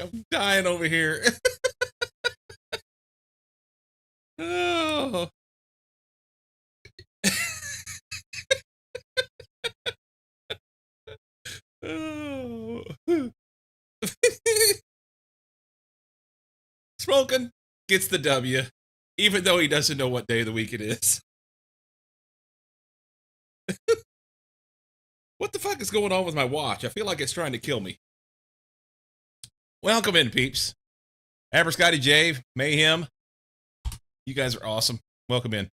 I'm dying over here. Oh. Oh. Smoking gets the W, even though he doesn't know what day of the week it is. What the fuck is going on with my watch? I feel like it's trying to kill me. Welcome in, peeps. Aber Scotty J, Mayhem. You guys are awesome. Welcome in.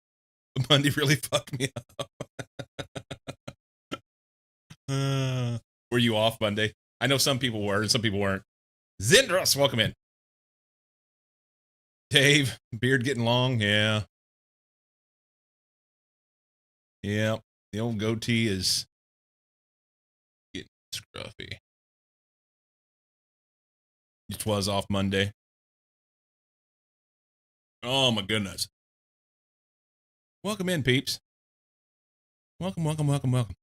Monday really fucked me up. Were you off Monday? I know some people were and some people weren't. Zindros, welcome in. Dave, beard getting long. Yeah. Yeah. The old goatee is getting scruffy. It was off Monday. Oh my goodness. Welcome in, peeps. Welcome, welcome, welcome, welcome.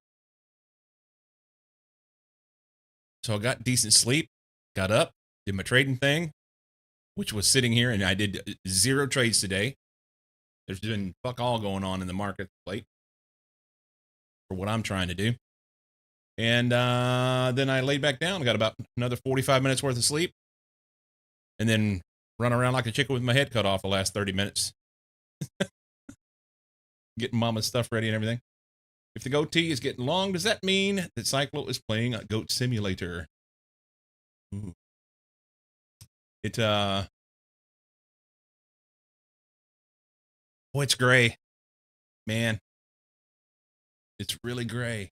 So I got decent sleep, got up, did my trading thing, which was sitting here, and I did 0 trades today. There's been fuck all going on in the market late for what I'm trying to do. And then I laid back down, got about another 45 minutes worth of sleep, and then run around like a chicken with my head cut off the last 30 minutes. Getting mama's stuff ready and everything. If the goatee is getting long, does that mean that Cyclo is playing a Goat Simulator? Ooh. Boy, it's gray. Man, it's really gray.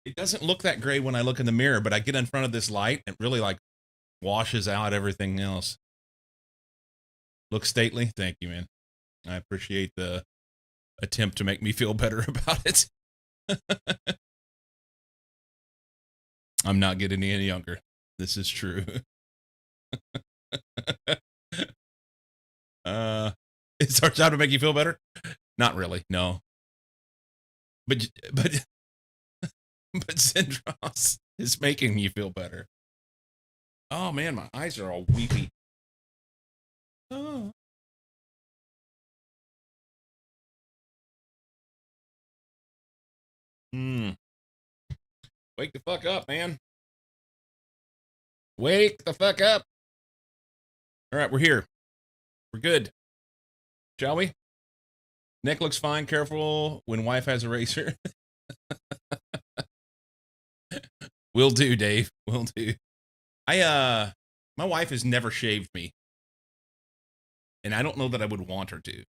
It doesn't look that gray when I look in the mirror, but I get in front of this light and it really like washes out everything else. Looks stately. Thank you, man. I appreciate the attempt to make me feel better about it. I'm not getting any younger. This is true. It starts out to make you feel better? Not really, no. But Zendros is making you feel better. Oh man, my eyes are all weepy. Oh. Wake the fuck up, man. Wake the fuck up. All right, we're here. We're good. Shall we? Neck looks fine. Careful when wife has a razor. Will do, Dave. Will do. My wife has never shaved me. And I don't know that I would want her to.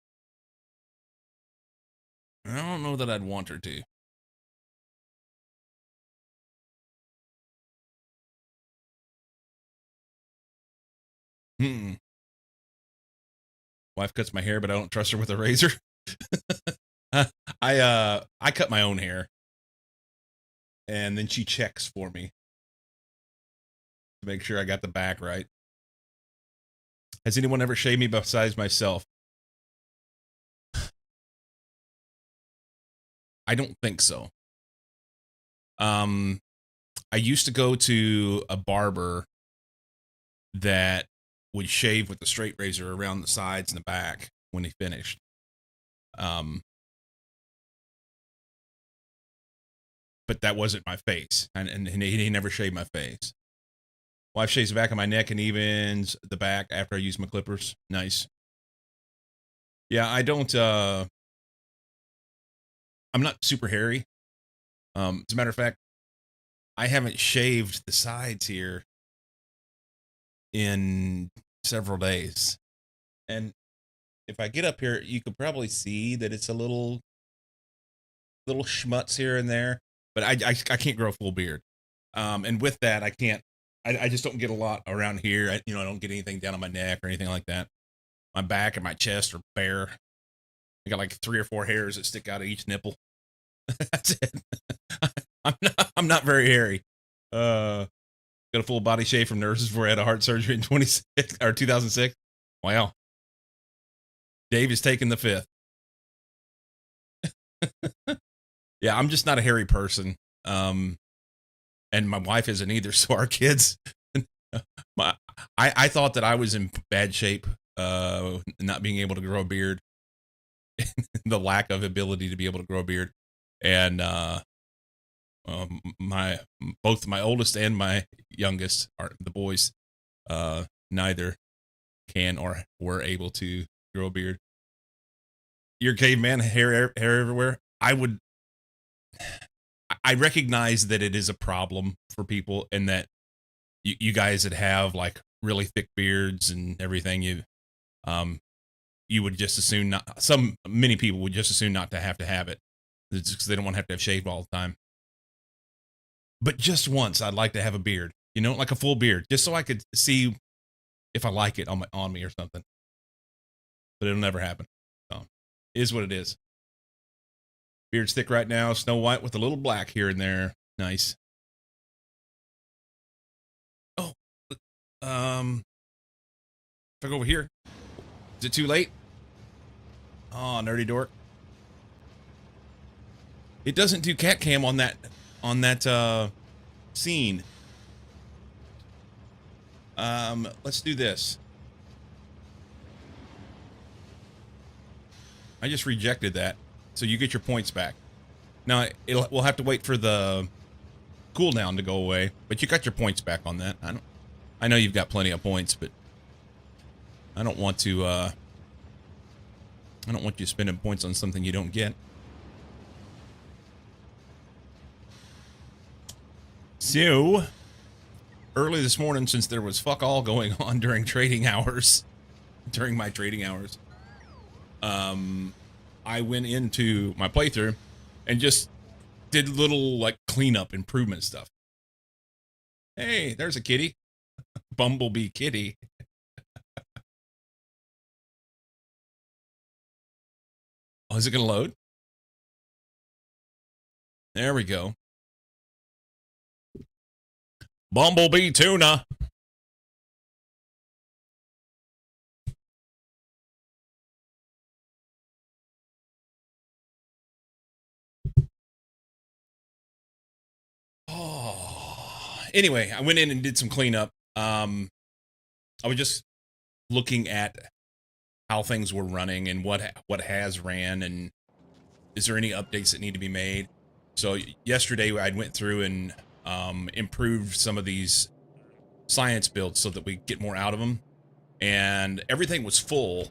I don't know that I'd want her to. Wife cuts my hair, but I don't trust her with a razor. I cut my own hair. And then she checks for me to make sure I got the back right. Has anyone ever shaved me besides myself? I don't think so. I used to go to a barber that would shave with the straight razor around the sides and the back when he finished. But that wasn't my face, and he never shaved my face. Wife shaves the back of my neck and evens the back after I use my clippers. Nice. Yeah, I don't. I'm not super hairy. As a matter of fact, I haven't shaved the sides here in several days. And if I get up here, you could probably see that it's a little schmutz here and there. But I can't grow a full beard. And with that, I can't. I just don't get a lot around here. I don't get anything down on my neck or anything like that. My back and my chest are bare. I got like 3 or 4 hairs that stick out of each nipple. That's it. I'm not very hairy. Got a full body shave from nurses before I had a heart surgery in 2006. Wow. Dave is taking the 5th. Yeah, I'm just not a hairy person. and my wife isn't either. So our kids, my, I thought that I was in bad shape, not being able to grow a beard, the lack of ability to be able to grow a beard, and my both my oldest and my youngest are the boys. Neither can or were able to grow a beard. Your caveman hair everywhere. I recognize that it is a problem for people, and that you guys that have like really thick beards and everything, you would just assume not. Many people would just assume not to have it, because they don't want to have shaved all the time. But just once, I'd like to have a beard, like a full beard, just so I could see if I like it on me or something. But it'll never happen. So, it is what it is. Beard's thick right now, Snow White with a little black here and there. Nice. Oh, if I go over here, is it too late? Oh, nerdy dork. It doesn't do cat cam on that scene. Let's do this. I just rejected that, so you get your points back. Now we'll have to wait for the cooldown to go away, but you got your points back on that. I know you've got plenty of points, but I don't want to. I don't want you spending points on something you don't get. So, early this morning, since there was fuck all going on during trading hours, during my trading hours, I went into my playthrough and just did little like cleanup improvement stuff. Hey, there's a kitty. Bumblebee kitty. Oh, is it going to load? There we go. Bumblebee tuna. Oh. Anyway, I went in and did some cleanup. I was just looking at how things were running and what has ran, and is there any updates that need to be made. So yesterday I went through and improved some of these science builds so that we get more out of them, and everything was full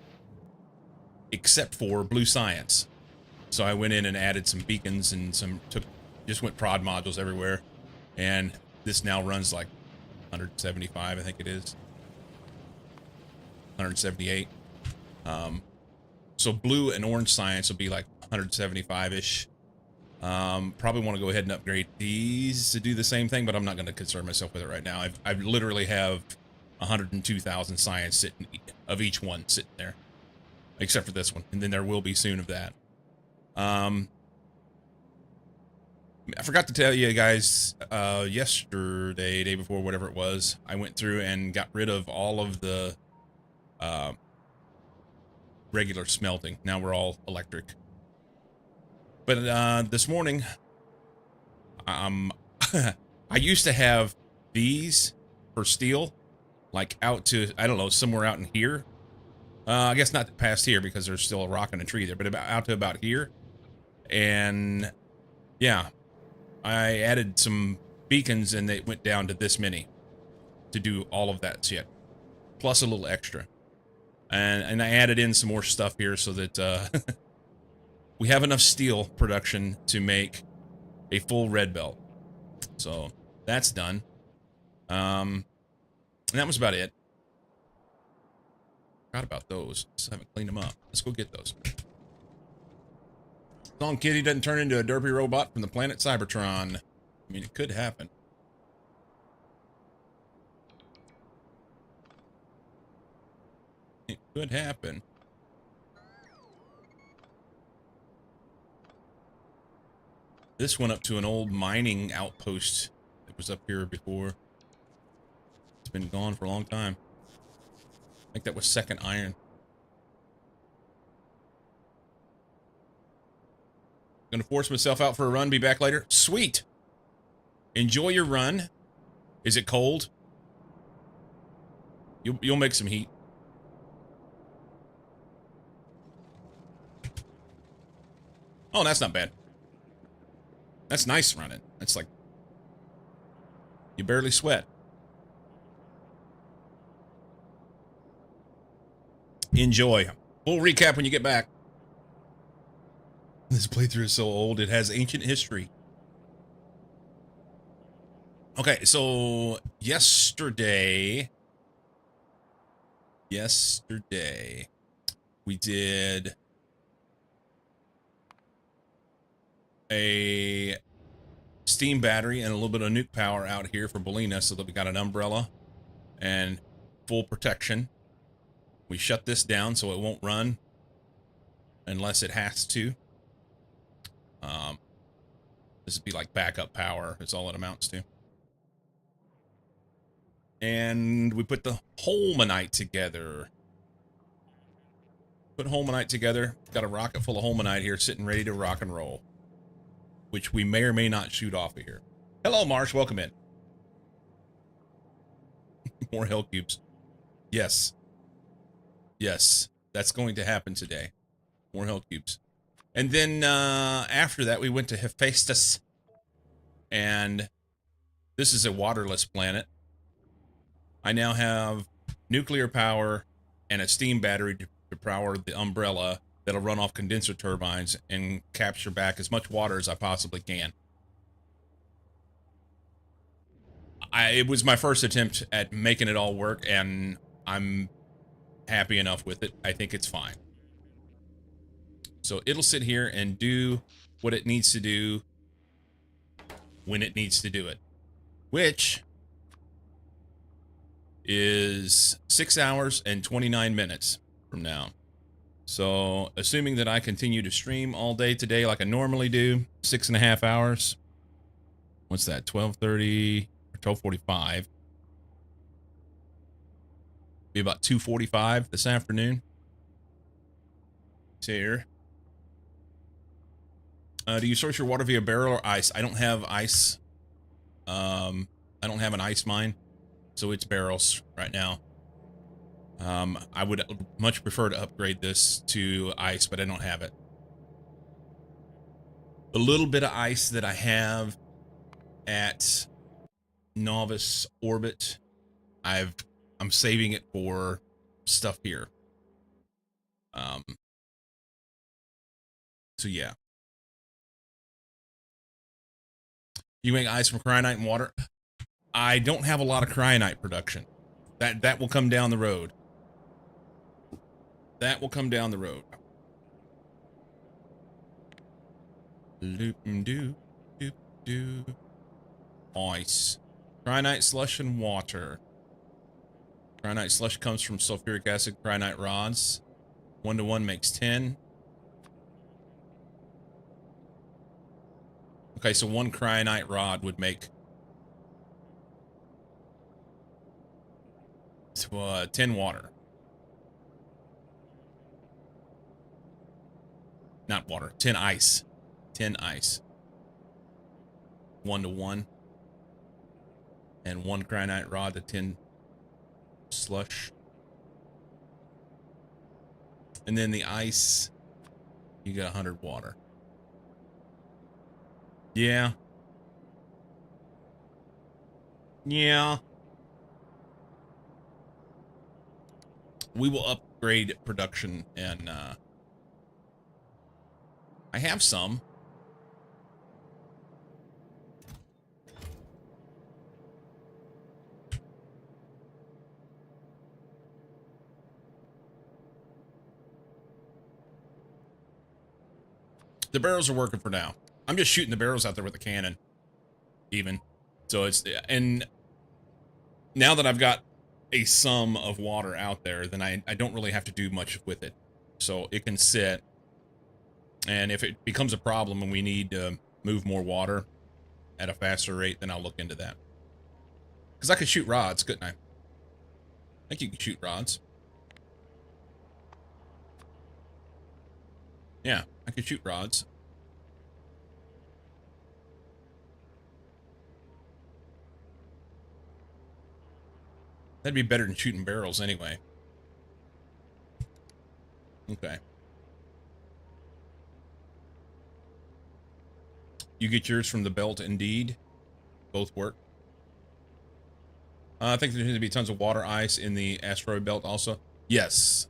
except for blue science. So I went in and added some beacons and just went prod modules everywhere, and this now runs like 175, I think it is 178. So blue and orange science will be like 175-ish. Probably want to go ahead and upgrade these to do the same thing, but I'm not going to concern myself with it right now. I literally have 102,000 science sitting of each one sitting there, except for this one, and then there will be soon of that. I forgot to tell you guys, yesterday, day before, whatever it was, I went through and got rid of all of the regular smelting. Now we're all electric. But this morning, I used to have these for steel, like out to, I don't know, somewhere out in here. I guess not past here because there's still a rock and a tree there, but out to about here. And yeah, I added some beacons and they went down to this many to do all of that shit, plus a little extra. And I added in some more stuff here so that we have enough steel production to make a full red belt. So that's done. And that was about it. Forgot about those. Just haven't cleaned them up. Let's go get those. As long as Kitty doesn't turn into a derpy robot from the planet Cybertron. I mean, it could happen. It could happen. This went up to an old mining outpost that was up here before. It's been gone for a long time. I think that was second iron. Gonna force myself out for a run, be back later. Sweet! Enjoy your run. Is it cold? You'll make some heat. Oh, that's not bad. That's nice running. That's like you barely sweat. Enjoy. Full recap when you get back. This playthrough is so old, it has ancient history. Okay, so yesterday we did a steam battery and a little bit of nuke power out here for Belina so that we got an umbrella and full protection. We shut this down so it won't run unless it has to. This would be like backup power. That's all it amounts to. And we put the Holmanite together. Put Holmanite together. Got a rocket full of Holmanite here sitting ready to rock and roll, which we may or may not shoot off of here. Hello, Marsh. Welcome in. More hell cubes. Yes. Yes. That's going to happen today. More hell cubes. And then after that, we went to Hephaestus. And this is a waterless planet. I now have nuclear power and a steam battery to power the umbrella that'll run off condenser turbines and capture back as much water as I possibly can. It was my first attempt at making it all work, and I'm happy enough with it. I think it's fine. So it'll sit here and do what it needs to do when it needs to do it, which is 6 hours and 29 minutes from now. So assuming that I continue to stream all day today like I normally do, 6.5 hours. What's that? 12:30 or 12:45. Be about 2:45 this afternoon. It's here. Do you source your water via barrel or ice? I don't have ice. I don't have an ice mine, so it's barrels right now. I would much prefer to upgrade this to ice, but I don't have it. The little bit of ice that I have at Novice Orbit, I'm saving it for stuff here. So yeah. You make ice from cryonite and water? I don't have a lot of cryonite production. That will come down the road. That will come down the road. Loop-doo, doop-doo. Ice. Cryonite slush and water. Cryonite slush comes from sulfuric acid cryonite rods. 1 to 1 makes 10. Okay, so 1 cryonite rod would make 10 water. Not water, 10 ice. 10 ice. 1 to 1. And 1 cryonite rod to 10 slush. And then the ice, you get 100 water. Yeah. Yeah. We will upgrade production, and I have some. The barrels are working for now. I'm just shooting the barrels out there with a cannon, even. So it's, and now that I've got a sum of water out there, then I don't really have to do much with it. So it can sit, and if it becomes a problem and we need to move more water at a faster rate, then I'll look into that. Because I could shoot rods, couldn't I? I think you can shoot rods. Yeah, I could shoot rods. That'd be better than shooting barrels anyway. Okay. You get yours from the belt, indeed. Both work. I think there's going to be tons of water ice in the asteroid belt also. Yes,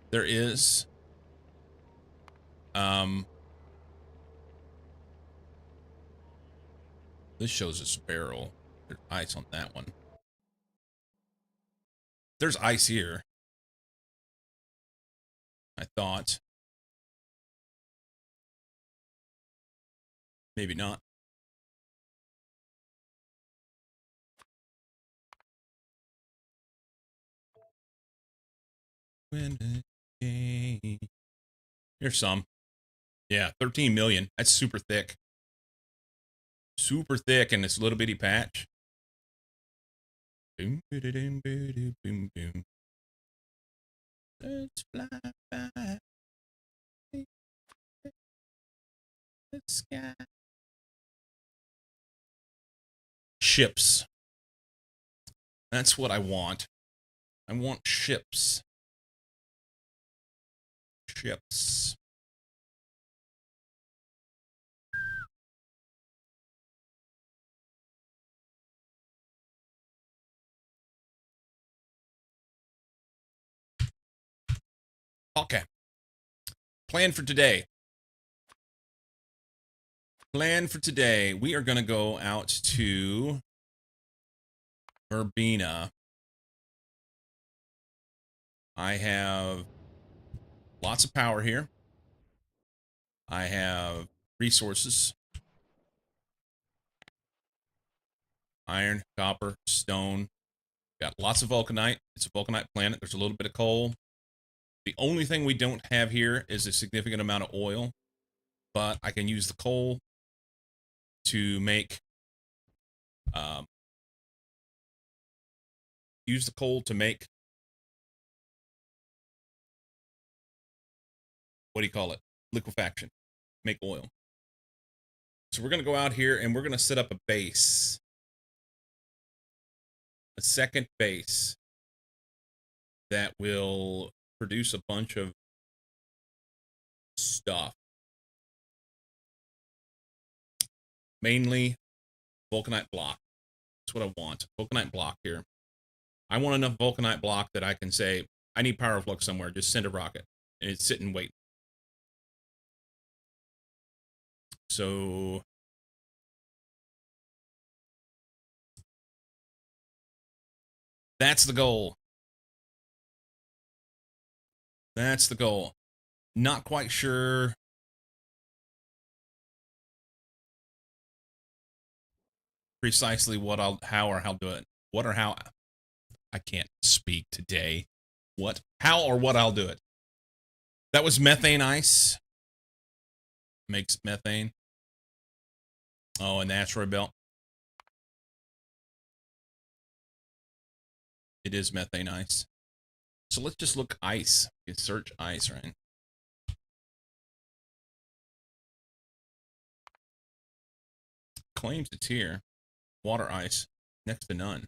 there is. This shows us a barrel. There's ice on that one. There's ice here. I thought. Maybe not. Here's some. Yeah, 13 million. That's super thick. Super thick in this little bitty patch. Boom, boom, boom, boom, boom. Let's fly by the sky. Ships. That's what I want. I want ships. Ships. Okay. Plan for today. Plan for today. We are going to go out to Urbina. I have lots of power here. I have resources. Iron, copper, stone. Got lots of vulcanite. It's a vulcanite planet. There's a little bit of coal. The only thing we don't have here is a significant amount of oil, but I can use the coal to make what do you call it? Liquefaction. Make oil. So we're going to go out here and we're going to set up a base. A second base that will produce a bunch of stuff. Mainly vulcanite block. That's what I want. Vulcanite block here. I want enough vulcanite block that I can say, I need power flux somewhere. Just send a rocket. And it's sit and wait. So that's the goal. That's the goal. Not quite sure precisely how I'll do it. What or how. I can't speak today. How or what I'll do it. That was methane ice. Makes methane. Oh, and the asteroid belt. It is methane ice. So let's just look ice. You can search ice, right? Claims it's here. Water ice. Next to none.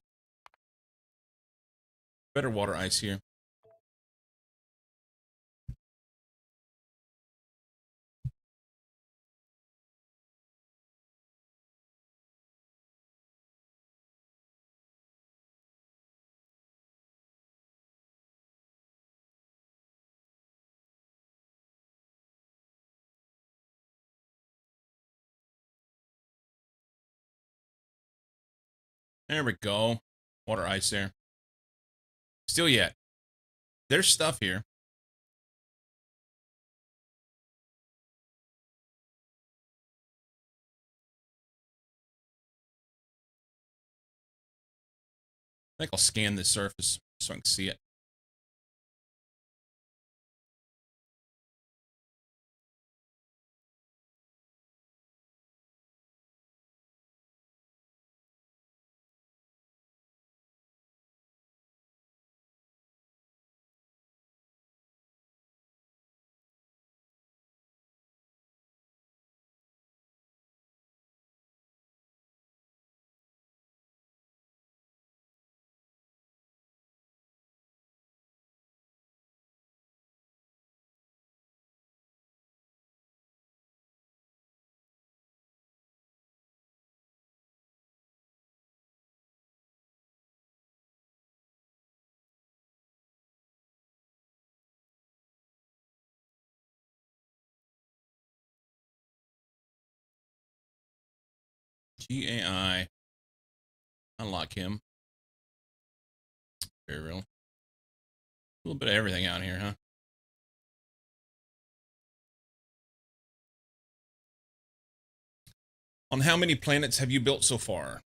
Better water ice here. There we go. Water ice there. Still yet. There's stuff here. I think I'll scan this surface so I can see it. GAI. Unlock him. Very real. A little bit of everything out here, huh? On how many planets have you built so far?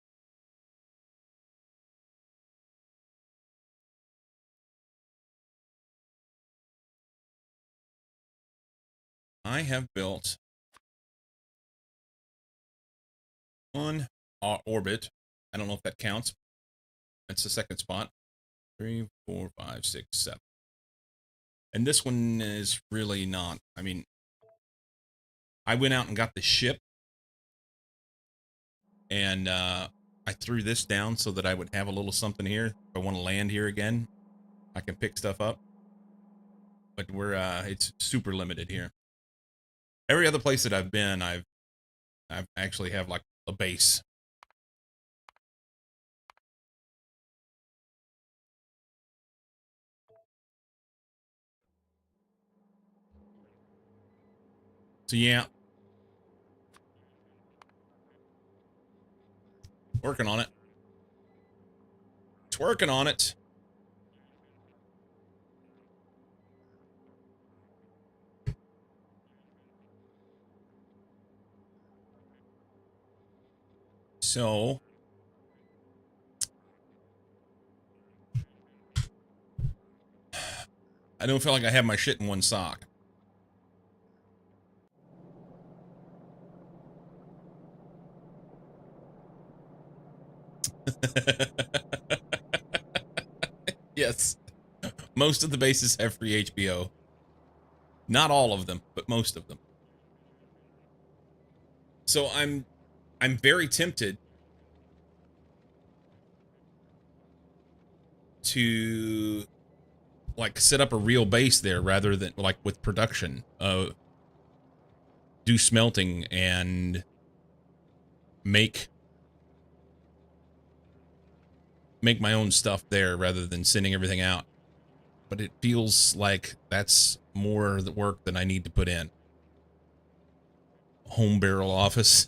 I have built one orbit. I don't know if that counts. That's the second spot. 3, 4, 5, 6, 7. And this one is really not. I mean, I went out and got the ship, and I threw this down so that I would have a little something here. If I want to land here again, I can pick stuff up. But it's super limited here. Every other place that I've been, I've actually have like a base. So yeah, working on it. It's working on it. So I don't feel like I have my shit in one sock. Yes. Most of the bases have free HBO. Not all of them, but most of them. So I'm very tempted to like set up a real base there rather than like with production. Do smelting and make my own stuff there rather than sending everything out. But it feels like that's more the work than I need to put in. Home barrel office.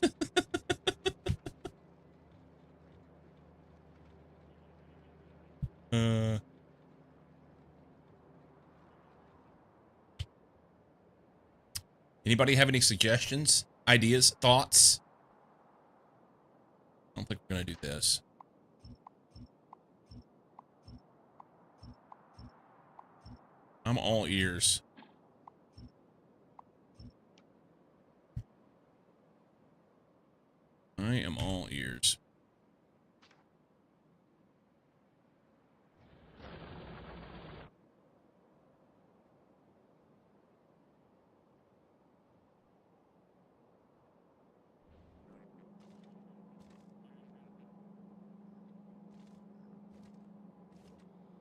Anybody have any suggestions, ideas, thoughts? I don't think we're gonna do this. I'm all ears. I am all ears.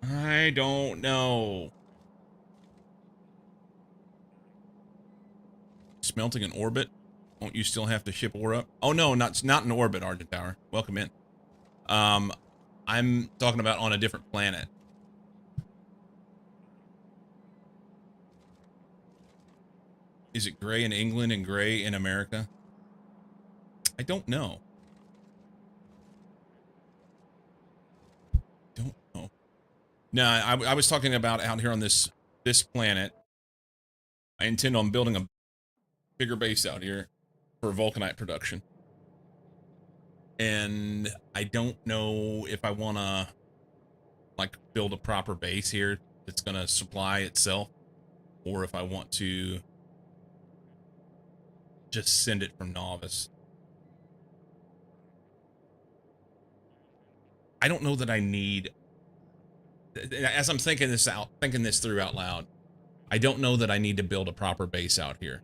I don't know. Smelting in orbit? Won't you still have to ship ore up? Oh no, not in orbit, Argent Tower. Welcome in. I'm talking about on a different planet. Is it gray in England and gray in America? I don't know. Don't know. No, I was talking about out here on this planet. I intend on building a bigger base out here for vulcanite production. And I don't know if I want to like build a proper base here that's going to supply itself, or if I want to just send it from novice. I don't know that I need, as I'm thinking this through out loud, I don't know that I need to build a proper base out here.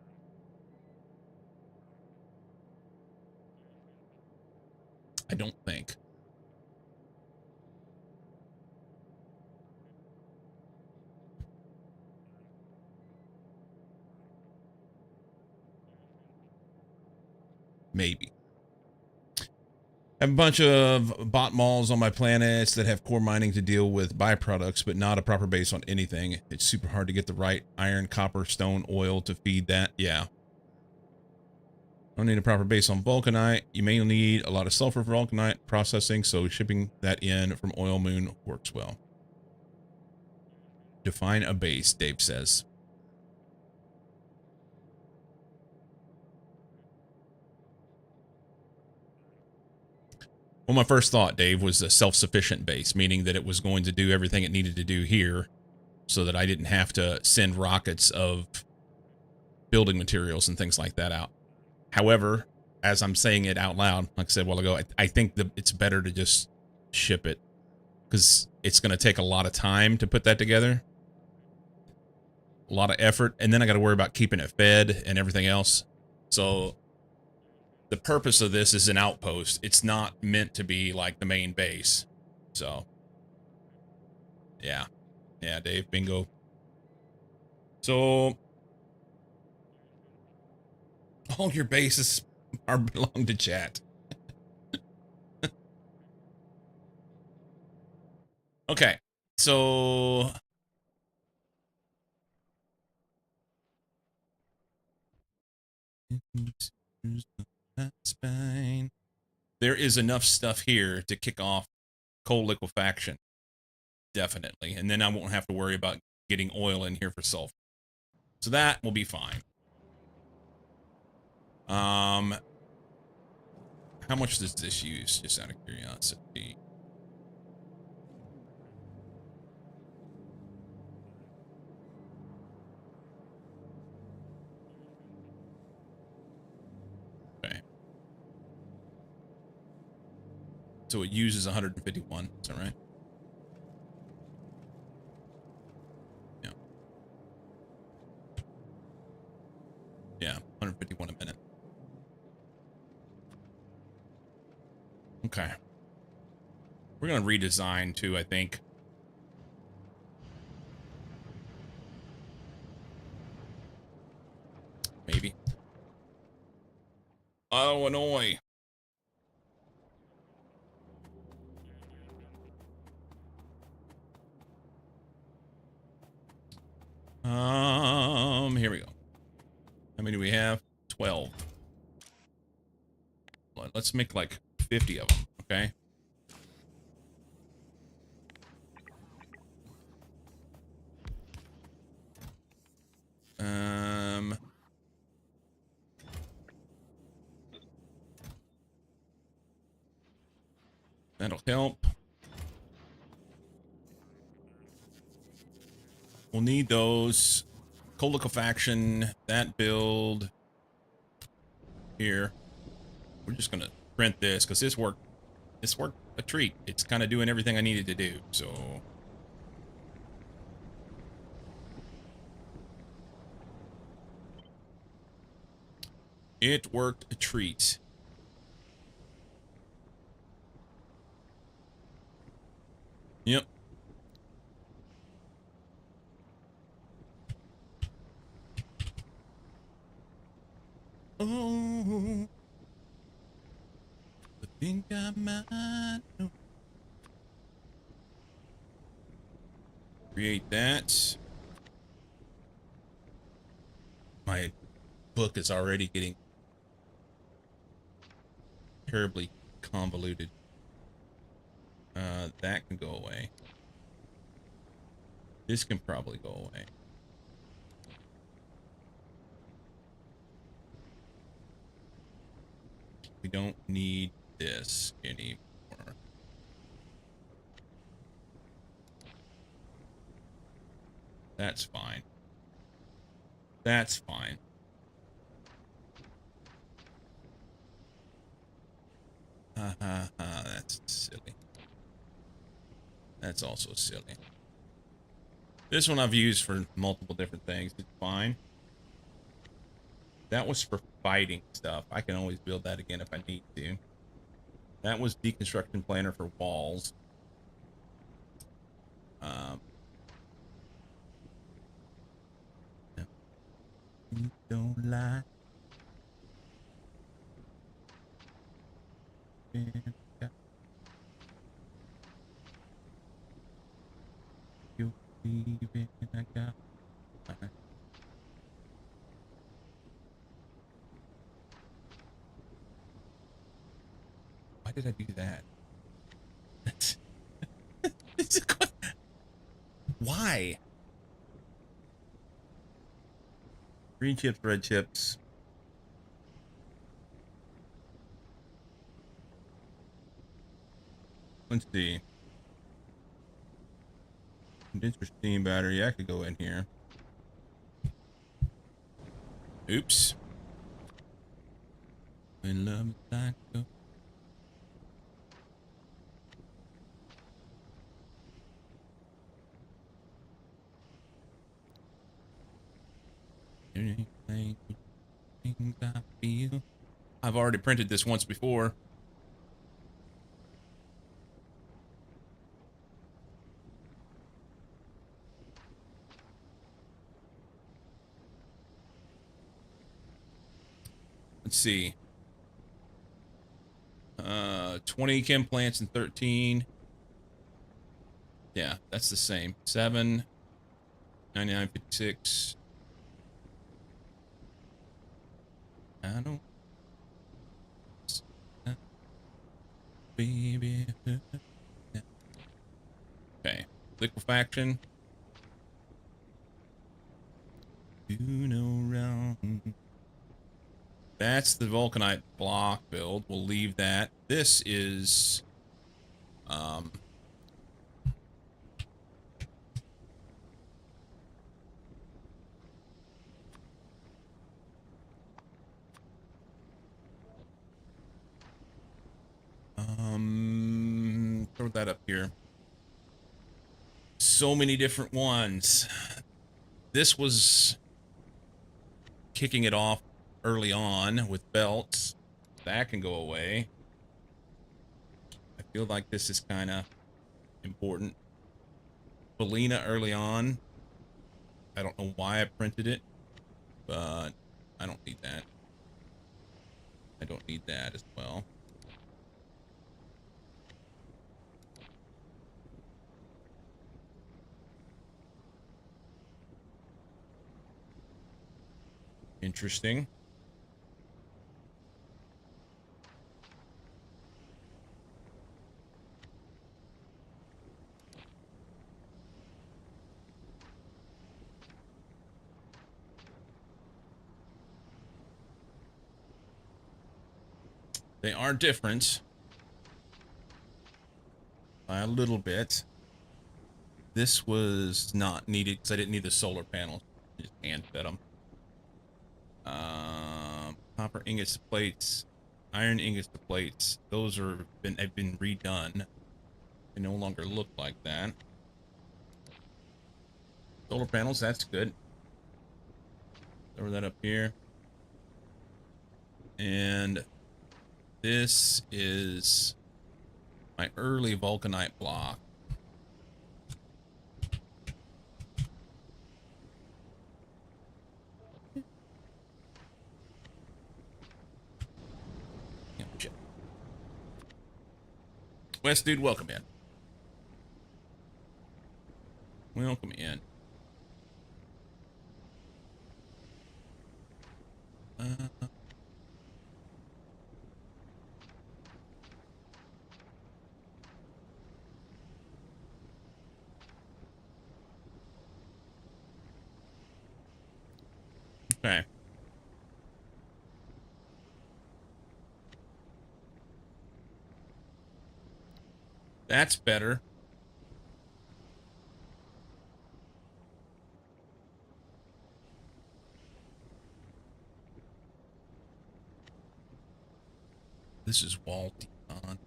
I don't think. Maybe. I have a bunch of bot malls on my planets that have core mining to deal with byproducts, but not a proper base on anything. It's super hard to get the right iron, copper, stone, oil to feed that. Yeah. Don't need a proper base on vulcanite. You may need a lot of sulfur for vulcanite processing, so shipping that in from Oil Moon works well. Define a base, Dave says. Well, my first thought, Dave, was a self-sufficient base, meaning that it was going to do everything it needed to do here so that I didn't have to send rockets of building materials and things like that out. However, as I'm saying it out loud, like I said a while ago, I think that it's better to just ship it because it's going to take a lot of time to put that together, a lot of effort, and then I got to worry about keeping it fed and everything else. So the purpose of this is an outpost. It's not meant to be like the main base. So, yeah. Yeah, Dave, bingo. So, all your bases belong to chat. Okay, so... There is enough stuff here to kick off coal liquefaction. Definitely. And then I won't have to worry about getting oil in here for sulfur. So that will be fine. How much does this use, just out of curiosity? Okay. So it uses 151, is that right? Yeah. Yeah, 151 a minute. Okay. We're going to redesign too, I think. Maybe. Illinois. Here we go. How many do we have? 12. Let's make like 50 of them, okay? That'll help. We'll need those. Coal liquefaction, that build here. We're just gonna print this because this worked a treat. It's kind of doing everything I needed to do, so it worked a treat. Yep. Oh, I think I might know. Create that. My book is already getting terribly convoluted. That can go away. This can probably go away. We don't need this anymore. That's fine. That's fine. That's silly. That's also silly. This one I've used for multiple different things. It's fine. That was for fighting stuff. I can always build that again if I need to. That was deconstruction planner for walls. Don't lie. You leaving, I got. Why did I do that? Why? Green chips, red chips. Let's see. Condenser steam battery. I could go in here. Oops. When love is like a... I feel. I've already printed this once before. Let's see. 20 chem plants and 13. Yeah, that's the same. 7, 99.56. I don't. Baby. Okay. Liquefaction. Do no wrong. That's the vulcanite block build. We'll leave that. This is throw that up here. So many different ones. This was kicking it off early on with belts. That can go away. I feel like this is kind of important. Belina early on. I don't know why I printed it, but I don't need that. I don't need that as well. Interesting. They are different by a little bit. This was not needed because I didn't need the solar panels. I just hand fed them. Copper ingots to plates, iron ingots to plates. Those have been redone. They no longer look like that. Solar panels, that's good. Throw that up here. And this is my early vulcanite block. West dude, welcome in. Welcome in. Okay. That's better. This is Walt on.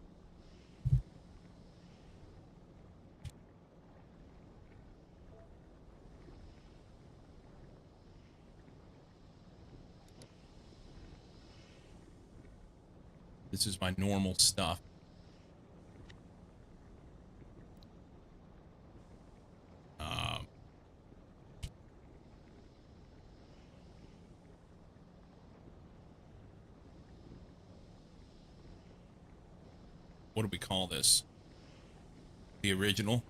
This is my normal stuff. What do we call this? The original?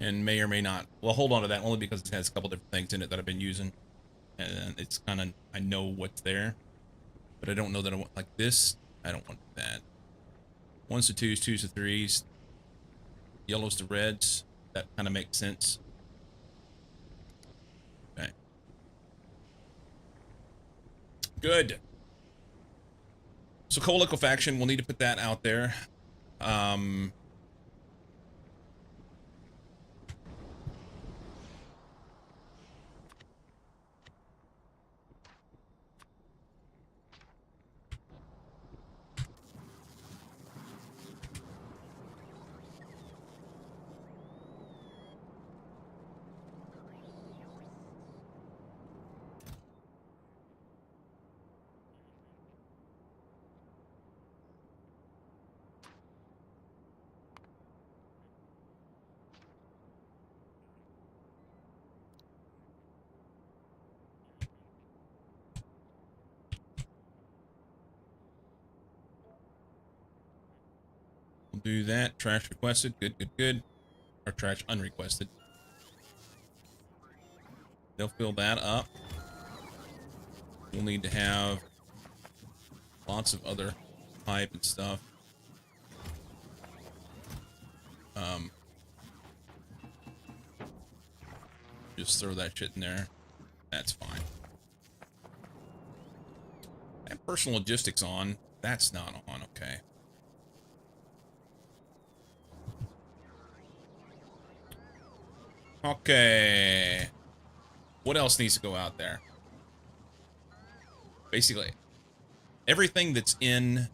and may or may not. Well, hold on to that only because it has a couple different things in it that I've been using, and it's kind of, I know what's there, but I don't know that I want like this. I don't want that. Ones to twos, twos to threes, yellows to reds. That kind of makes sense. Okay. Good. So coal liquefaction, we'll need to put that out there. We'll do that. Trash requested. Good, good, good. Or trash unrequested. They'll fill that up. We'll need to have lots of other pipe and stuff. Just throw that shit in there. That's fine. And personal logistics on. That's not on. Okay. Okay. What else needs to go out there? Basically, everything that's in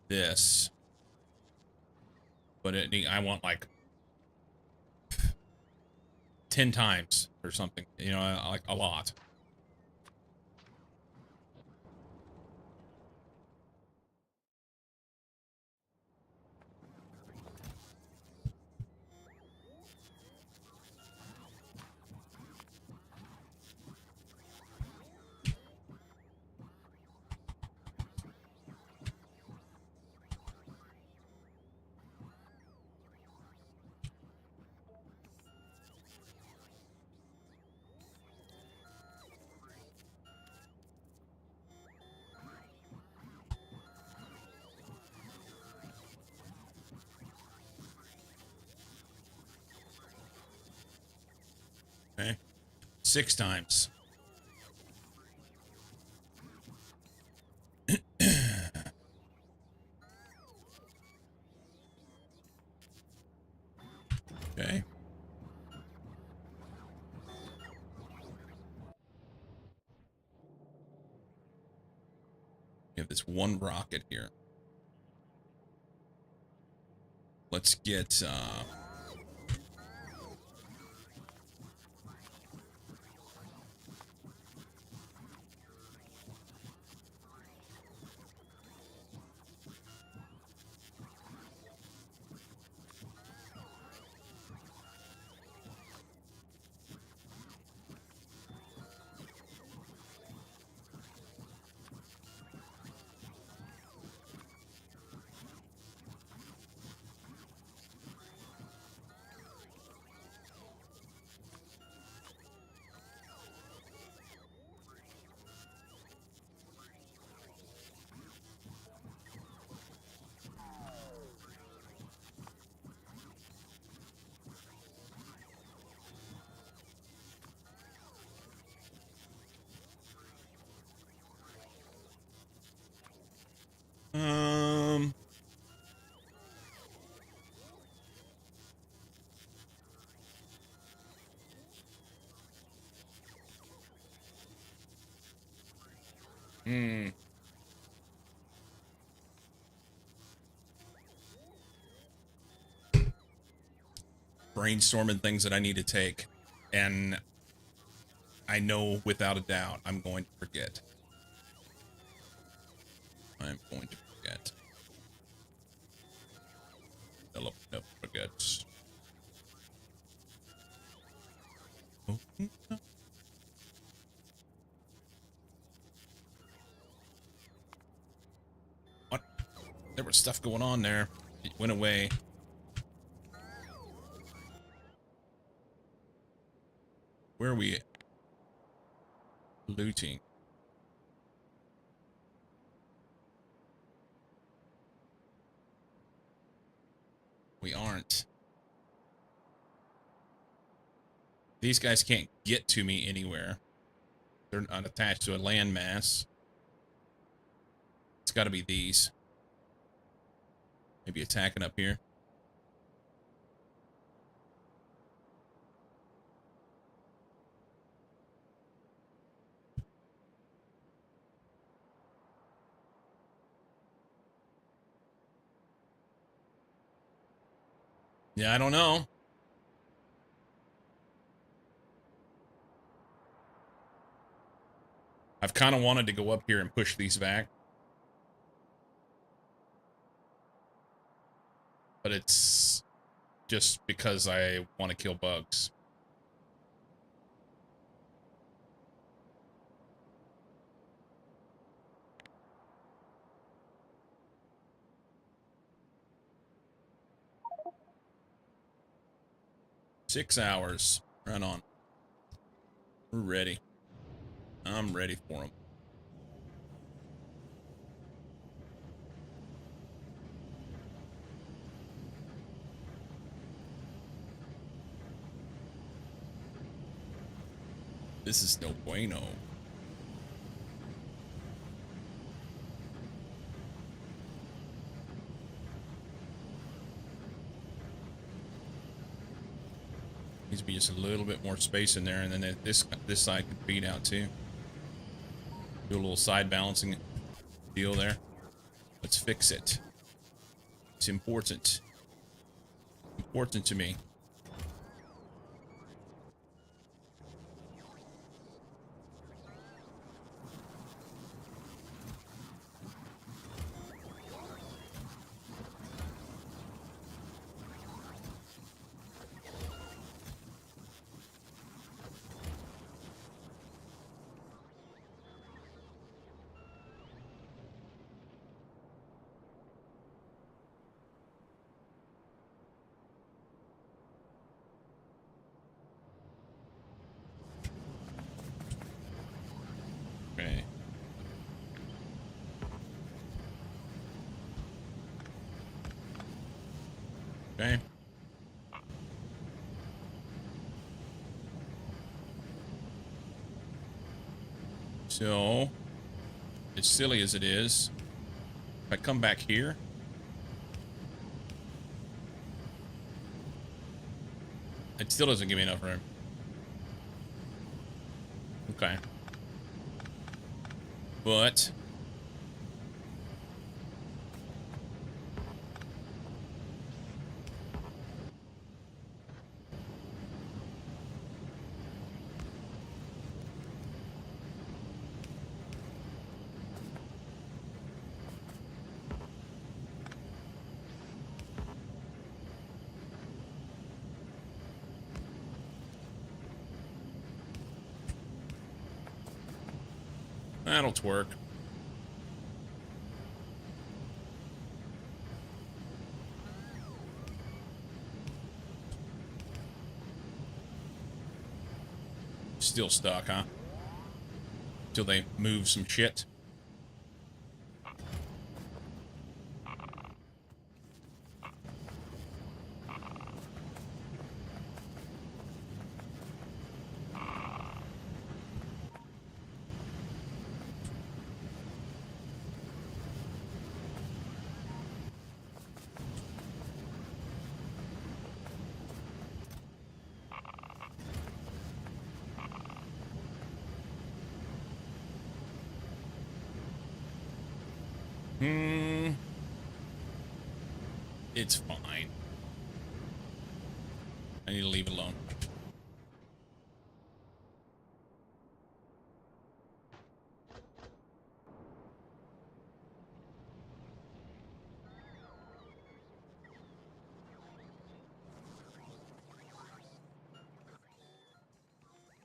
this, but I want like 10 times or something, you know, like a lot. Okay. 6 times. Okay. We have this one rocket here. Let's get um hmm. Brainstorming things that I need to take, and I know without a doubt I'm going to forget. I'm going to forget. Philip never forgets. There was stuff going on there. It went away. Where are we looting? We aren't. These guys can't get to me anywhere. They're not attached to a landmass. It's got to be these. Maybe attacking up here. Yeah, I don't know. I've kind of wanted to go up here and push these back. But it's just because I want to kill bugs. Six hours. Right on. We're ready. I'm ready for them. This is no bueno. Needs to be just a little bit more space in there, and then this side could feed out too. Do a little side balancing deal there. Let's fix it. It's important. Important to me. Okay. Okay. So, as silly as it is, if I come back here, it still doesn't give me enough room. Okay. But that'll twerk. Still stuck, huh? Till they move some shit. It's fine. I need to leave it alone.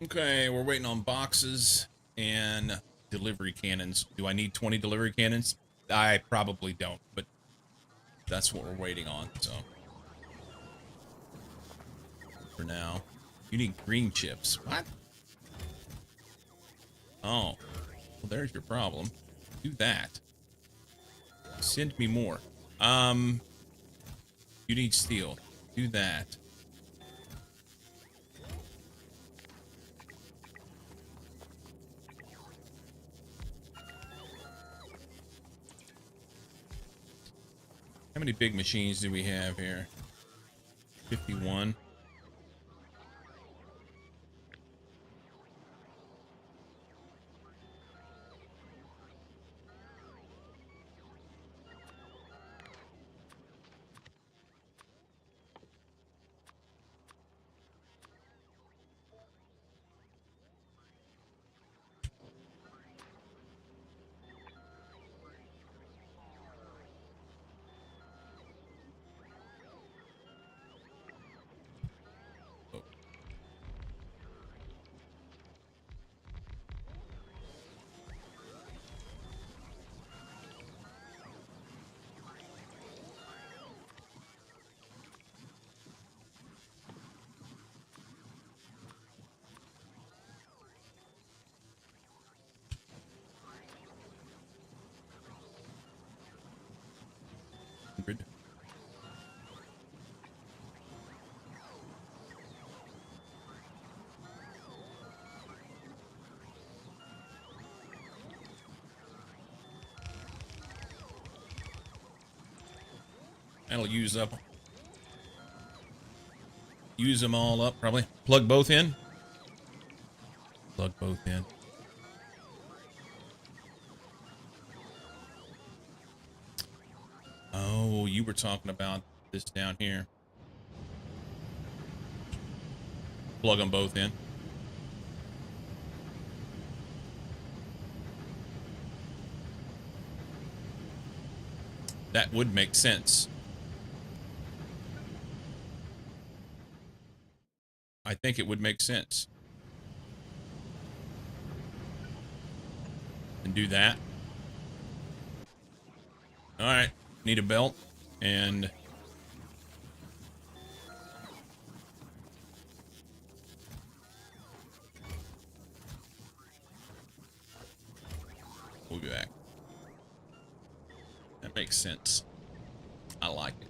Okay, we're waiting on boxes and delivery cannons. Do I need 20 delivery cannons? I probably don't, but That's what we're waiting on, so. For now. You need green chips. What? Oh. Well, there's your problem. Do that. Send me more. You need steel. Do that. How many big machines do we have here? 51. Oh. Good. That'll use them all up, probably. Plug both in. Plug both in. Oh, you were talking about this down here. Plug them both in. That would make sense. I think it would make sense. And do that. Alright. Need a belt. And we'll be back. That makes sense. I like it.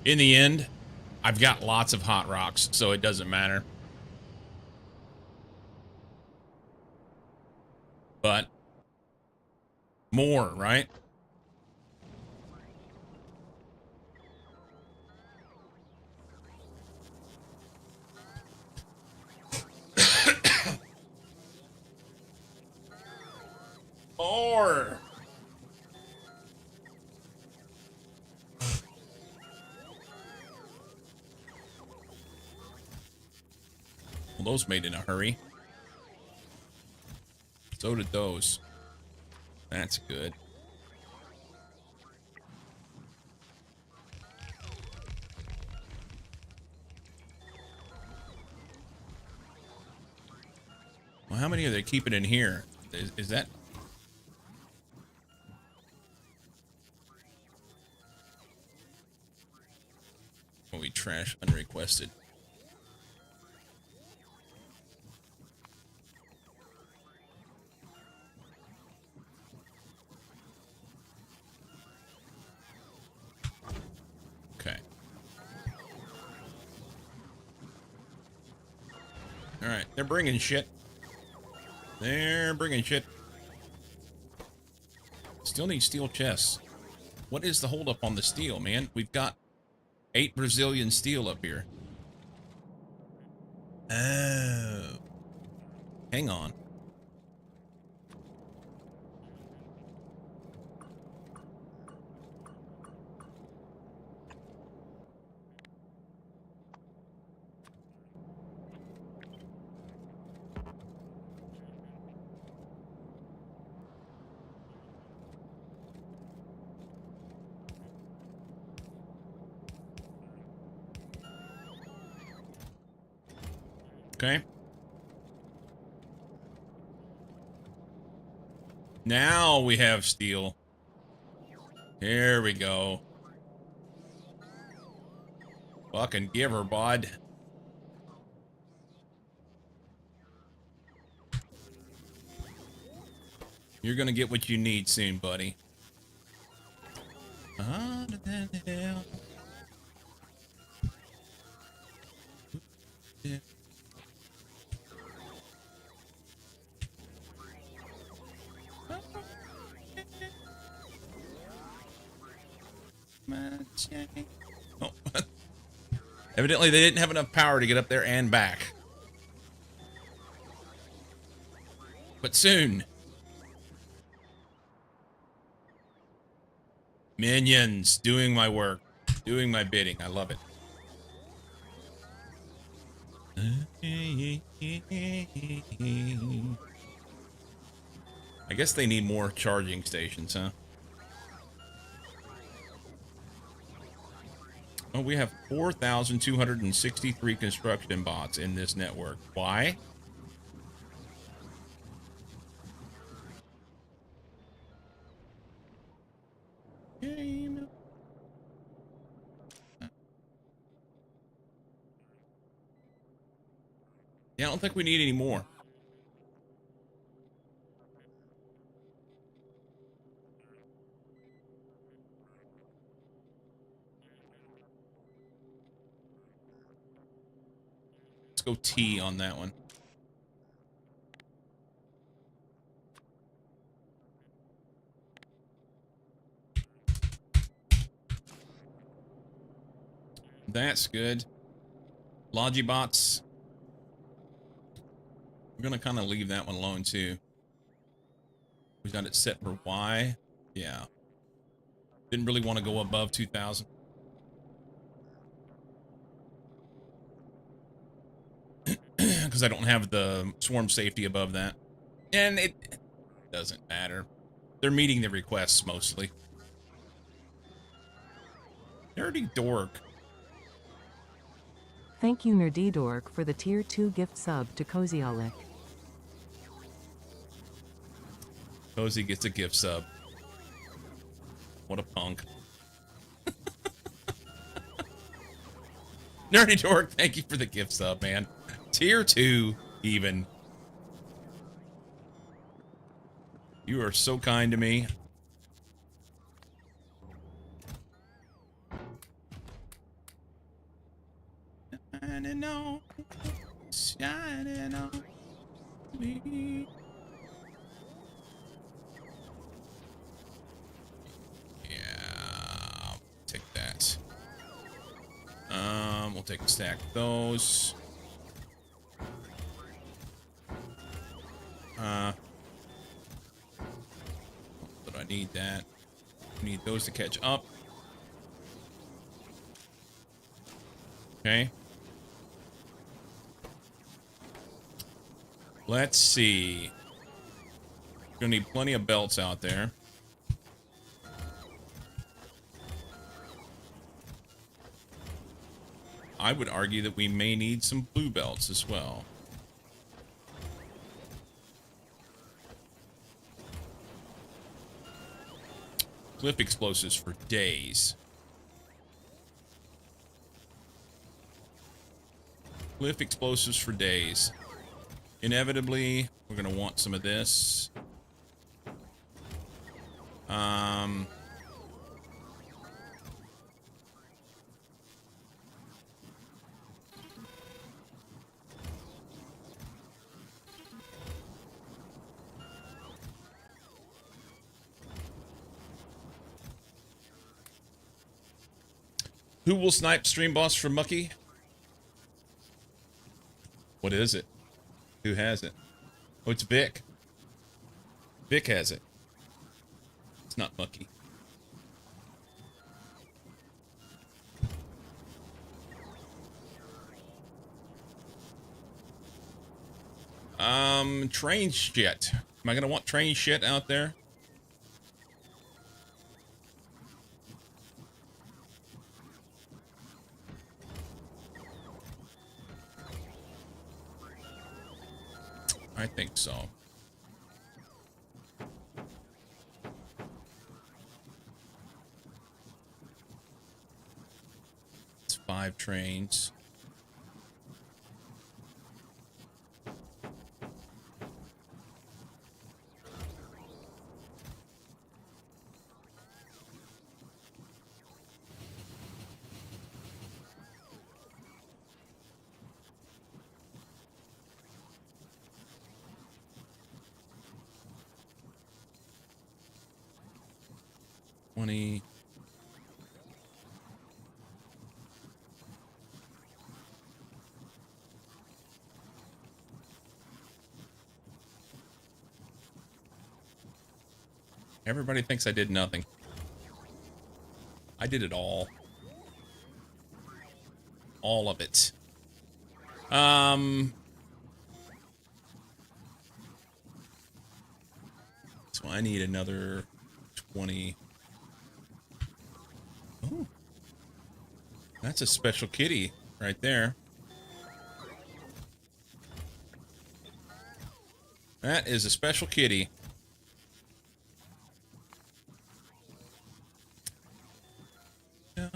In the end, I've got lots of hot rocks, so it doesn't matter. But more, right? More. Well, those made in a hurry. So did those. That's good. Well, how many are they keeping in here? Is that... Oh, we trash unrequested. Okay. Alright, they're bringing shit. They're bringing shit. Still need steel chests. What is the holdup on the steel, man? We've got 8 Brazilian steel up here. Oh. Hang on. Okay. Now we have steel. Here we go. Fucking give her, bud. You're gonna get what you need soon, buddy. Oh. Evidently, they didn't have enough power to get up there and back. But soon. Minions doing my work, doing my bidding. I love it. I guess they need more charging stations, huh? Oh, we have 4,263 construction bots in this network. Why? Game. Yeah, I don't think we need any more. Let's go T on that one. That's good. Logibots. We're gonna kind of leave that one alone too. We got it set for Y. Yeah. Didn't really want to go above 2,000. Because I don't have the swarm safety above that. And it doesn't matter. They're meeting the requests mostly. Nerdy dork. Thank you, Nerdy Dork, for the tier 2 gift sub to Cozy Alec. Cozy gets a gift sub. What a punk. Nerdy dork, thank you for the gift sub, man. Tier 2, even. You are so kind to me. Shining on, shining on me. Yeah, I'll take that. We'll take a stack of those. But I need that. I need those to catch up. Okay. Let's see. Gonna need plenty of belts out there. I would argue that we may need some blue belts as well. Cliff explosives for days. Cliff explosives for days. Inevitably, we're going to want some of this. Who will snipe stream boss for Mucky? What is it? Who has it? Oh, it's Vic. Vic has it. It's not Mucky. Train shit. Am I gonna want train shit out there? I think so. It's 5 trains. $20. Everybody thinks I did nothing. I did it all. All of it. So I need another 20. Oh. That's a special kitty right there. That is a special kitty. Yeah.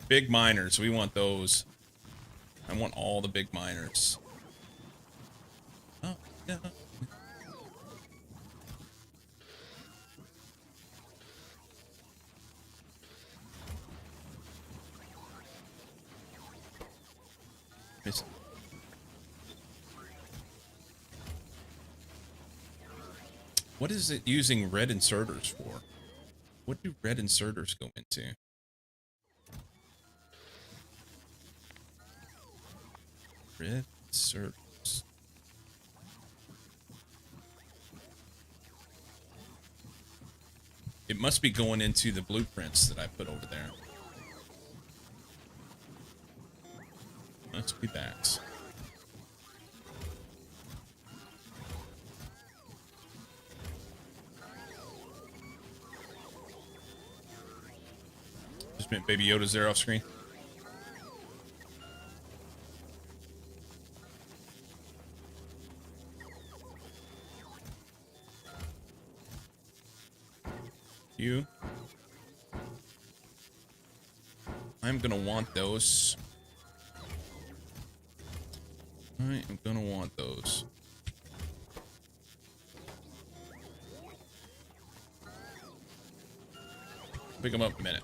Big miners, we want those. I want all the big miners. Oh, yeah. What is it using red inserters for? What do red inserters go into? Red inserters. It must be going into the blueprints that I put over there. Let's be that. Just meant Baby Yoda's there off screen. You. I'm gonna want those. I am gonna want those. Pick them up in a minute.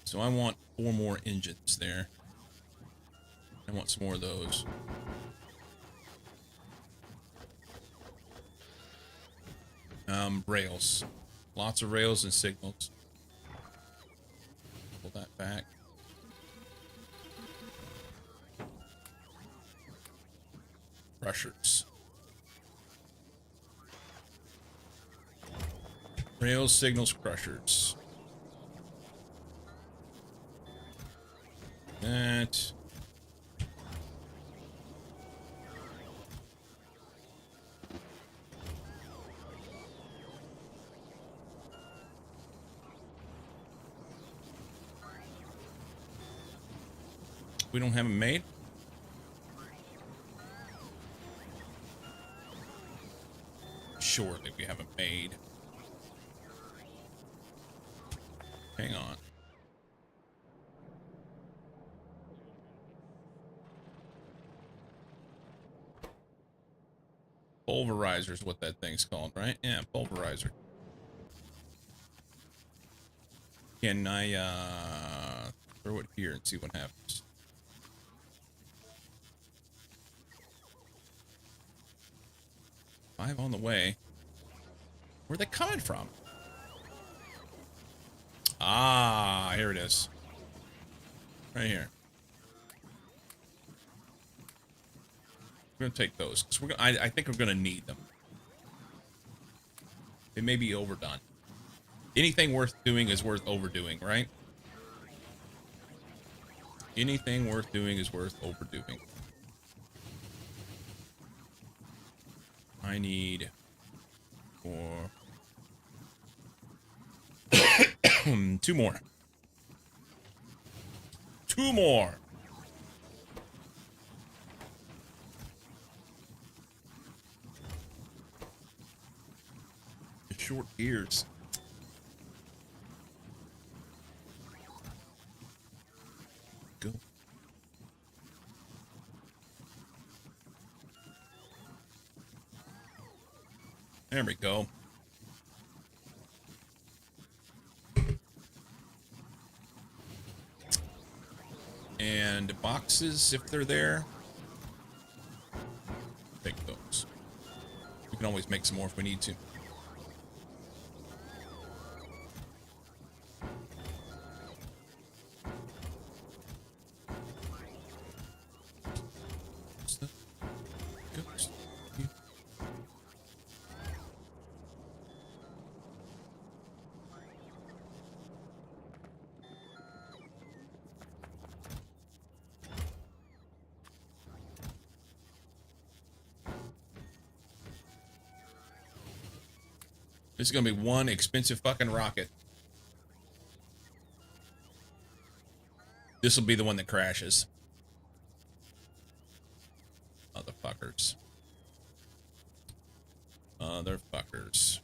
So I want 4 more engines there. I want some more of those. Rails. Lots of rails and signals. Pull that back. Crushers. Rails, signals, crushers. That. We don't have them made? Surely we haven't made. Hang on. Pulverizer is what that thing's called, right? Yeah, pulverizer. Can I throw it here and see what happens? Five on the way. Where are they coming from? Ah, here it is. Right here. We're gonna take those because we're gonna. I think we're gonna need them. It may be overdone. Anything worth doing is worth overdoing, right? Anything worth doing is worth overdoing. I need 4. 2 more. 2 more. Short ears. Go. There we go. And boxes, if they're there. Take those. We can always make some more if we need to. This is gonna be one expensive fucking rocket. This will be the one that crashes. Motherfuckers. Motherfuckers.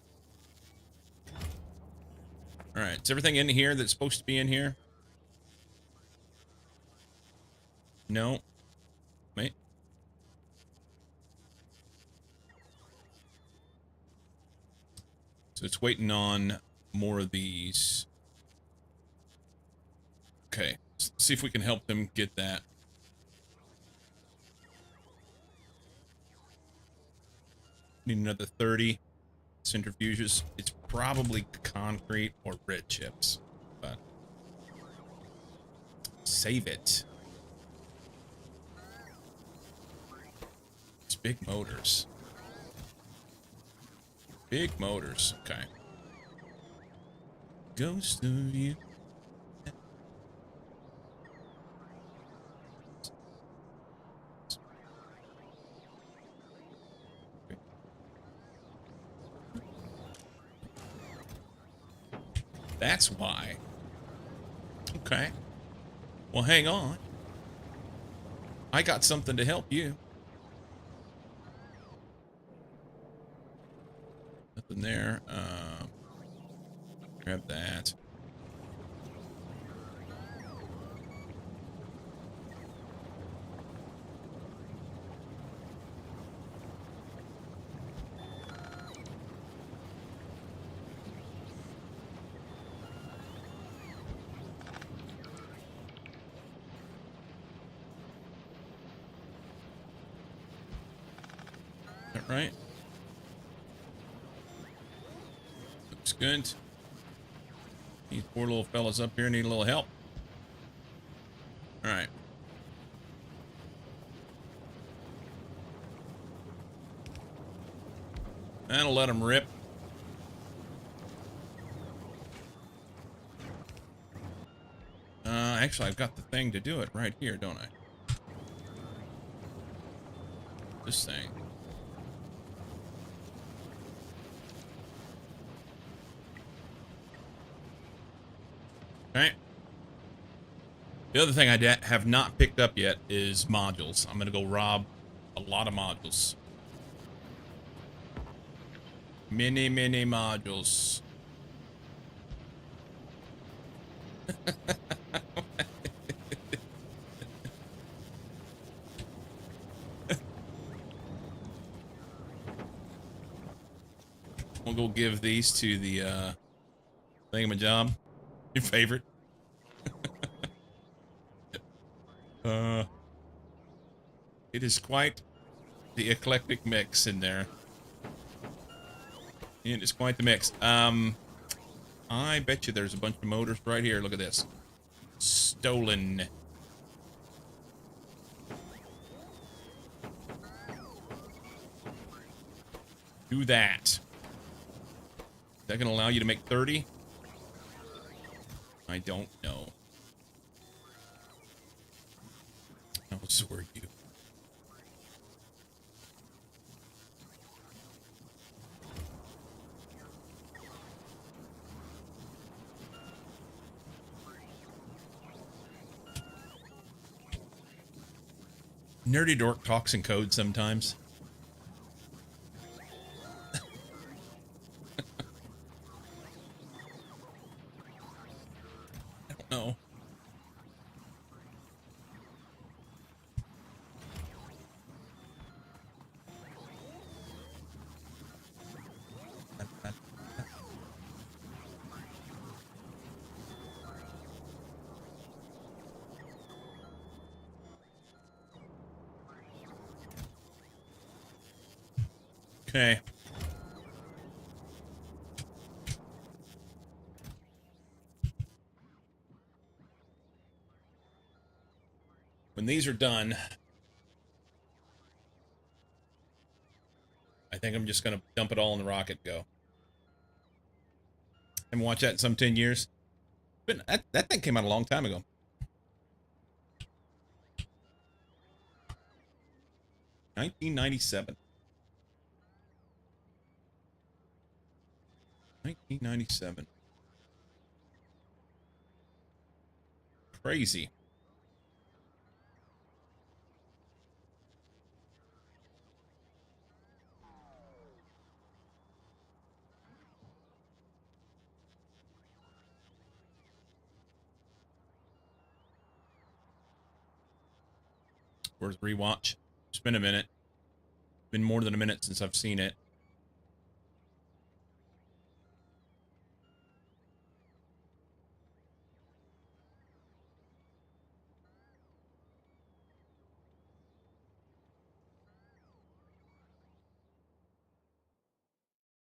Alright, is everything in here that's supposed to be in here? No. Wait. So it's waiting on more of these. Okay, let's see if we can help them get that. Need another 30 centrifuges. It's probably concrete or red chips, but save it. It's big motors. Big motors. Okay. Ghost of you. That's why. Okay. Well, hang on. I got something to help you. Nothing there. Grab that. Is that right? Looks good. These poor little fellas up here need a little help. Alright. That'll let them rip. Actually, I've got the thing to do it right here, don't I? This thing. Okay. The other thing I have not picked up yet is modules. I'm going to go rob a lot of modules. Many modules. We'll go give these to the thingamajig. Your favorite. It is quite the eclectic mix in there. It is quite the mix. I bet you there's a bunch of motors right here. Look at this. Stolen. Do that. Is that going to allow you to make 30? I don't know. So are you. Nerdy Dork talks in code sometimes. I don't know. Okay. When these are done, I think I'm just going to dump it all in the rocket and go. And watch that in some 10 years. But that thing came out a long time ago. $1997. 1997. Crazy. Worth rewatch. It's been a minute. Been more than a minute since I've seen it.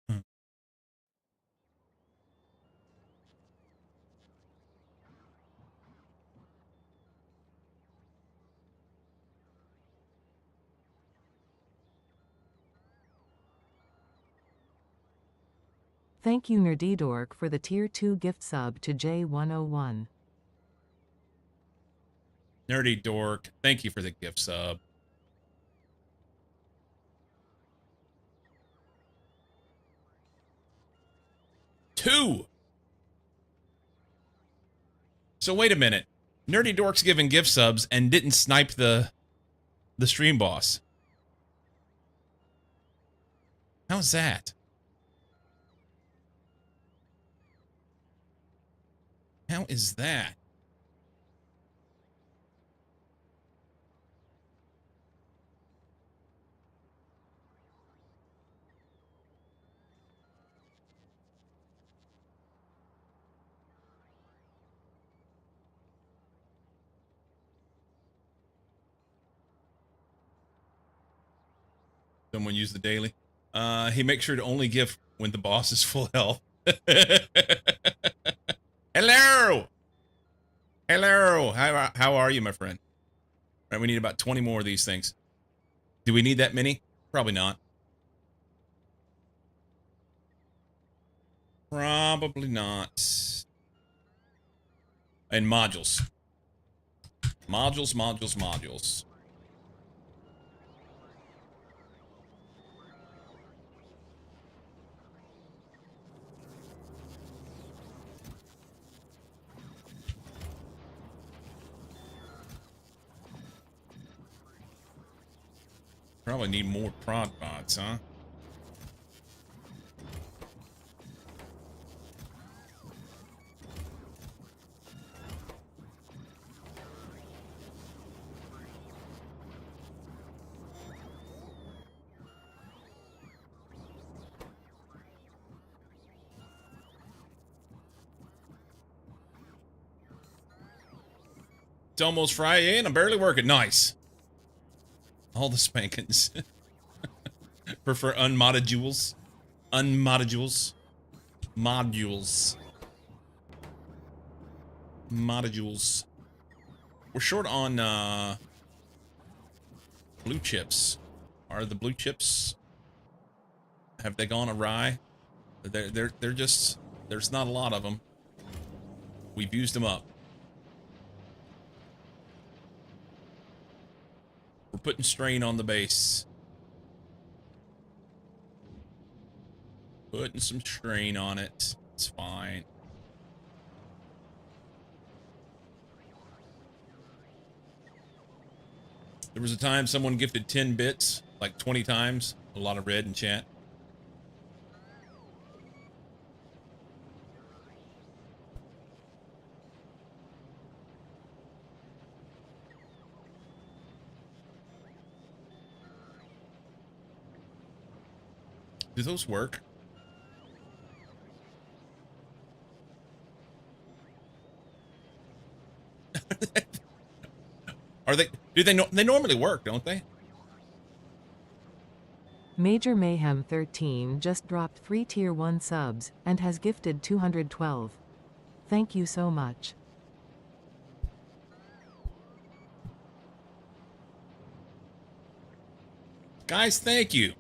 Hmm. Thank you Nerdydork for the tier 2 gift sub to J101. Nerdy Dork, thank you for the gift sub. Two. So wait a minute. Nerdy Dork's giving gift subs and didn't snipe the stream boss. How's that? How is that? Someone use the daily. He makes sure to only give when the boss is full health. Hello! Hello! How are you, my friend? All right, we need about 20 more of these things. Do we need that many? Probably not. Probably not. And modules. Modules. Probably need more prod bots, huh? It's almost Friday and I'm barely working. Nice. All the spankings. Prefer unmodded jewels. Unmodded jewels. Modules. Modules. We're short on blue chips. Are the blue chips, have they gone awry? They're just, there's not a lot of them. We've used them up. putting strain on the base. Putting some strain on it. It's fine. There was a time someone gifted 10 bits, like 20 times. A lot of red in chat. Do those work? Are they? Do they? They normally work, don't they? Major Mayhem 13 just dropped 3 tier 1 subs and has gifted 212. Thank you so much. Guys, thank you.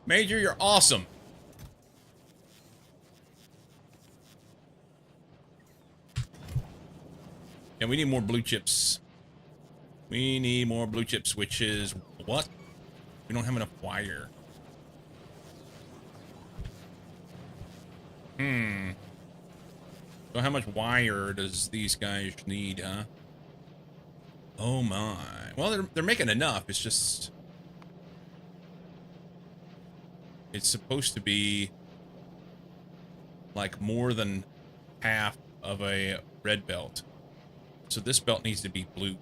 Major, you're awesome. Yeah, we need more blue chips. We need more blue chips, which is what? We don't have enough wire. So how much wire does these guys need, huh? Oh my. Well, they're making enough. It's just... It's supposed to be like more than half of a red belt. So this belt needs to be blue.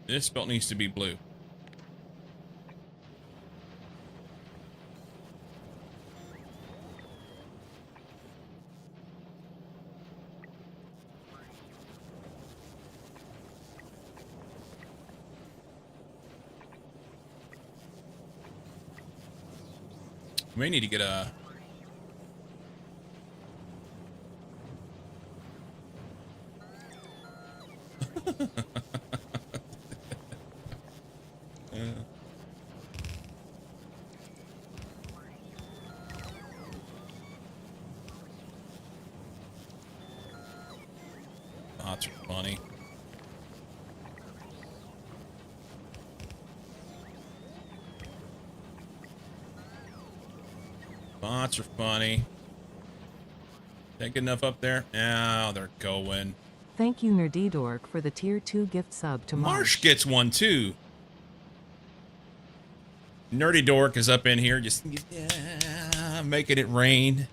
This belt needs to be blue. We may need to get a... Bots are funny. Bots are funny. That good enough up there? Now they're going. Thank you Nerdydork for the tier 2 gift sub to Marsh gets one too. Nerdy Dork is up in here just making it rain.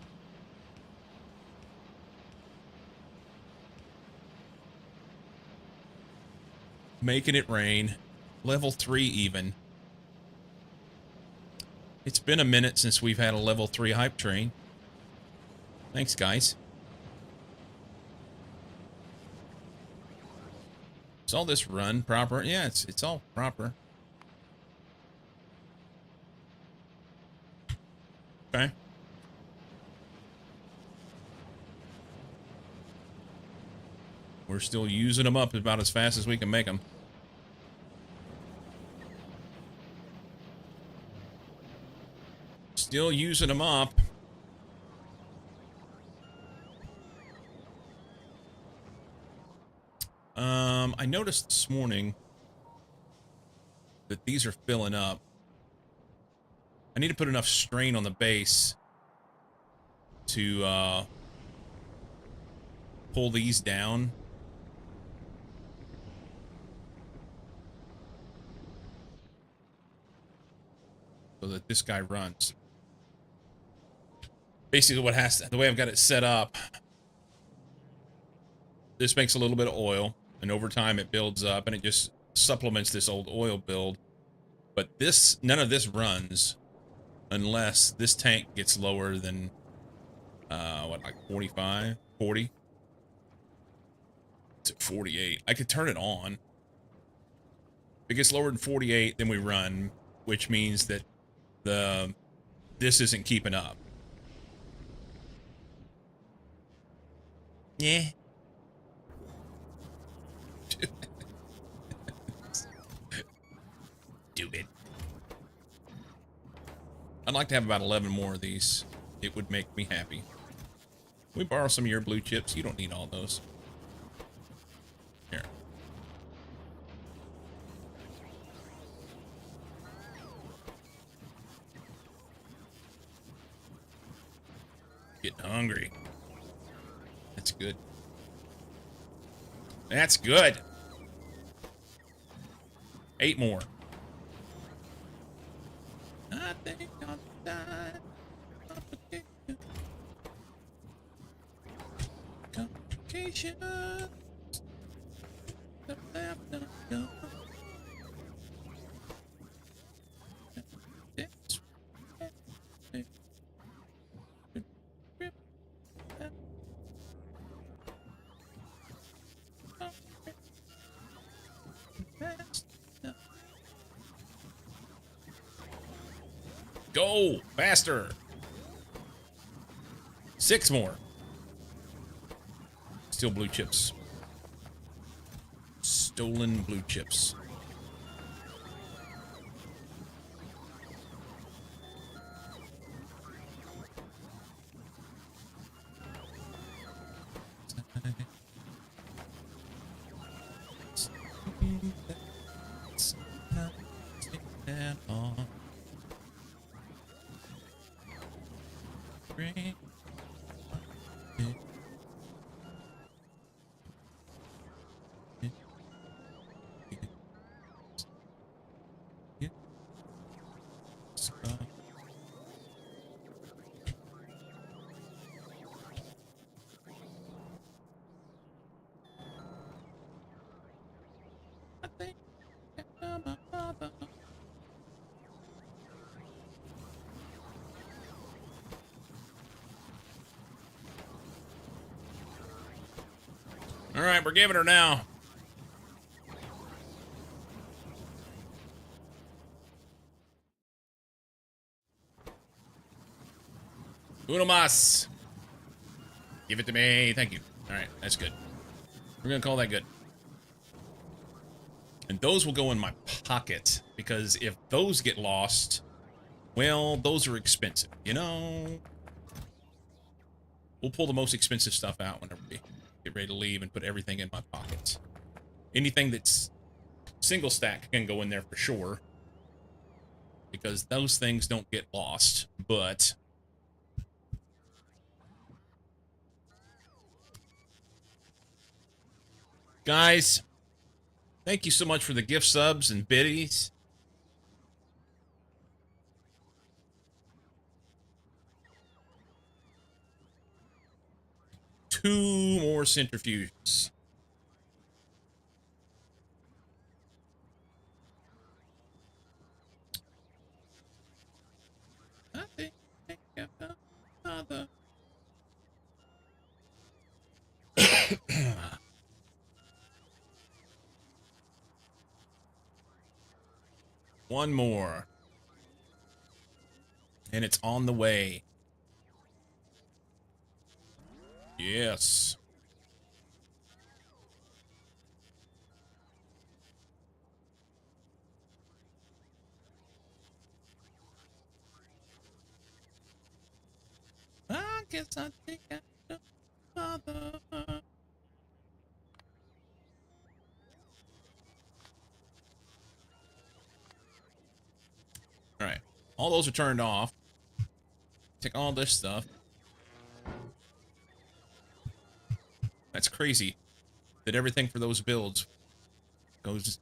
Making it rain. Level 3 even. It's been a minute since we've had a level 3 hype train. Thanks, guys. Is all this run proper? Yeah, it's all proper. Okay. We're still using them up about as fast as we can make them. Still using them up. I noticed this morning that these are filling up. I need to put enough strain on the base to pull these down. So that this guy runs. Basically what has to, the way I've got it set up, this makes a little bit of oil, and over time it builds up, and it just supplements this old oil build. But this, none of this runs unless this tank gets lower than, what, like 45, 40? It's at 48. I could turn it on. If it gets lower than 48, then we run, which means that this isn't keeping up. Yeah. Do it. I'd like to have about 11 more of these. It would make me happy. We borrow some of your blue chips. You don't need all those. Here. Getting hungry. That's good. That's good. 8 more. I think I'll die. Complications. Go faster. 6 more. Still blue chips. Stolen blue chips. All right, we're giving her now. Uno mas. Give it to me. Thank you. All right, that's good. We're going to call that good. And those will go in my pocket, because if those get lost, well, those are expensive, you know? We'll pull the most expensive stuff out whenever we get ready to leave and put everything in my pockets. Anything that's single stack can go in there for sure, because those things don't get lost, but... Guys, thank you so much for the gift subs and biddies. Two more centrifuges. I think another. One more. And it's on the way. Yes. I guess I think I know another. All right. All those are turned off. Take all this stuff. That's crazy that everything for those builds goes...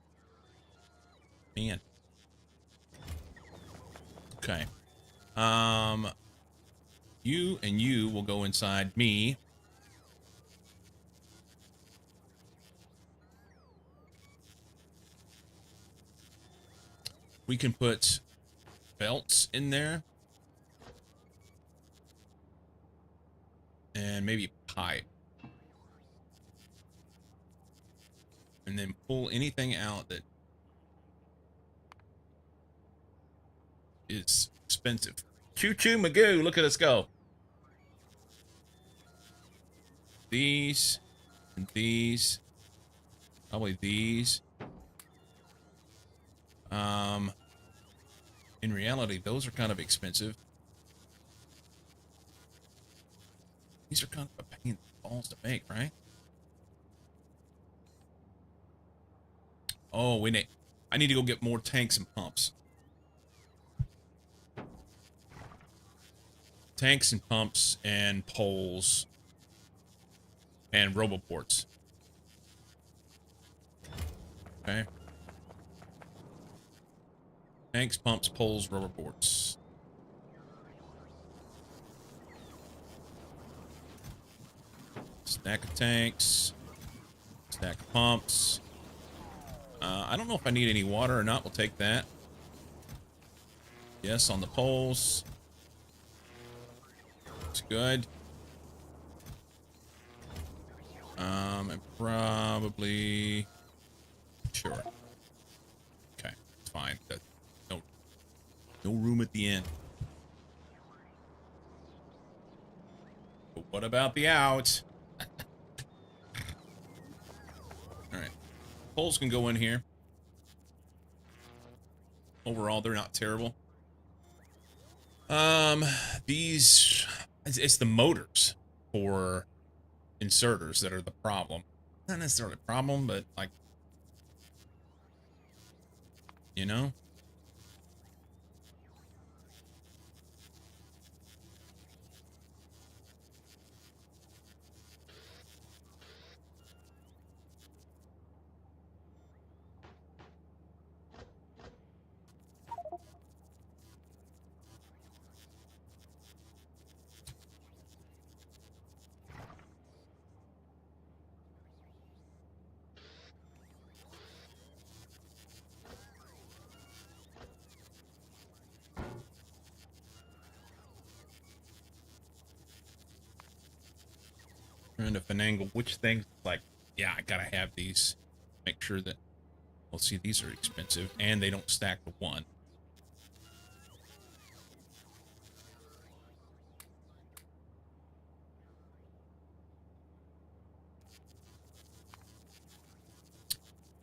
Man. Okay. You and you will go inside me. We can put belts in there. And maybe pipe. And then pull anything out that is expensive. Choo-choo Magoo, look at us go. These and these. Probably these. In reality, those are kind of expensive. These are kind of a pain in the balls to make, right? Oh, I need to go get more tanks and pumps. Tanks and pumps and poles and roboports. Okay. Tanks, pumps, poles, roboports. Stack of tanks. Stack of pumps. I don't know if I need any water or not. We'll take that. Yes, on the poles. Looks good. And probably... Sure. Okay, it's fine. No room at the end. But what about the out? Alright. Poles can go in here. Overall, they're not terrible. These... It's the motors for inserters that are the problem. Not necessarily a problem, but like... You know? Trying to finagle which things, like, yeah, I gotta have these. Make sure that, well, see, these are expensive, and they don't stack to one.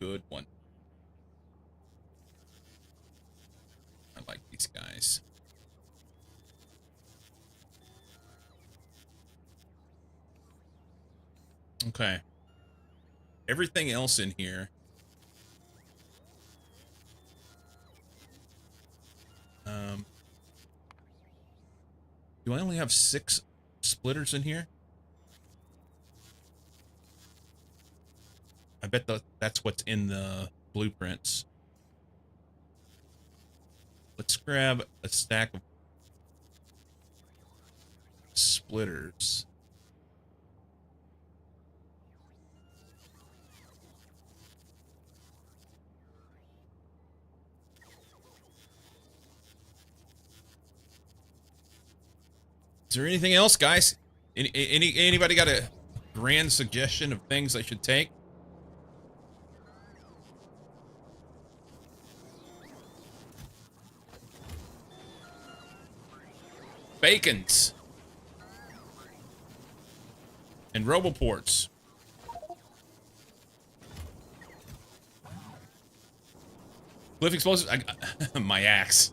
Good one. I like these guys. Okay. Everything else in here. Do I only have 6 splitters in here? I bet that's what's in the blueprints. Let's grab a stack of splitters. Is there anything else, guys? Anybody got a grand suggestion of things I should take? Bacons. And roboports. Cliff explosives. My axe.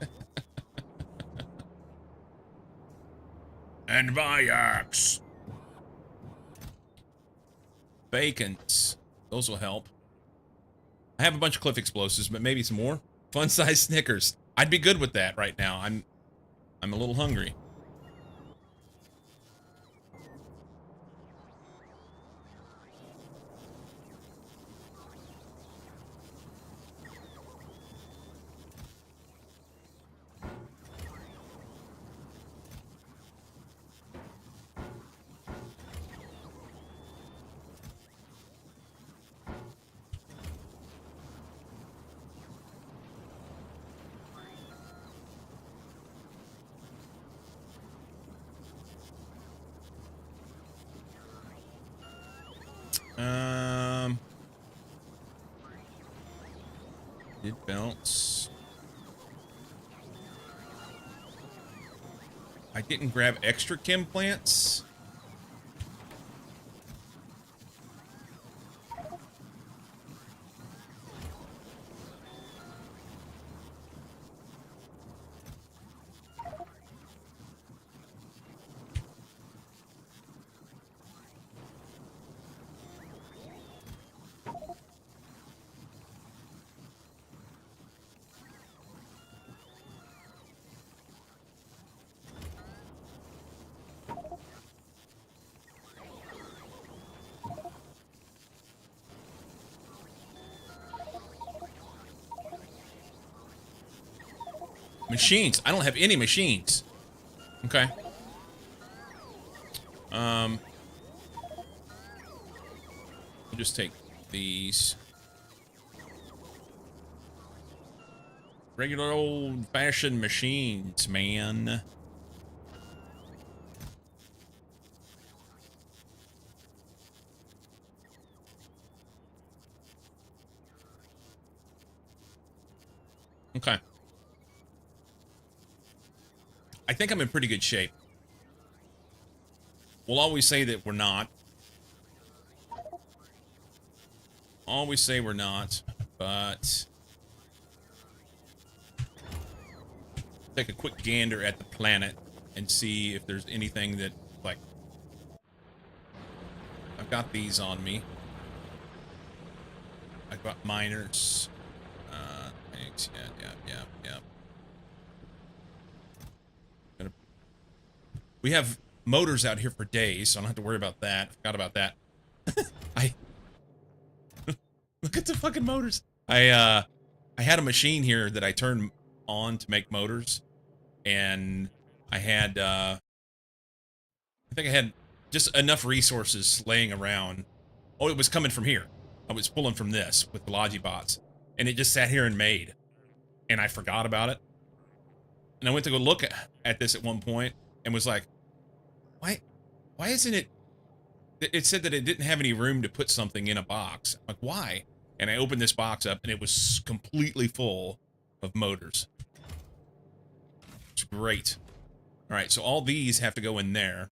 And my axe. Bacons. Those will help. I have a bunch of cliff explosives, but maybe some more. Fun-sized Snickers. I'd be good with that right now. I'm a little hungry. Did bounce. I didn't grab extra chem plants. Machines. I don't have any machines. Okay. We'll just take these. Regular old-fashioned machines, man. Okay. I think I'm in pretty good shape. We'll always say that we're not. Always say we're not, but take a quick gander at the planet and see if there's anything that, like, I've got these on me. I've got miners. Thanks. Yeah. We have motors out here for days, so I don't have to worry about that. Forgot about that. I look at the fucking motors. I had a machine here that I turned on to make motors, and I had I think I had just enough resources laying around. Oh, it was coming from here. I was pulling from this with the Logibots, and it just sat here and made, and I forgot about it. And I went to go look at this at one point and was like, why isn't it? It said that it didn't have any room to put something in a box. I'm like, why? And I opened this box up, and it was completely full of motors. It's great. All right, so all these have to go in there.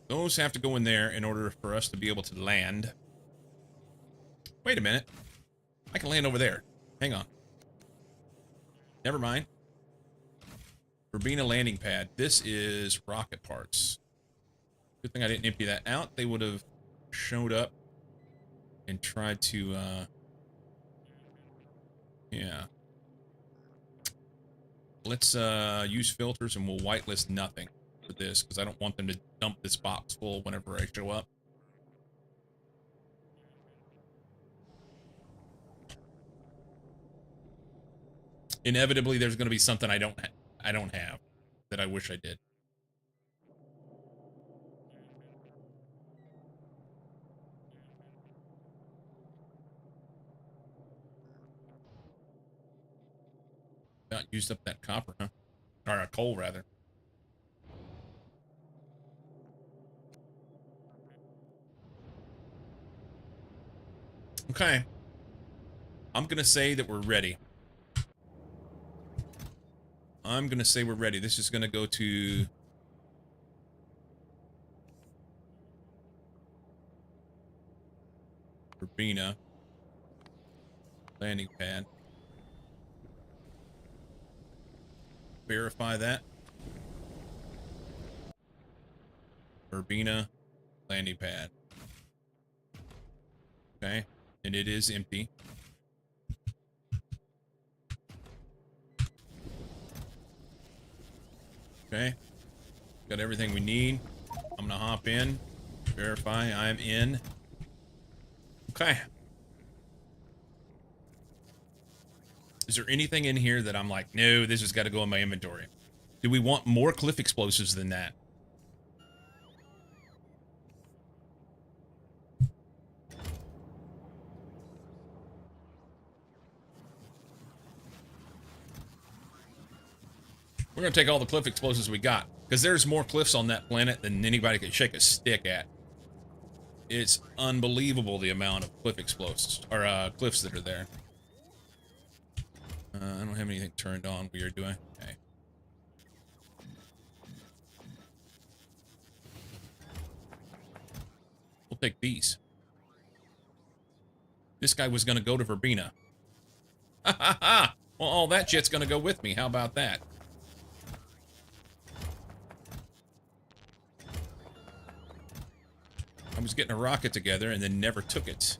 Those have to go in there in order for us to be able to land. Wait a minute. I can land over there. Hang on. Never mind. Verbena landing pad. This is rocket parts. Good thing I didn't empty that out. They would have showed up and tried to, yeah. Let's use filters, and we'll whitelist nothing for this, because I don't want them to dump this box full whenever I show up. Inevitably, there's going to be something I don't have that I wish I did. Not used up that copper, huh? Or coal, rather. Okay. I'm going to say that we're ready. I'm going to say we're ready. This is going to go to... Verbena. Landing pad. Verify that. Verbena. Landing pad. Okay. And it is empty. Okay. Got everything we need. I'm gonna hop in. Verify I'm in. Okay. Is there anything in here that I'm like, no, this has got to go in my inventory? Do we want more cliff explosives than that? We're going to take all the cliff explosives we got, because there's more cliffs on that planet than anybody could shake a stick at. It's unbelievable the amount of cliff explosives, or cliffs that are there. I don't have anything turned on. Weird, do I? Okay. We'll take these. This guy was going to go to Verbena. Ha ha ha! Well, all that shit's going to go with me. How about that? I was getting a rocket together and then never took it.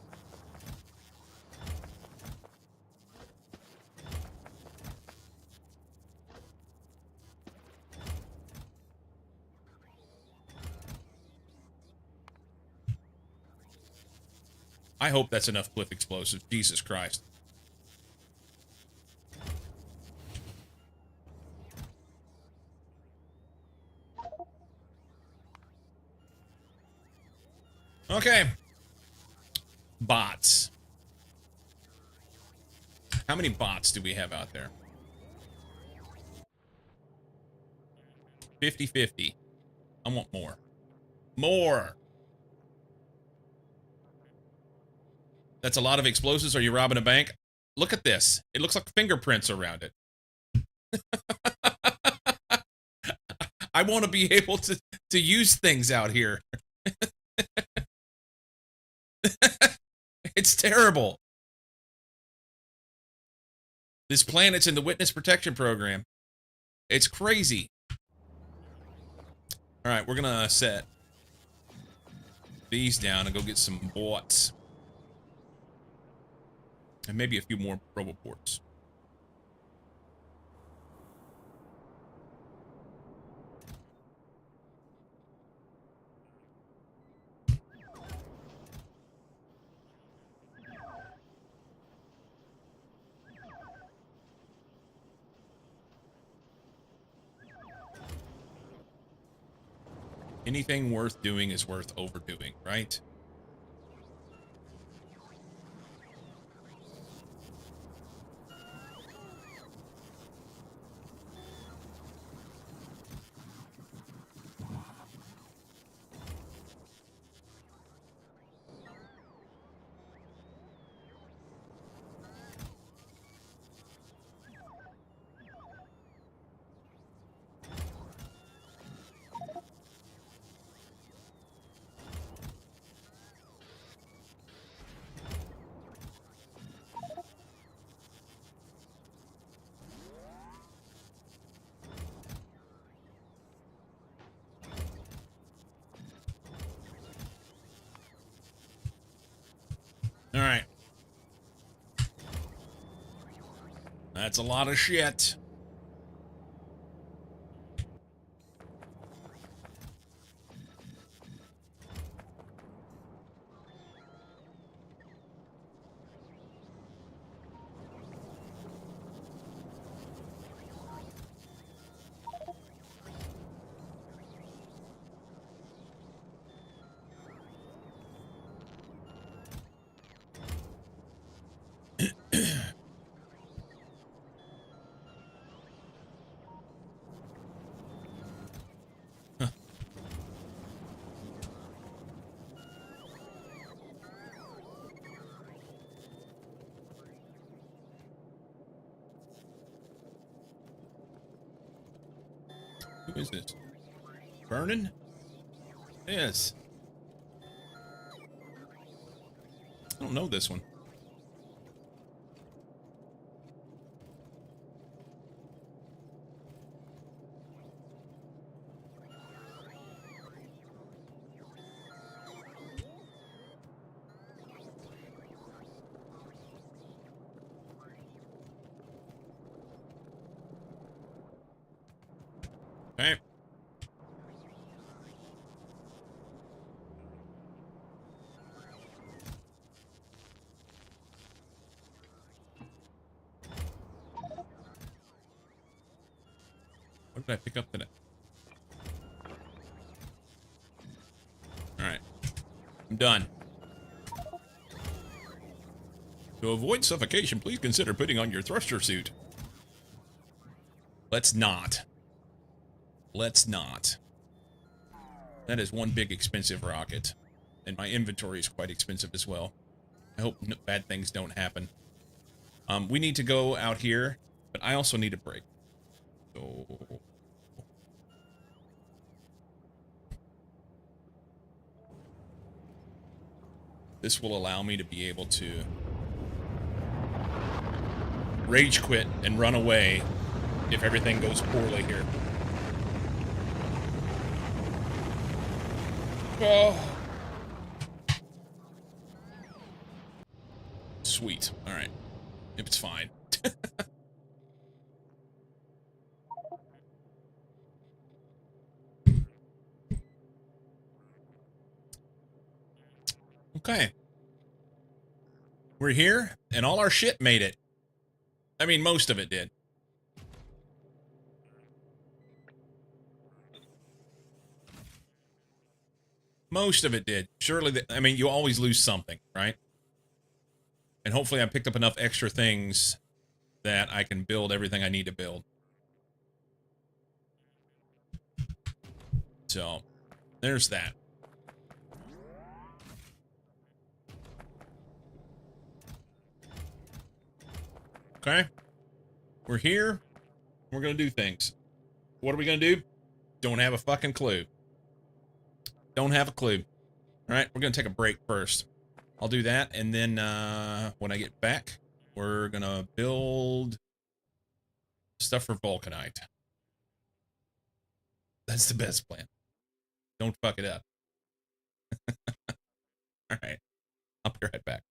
I hope that's enough cliff explosives. Jesus Christ. Okay. Bots. How many bots do we have out there? 50-50. I want more. More! That's a lot of explosives. Are you robbing a bank? Look at this. It looks like fingerprints around it. I want to be able to use things out here. It's terrible. This planet's in the Witness Protection Program. It's crazy. All right, we're going to set these down and go get some bots. And maybe a few more roboports. Anything worth doing is worth overdoing, right? All right. That's a lot of shit. Who is this? Vernon? Yes. I don't know this one. Okay. What did I pick up today? Alright. I'm done. To avoid suffocation, please consider putting on your thruster suit. Let's not. Let's not. That is one big expensive rocket. And my inventory is quite expensive as well. I hope bad things don't happen. We need to go out here, but I also need a break. So... this will allow me to be able to rage quit and run away if everything goes poorly here. Oh. Sweet. All right. If it's fine. Okay. We're here, and all our shit made it. I mean, most of it did. Most of it did. Surely, I mean, you always lose something, right? And hopefully I picked up enough extra things that I can build everything I need to build. So, there's that. Okay? We're here. We're going to do things. What are we going to do? Don't have a fucking clue. Don't have a clue. All right, we're going to take a break first. I'll do that, and then when I get back, we're going to build stuff for vulcanite. That's the best plan. Don't fuck it up. All right, I'll be right back.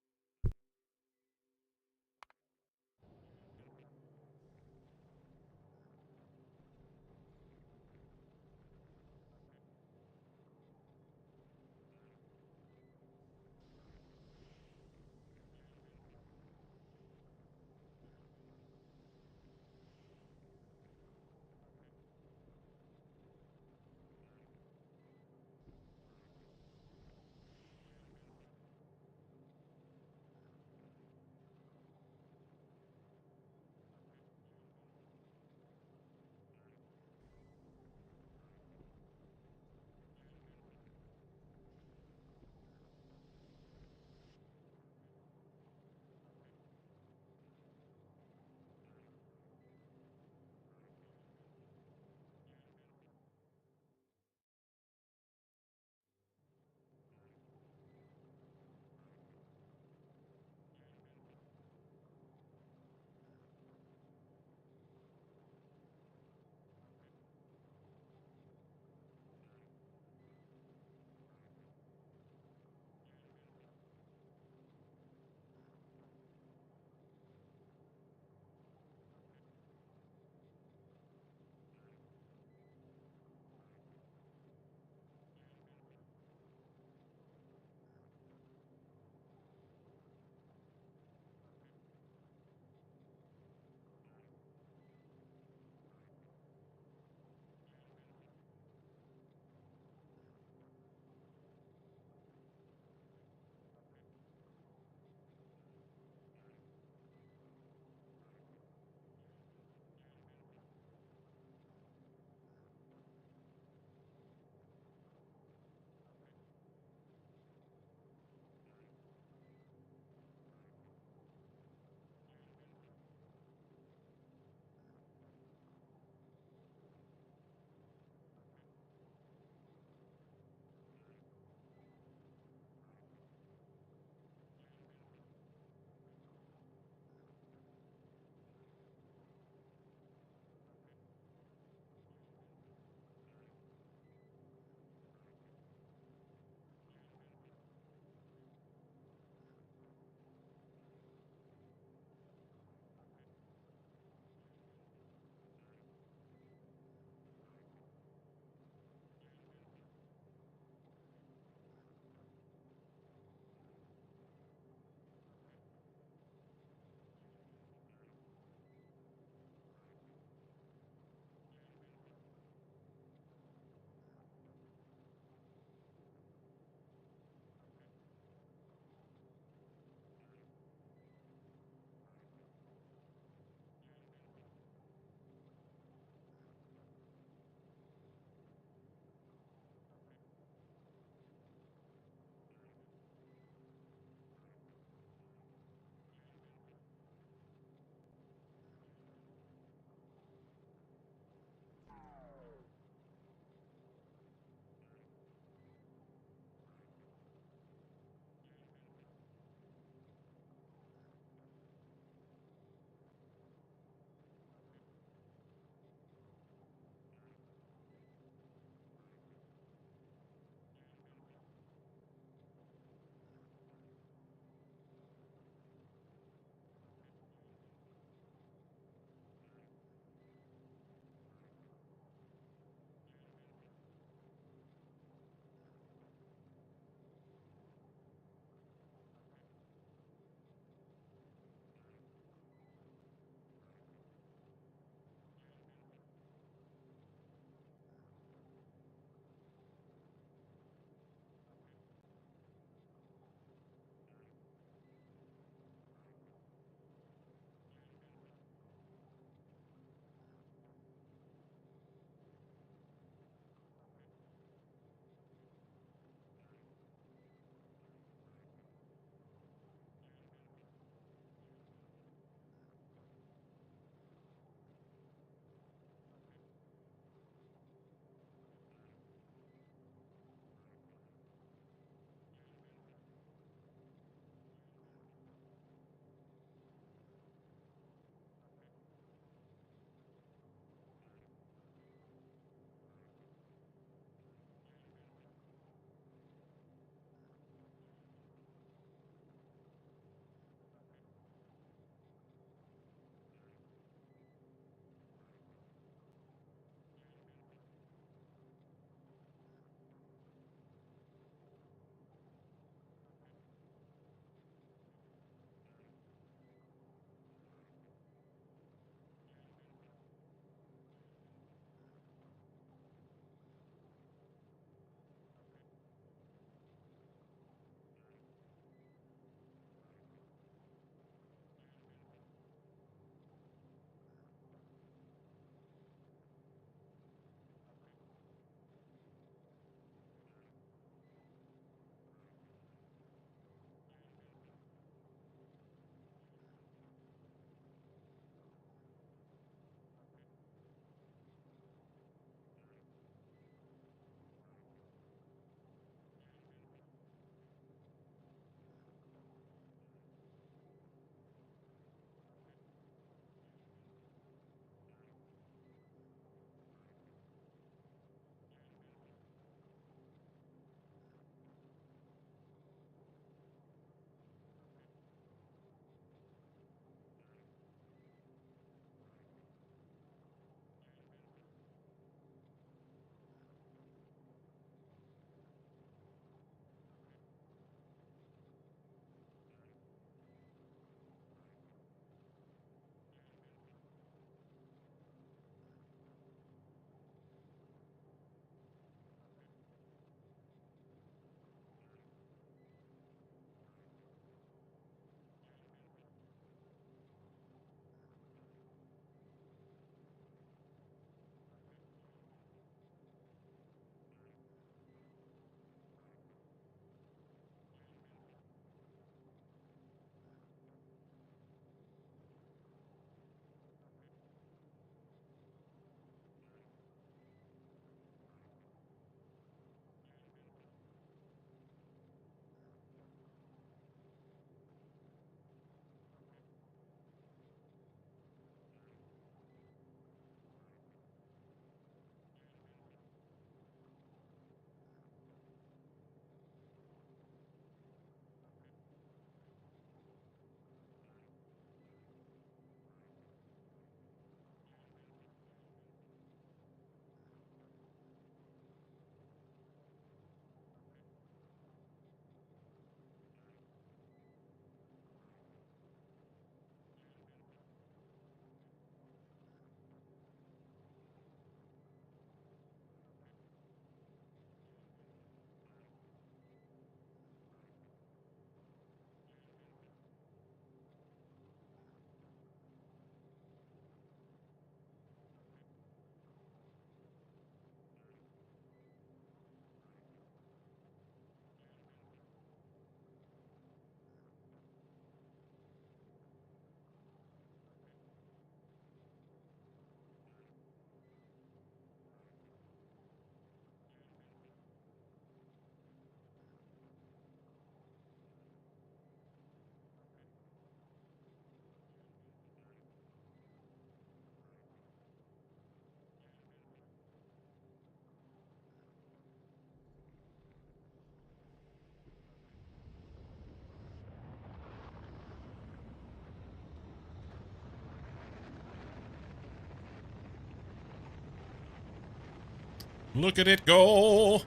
Look at it go.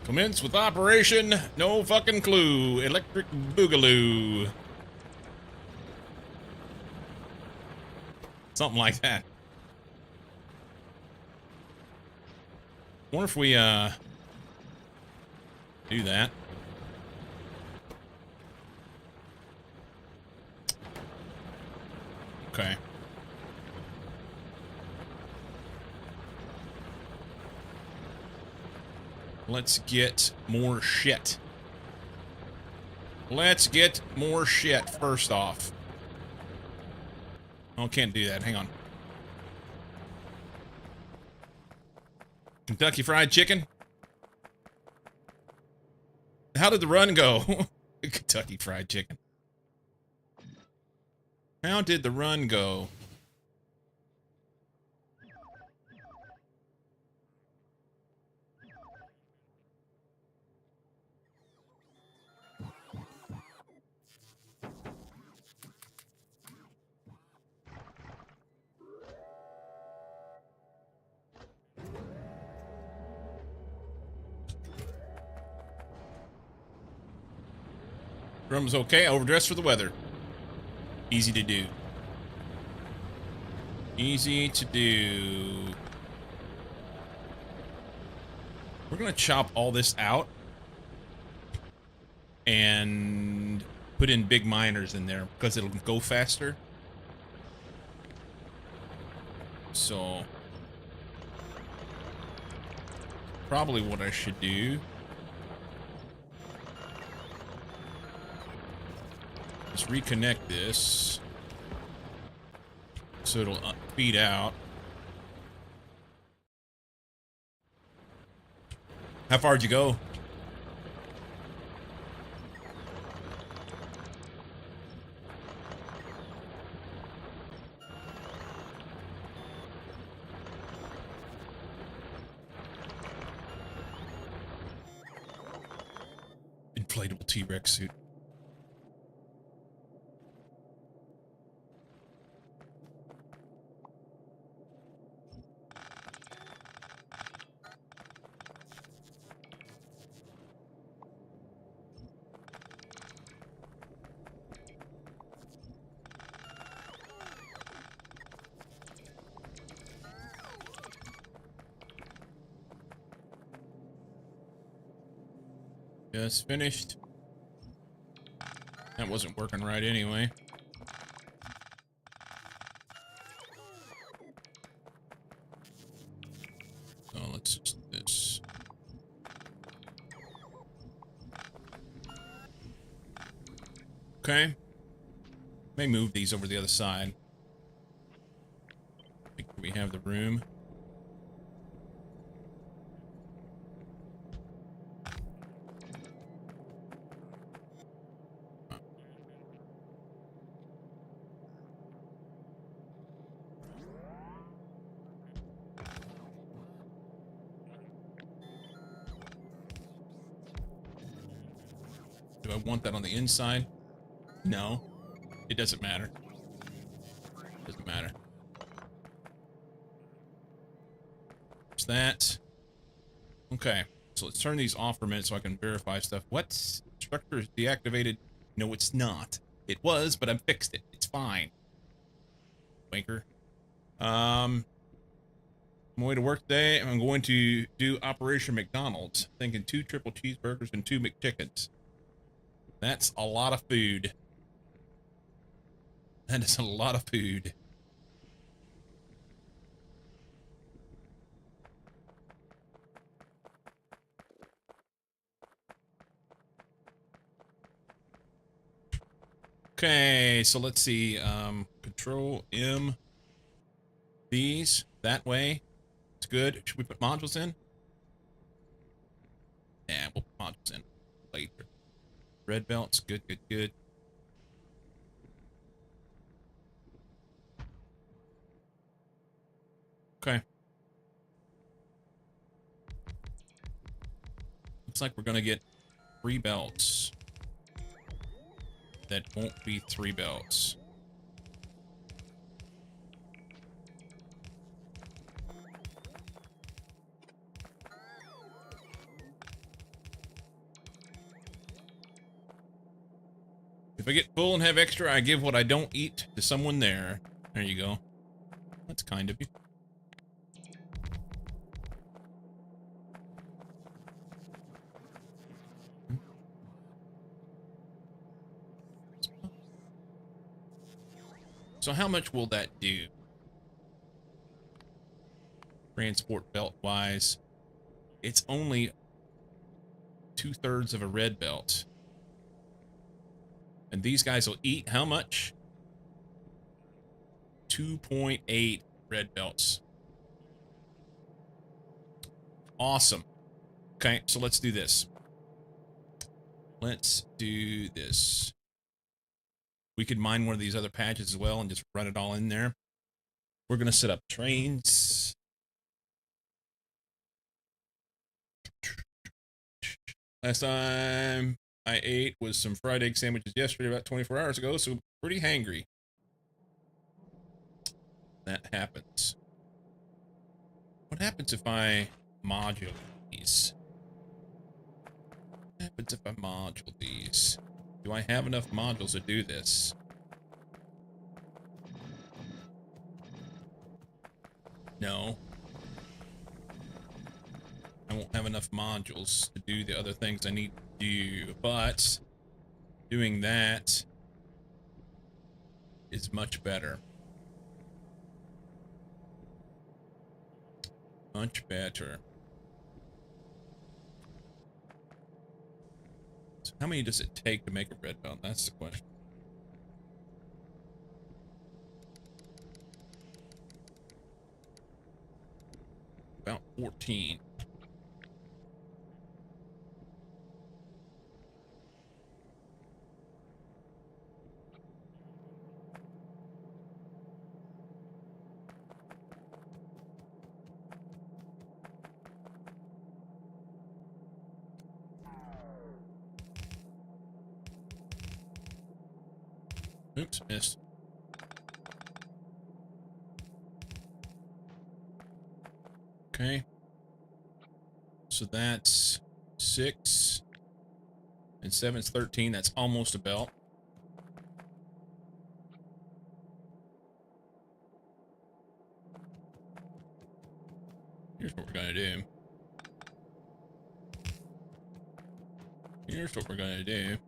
Commence with operation. No fucking clue. Electric Boogaloo. Something like that. Wonder if we do that. Okay. Let's get more shit. Let's get more shit first off. Oh, can't do that. Hang on. Kentucky Fried Chicken? How did the run go? Kentucky Fried Chicken. How did the run go? Run was okay. Overdressed for the weather. Easy to do. Easy to do. We're gonna chop all this out and put in big miners in there because it'll go faster. So probably what I should do is reconnect this so it'll feed out. How far'd you go? Inflatable T-Rex suit. Just finished. That wasn't working right anyway. So let's just do this. Okay. May move these over the other side. Make sure we have the room. Do I want that on the inside? No. It doesn't matter. Doesn't matter. There's that. Okay. So let's turn these off for a minute so I can verify stuff. What? Structure is deactivated. No, it's not. It was, but I fixed it. It's fine. Wanker. On my way to work today, I'm going to do Operation McDonald's. Thinking 2 triple cheeseburgers and 2 McChickens. That's a lot of food. That is a lot of food. Okay, so let's see. Control M. These that way. It's good. Should we put modules in? Yeah, we'll put modules in later. Red belts. Good, good, good. Okay. Looks like we're gonna get 3 belts. That won't be 3 belts. If I get full and have extra, I give what I don't eat to someone there. There you go. That's kind of you. So how much will that do? Transport belt wise, it's only 2/3 of a red belt. And these guys will eat how much? 2.8 red belts. Awesome. Okay, so let's do this. Let's do this. We could mine one of these other patches as well and just run it all in there. We're going to set up trains. Last time I ate was some fried egg sandwiches yesterday, about 24 hours ago, so pretty hangry. That happens. What happens if I module these? What happens if I module these? Do I have enough modules to do this? No. I won't have enough modules to do the other things I need to do, but doing that is much better. Much better. So how many does it take to make a red belt? That's the question. About 14. Oops, missed. Okay. So that's 6. And 7's 13. That's almost a belt. Here's what we're going to do. Here's what we're going to do.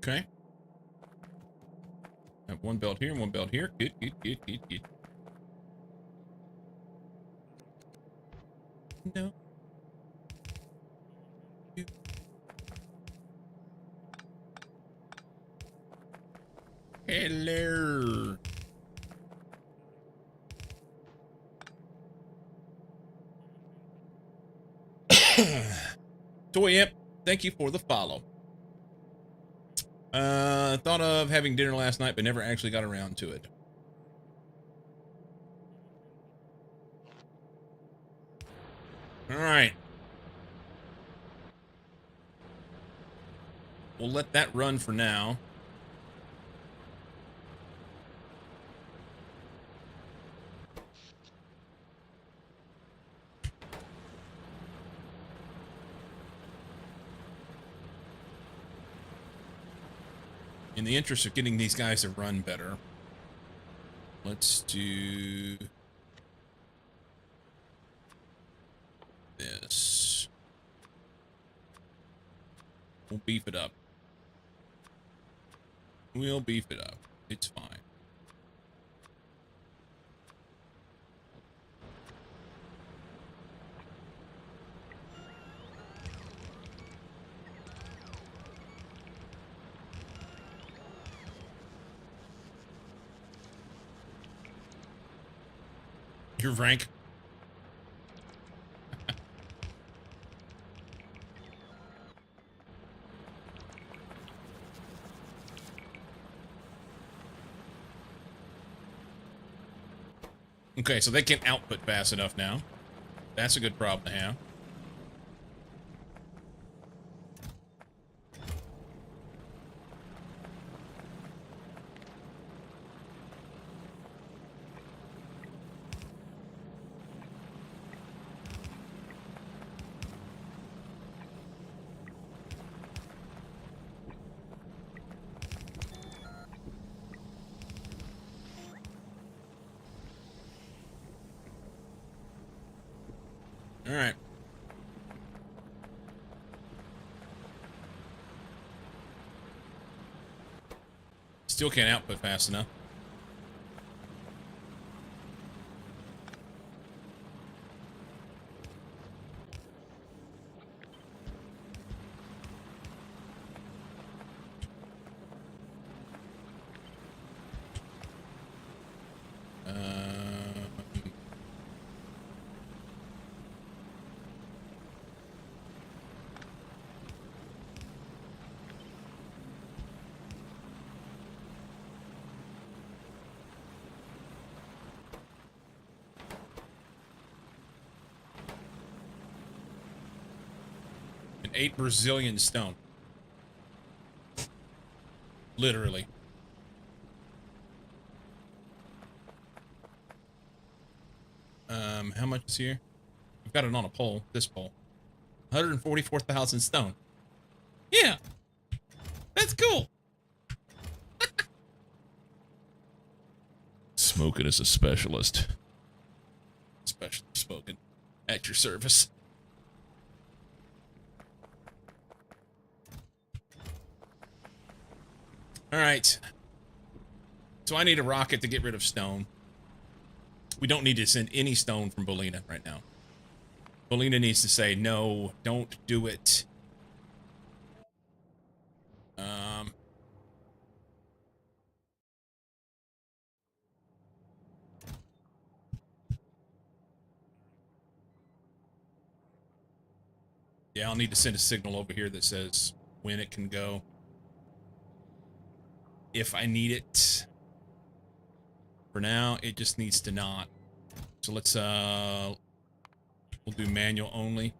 Okay. Have one belt here and one belt here. Good, good, good, good, good. No. Hello. Toy thank you for the follow. Thought of having dinner last night, but never actually got around to it. All right. We'll let that run for now. In the interest of getting these guys to run better, let's do this. We'll beef it up. We'll beef it up. It's fine. You're rank. Okay, so they can output fast enough now. That's a good problem to have. All right. Still can't output fast enough. An 8 Brazilian stone. Literally. How much is here? I've got it on a pole. This pole. 144,000 stone. Yeah. That's cool. Smoking as a specialist. Specialist spoken. At your service. Alright. So I need a rocket to get rid of stone. We don't need to send any stone from Bolina right now. Bolina needs to say, no, don't do it. Yeah, I'll need to send a signal over here that says when it can go. If I need it. For now, it just needs to not. So let's, we'll do manual only.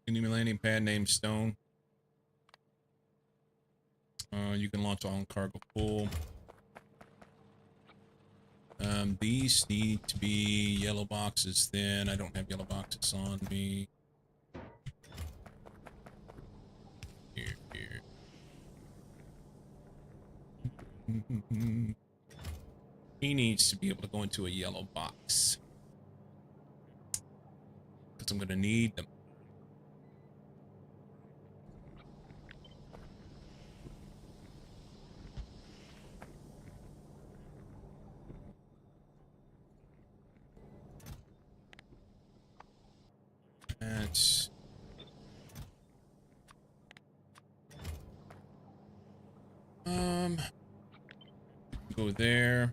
Enemy landing pad named Stone. You can launch on cargo full. These need to be yellow boxes then. I don't have yellow boxes on me. Here. He needs to be able to go into a yellow box. Because I'm going to need them. That's... Go there.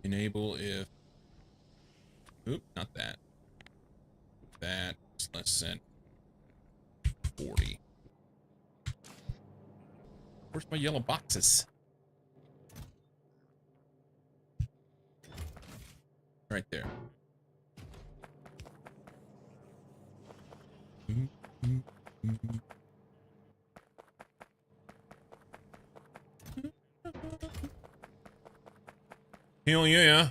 Enable if... Oop, not that. That's less than 40. Where's my yellow boxes? Right there. Hell yeah.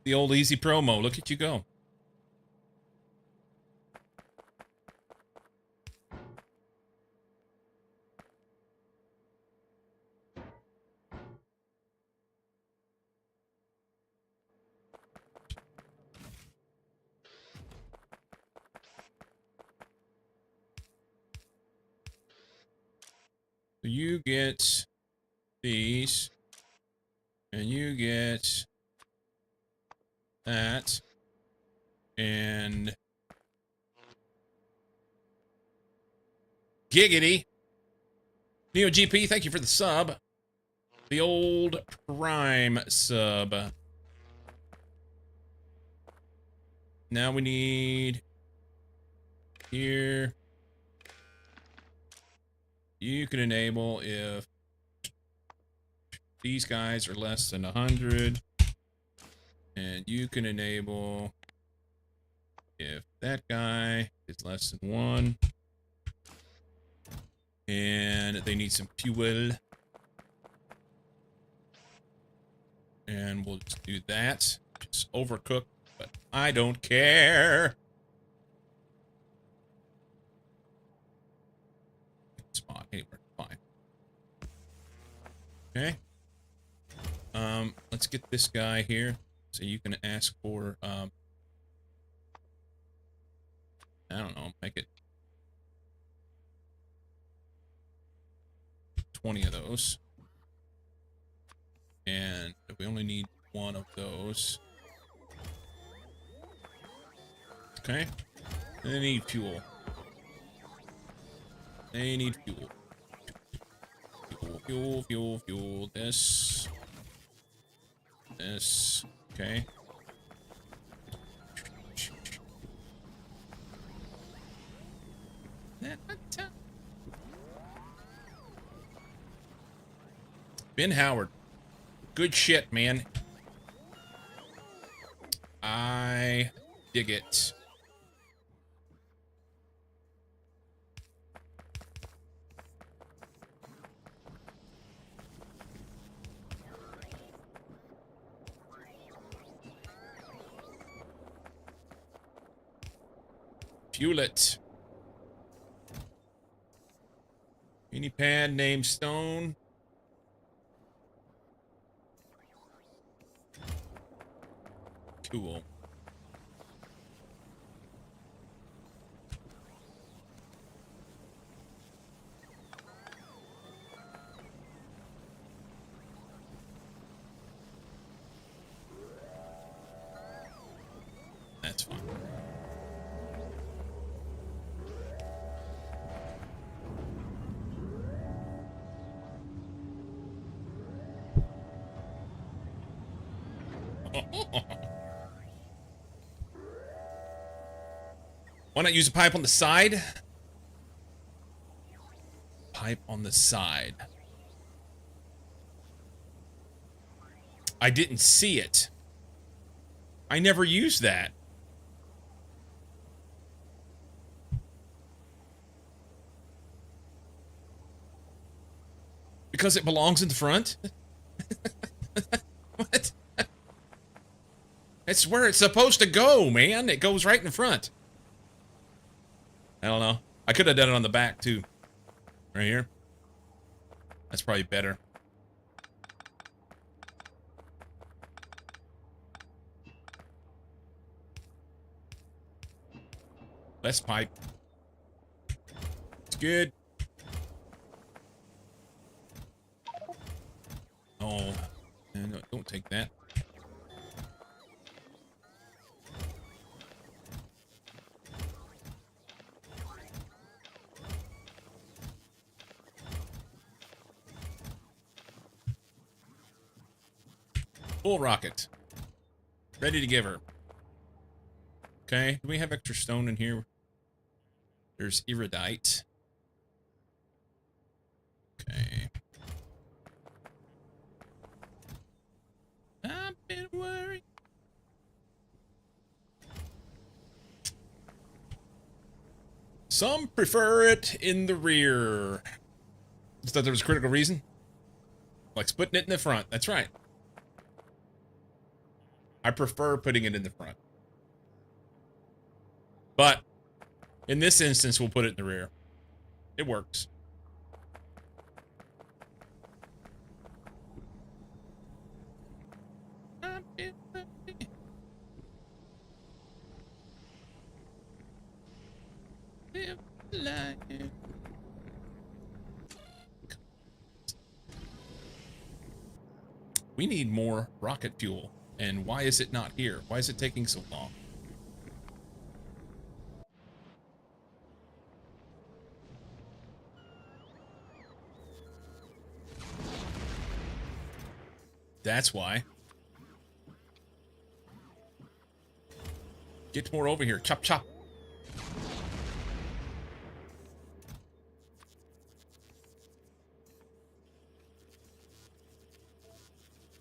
The old easy promo. Look at you go. So you get these, and you get that, and giggity. Neo GP, thank you for the sub. The old Prime sub. Now we need here. You can enable if these guys are less than 100. And you can enable if that guy is less than 1. And they need some fuel. And we'll just do that. Just overcook, but I don't care. Spot anywhere, fine. Okay. Let's get this guy here. So you can ask for, I don't know, make it 20 of those. And we only need one of those. Okay. And they need fuel. They need fuel. Fuel. This. This. Okay. Ben Howard. Good shit, man. I dig it. Fuel it. Any pad named Stone. Cool. That's fine. Why not use a pipe on the side? Pipe on the side. I didn't see it. I never used that. Because it belongs in the front? What? It's where it's supposed to go, man. It goes right in front. I don't know. I could have done it on the back, too. Right here. That's probably better. Less pipe. It's good. Oh. No, don't take that. Full rocket. Ready to give her. Okay, do we have extra stone in here? There's iridite. Okay. I've been worried. Some prefer it in the rear. Just thought there was a critical reason. Like putting it in the front. That's right. I prefer putting it in the front. But in this instance, we'll put it in the rear. It works. We need more rocket fuel. And why is it not here? Why is it taking so long? That's why. Get more over here. Chop, chop.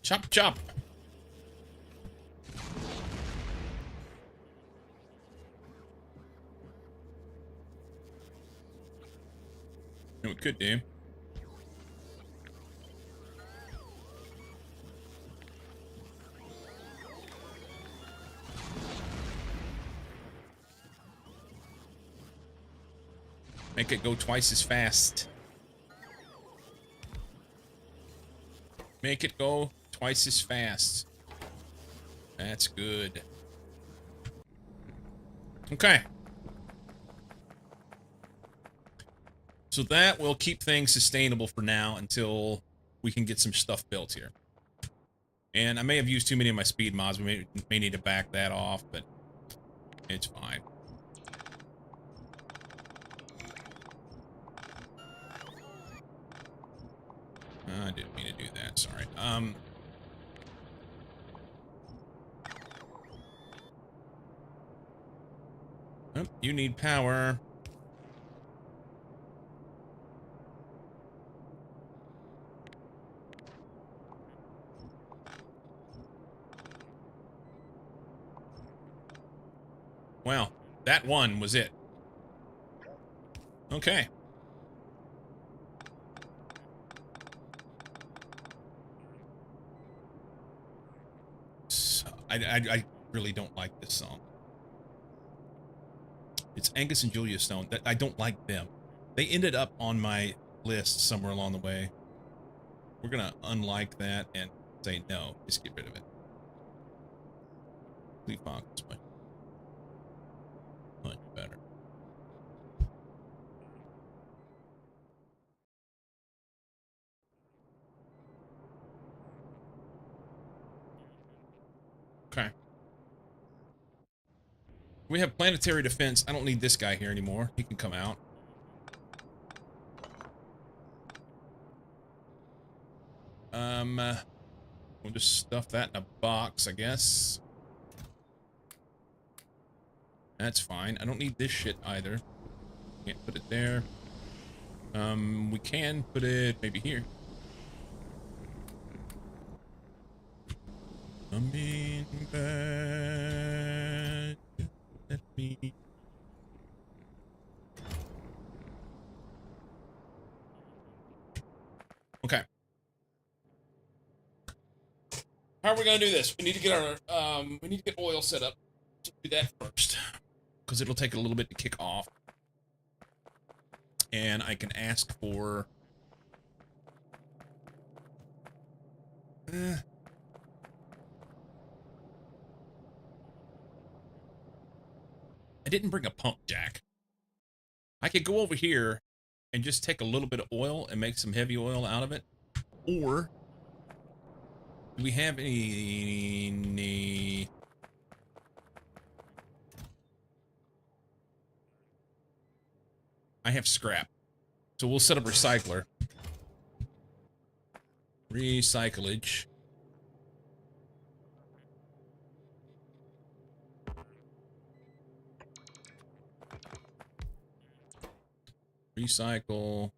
Chop, chop. You know, it could do. Make it go twice as fast. Make it go twice as fast. That's good. Okay. So that will keep things sustainable for now until we can get some stuff built here. And I may have used too many of my speed mods. We may need to back that off, but it's fine. I didn't mean to do that, sorry. Oh, you need power. Well, that one was it. Okay. So, I really don't like this song. It's Angus and Julia Stone. That I don't like them. They ended up on my list somewhere along the way. We're gonna unlike that and say no. Just get rid of it. Fleet Fox, much better. Okay. We have planetary defense. I don't need this guy here anymore. He can come out. We'll just stuff that in a box, I guess. That's fine. I don't need this shit either. Can't put it there. We can put it maybe here. Coming back. Let me. Okay. How are we gonna do this? We need to get our we need to get oil set up. Let's do that first, because it'll take a little bit to kick off. And I can ask for. I didn't bring a pump jack. I could go over here and just take a little bit of oil and make some heavy oil out of it, or do we have any? I have scrap. So we'll set up recycler. Recyclage. Recycle.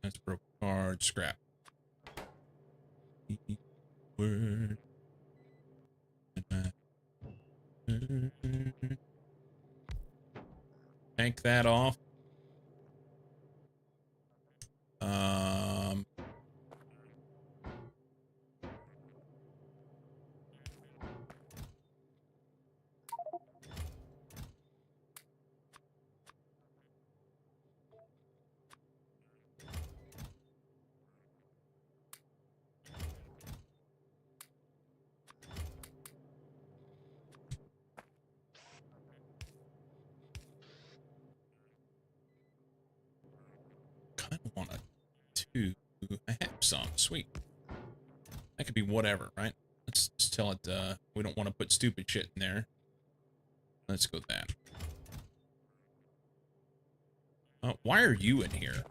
That's broken card. Scrap. Word. Tank that off. Kind of want a two. I have some. Sweet. That could be whatever, right? Let's tell it we don't want to put stupid shit in there. Let's go with that. Why are you in here?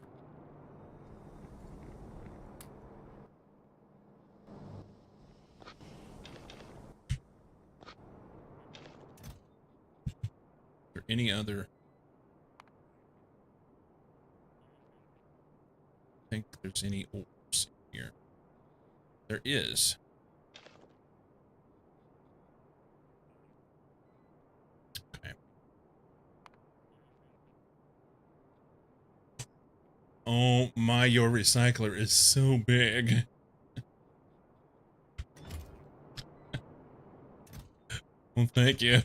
Is there any other? I think there's any ores here. There is. Okay. Oh my, your recycler is so big. Well, thank you.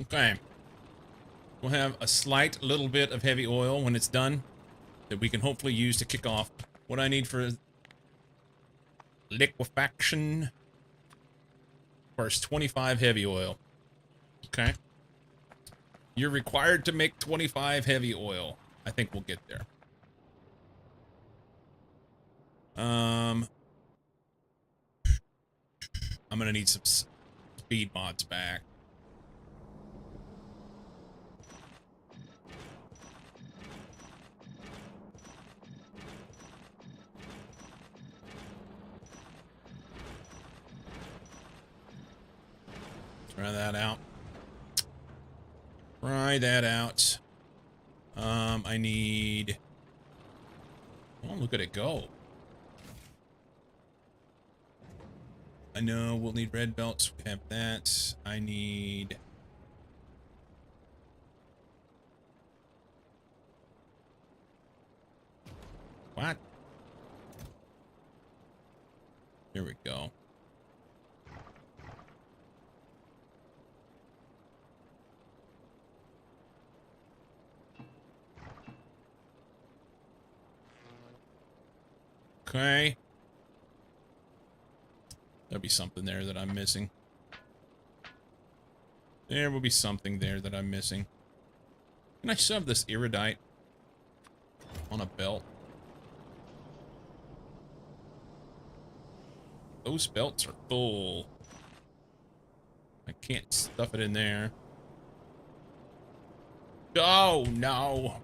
Okay. We'll have a slight little bit of heavy oil when it's done that we can hopefully use to kick off. What I need for liquefaction first, 25 heavy oil. Okay. You're required to make 25 heavy oil. I think we'll get there. I'm gonna need some speed mods back. Try that out. Try that out. I need... Oh, look at it go. I know we'll need red belts. We have that. I need... What? Here we go. Okay. There'll be something there that I'm missing. There will be something there that I'm missing. Can I shove this iridite on a belt? Those belts are full. I can't stuff it in there. Oh, no.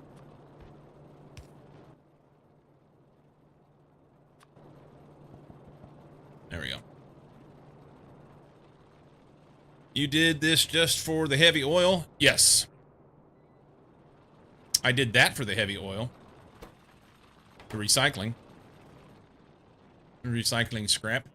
There we go. You did this just for the heavy oil? Yes. I did that for the heavy oil. The recycling. Recycling scrap.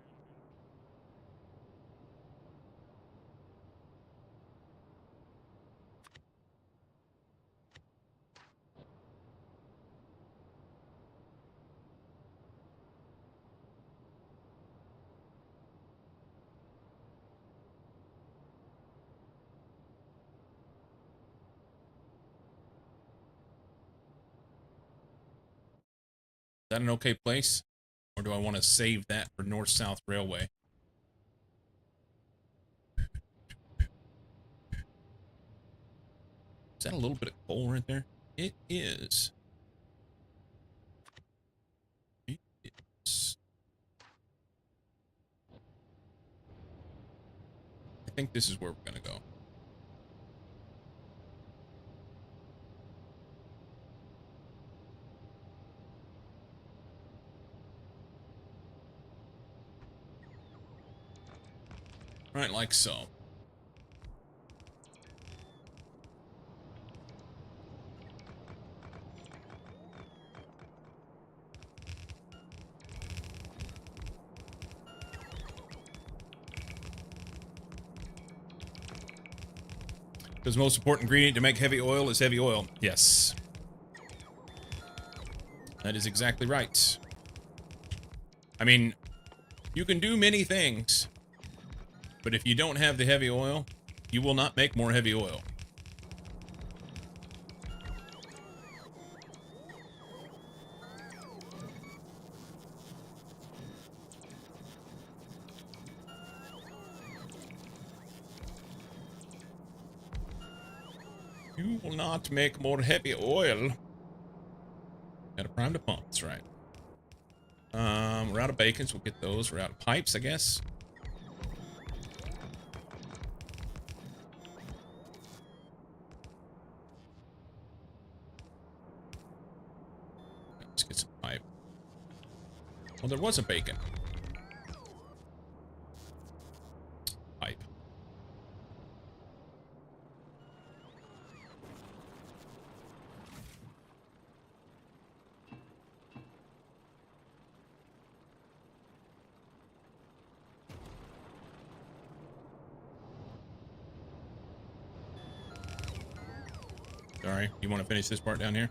Is that an okay place? Or do I want to save that for North-South Railway? Is that a little bit of coal right there? It is. It is. I think this is where we're going to go. Right, like so. Because the most important ingredient to make heavy oil is heavy oil. Yes. That is exactly right. I mean, you can do many things, but if you don't have the heavy oil, you will not make more heavy oil. You will not make more heavy oil. Gotta prime the pump, that's right. We're out of bacons, we'll get those. We're out of pipes, I guess. Let's get some pipe. Well, there was a bacon. Pipe. Sorry, you want to finish this part down here?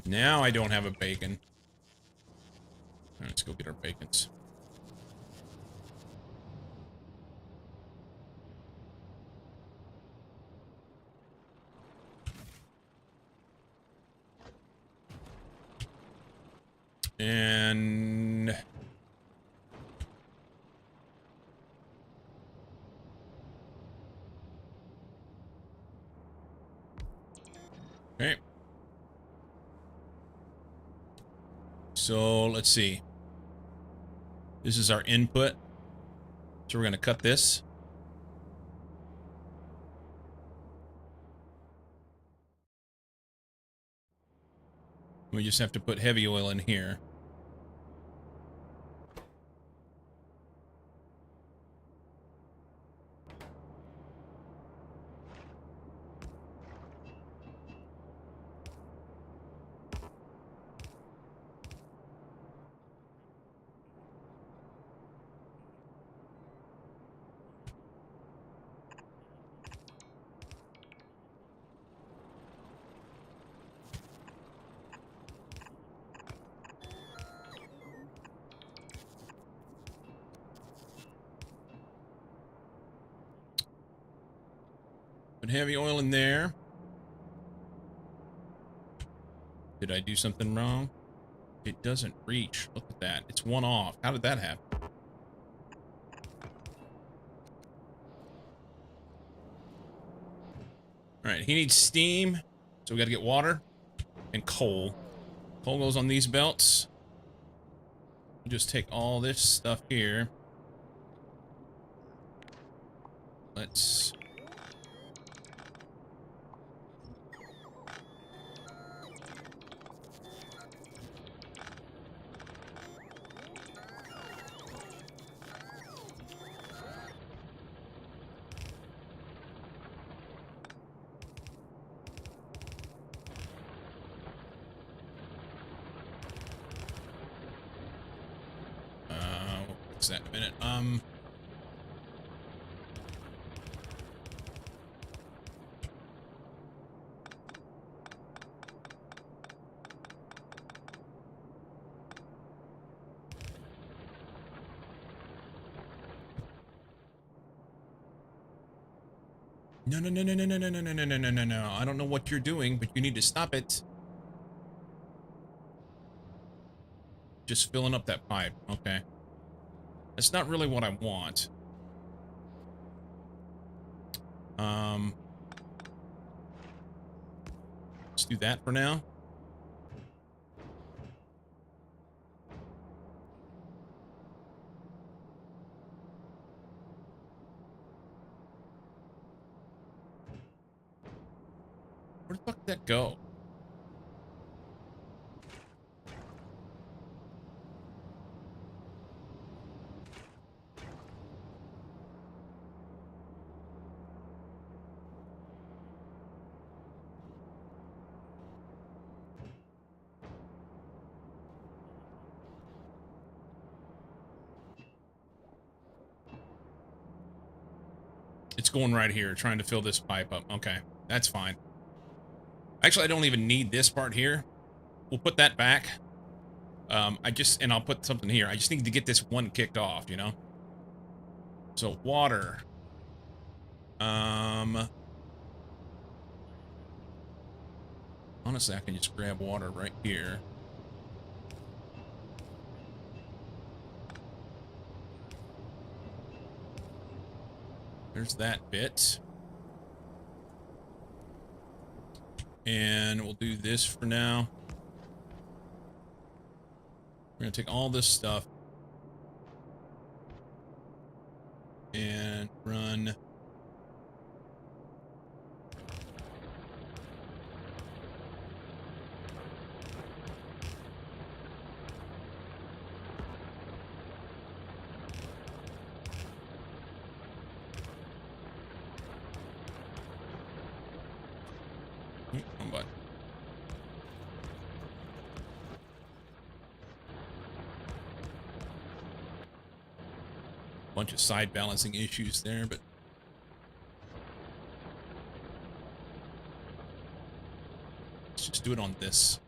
Now I don't have a bacon. All right, let's go get our bacons. And okay. So let's see. This is our input. So we're going to cut this. We just have to put heavy oil in here. Put heavy oil in there. Did I do something wrong? It doesn't reach. Look at that. It's one off. How did that happen? All right, he needs steam. So we got to get water and coal. Coal goes on these belts. We'll just take all this stuff here. Let's... what's that in a minute? No, no, no, no, no, no, no, no, no, no, no, no, no, no. I don't know what you're doing, but you need to stop it. Just filling up that pipe. Okay. That's not really what I want. Let's do that for now. Where the fuck did that go? It's going right here, trying to fill this pipe up. Okay, that's fine. Actually, I don't even need this part here. We'll put that back. And I'll put something here. I just need to get this one kicked off, you know? So, water. Honestly, I can just grab water right here. There's that bit. And we'll do this for now. We're going to take all this stuff and run. Wrong button. Bunch of side balancing issues there, but let's just do it on this.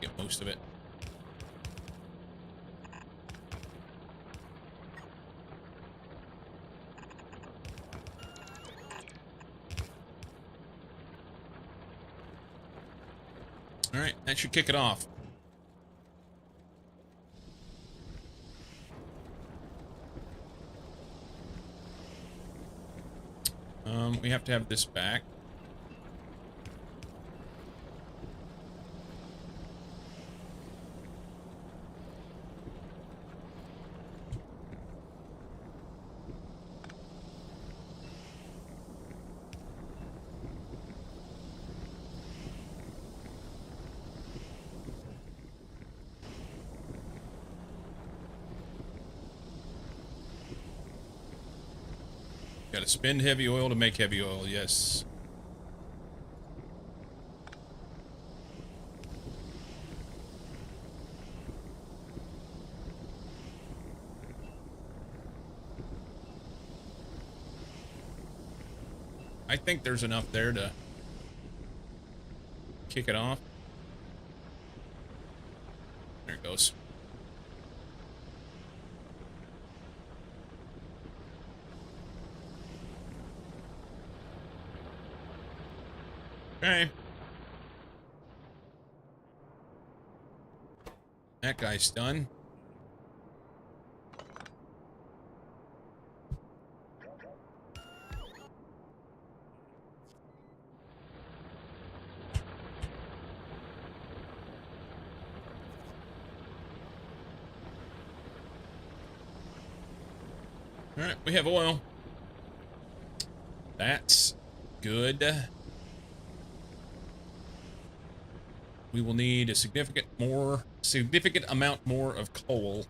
get most of it. All right, that should kick it off. We have to have this back. Got to spend heavy oil to make heavy oil, yes. I think there's enough there to kick it off. There it goes. Okay. That guy's done. All right, we have oil. That's good. We will need a significant amount more of coal.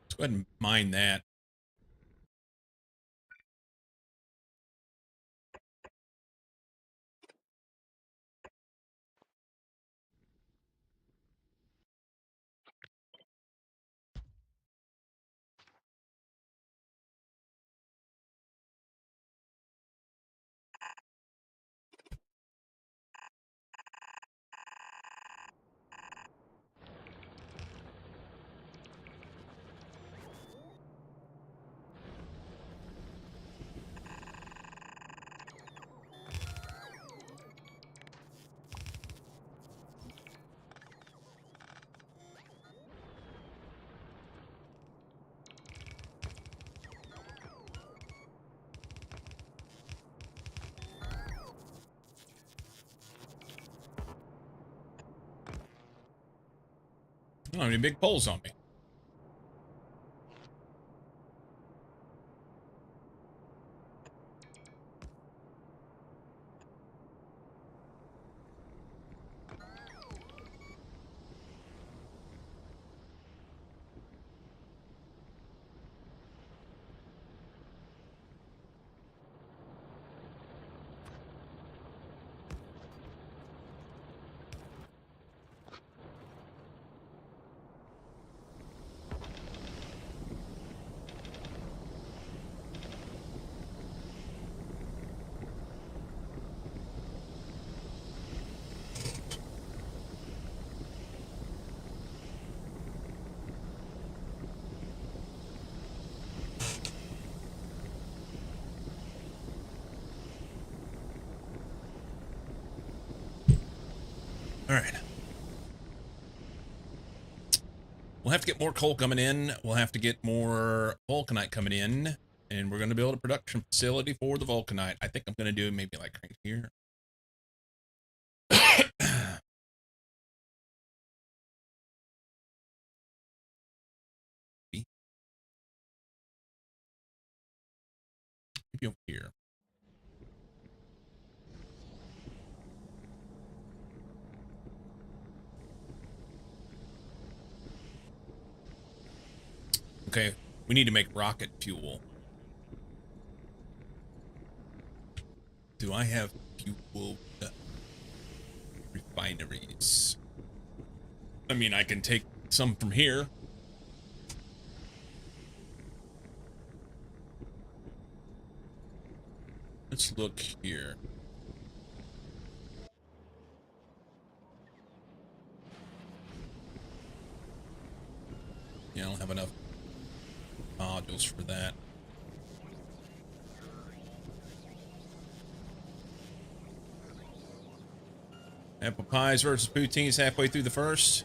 Let's go ahead and mine that. I don't have any big poles on me. All right. We'll have to get more coal coming in. We'll have to get more vulcanite coming in. And we're going to build a production facility for the vulcanite. I think I'm going to do maybe like right here. Maybe over here. Okay, we need to make rocket fuel. Do I have fuel refineries? I mean, I can take some from here. Let's look here. Yeah, I don't have enough modules for that. Apple pies versus poutines halfway through the first.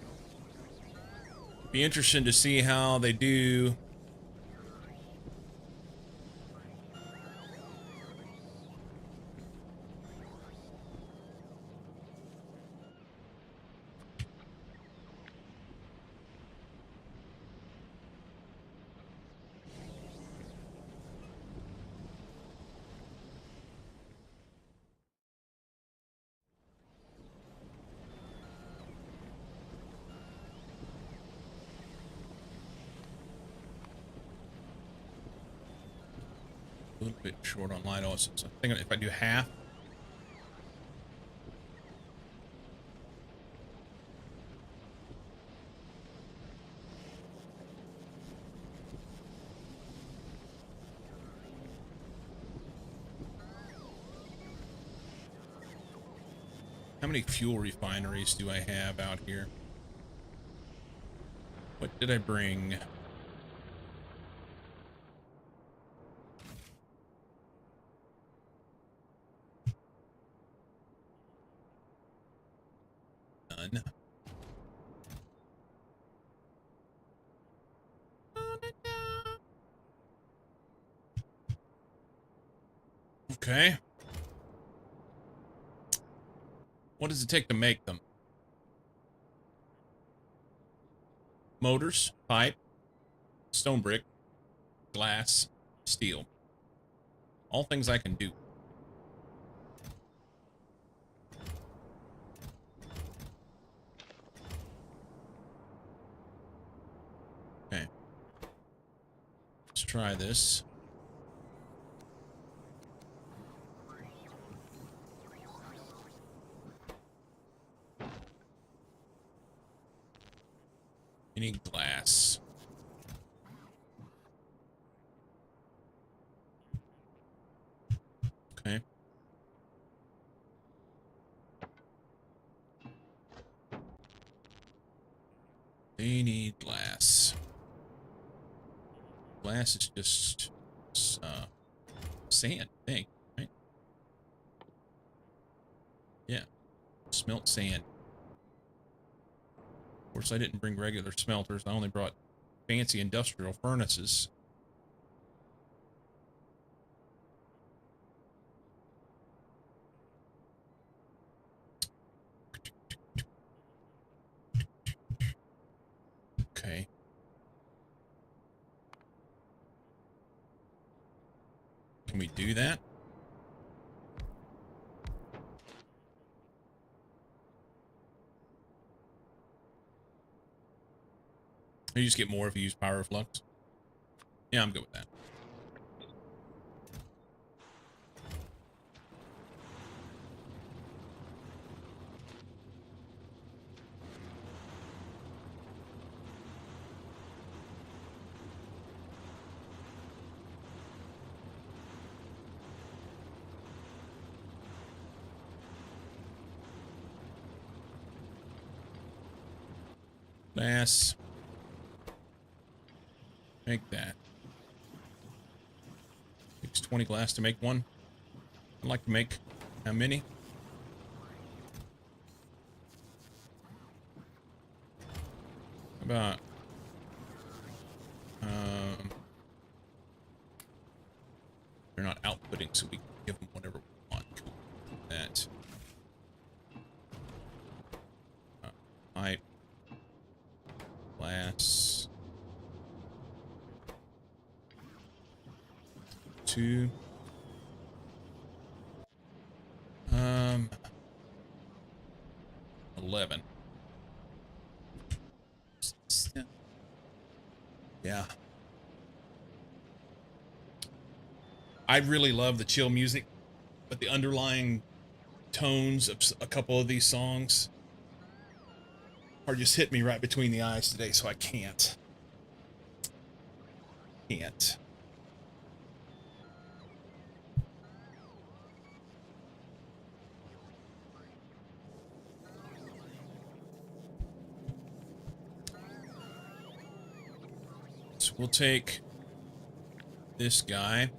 Be interesting to see how they do. A little bit short on light also. So I think if I do half. How many fuel refineries do I have out here? What did I bring? None. Okay. What does it take to make them? Motors, pipe, stone brick, glass, steel. All things I can do. Okay. Let's try this. You need glass. Okay. They need glass. Glass is just sand, I think, right? Yeah. Smelt sand. Of course, I didn't bring regular smelters. I only brought fancy industrial furnaces. Okay. Can we do that? You just get more if you use power flux. Yeah, I'm good with that. Glass. Make that. Takes 20 glass to make one. I'd like to make how many? About they're not outputting, so we can give them whatever we want. Cool. That pipe, glass, 2. 11. Yeah. I really love the chill music, but the underlying tones of a couple of these songs are just hit me right between the eyes today, so I can't. Can't. So we'll take this guy.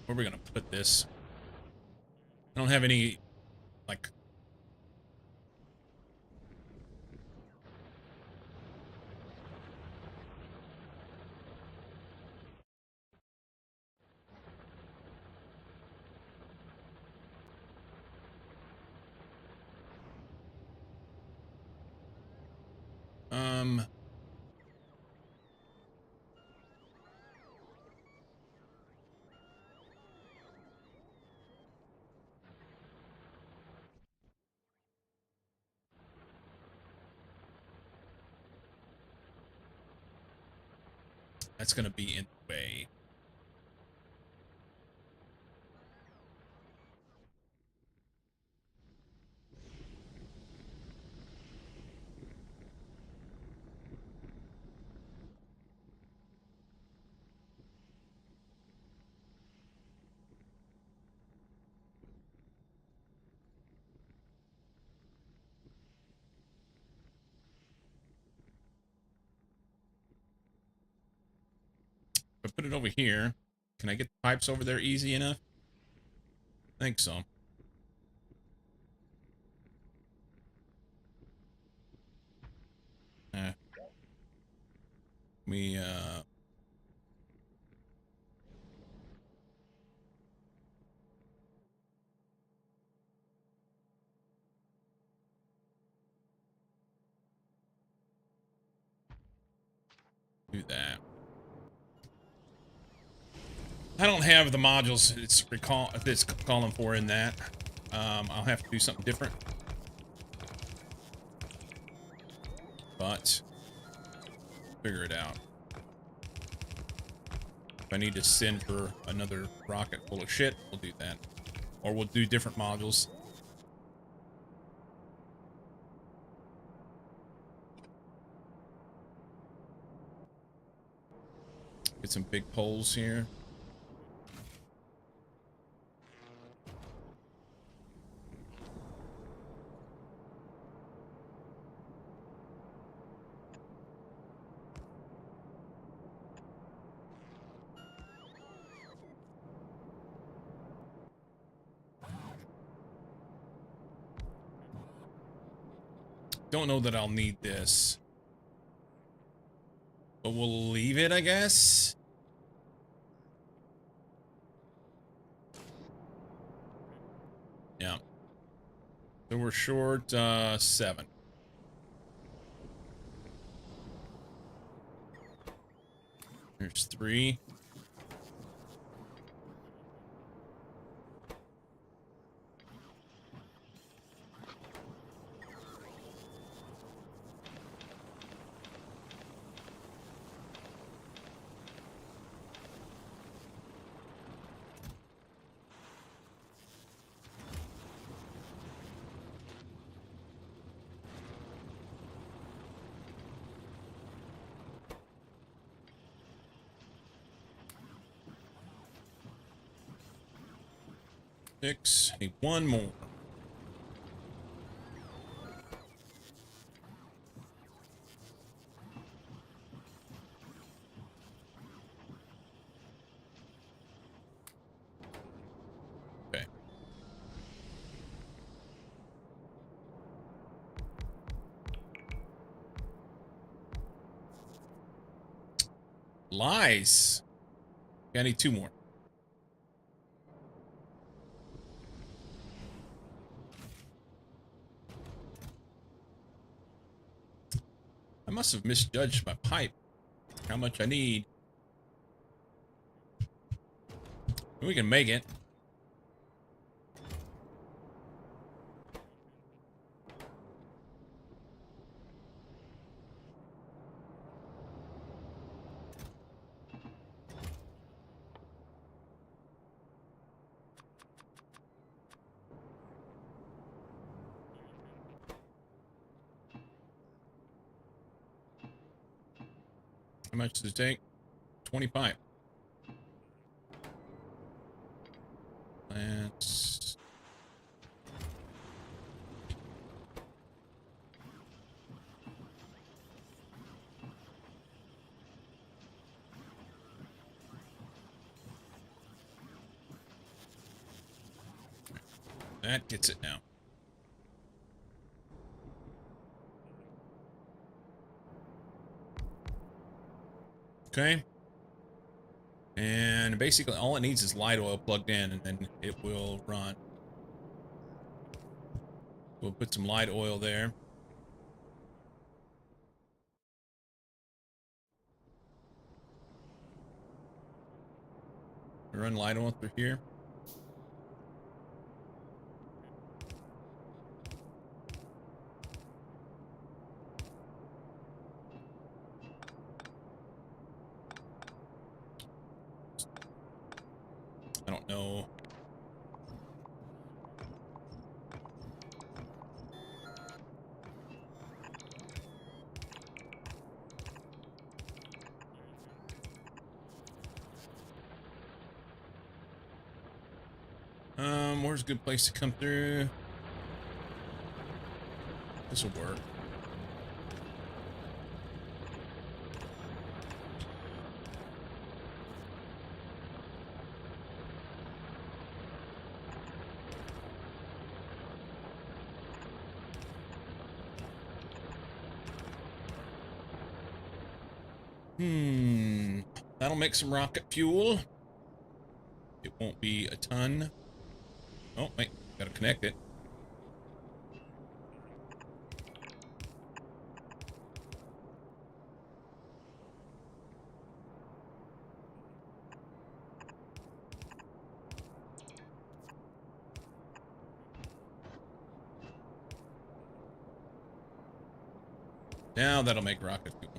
Where are we gonna put this? I don't have any, like... That's gonna be in the way. If I put it over here, can I get the pipes over there easy enough? I think so. We, do that. I don't have the modules it's calling for in that. I'll have to do something different. But figure it out. If I need to send her another rocket full of shit, we'll do that. Or we'll do different modules. Get some big poles here. Don't know that I'll need this. But we'll leave it, I guess. Yeah. So we're short 7. There's 3. Need one more. Okay. Lies. Okay, I need 2 more. I must have misjudged my pipe. How much I need. We can make it. How much does it take? 25. That gets it now. Okay. And basically all it needs is light oil plugged in, and then it will run. We'll put some light oil there. Run light oil through here. I don't know. Where's a good place to come through? This will work. That'll make some rocket fuel. It won't be a ton. Oh, wait, gotta connect it. Now that'll make rocket fuel.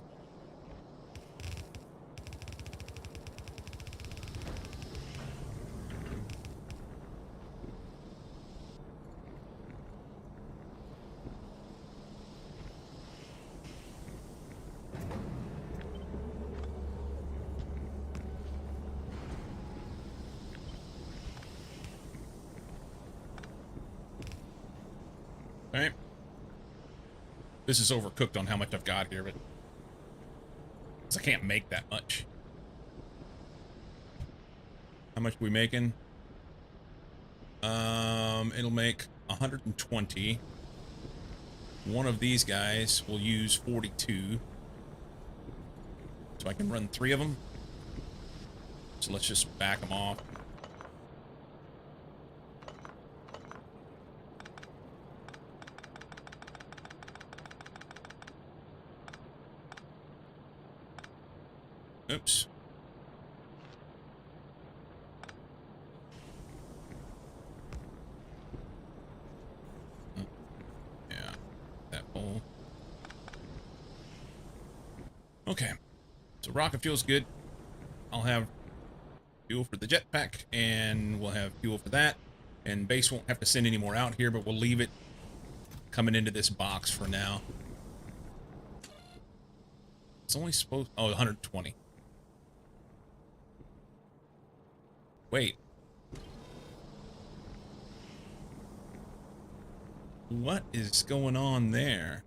Alright. This is overcooked on how much I've got here, but I can't make that much. How much are we making? It'll make 120. One of these guys will use 42. So I can run 3 of them. So let's just back them off. Oops. Yeah, that hole. Okay, so rocket fuel's good. I'll have fuel for the jetpack, and we'll have fuel for that. And base won't have to send any more out here, but we'll leave it coming into this box for now. It's only supposed... Oh, 120. Wait. What is going on there?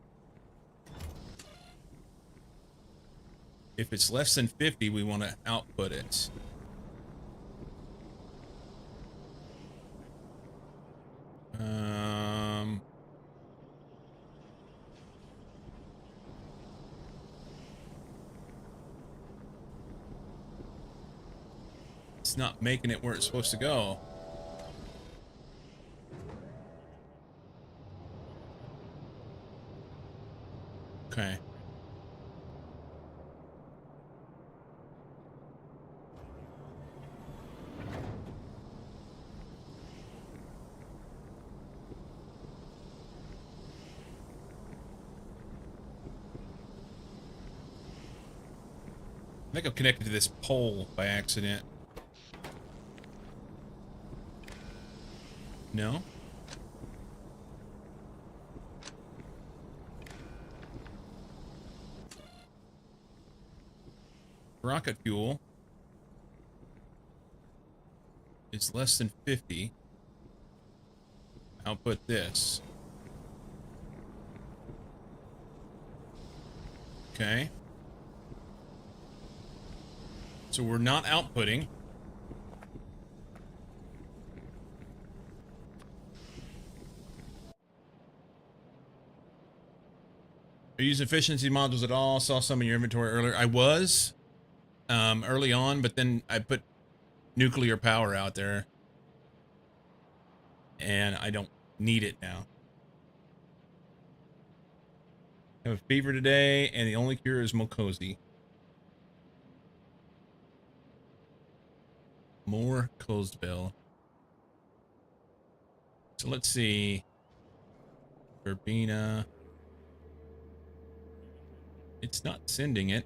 If it's less than 50, we want to output it. It's not making it where it's supposed to go. Okay. I think I'm connected to this pole by accident. No? Rocket fuel is less than 50. Output this. Okay. So we're not outputting. Are you using efficiency modules at all? Saw some in your inventory earlier. I was early on, but then I put nuclear power out there, and I don't need it now. I have a fever today, and the only cure is Mokosi. More Coldspell. So let's see. Verbena. It's not sending it.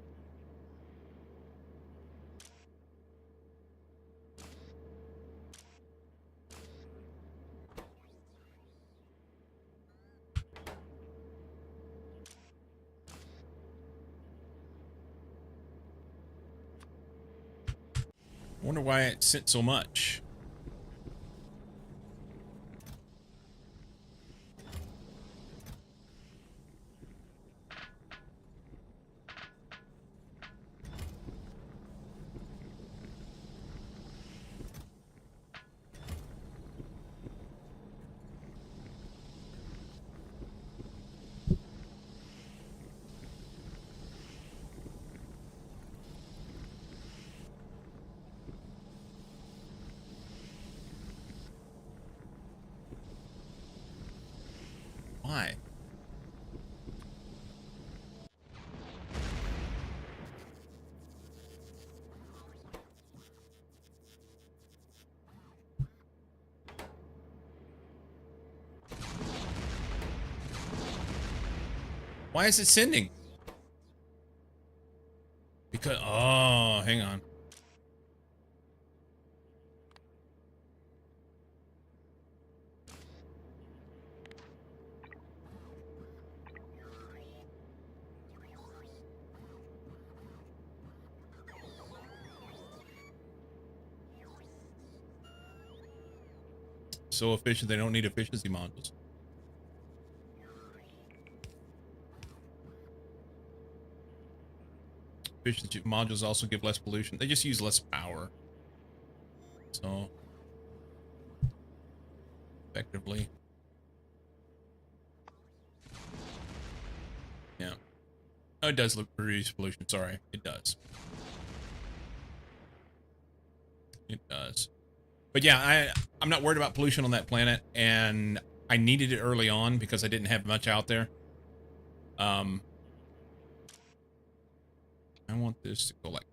I wonder why it sent so much. Why? Why is it sending? Because, oh, hang on. So efficient, they don't need efficiency modules. Efficiency modules also give less pollution. They just use less power. So, effectively. Yeah. Oh, it does reduce pollution. Sorry, it does. It does. But yeah, I'm not worried about pollution on that planet, and I needed it early on because I didn't have much out there. I want this to go like,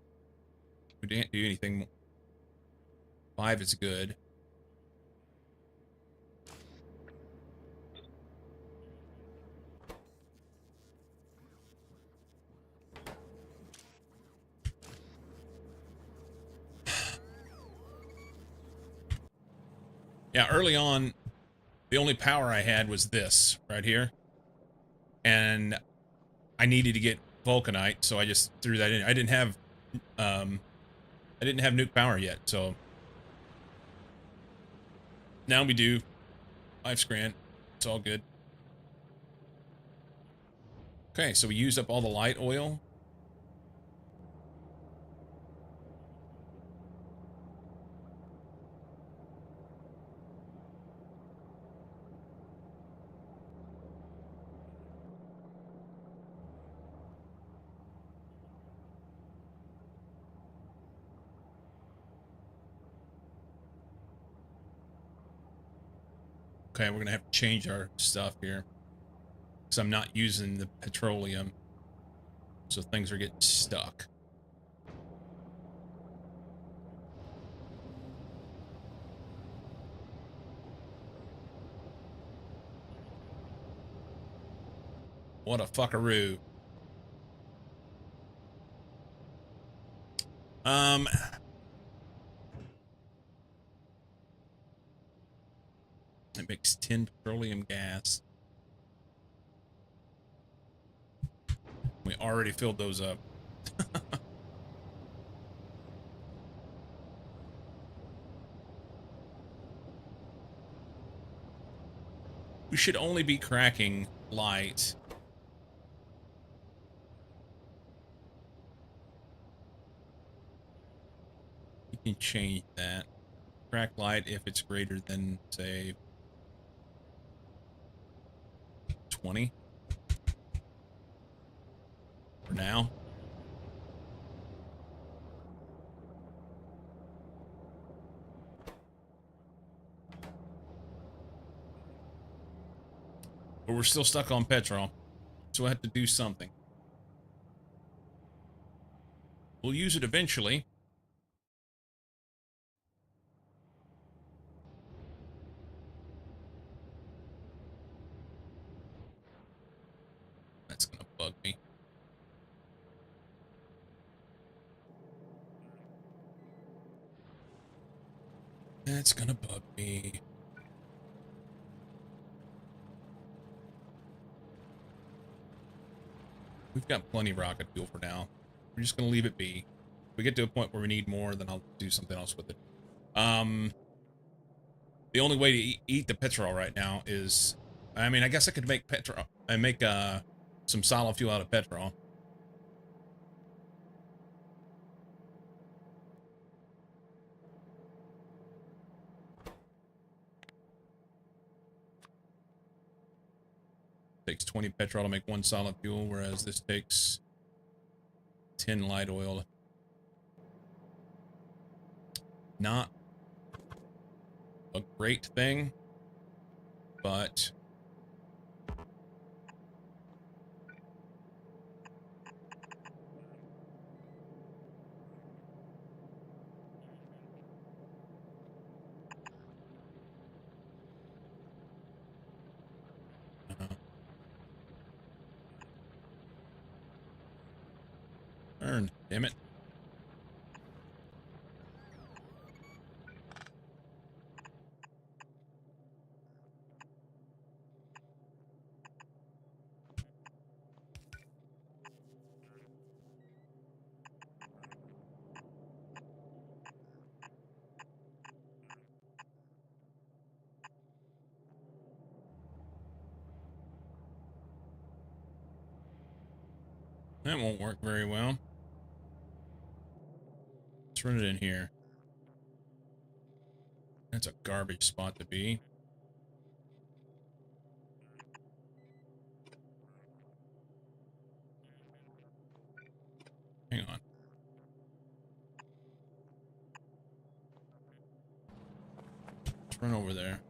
we didn't do anything. 5 is good. Yeah, early on, the only power I had was this right here. And I needed to get vulcanite, so I just threw that in. I didn't have nuke power yet, so now we do. Life's grand. It's all good. Okay, so we used up all the light oil. Okay, we're gonna have to change our stuff here because I'm not using the petroleum, so things are getting stuck. What a fuckaroo. It makes 10 petroleum gas. We already filled those up. We should only be cracking light. You can change that. Crack light if it's greater than, say, 20. for now. But we're still stuck on petrol, so we'll have to do something. We'll use it eventually. That's gonna bug me. That's gonna bug me. We've got plenty of rocket fuel for now. We're just gonna leave it be. If we get to a point where we need more, then I'll do something else with it. The only way to eat the petrol right now is, I mean, I guess I could make petrol. I make some solid fuel out of petrol. Takes 20 petrol to make 1 solid fuel, whereas this takes 10 light oil. Not a great thing, but burn, damn it. That won't work very well. Let's run it in here. That's a garbage spot to be. Hang on. Let's run over there.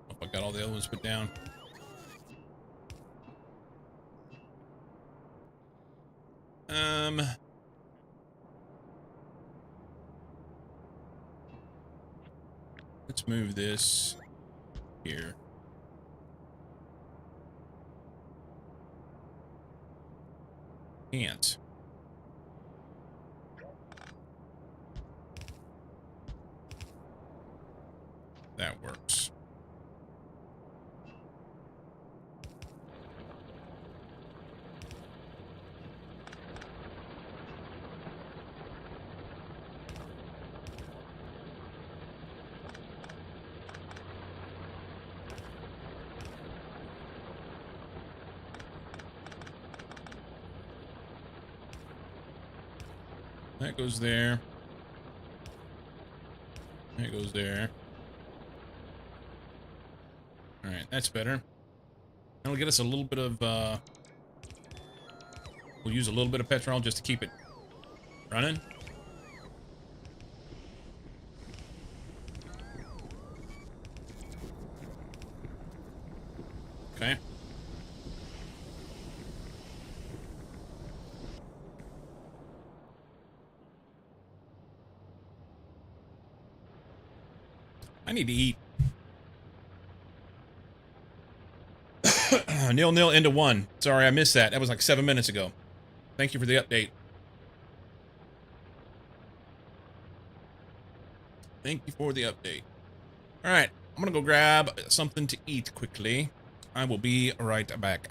Hope I got all the other ones put down. Let's move this here. Can't. That works. That goes there. That goes there. Alright, that's better. That'll get us a little bit of, we'll use a little bit of petrol just to keep it running. Okay. I need to eat. 0-0 into 1. Sorry, I missed that. That was like 7 minutes ago. Thank you for the update. Thank you for the update. Alright, I'm gonna go grab something to eat quickly. I will be right back.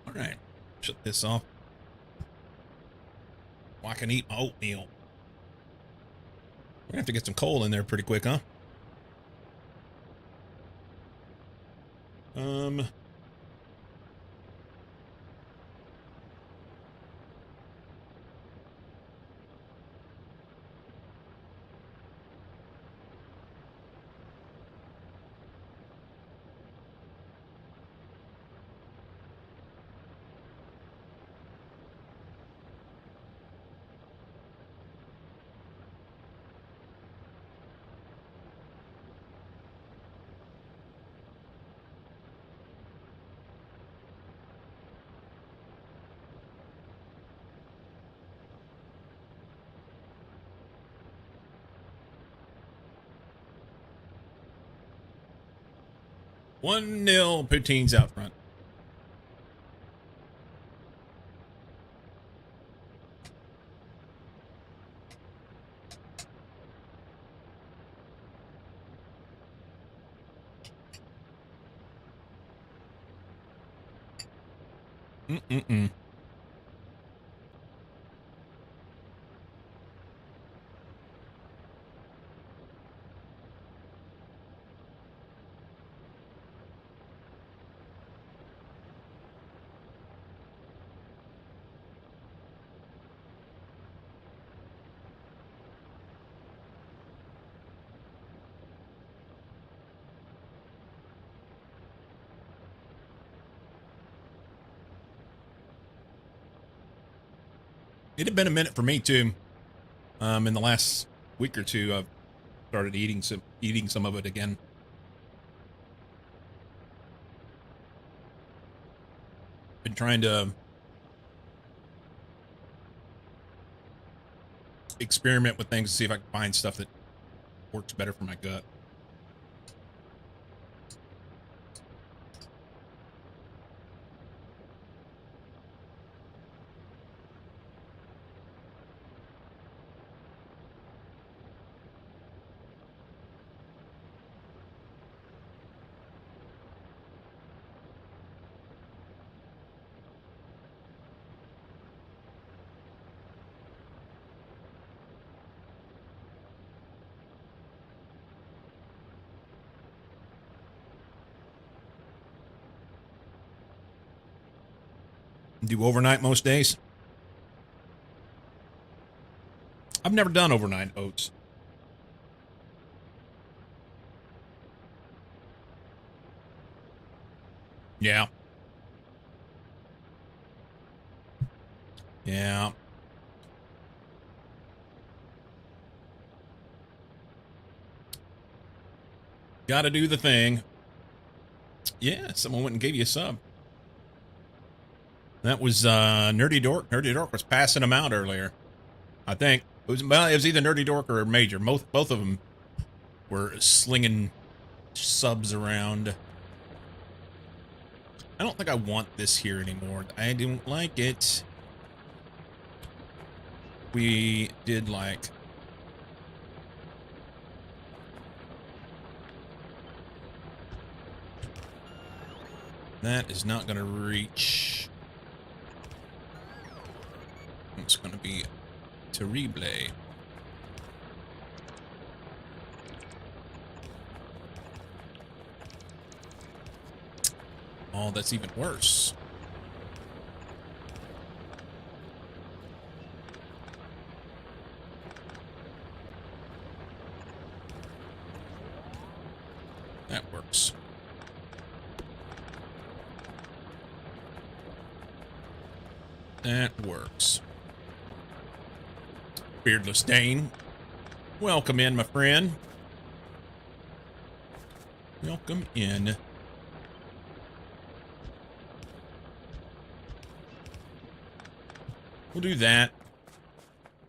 All right, shut this off. Well, I can eat my oatmeal. We're gonna have to get some coal in there pretty quick, huh? One nil, poutines out front. Mm-mm-mm. It had been a minute for me too. In the last week or two, I've started eating some of it again. Been trying to experiment with things to see if I can find stuff that works better for my gut. Do overnight most days. I've never done overnight oats. Yeah. Yeah. Gotta do the thing. Yeah, someone went and gave you a sub. That was Nerdy Dork. Nerdy Dork was passing them out earlier. I think it was either Nerdy Dork or Major. Both of them were slinging subs around. I don't think I want this here anymore. I don't like it. We did like that is not going to reach. It's going to be terrible. Oh, that's even worse. That works. That works. Beardless Dane, welcome in, my friend. Welcome in. We'll do that.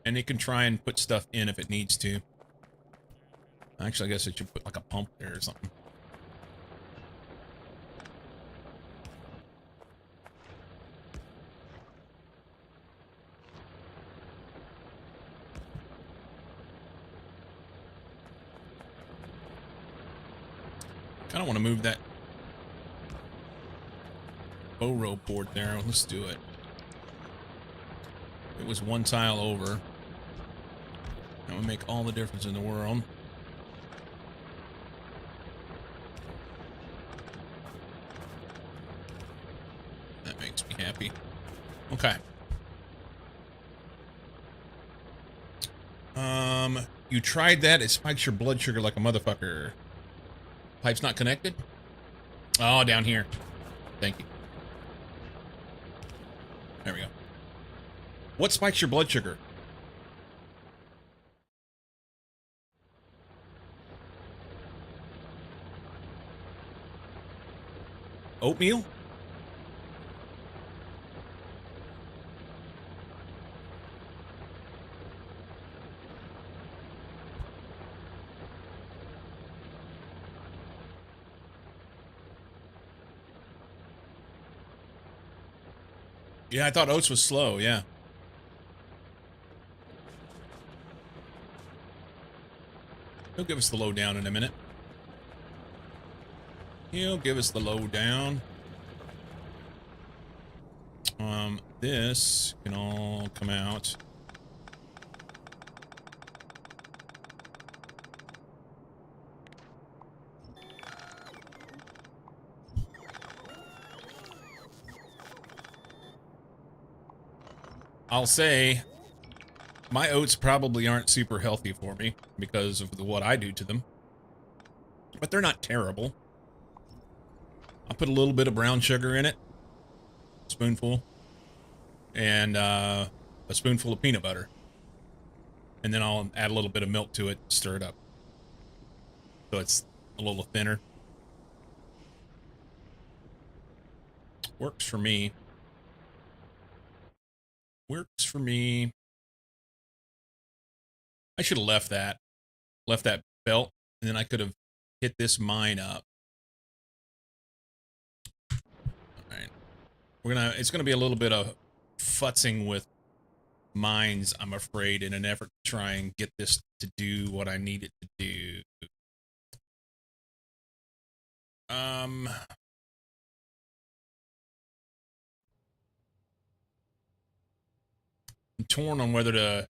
And it can try and put stuff in if it needs to. Actually, I guess it should put like a pump there or something. Kind of want to move that. bow rope board there. Let's do it. It was one tile over. That would make all the difference in the world. That makes me happy. Okay. You tried that. It spikes your blood sugar like a motherfucker. Pipe's not connected? Oh, down here. Thank you. There we go. What spikes your blood sugar? Oatmeal? Yeah, I thought oats was slow, yeah. He'll give us the lowdown in a minute. He'll give us the lowdown. This can all come out. I'll say my oats probably aren't super healthy for me because of what I do to them. But they're not terrible. I'll put a little bit of brown sugar in it. Spoonful. And a spoonful of peanut butter. And then I'll add a little bit of milk to it, stir it up. So it's a little thinner. Works for me. Works for me. I should have left that belt, and then I could have hit this mine up. All right. It's gonna be a little bit of futzing with mines, I'm afraid, in an effort to try and get this to do what I need it to do. I'm torn on whether to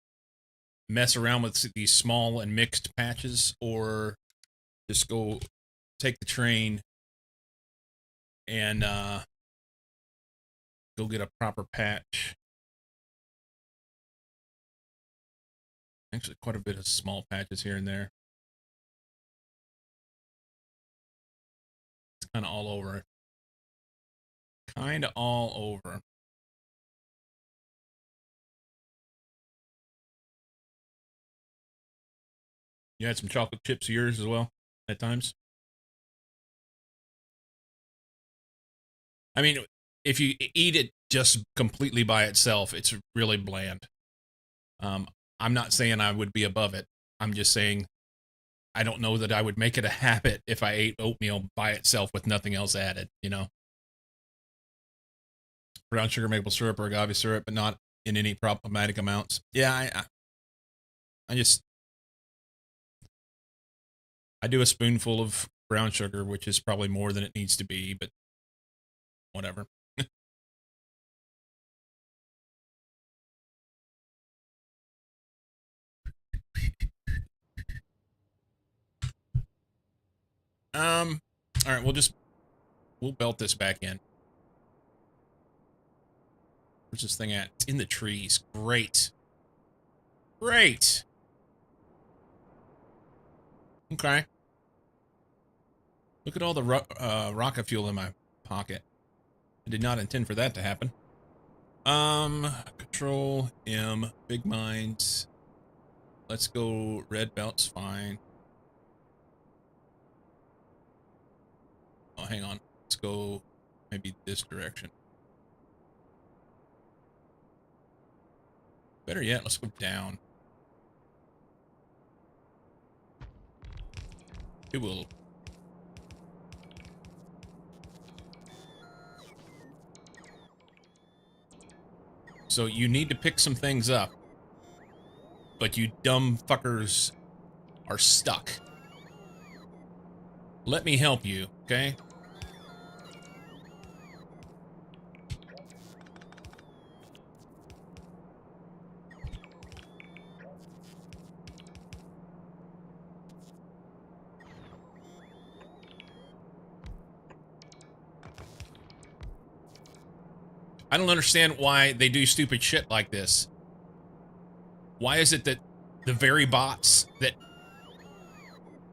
mess around with these small and mixed patches or just go take the train and go get a proper patch. Actually, quite a bit of small patches here and there. It's kind of all over. Kind of all over. You had some chocolate chips of yours as well at times? I mean, if you eat it just completely by itself, it's really bland. I'm not saying I would be above it. I'm just saying I don't know that I would make it a habit if I ate oatmeal by itself with nothing else added, you know? Brown sugar, maple syrup, or agave syrup, but not in any problematic amounts. Yeah, I do a spoonful of brown sugar, which is probably more than it needs to be, but whatever. All right, we'll belt this back in. Where's this thing at? It's in the trees. Great. Great. Okay. Look at all the rocket fuel in my pocket. I did not intend for that to happen. Control M, big mines. Let's go red belt's fine. Oh, hang on. Let's go maybe this direction. Better yet, let's go down. It will. So you need to pick some things up. But you dumb fuckers are stuck. Let me help you, okay? I don't understand why they do stupid shit like this. Why is it that the very bots that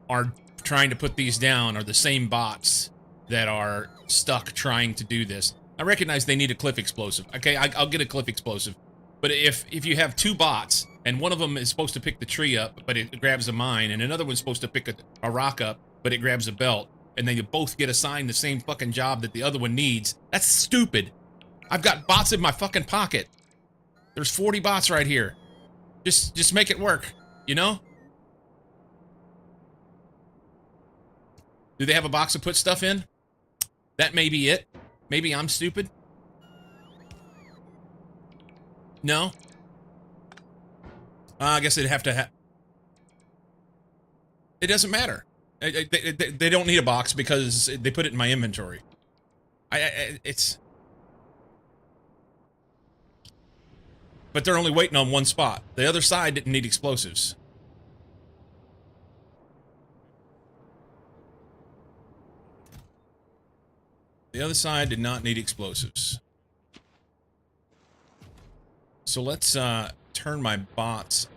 are trying to put these down are the same bots that are stuck trying to do this? I recognize they need a cliff explosive. Okay, I'll get a cliff explosive. But if you have two bots, and one of them is supposed to pick the tree up, but it grabs a mine, and another one's supposed to pick a rock up, but it grabs a belt, and then you both get assigned the same fucking job that the other one needs, that's stupid. I've got bots in my fucking pocket. There's 40 bots right here. Just make it work, you know? Do they have a box to put stuff in? That may be it. Maybe I'm stupid. No? I guess they'd have to have... It doesn't matter. They don't need a box because they put it in my inventory. It's... But they're only waiting on one spot. The other side didn't need explosives. The other side did not need explosives. So let's turn my bots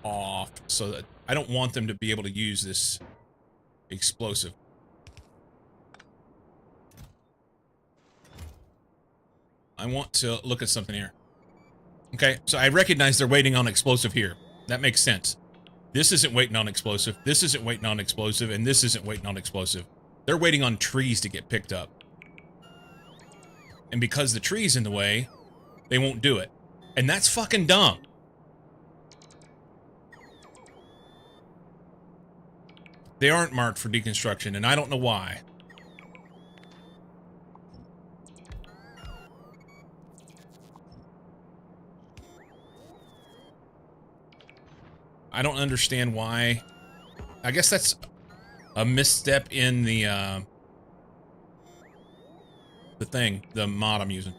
off so that I don't want them to be able to use this explosive. I want to look at something here. Okay, so I recognize they're waiting on explosive here. That makes sense. This isn't waiting on explosive, this isn't waiting on explosive, and this isn't waiting on explosive. They're waiting on trees to get picked up. And because the tree's in the way, they won't do it. And that's fucking dumb. They aren't marked for deconstruction, and I don't know why. I don't understand why. I guess that's a misstep in the thing, the mod I'm using.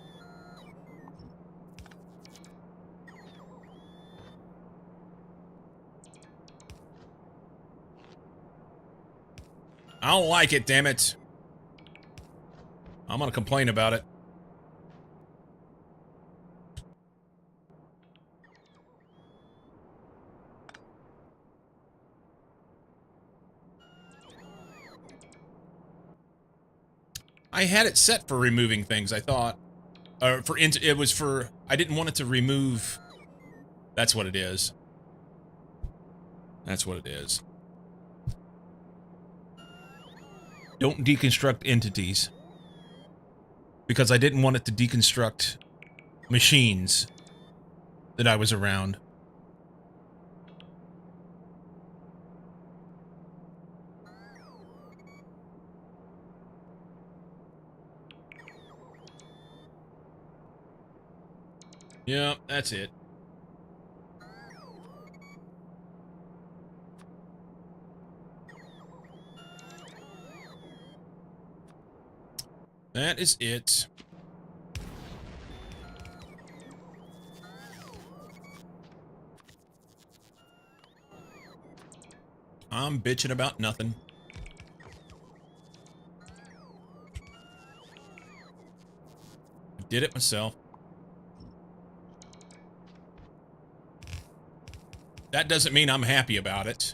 I don't like it, damn it. I'm gonna complain about it. I had it set for removing things, I thought. It was for... I didn't want it to remove... That's what it is. That's what it is. Don't deconstruct entities. Because I didn't want it to deconstruct machines that I was around. Yeah, that's it. That is it. I'm bitching about nothing. I did it myself. That doesn't mean I'm happy about it.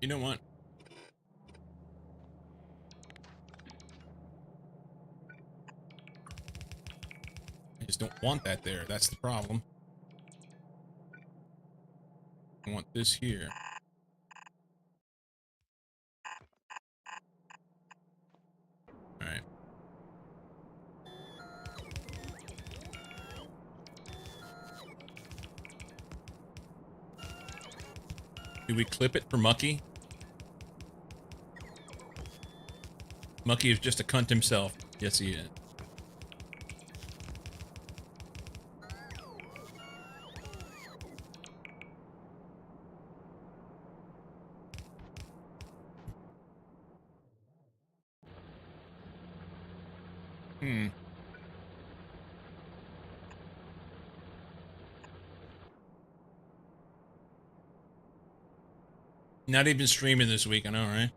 You know what? I just don't want that there. That's the problem. I want this here. All right. Do we clip it for Mucky? Mucky is just a cunt himself. Yes, he is. Hmm. Not even streaming this week, I know, right?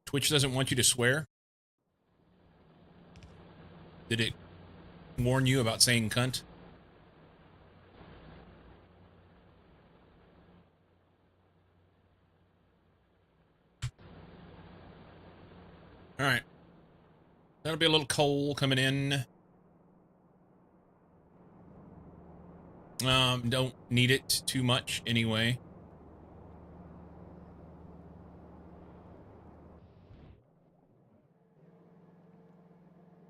Twitch doesn't want you to swear? Did it warn you about saying cunt? Alright. That'll be a little coal coming in. Don't need it too much anyway.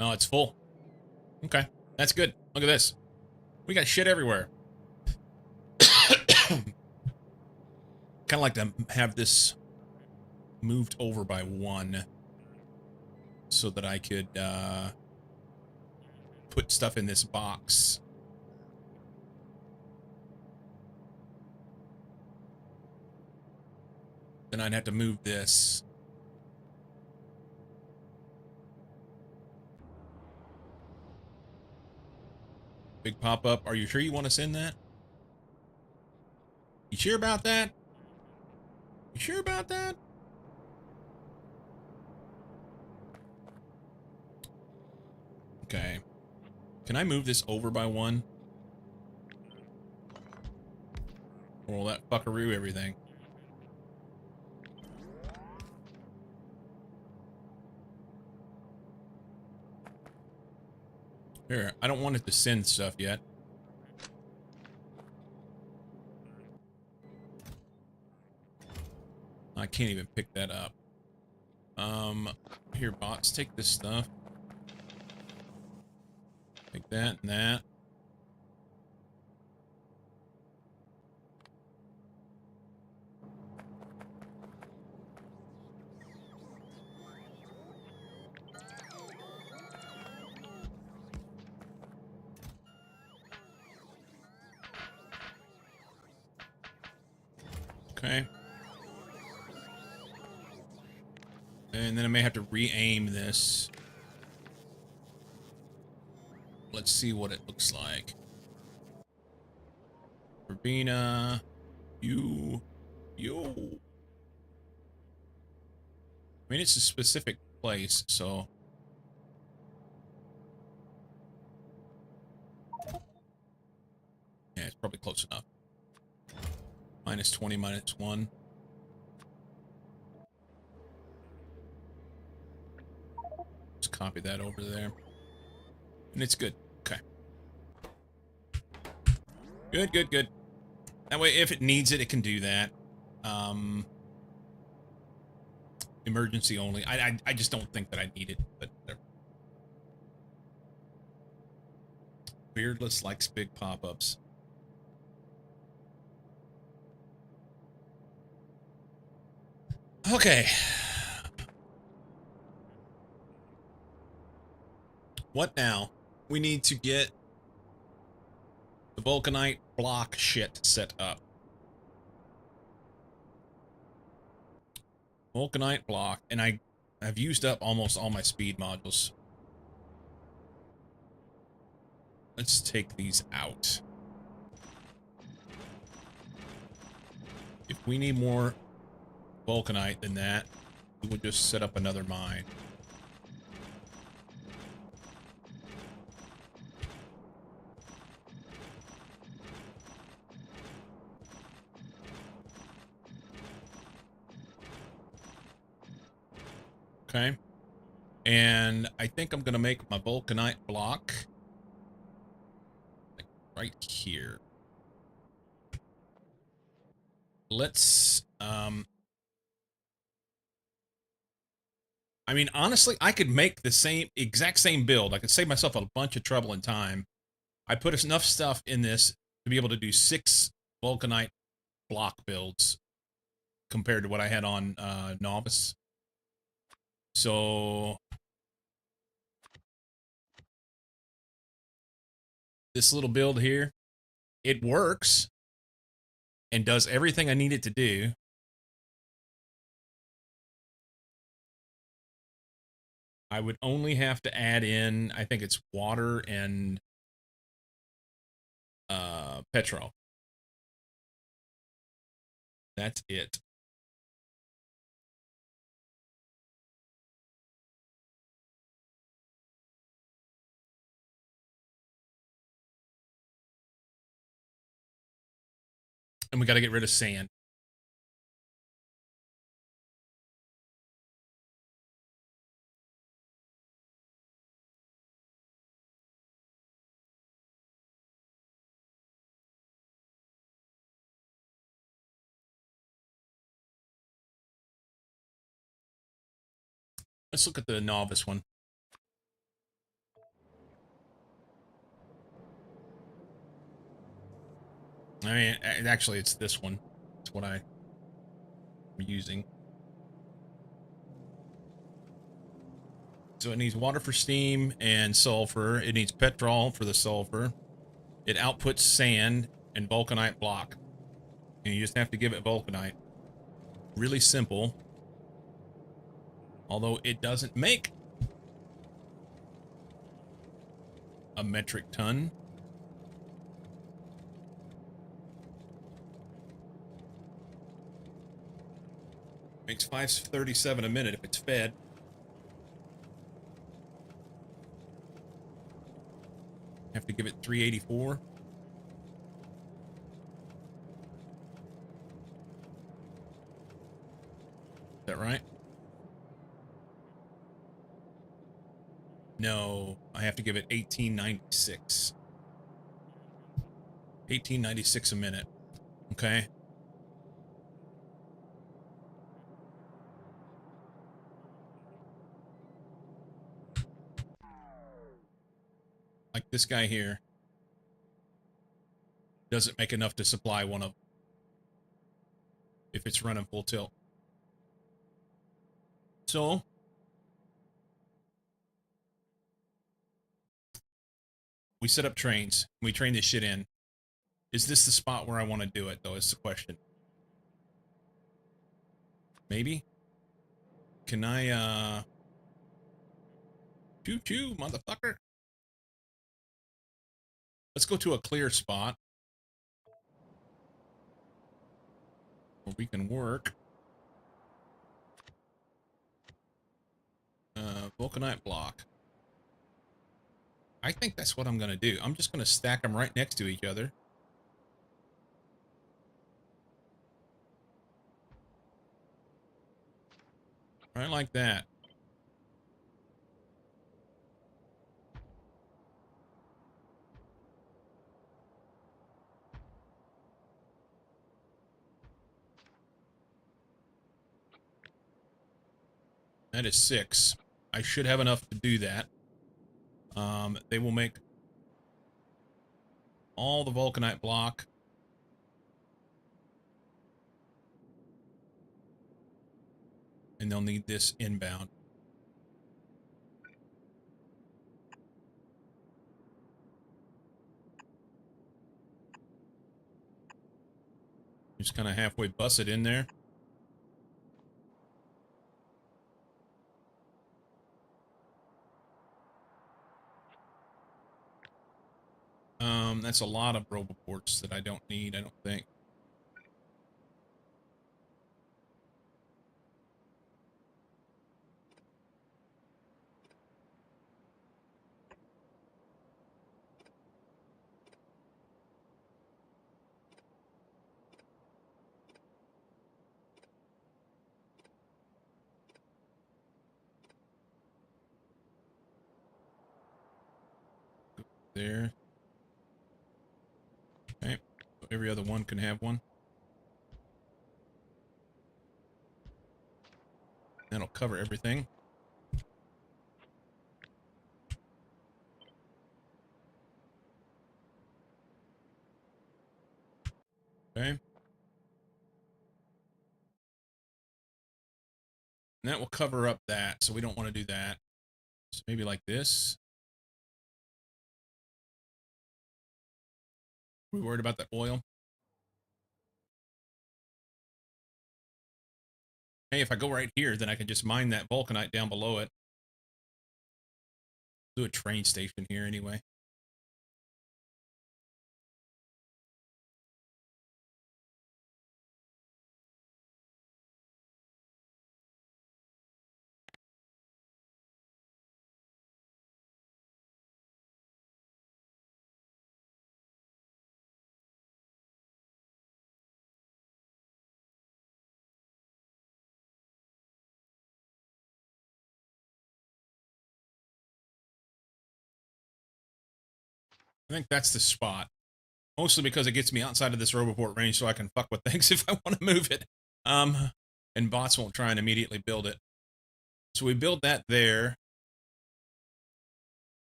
Oh, it's full. Okay, that's good. Look at this. We got shit everywhere. Kind of like to have this moved over by one so that I could put stuff in this box. Then I'd have to move this. Big pop-up. Are you sure you want to send that? You sure about that? You sure about that? Okay. Can I move this over by one? Or will that fuckaroo everything? Here, I don't want it to send stuff yet. I can't even pick that up. Here, bots, take this stuff. Take that and that. Okay. And then I may have to re-aim this. Let's see what it looks like. Verbena. You. Yo. I mean, it's a specific place, so. Yeah, it's probably close enough. Minus 20, minus 1. Just copy that over there. And it's good. Okay. Good, good, good. That way, if it needs it, it can do that. Emergency only. I just don't think that I need it, but Beardless likes big pop-ups. Okay. What now? We need to get the vulcanite block shit set up. Vulcanite block, and I've used up almost all my speed modules. Let's take these out. If we need more vulcanite than that, we will just set up another mine. Okay. And I think I'm gonna make my vulcanite block like right here. Let's I mean, honestly, I could make the exact same build. I could save myself a bunch of trouble and time. I put enough stuff in this to be able to do 6 vulcanite block builds compared to what I had on Novice. So this little build here, it works and does everything I need it to do. I would only have to add in, I think it's water and petrol. That's it. And we got to get rid of sand. Let's look at the novice one. I mean, actually, it's this one. It's what I'm using. So it needs water for steam and sulfur. It needs petrol for the sulfur. It outputs sand and vulcanite block. And you just have to give it vulcanite. Really simple. Although it doesn't make a metric ton. Makes 537 a minute if it's fed. Have to give it 384. Is that right? No, I have to give it 1896. 1896 a minute. Okay. Like this guy here doesn't make enough to supply one of them if it's running full tilt. So we set up trains. We train this shit in. Is this the spot where I want to do it, though, is the question. Maybe? Can I, choo-choo, motherfucker. Let's go to a clear spot where we can work. Vulcanite block. I think that's what I'm going to do. I'm just going to stack them right next to each other. Right like that. That is 6. I should have enough to do that. They will make all the vulcanite block. And they'll need this inbound. Just kind of halfway bust it in there. That's a lot of roboports that I don't need, I don't think. There. Okay. So every other one can have one. That'll cover everything. Okay. And that will cover up that, so we don't want to do that. So maybe like this. We worried about the oil? Hey, if I go right here, then I can just mine that vulcanite down below it. Do a train station here anyway. I think that's the spot. Mostly because it gets me outside of this Roboport range so I can fuck with things if I want to move it. And bots won't try and immediately build it. So we build that there.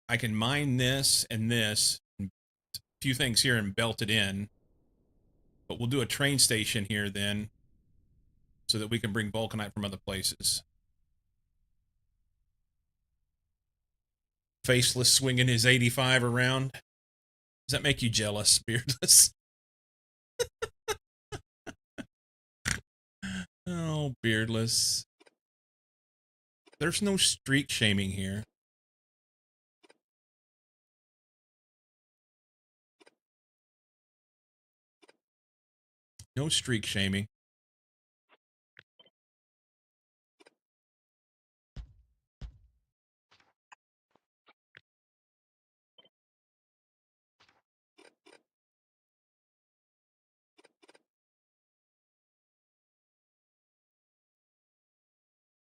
I can mine this and this, and a few things here and belt it in. But we'll do a train station here then, so that we can bring vulcanite from other places. Faceless swinging his 85 around. Does that make you jealous, Beardless? Oh, Beardless. There's no streak shaming here. No streak shaming.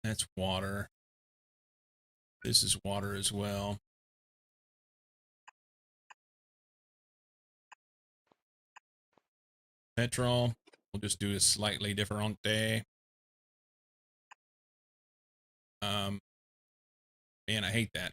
That's water. This is water as well. Petrol. We'll just do a slightly different day. Man, I hate that.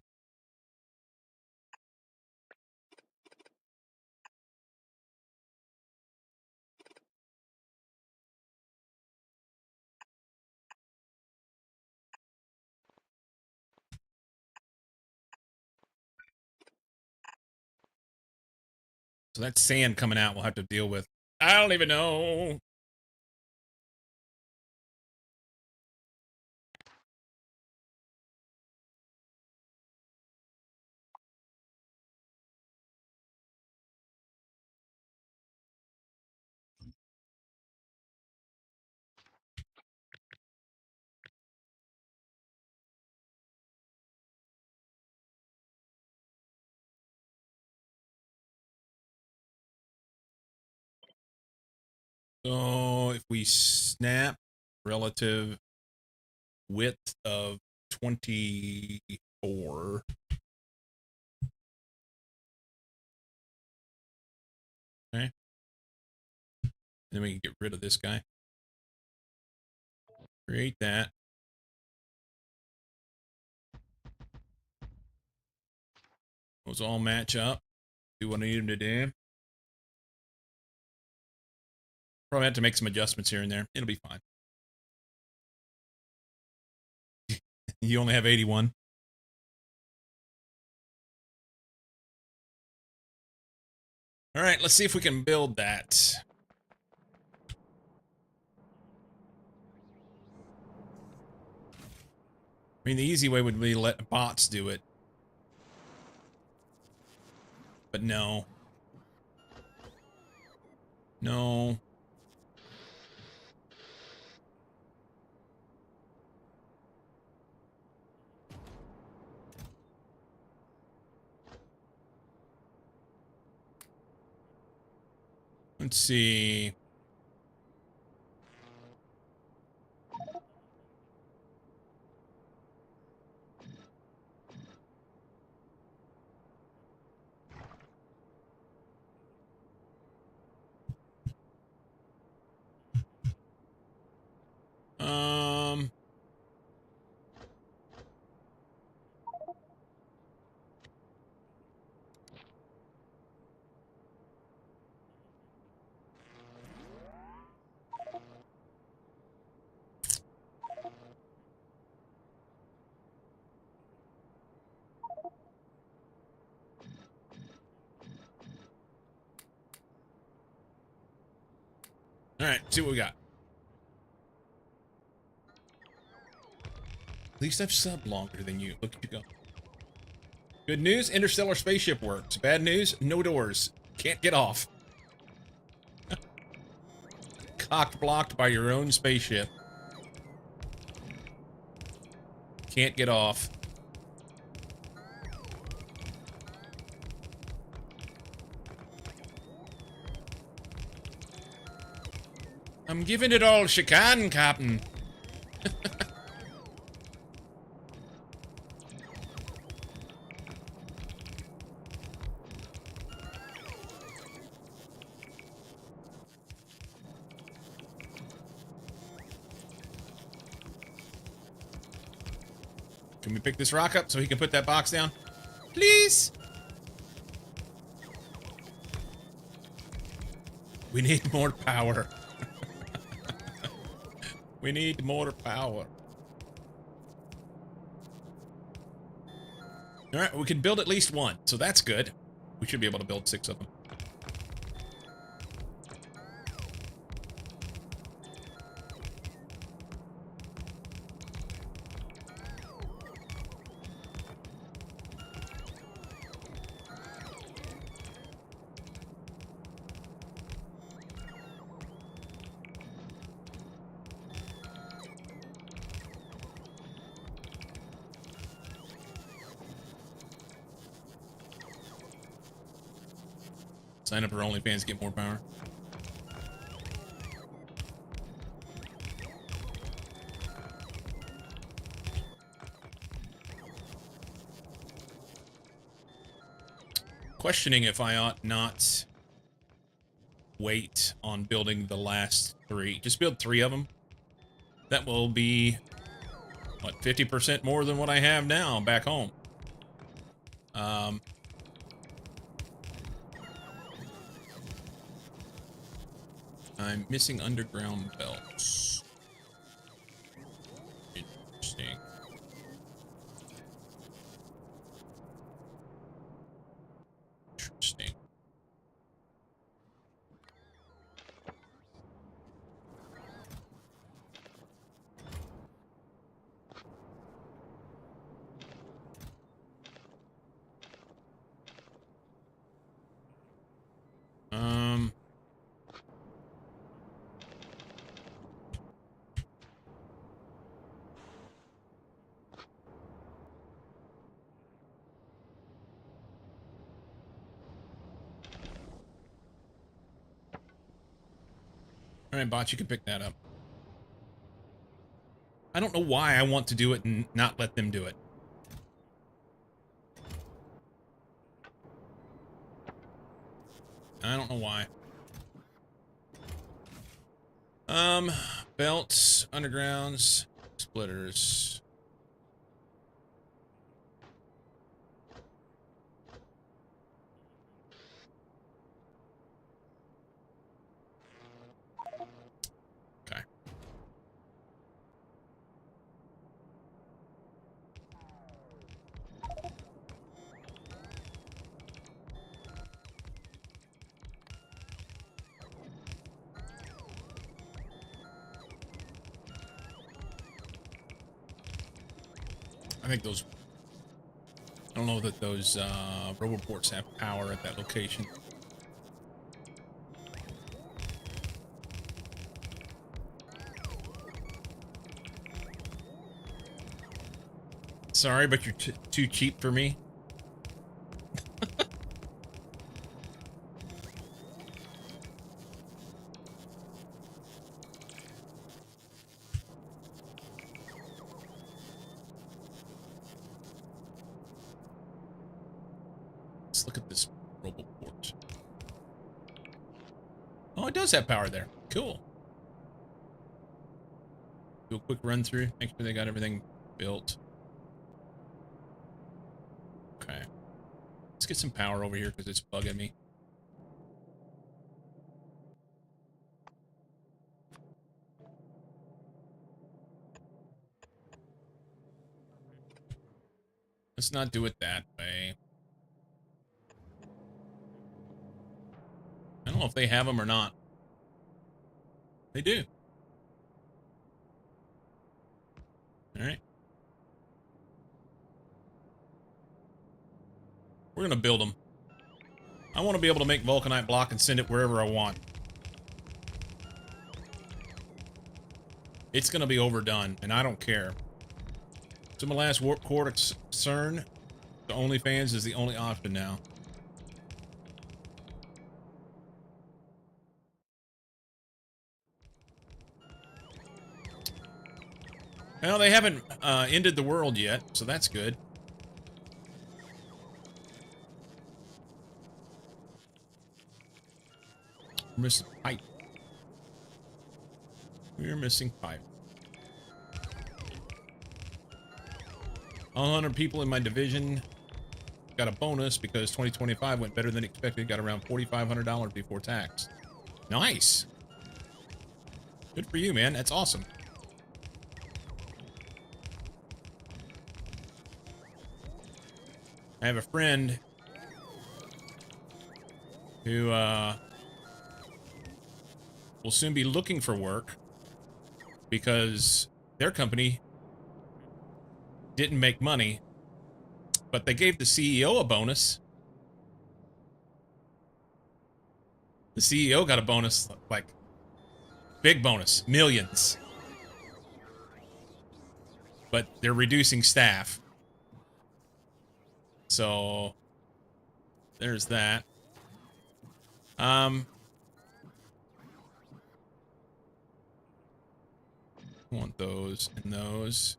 So that sand coming out we'll have to deal with. I don't even know. So if we snap relative width of 24. Okay. Then we can get rid of this guy. Create that. Those all match up. Do what I need them to do. Probably have to make some adjustments here and there. It'll be fine. You only have 81. All right, let's see if we can build that. I mean, the easy way would be to let bots do it. But no. No. Let's see. Um. All right, see what we got. At least I've subbed longer than you. Look at you go. Good news, interstellar spaceship works. Bad news, no doors. Can't get off. Cocked blocked by your own spaceship. Can't get off. I'm giving it all she can, Captain. Can we pick this rock up so he can put that box down? Please? We need more power. We need more power. Alright, we can build at least one, so that's good. We should be able to build 6 of them. Sign up for OnlyFans to get more power. Questioning if I ought not wait on building the last 3. Just build 3 of them. That will be, what, 50% more than what I have now back home. I'm missing underground belts. Interesting. Interesting. Alright, bot, you can pick that up. I don't know why I want to do it and not let them do it. I don't know why. Belts, undergrounds, splitters. Okay. I think those... I don't know that those roboports have power at that location. Sorry, but you're too cheap for me. Let's look at this roboport. Oh, it does have power there. Cool. Do a quick run through. Make sure they got everything built. Okay. Let's get some power over here because it's bugging me. Let's not do it that way. I don't know if they have them or not. They do. All right. We're gonna build them. I want to be able to make vulcanite block and send it wherever I want. It's gonna be overdone, and I don't care. So my last warp core concern, the OnlyFans is the only option now. Well, they haven't ended the world yet, so that's good. We're missing pipe. We're missing pipe. 100 people in my division got a bonus because 2025 went better than expected. Got around $4,500 before tax. Nice. Good for you, man. That's awesome. I have a friend who will soon be looking for work because their company didn't make money, but they gave the CEO a bonus. The CEO got a bonus, like, big bonus, millions. But they're reducing staff. So, there's that. Want those and those.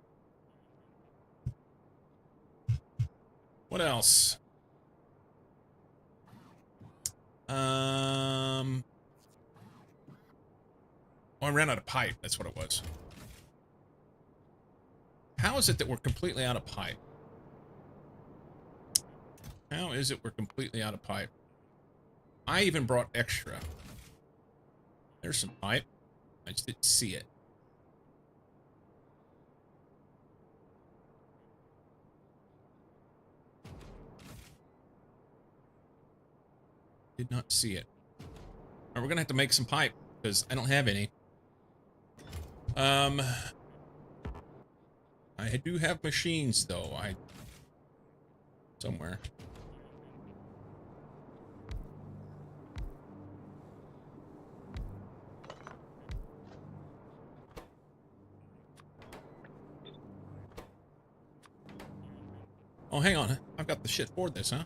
What else? Oh, I ran out of pipe. That's what it was. How is it that we're completely out of pipe? How is it we're completely out of pipe? I even brought extra. There's some pipe. I just didn't see it. Did not see it. Alright, we're gonna have to make some pipe because I don't have any. I do have machines though. Somewhere. Oh, hang on. I've got the shit for this, huh?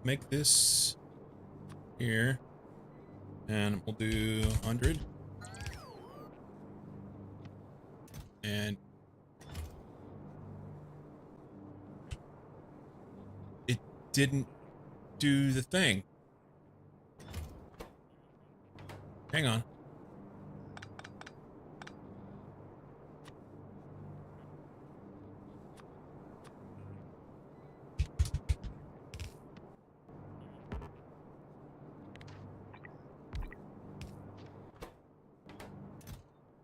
Make this here. And we'll do 100. And it didn't do the thing. Hang on.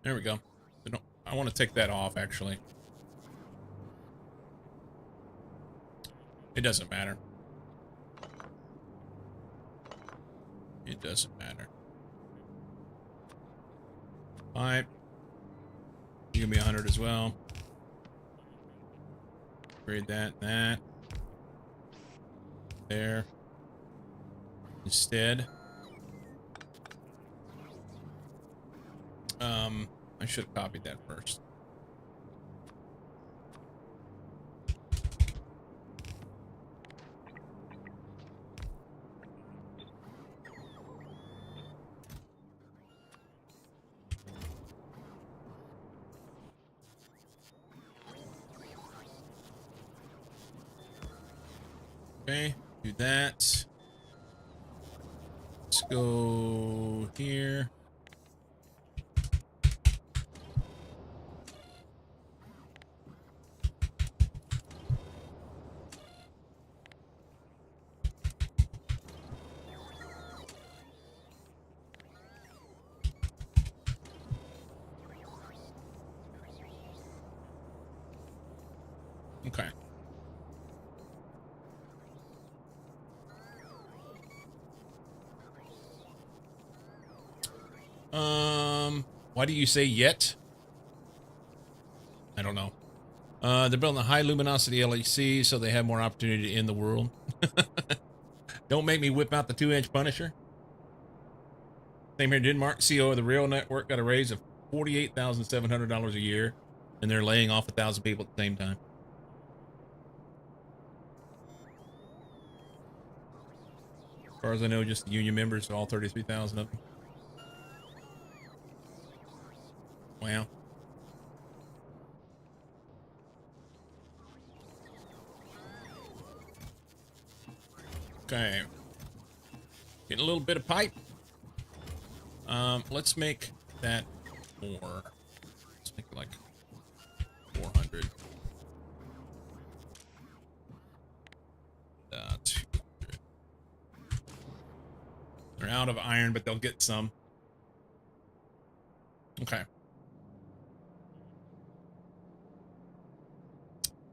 There we go. I want to take that off, actually. It doesn't matter. It doesn't matter. Pipe. Give me 100 as well. Trade that. There. Instead. I should have copied that first. Okay, do that. Let's go here. Okay. Why do you say yet? I don't know. They're building a high luminosity LEC so they have more opportunity in the world. Don't make me whip out the 2-inch Punisher. Same here in Denmark. CEO of the rail network got a raise of $48,700 a year, and they're laying off 1,000 people at the same time. As far as I know, just the union members, all 33,000 of them. Wow. Okay. Getting a little bit of pipe. Let's make that more. Let's make it like 400. 200. They're out of iron, but they'll get some. Okay.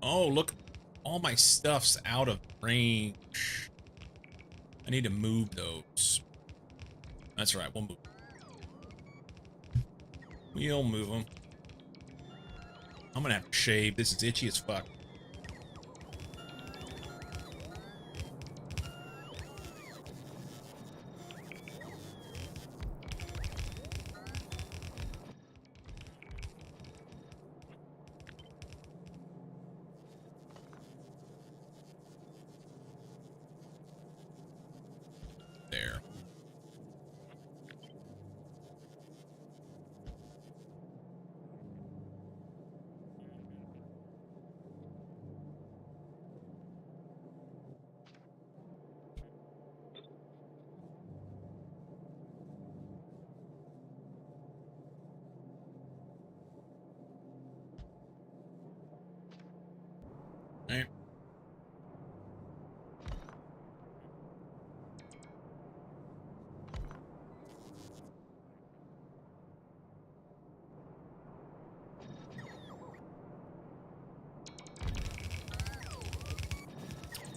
Oh, look. All my stuff's out of range. I need to move those. That's right, we'll move. We'll move them. I'm gonna have to shave. This is itchy as fuck. There. Right.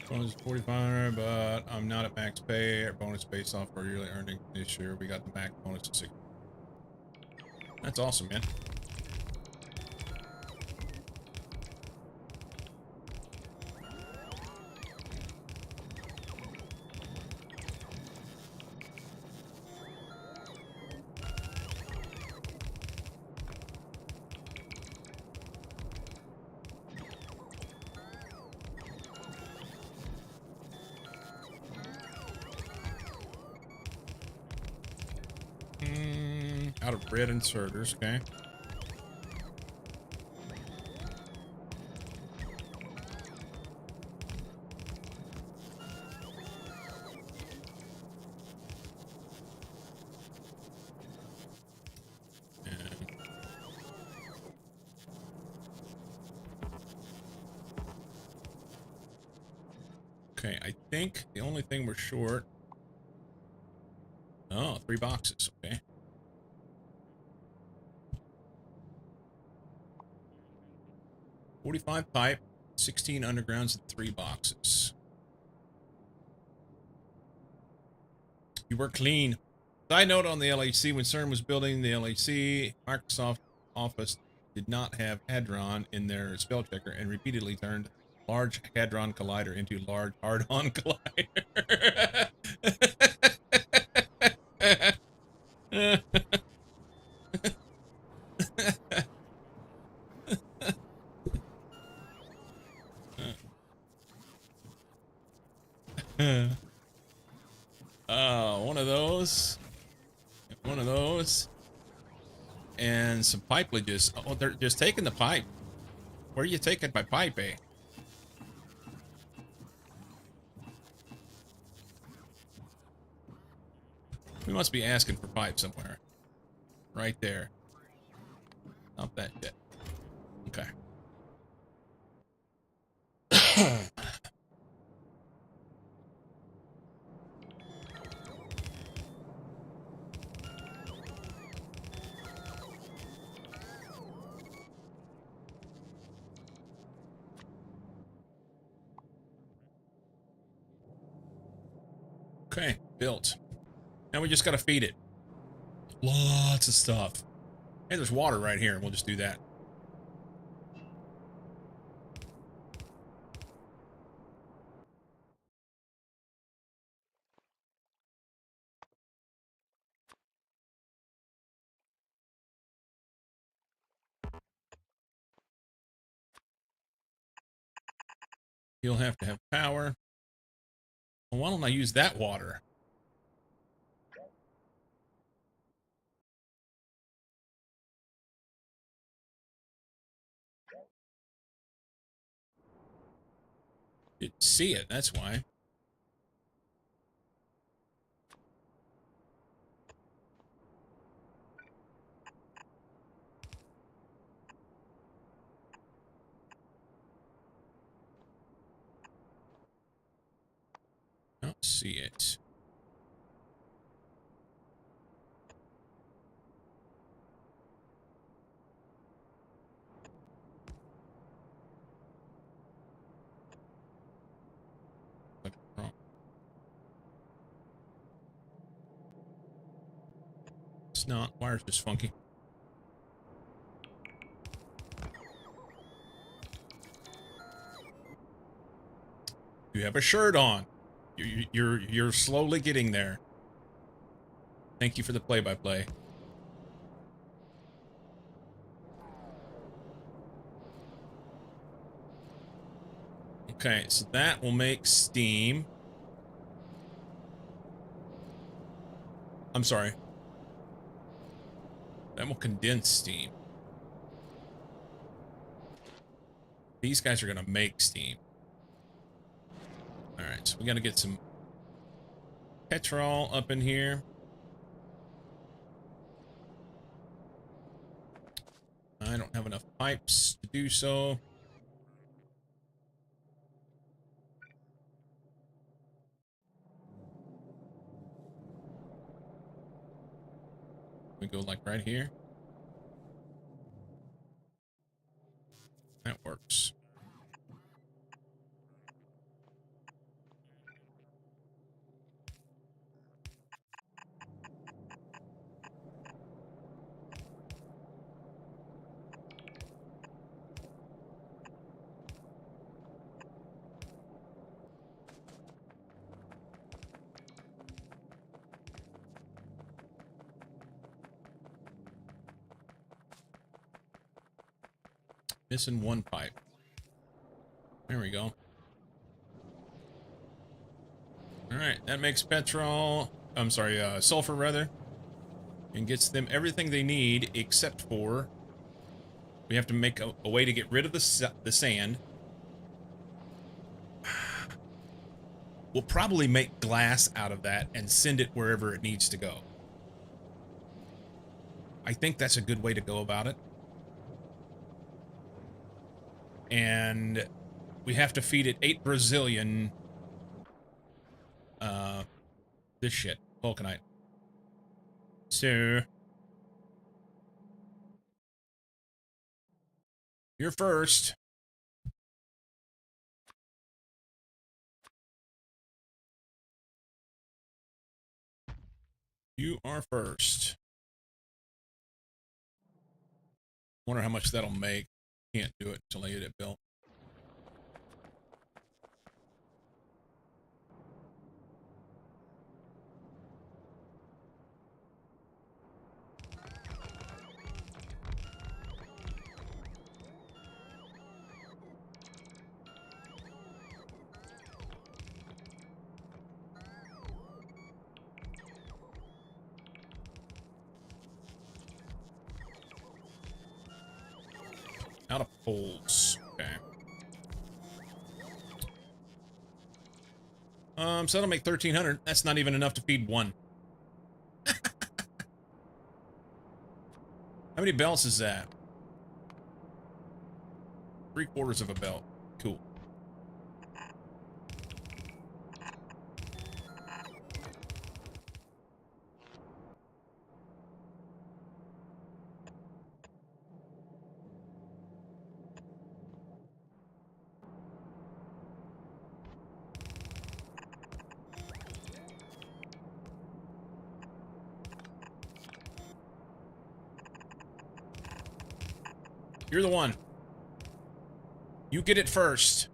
Bonus 45, but I'm not at max pay. Our bonus based off our yearly earning this year. We got the max bonus of 6. That's awesome, man. Out of red inserters, okay. Okay, I think the only thing we're short. Oh, 3 boxes, okay. $45 pipe, 16 undergrounds, and 3 boxes. You were clean. Side note on the LHC, when CERN was building the LHC, Microsoft Office did not have Hadron in their spell checker and repeatedly turned Large Hadron Collider into Large Hard-On Collider. One of those. One of those. And some pipelages. Oh, they're just taking the pipe. Where are you taking my pipe, eh? We must be asking for pipe somewhere. Right there. Not that shit. Okay. Okay, built. Now we just gotta feed it. Lots of stuff. Hey, there's water right here. We'll just do that. He'll have to have power. Well, why don't I use that water? Didn't see it, that's why. Don't see it. Wrong. It's not. Wire's just funky. You have a shirt on. You're slowly getting there. Thank you for the play-by-play. Okay, so that will make steam. I'm sorry. That will condense steam. These guys are going to make steam. Alright, so we got to get some petrol up in here. I don't have enough pipes to do so. We go like right here. That works. Missing one pipe. There we go. Alright, that makes petrol... I'm sorry, sulfur rather. And gets them everything they need except for... We have to make a way to get rid of the sand. We'll probably make glass out of that and send it wherever it needs to go. I think that's a good way to go about it. And we have to feed it 8 Brazilian this shit, vulcanite. So you're first. You are first. Wonder how much that'll make. Can't do it until I get it built. Out of poles. Okay. So that'll make 1,300. That's not even enough to feed one. How many belts is that? 3/4 of a belt. Cool. You're the one. You get it first.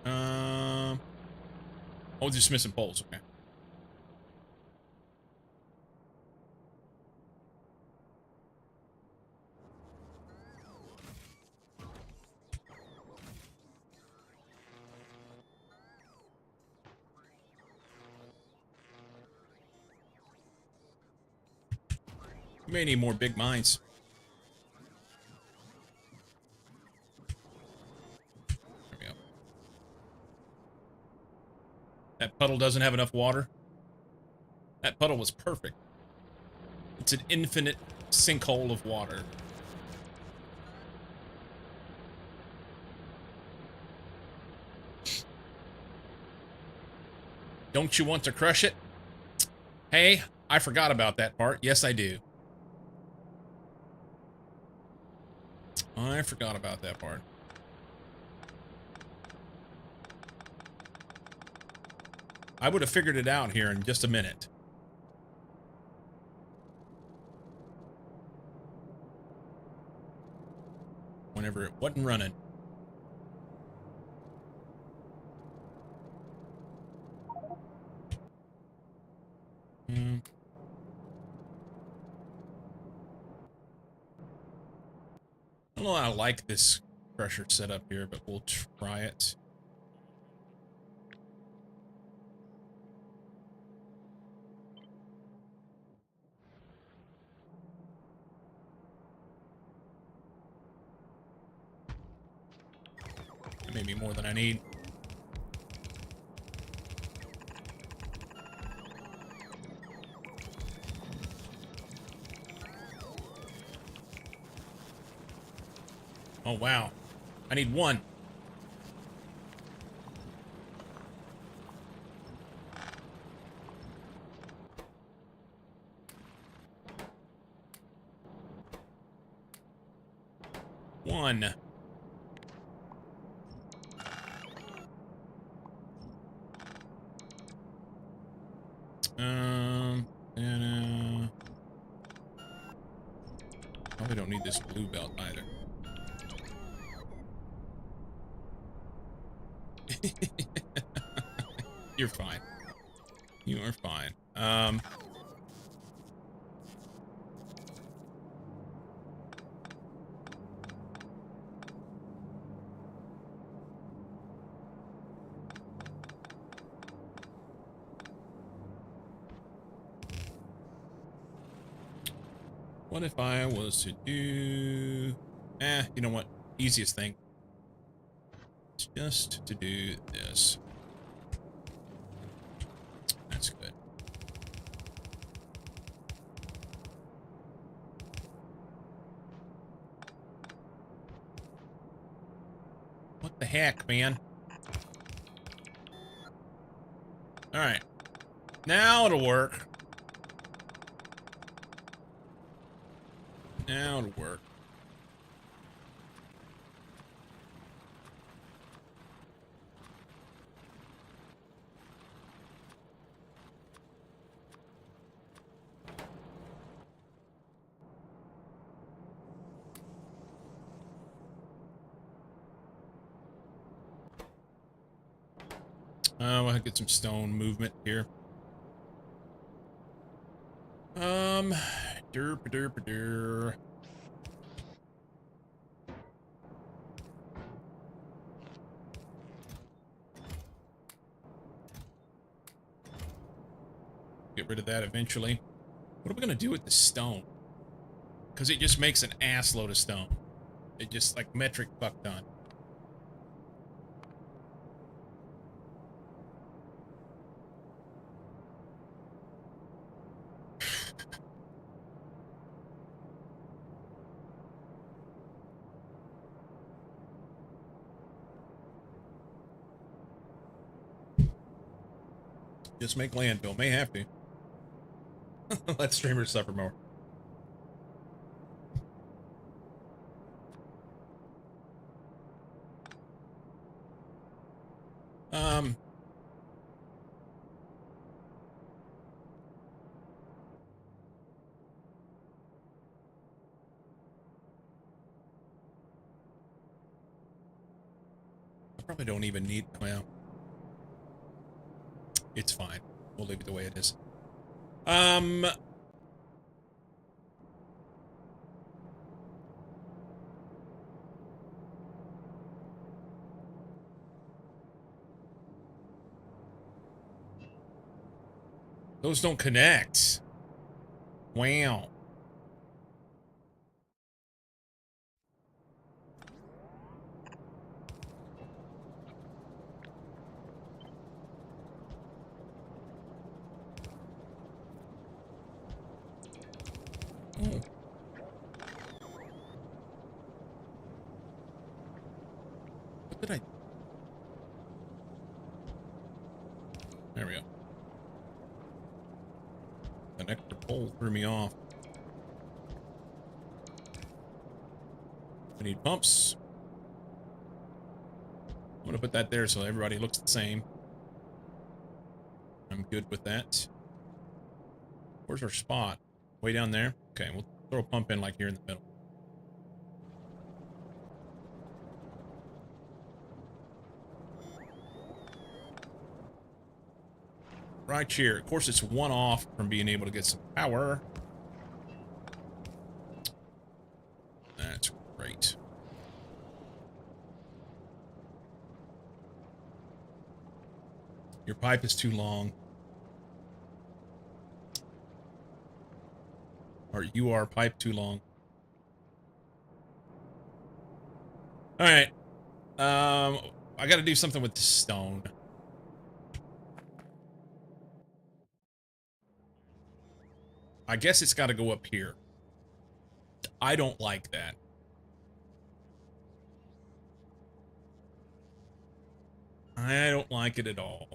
Oh, just missing poles. Okay. You may need more big mines. There we go. That puddle doesn't have enough water. That puddle was perfect. It's an infinite sinkhole of water. Don't you want to crush it? Hey, I forgot about that part. Yes, I do. I forgot about that part. I would have figured it out here in just a minute. Whenever it wasn't running. I don't know how I like this crusher setup here, but we'll try it. Maybe more than I need. Oh, wow. I need one. One. And, probably don't need this blue belt either. You're fine. You are fine. What if I was to do... you know what? Easiest thing. It's just to do this. That's good. What the heck, man? Alright. Now it'll work. Now it'll work. We'll get some stone movement here. Derp. Get rid of that eventually. What are we gonna do with the stone? Because it just makes an ass load of stone. It just like metric buck ton. Just make landfill. May have to. Let streamers suffer more. I probably don't even need, well, it's fine. We'll leave it the way it is. Those don't connect. Wow. Did I? There we go. An extra pole threw me off. We need pumps. I'm gonna put that there so everybody looks the same. I'm good with that. Where's our spot? Way down there? Okay, we'll throw a pump in like here in the middle. Right here. Of course, it's one off from being able to get some power. That's great. Your pipe is too long. Or you are pipe too long. Alright. I gotta do something with the stone. I guess it's gotta go up here. I don't like that. I don't like it at all.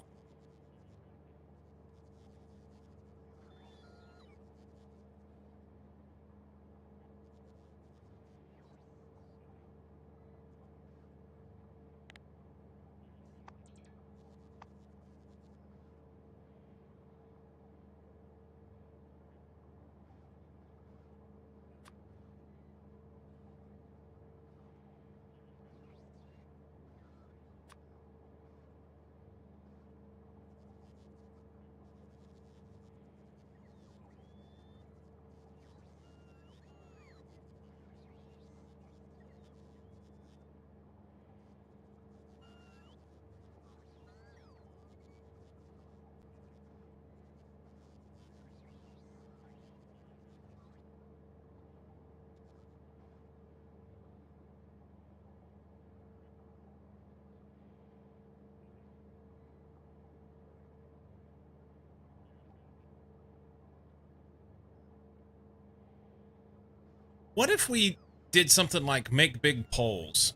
What if we did something like make big poles?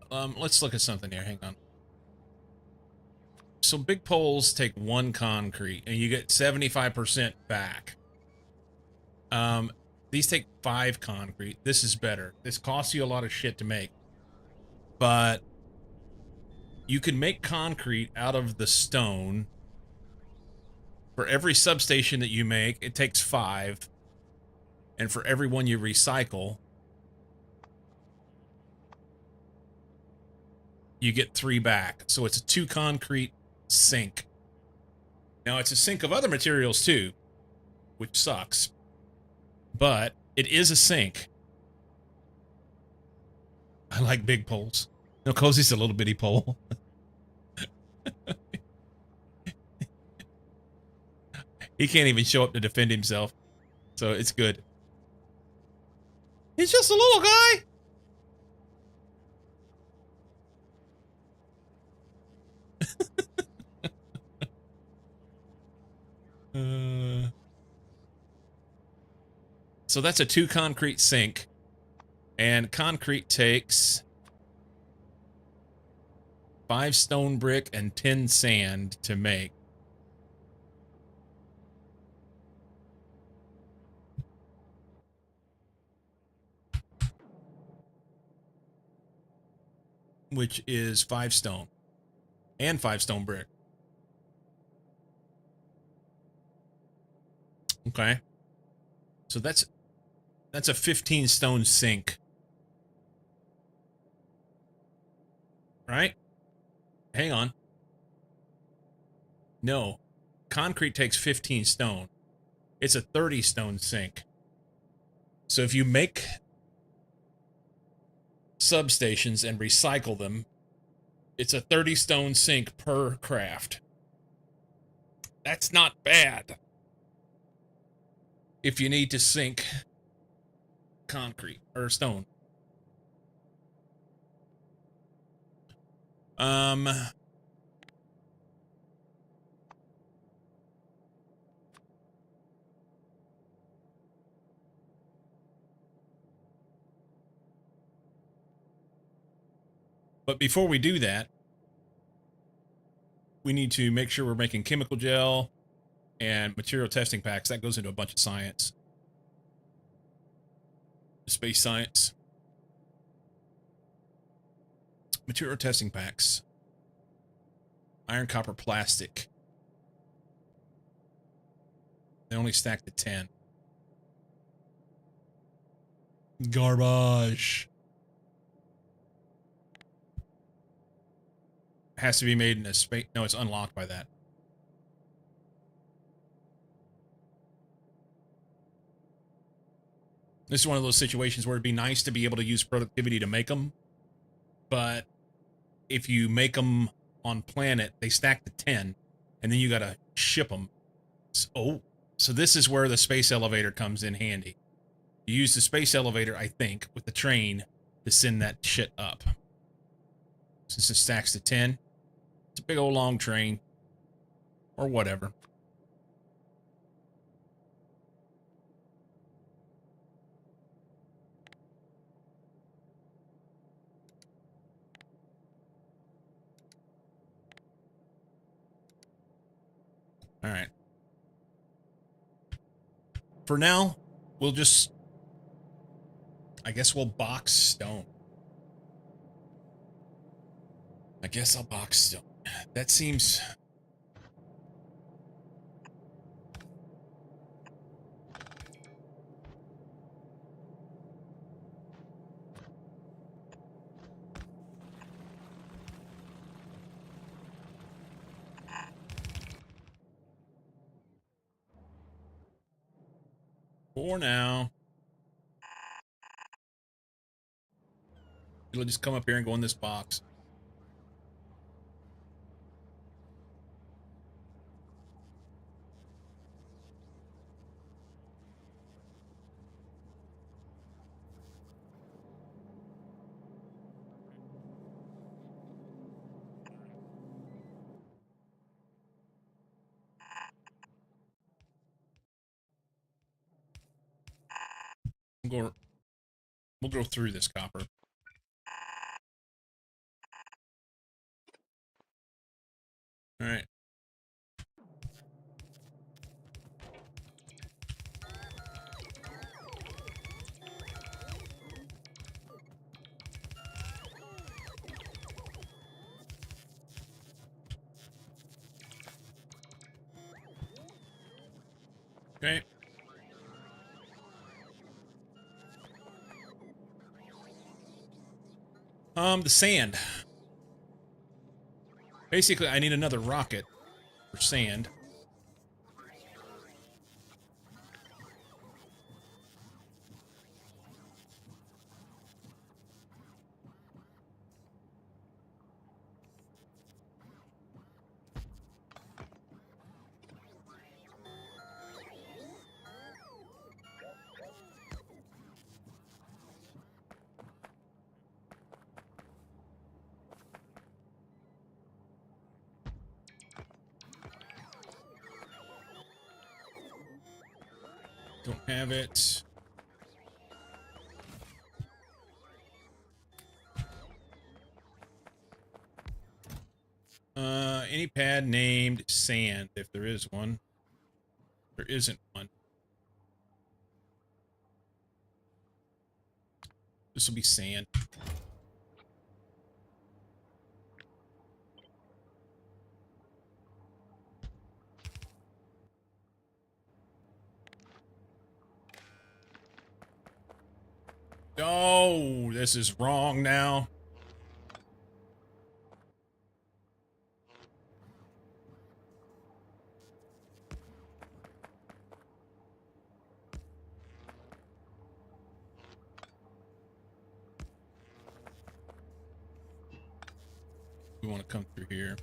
Let's look at something here. Hang on. So big poles take 1 concrete, and you get 75% back. These take 5 concrete. This is better. This costs you a lot of shit to make. But you can make concrete out of the stone. For every substation that you make, it takes 5. And for every one you recycle, you get 3 back. So it's a 2 concrete sink. Now, it's a sink of other materials too, which sucks. But it is a sink. I like big poles. No, Cozy's a little bitty pole. He can't even show up to defend himself. So it's good. He's just a little guy. So that's a 2 concrete sink. And concrete takes 5 stone brick and 10 sand to make. Which is 5 stone. And 5 stone brick. Okay. So that's a 15 stone sink. Right? Hang on. No. Concrete takes 15 stone. It's a 30 stone sink. So if you make substations and recycle them, it's a 30 stone sink per craft. That's not bad. If you need to sink concrete or stone. But before we do that, we need to make sure we're making chemical gel and material testing packs. That goes into a bunch of science. Space science. Material testing packs. Iron, copper, plastic. They only stack to 10. Garbage. Has to be made in a space. No, it's unlocked by that. This is one of those situations where it'd be nice to be able to use productivity to make them. But if you make them on planet, they stack to 10. And then you got to ship them. So this is where the space elevator comes in handy. You use the space elevator, I think, with the train to send that shit up. Since it stacks to 10, it's a big old long train. Or whatever. All right. For now, we'll just... I guess we'll box stone. I guess I'll box stone. That seems... For now. It'll just come up here and go in this box. We'll go through this copper. All right. Okay. The sand. Basically, I need another rocket for sand. Don't have it. Any pad named sand, if there is one. There isn't one. This will be sand. Oh, this is wrong now. We want to come through here.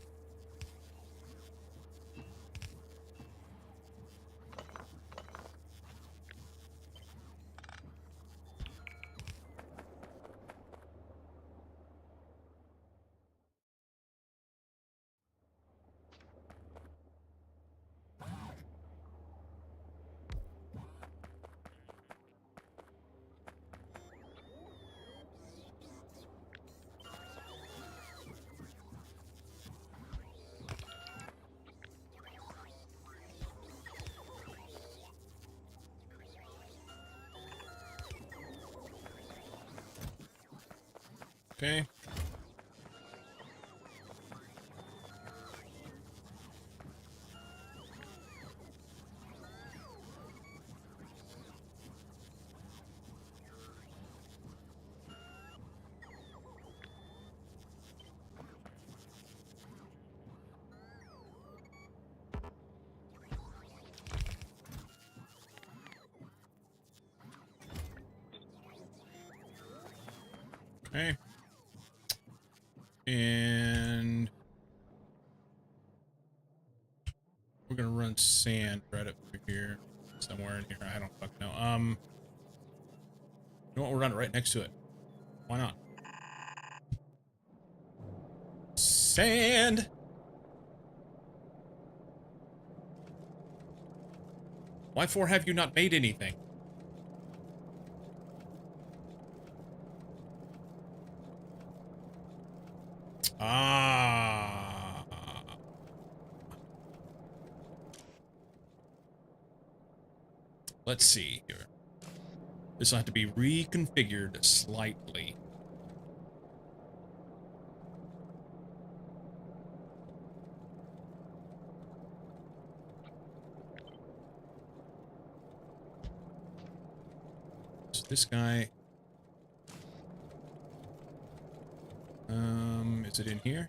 Okay. Okay. And we're gonna run sand right up through here. Somewhere in here. I don't fucking know. You know what? We'll run it right next to it. Why not? Sand! Why for have you not made anything? Ah. Let's see here. This will have to be reconfigured slightly. So this guy... is it in here?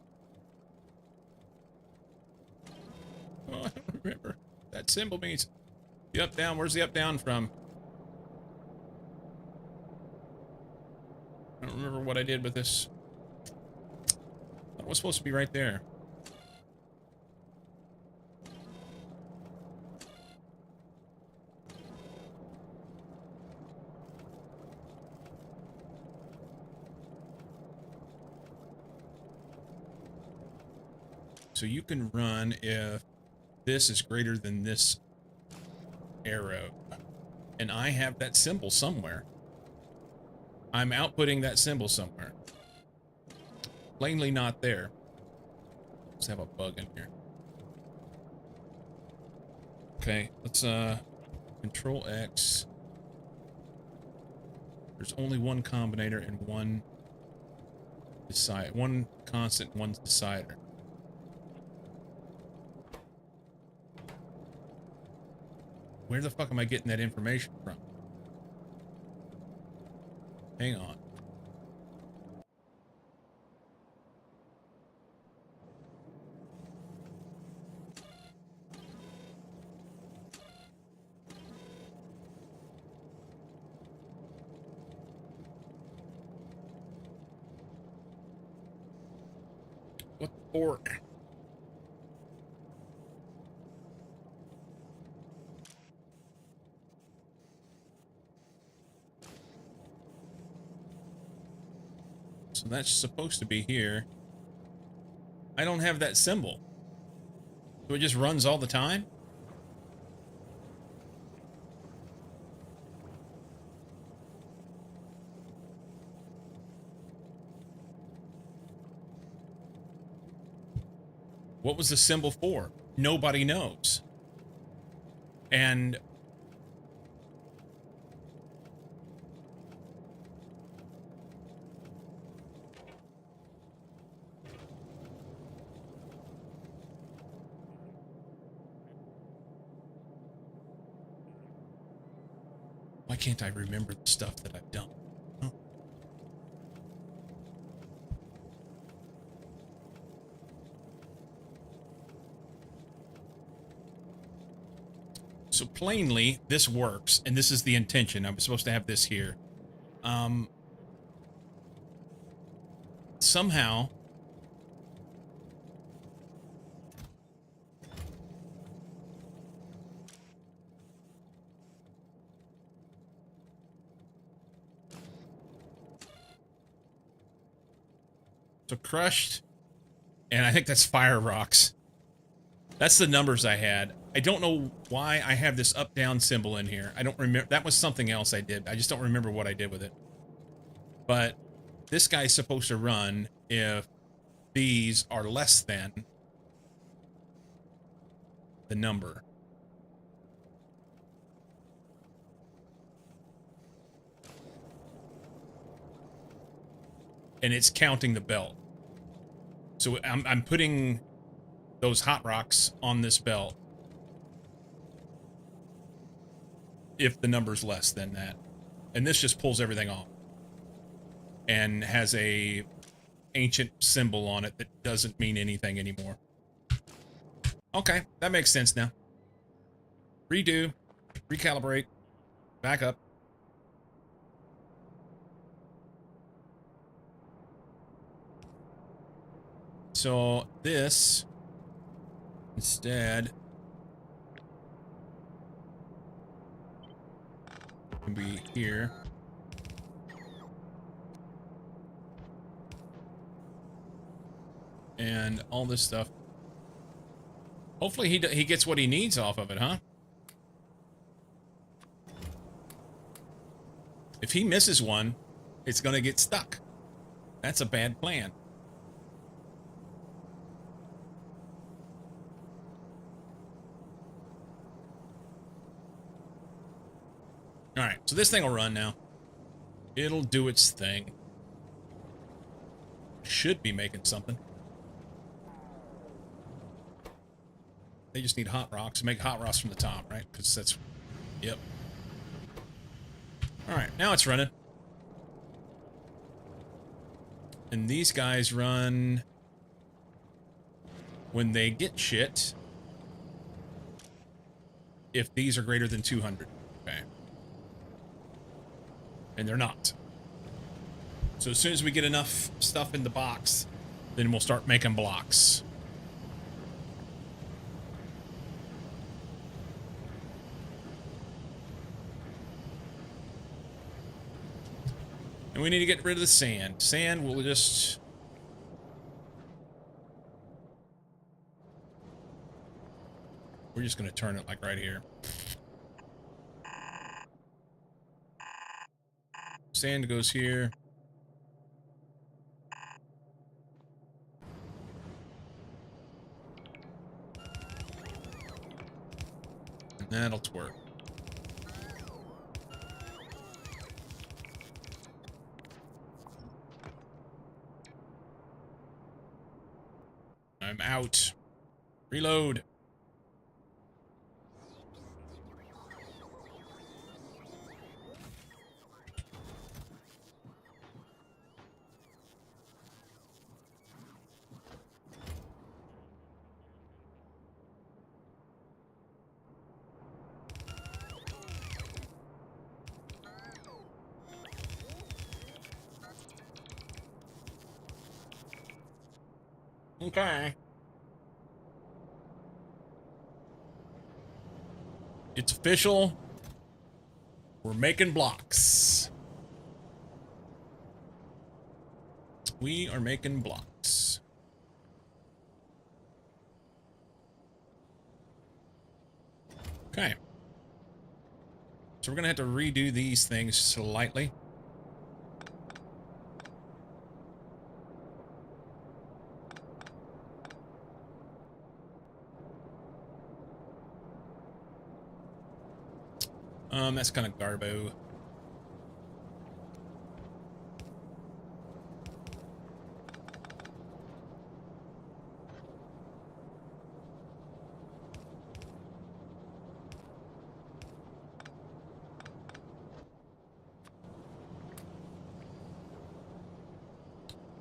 Oh, I don't remember. That symbol means... The up, down. Where's the up, down from? I don't remember what I did with this. I thought it was supposed to be right there. So you can run if this is greater than this arrow. And I have that symbol somewhere. I'm outputting that symbol somewhere. Plainly not there. Let's have a bug in here. Okay, let's Control X. There's only one combinator and one constant, one decider. Where the fuck am I getting that information from? Hang on. What the fork? So that's supposed to be here. I don't have that symbol. So it just runs all the time? What was the symbol for? Nobody knows. And why can't I remember the stuff that I've done? Huh? So plainly, this works, and this is the intention. I'm supposed to have this here. Somehow... So crushed, and I think that's fire rocks. That's the numbers I had. I don't know why I have this up-down symbol in here. I don't remember. That was something else I did. I just don't remember what I did with it. But this guy's supposed to run if these are less than the number. and it's counting the belt. So I'm putting those hot rocks on this belt if the number's less than that. And this just pulls everything off and has a ancient symbol on it that doesn't mean anything anymore. Okay, that makes sense now. Redo, recalibrate, back up. So this instead can be here. And all this stuff. Hopefully he gets what he needs off of it, huh? If he misses one, it's gonna get stuck. That's a bad plan. Alright, so this thing will run now. It'll do its thing. Should be making something. They just need hot rocks. Make hot rocks from the top, right? Because that's... Yep. Alright, now it's running. And these guys run... when they get shit. If these are greater than 200. Okay. And they're not. So as soon as we get enough stuff in the box, then we'll start making blocks. And we need to get rid of the sand. Sand will just... We're just going to turn it like right here. Sand goes here. And that'll twerk. I'm out. Reload. Okay. It's official. We're making blocks. We are making blocks. Okay. So we're gonna have to redo these things slightly. That's kind of garbo.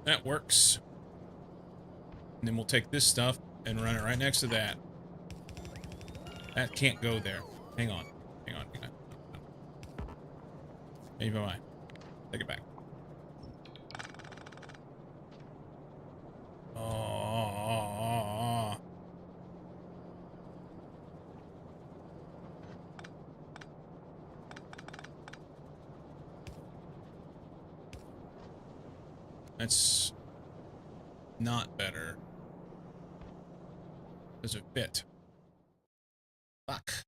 That works. And then we'll take this stuff and run it right next to that. That can't go there. Hang on. Hang on. Hang on. Maybe I. Take it back. Oh. That's not better. Does it fit? Fuck.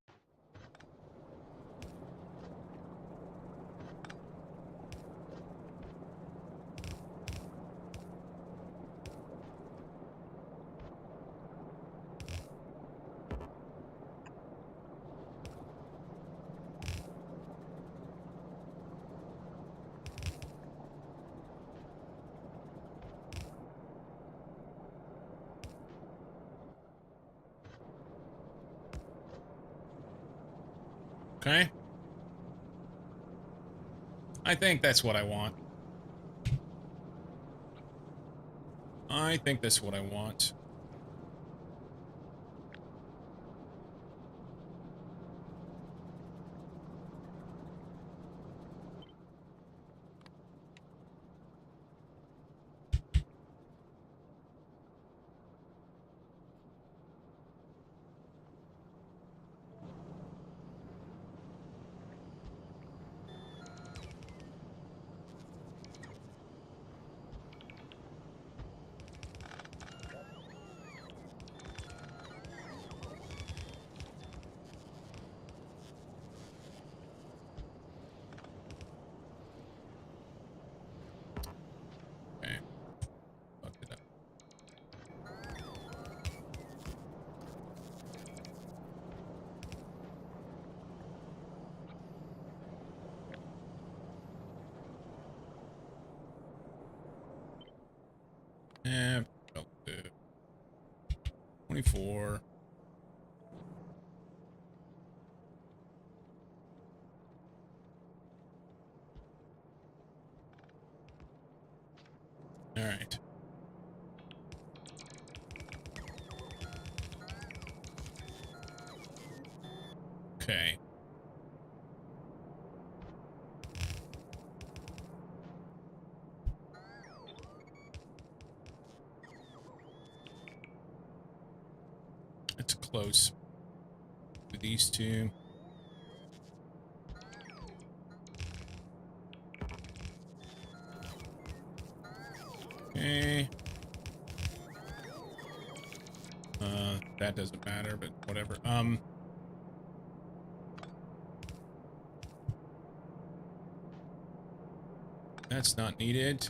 Okay. I think that's what I want. I think that's what I want. Okay. Fucked it up. Eh, 24. All right. Okay. It's close to these two. Okay. That doesn't matter, but whatever. That's not needed.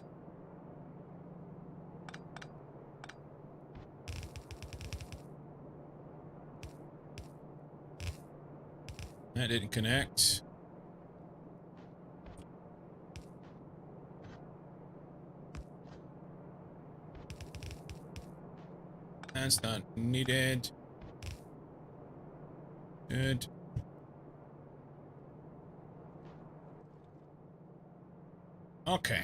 That didn't connect. That's not needed. Good. Okay.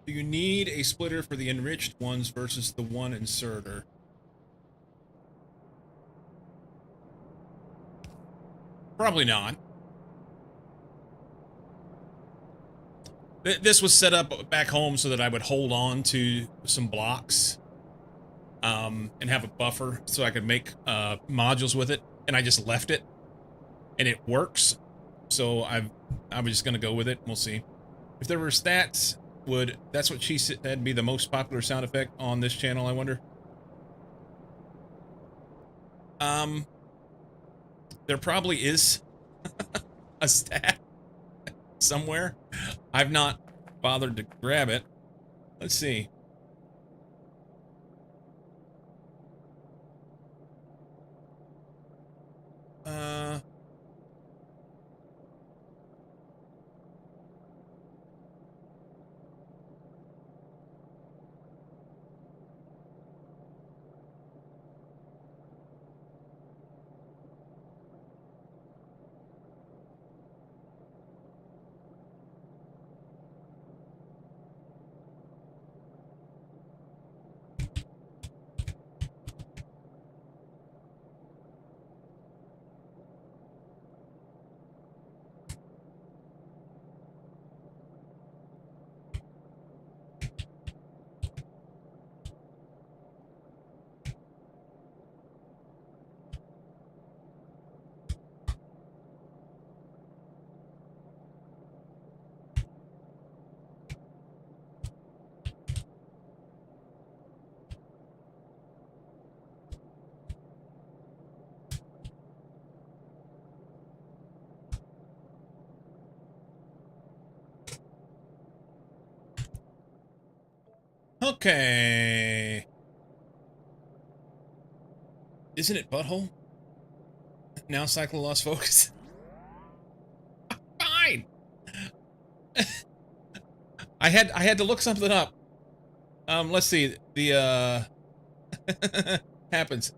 Do you need a splitter for the enriched ones versus the one inserter? Probably not. This was set up back home so that I would hold on to some blocks and have a buffer so I could make modules with it. And I just left it, and it works. So I'm just gonna go with it. We'll see. If there were stats, that's what she said be the most popular sound effect on this channel? I wonder. There probably is a stat somewhere. I've not bothered to grab it. Let's see. Okay. Isn't it butthole? Now cycle lost focus. Fine. I had to look something up. Let's see. The happens.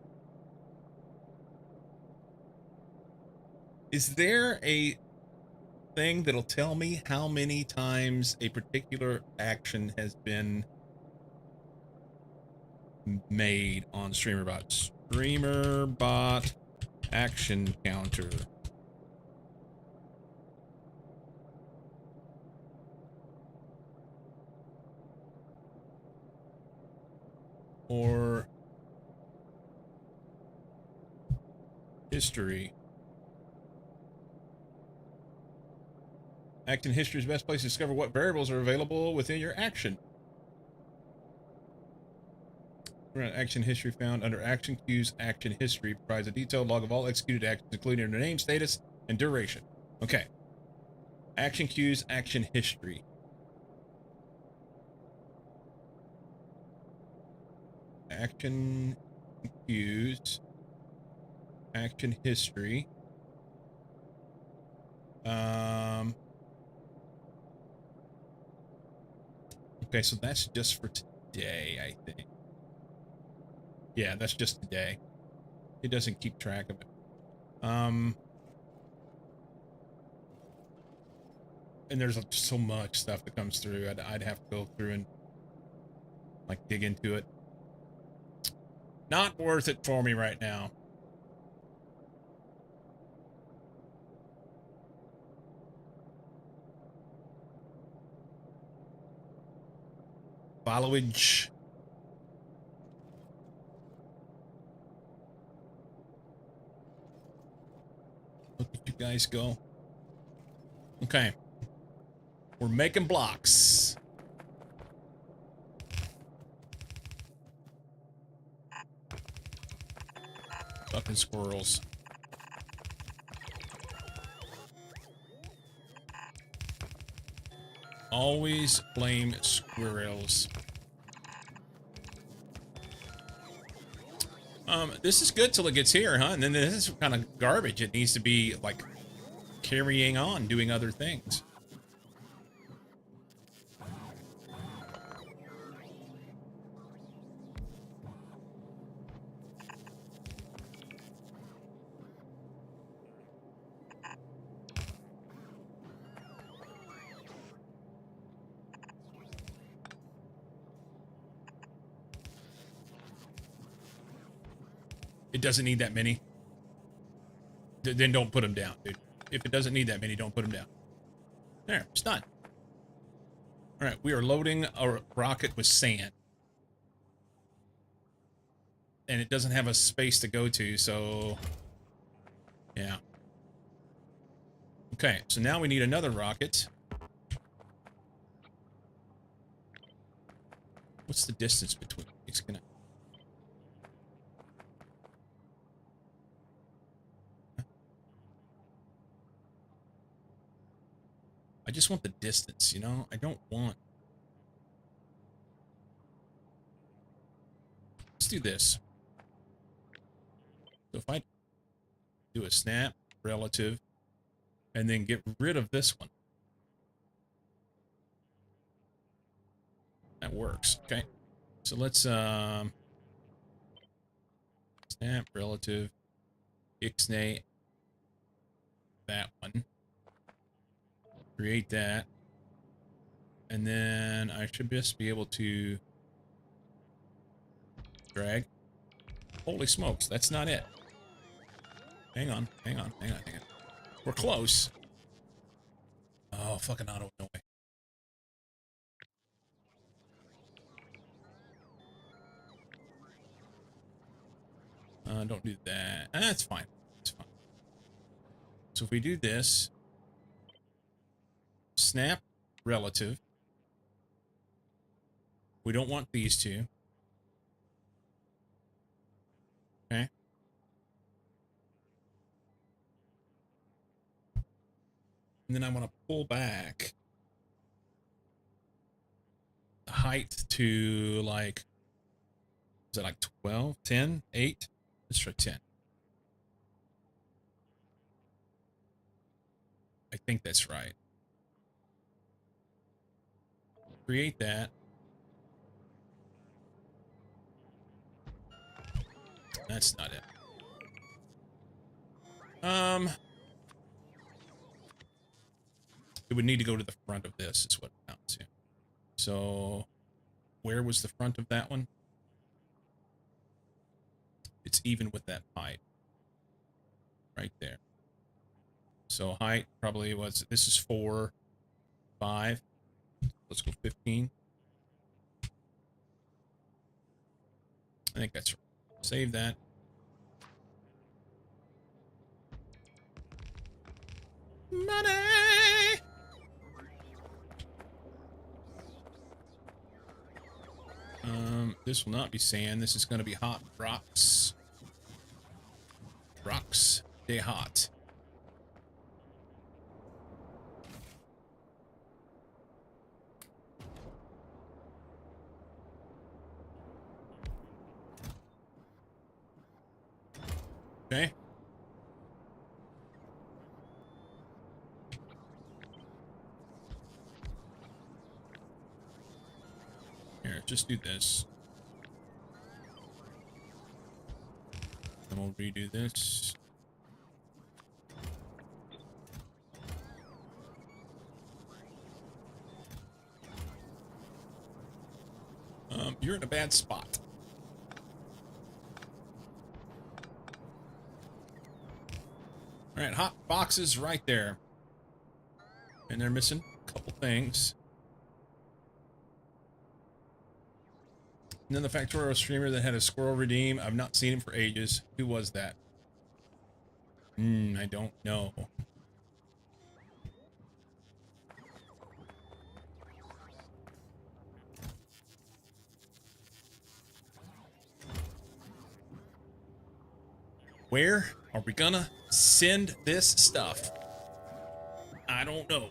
Is there a thing that'll tell me how many times a particular action has been made on StreamerBot? StreamerBot action counter. Or history. Action history is the best place to discover what variables are available within your action. Action history found under action queues. Action history provides a detailed log of all executed actions, including their name, status, and duration. Okay. Action queues, action history. Action queues, action history. Okay, so that's just for today, I think. Yeah, that's just today. It doesn't keep track of it. And there's so much stuff that comes through. I'd have to go through and like dig into it. Not worth it for me right now. Followage. Look at you guys go. Okay. We're making blocks. Fucking squirrels. Always blame squirrels. This is good till it gets here, huh? And then this is kind of garbage. It needs to be like carrying on, doing other things. It doesn't need that many. Then don't put them down, dude. If it doesn't need that many, don't put them down. There, it's done. All right, we are loading a rocket with sand. And it doesn't have a space to go to, so... yeah. Okay, so now we need another rocket. What's the distance between these? I just want the distance, you know? I don't want... let's do this. So if I do a snap, relative, and then get rid of this one. That works, okay. So let's, snap, relative, ixnay, that one. Create that. And then I should just be able to drag. Holy smokes, that's not it. Hang on. We're close. Oh, fucking auto, no way. Don't do that. That's fine. It's fine. So if we do this, snap, relative. We don't want these two. Okay. And then I want to pull back the height to like, is it like 12, 10, 8? Let's try 10. I think that's right. Create that. That's not it. It would need to go to the front of this, is what it counts to. So, where was the front of that one? It's even with that height. Right there. So height probably was, this is 4, 5. Let's go 15. I think that's right. Save that. Money! This will not be sand. This is going to be hot rocks. Rocks. They hot. Okay. Here, just do this. Then we'll redo this. You're in a bad spot. All right, hot boxes right there. And they're missing a couple things. And then the Factorio streamer that had a squirrel redeem. I've not seen him for ages. Who was that? I don't know. Where are we gonna send this stuff? I don't know.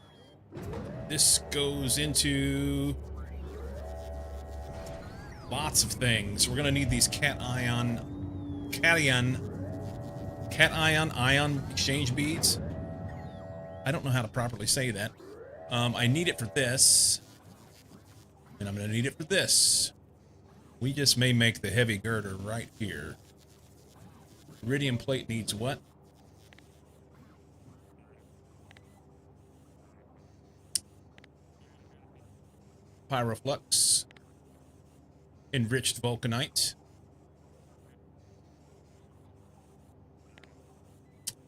This goes into lots of things. We're gonna need these cation ion exchange beads. I don't know how to properly say that. I need it for this, and I'm gonna need it for this. We just may make the heavy girder right here. Iridium plate needs what? Pyroflux. Enriched vulcanite.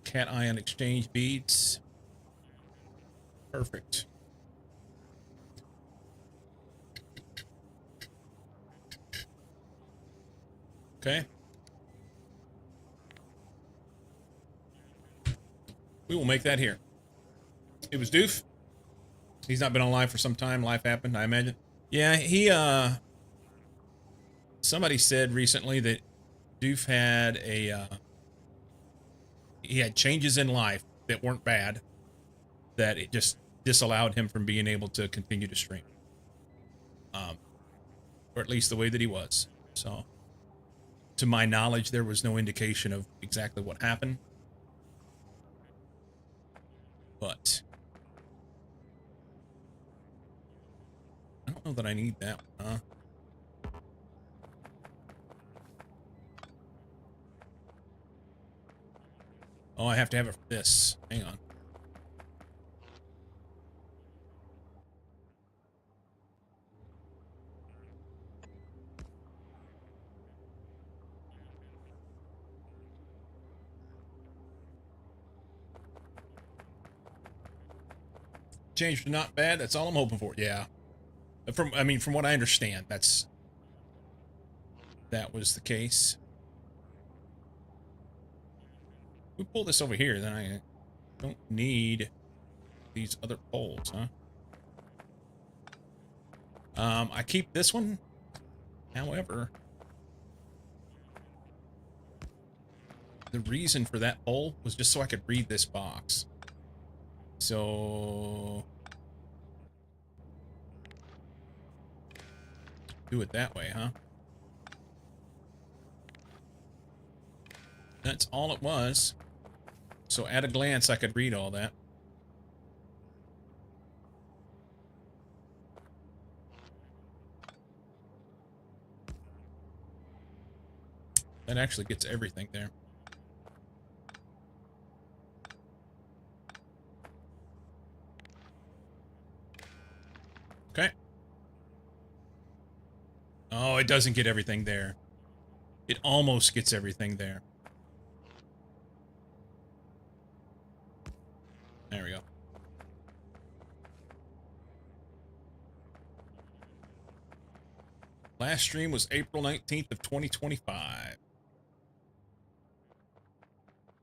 Cation exchange beads. Perfect. Okay. We will make that here. It was Doof. He's not been on live for some time. Life happened, I imagine. Yeah, he, somebody said recently that Doof had a, he had changes in life that weren't bad, that it just disallowed him from being able to continue to stream. Or at least the way that he was. So, to my knowledge, there was no indication of exactly what happened. But I don't know that I need that one, huh? Oh, I have to have it for this. Hang on. Changed to not bad. That's all I'm hoping for. Yeah. From what I understand, that was the case. We pull this over here, then I don't need these other poles, huh? I keep this one. However, the reason for that pole was just so I could read this box. So Do it that way, huh? That's all it was. So at a glance, I could read all that. That actually gets everything there. Okay. Oh, it doesn't get everything there. It almost gets everything there. There we go. Last stream was April 19th of 2025.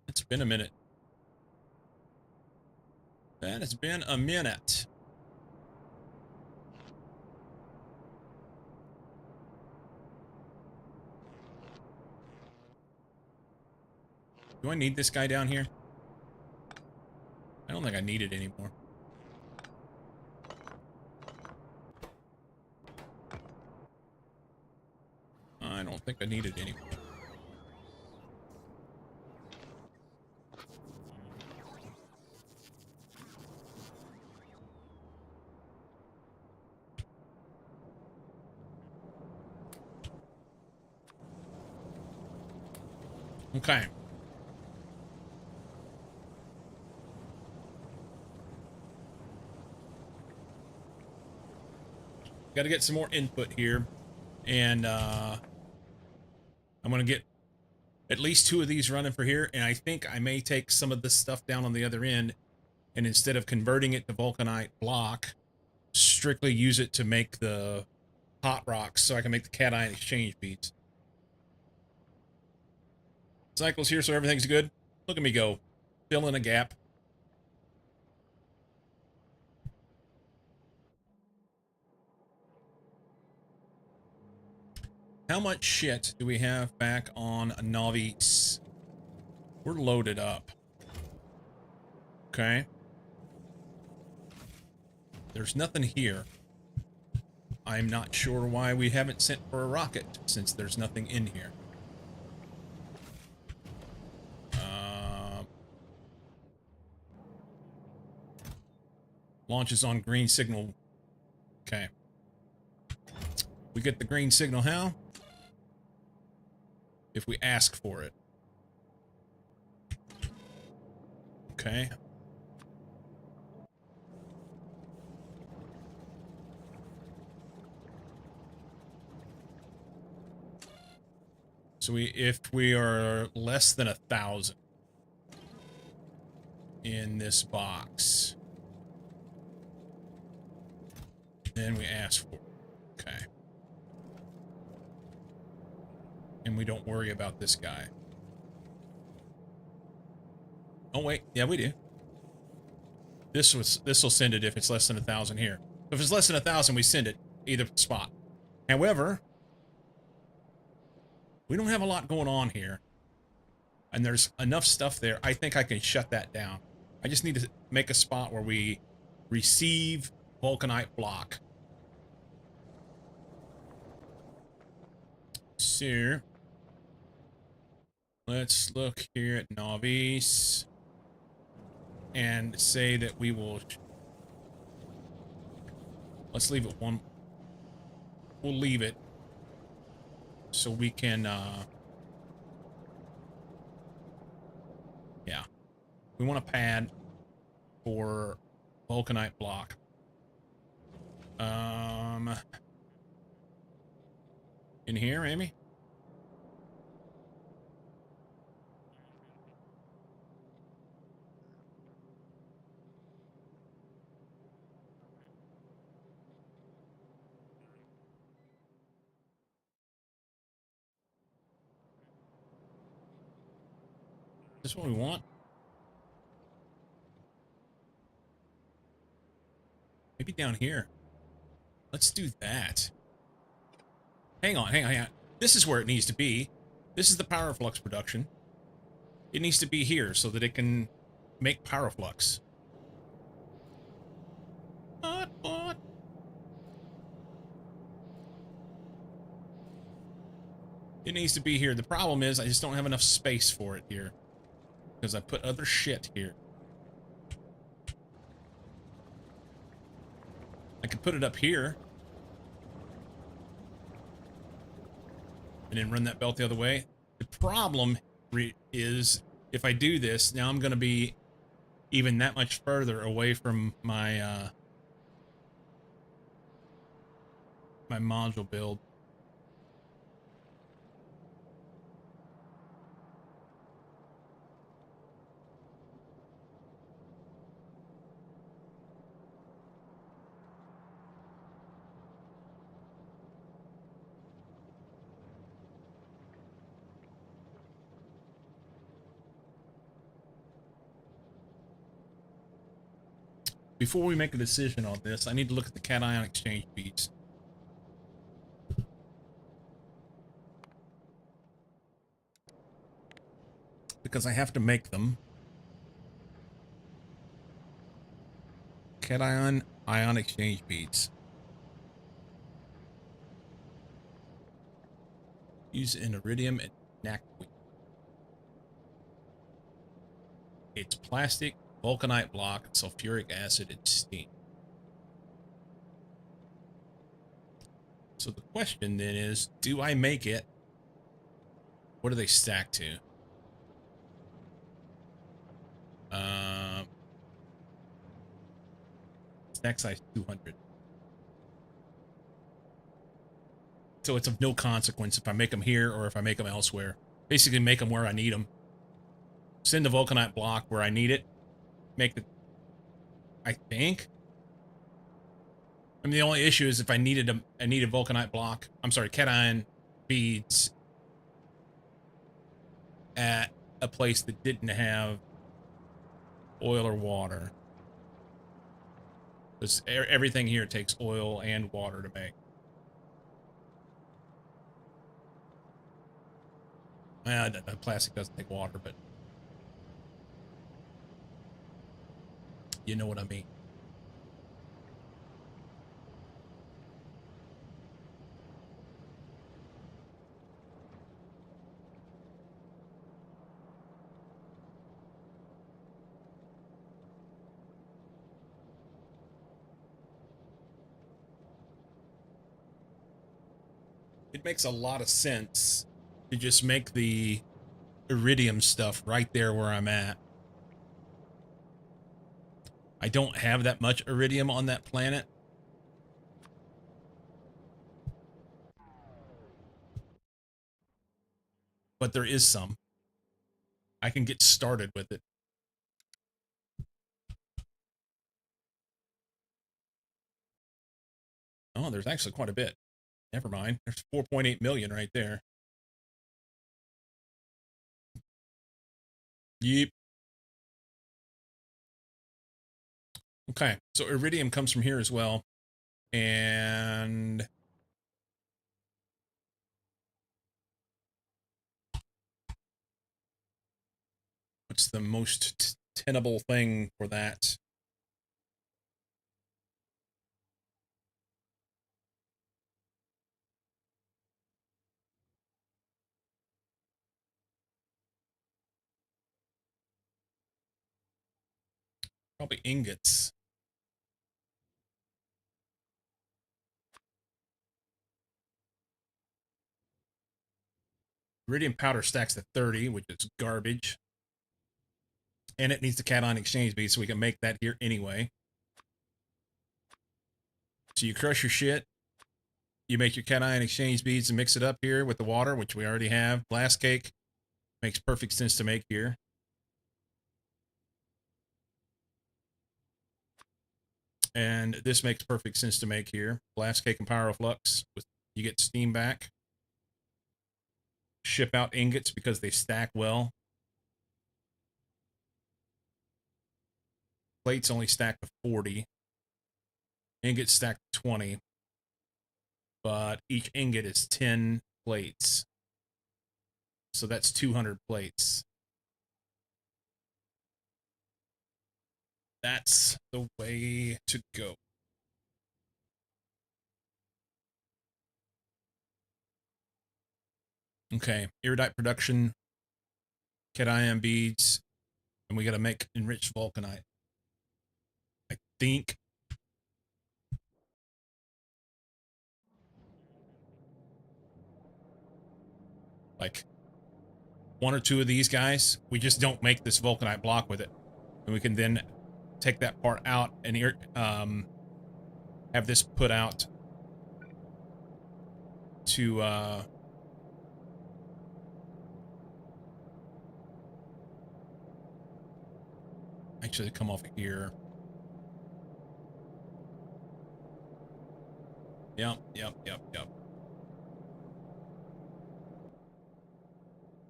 It's been a minute. That has been a minute. Do I need this guy down here? I don't think I need it anymore. I don't think I need it anymore. Okay. Got to get some more input here. And I'm going to get at least 2 of these running for here. And I think I may take some of this stuff down on the other end. And instead of converting it to vulcanite block, strictly use it to make the hot rocks so I can make the cation exchange beads. Cycle's here, so everything's good. Look at me go. Fill in a gap. How much shit do we have back on Navis? We're loaded up. Okay. There's nothing here. I'm not sure why we haven't sent for a rocket, since there's nothing in here. Launches on green signal. Okay. We get the green signal how? If we ask for it. Okay. So if we are less than 1,000 in this box, then we ask for it. Okay. And we don't worry about this guy. Oh wait, yeah we do. This will send it if it's less than 1,000 here. If it's less than 1,000, we send it either spot. However, we don't have a lot going on here, and there's enough stuff there. I think I can shut that down. I just need to make a spot where we receive vulcanite block. So let's look here at Navis and say that we will. Let's leave it one. We'll leave it so we can. Yeah, we want a pad for vulcanite block. In here, maybe. Is this what we want? Maybe down here. Let's do that. Hang on, hang on, hang on. This is where it needs to be. This is the power flux production. It needs to be here so that it can make power flux. What? It needs to be here. The problem is I just don't have enough space for it here. Because I put other shit here. I could put it up here. And then run that belt the other way. The problem is if I do this, now I'm going to be even that much further away from my my module build. Before we make a decision on this, I need to look at the cation exchange beads. Because I have to make them. Cation ion exchange beads. Use in iridium and knackwheat. It's plastic, vulcanite block, sulfuric acid, and steam. So the question then is, do I make it? What do they stack to? Stack size 200. So it's of no consequence if I make them here or if I make them elsewhere. Basically make them where I need them. Send the vulcanite block where I need it. Make the... I think. I mean, the only issue is if I needed a vulcanite block. I'm sorry, cation beads at a place that didn't have oil or water. Because everything here takes oil and water to make. The plastic doesn't take water, but you know what I mean. It makes a lot of sense to just make the iridium stuff right there where I'm at. I don't have that much iridium on that planet. But there is some. I can get started with it. Oh, there's actually quite a bit. Never mind. There's 4.8 million right there. Yep. Okay, so iridium comes from here as well. And what's the most tenable thing for that? Probably ingots. Iridium powder stacks to 30, which is garbage. And it needs the cation exchange bead, so we can make that here anyway. So you crush your shit. You make your cation exchange beads and mix it up here with the water, which we already have. Blast cake makes perfect sense to make here. And this makes perfect sense to make here. Blast cake and pyroflux. You get steam back. Ship out ingots because they stack well. Plates only stack to 40. Ingots stack to 20. But each ingot is 10 plates. So that's 200 plates. That's the way to go. Okay, iridite production, cation beads, and we got to make enriched vulcanite. I think like one or two of these guys, we just don't make this vulcanite block with it, and we can then take that part out and have this put out to actually come off of here. Yep.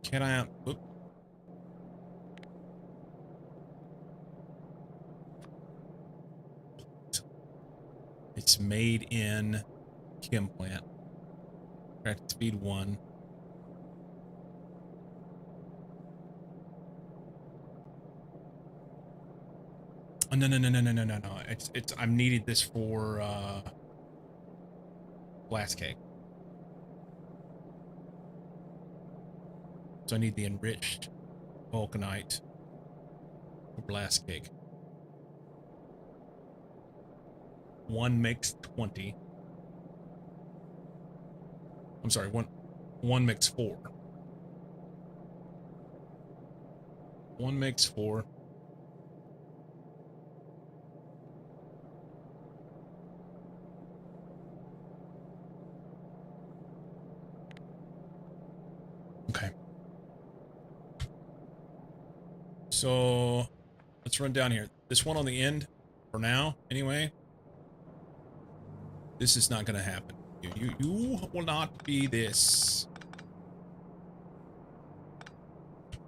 Can I? Oop. It's made in chem plant. Craft speed 1. Oh, no. It's I'm needed this for blast cake. So I need the enriched vulcanite for blast cake. 1 makes 20. I'm sorry, one makes 4. 1 makes 4. Okay. So let's run down here. This one on the end, for now, anyway. This is not going to happen. You will not be this.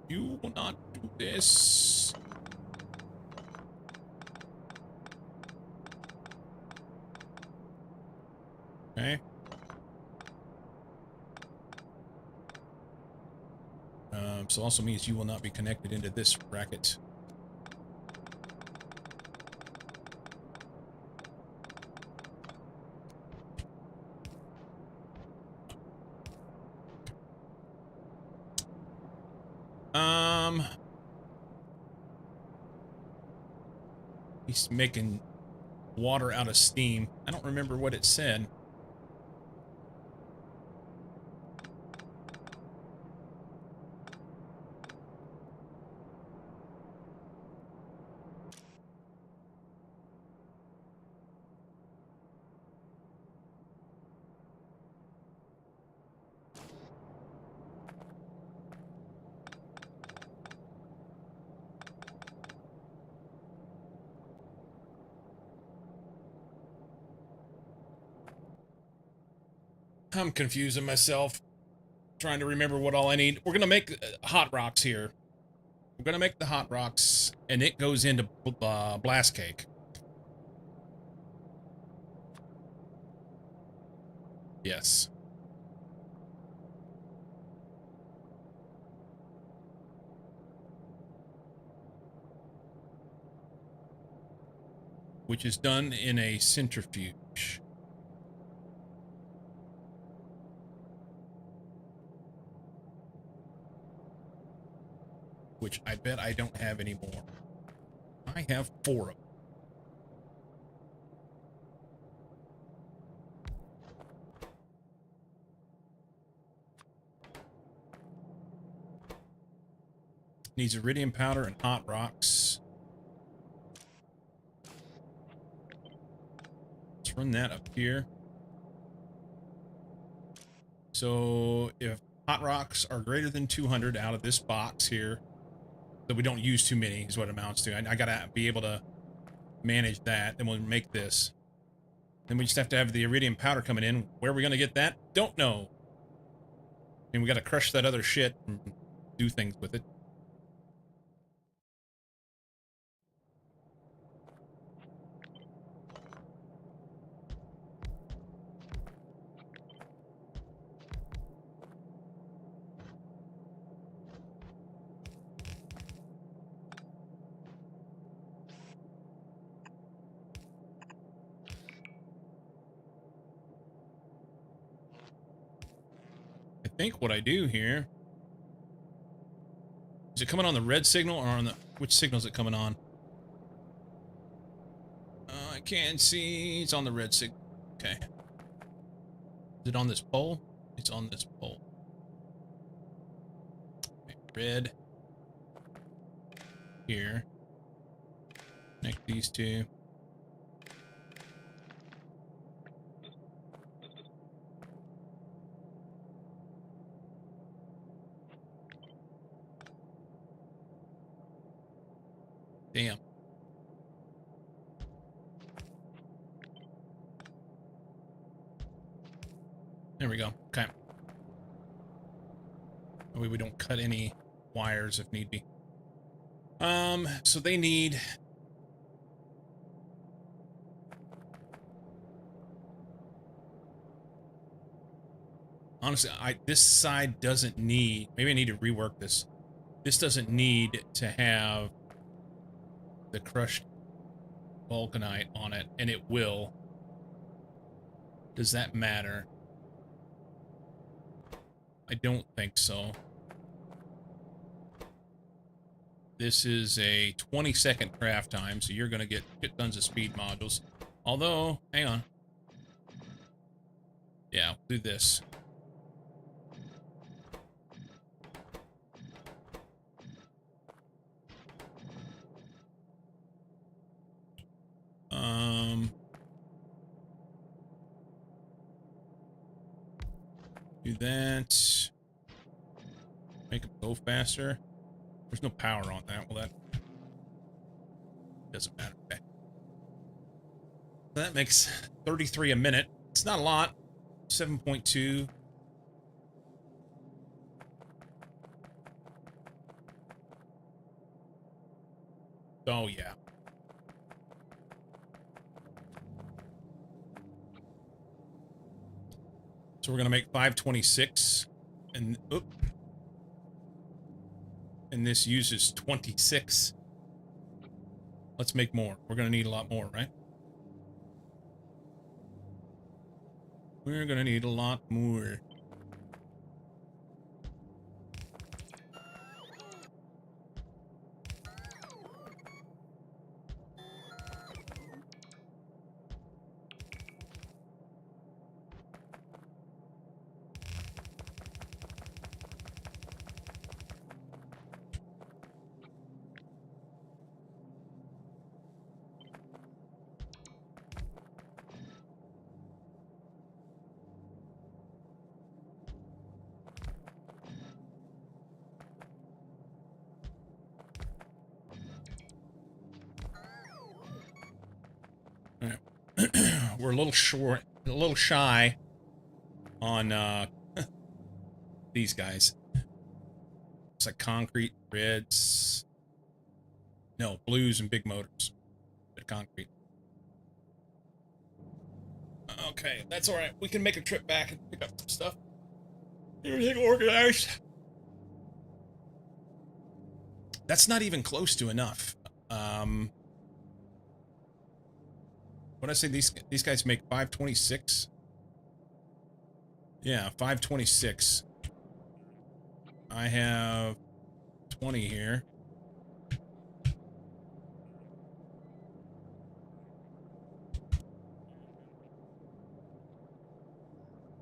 You will not do this. Okay. So also means you will not be connected into this bracket. He's making water out of steam. I don't remember what it said. I'm confusing myself, trying to remember what all I need. We're gonna make hot rocks here. We're gonna make the hot rocks, and it goes into blast cake. Yes. Which is done in a centrifuge. Which I bet I don't have anymore. I have 4 of them. Needs iridium powder and hot rocks. Let's run that up here. So if hot rocks are greater than 200 out of this box here, so we don't use too many is what it amounts to. I gotta be able to manage that. Then we'll make this. Then we just have to have the iridium powder coming in. Where are we gonna get that? Don't know. And we gotta crush that other shit and do things with it. I think what I do here... Is it coming on the red signal or on the... Which signal is it coming on? I can't see. It's on the red signal. Okay. Is it on this pole? It's on this pole. Okay, red. Here. Connect these two. Damn. There we go. Okay. That way we don't cut any wires if need be. So they need... Honestly, this side doesn't need... Maybe I need to rework this. This doesn't need to have the crushed vulcanite on it, and it will. Does that matter? I don't think so. This is a 20-second craft time, so you're going to get shit tons of speed modules. Although, hang on. Yeah, we'll do this. Do that. Make it go faster. There's no power on that. Well, that doesn't matter. Okay. That makes 33 a minute. It's not a lot. 7.2. Oh, yeah. So we're going to make 526. And, oop. And this uses 26. Let's make more. We're going to need a lot more, right? We're going to need a lot more. We're a little short, a little shy on these guys. It's like concrete, reds, no, blues and big motors. Bit of concrete. Okay, that's all right. We can make a trip back and pick up some stuff. Everything organized. That's not even close to enough. What I say, these guys make 526. Yeah, 526. I have 20 here.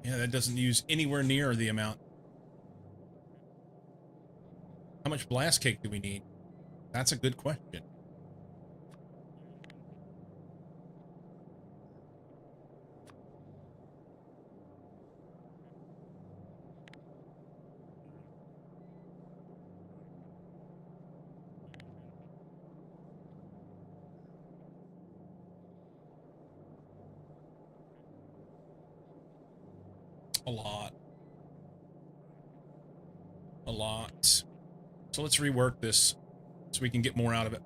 Yeah, that doesn't use anywhere near the amount. How much blast cake do we need? That's a good question. A lot. A lot. So let's rework this so we can get more out of it.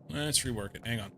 Let's rework it. Hang on.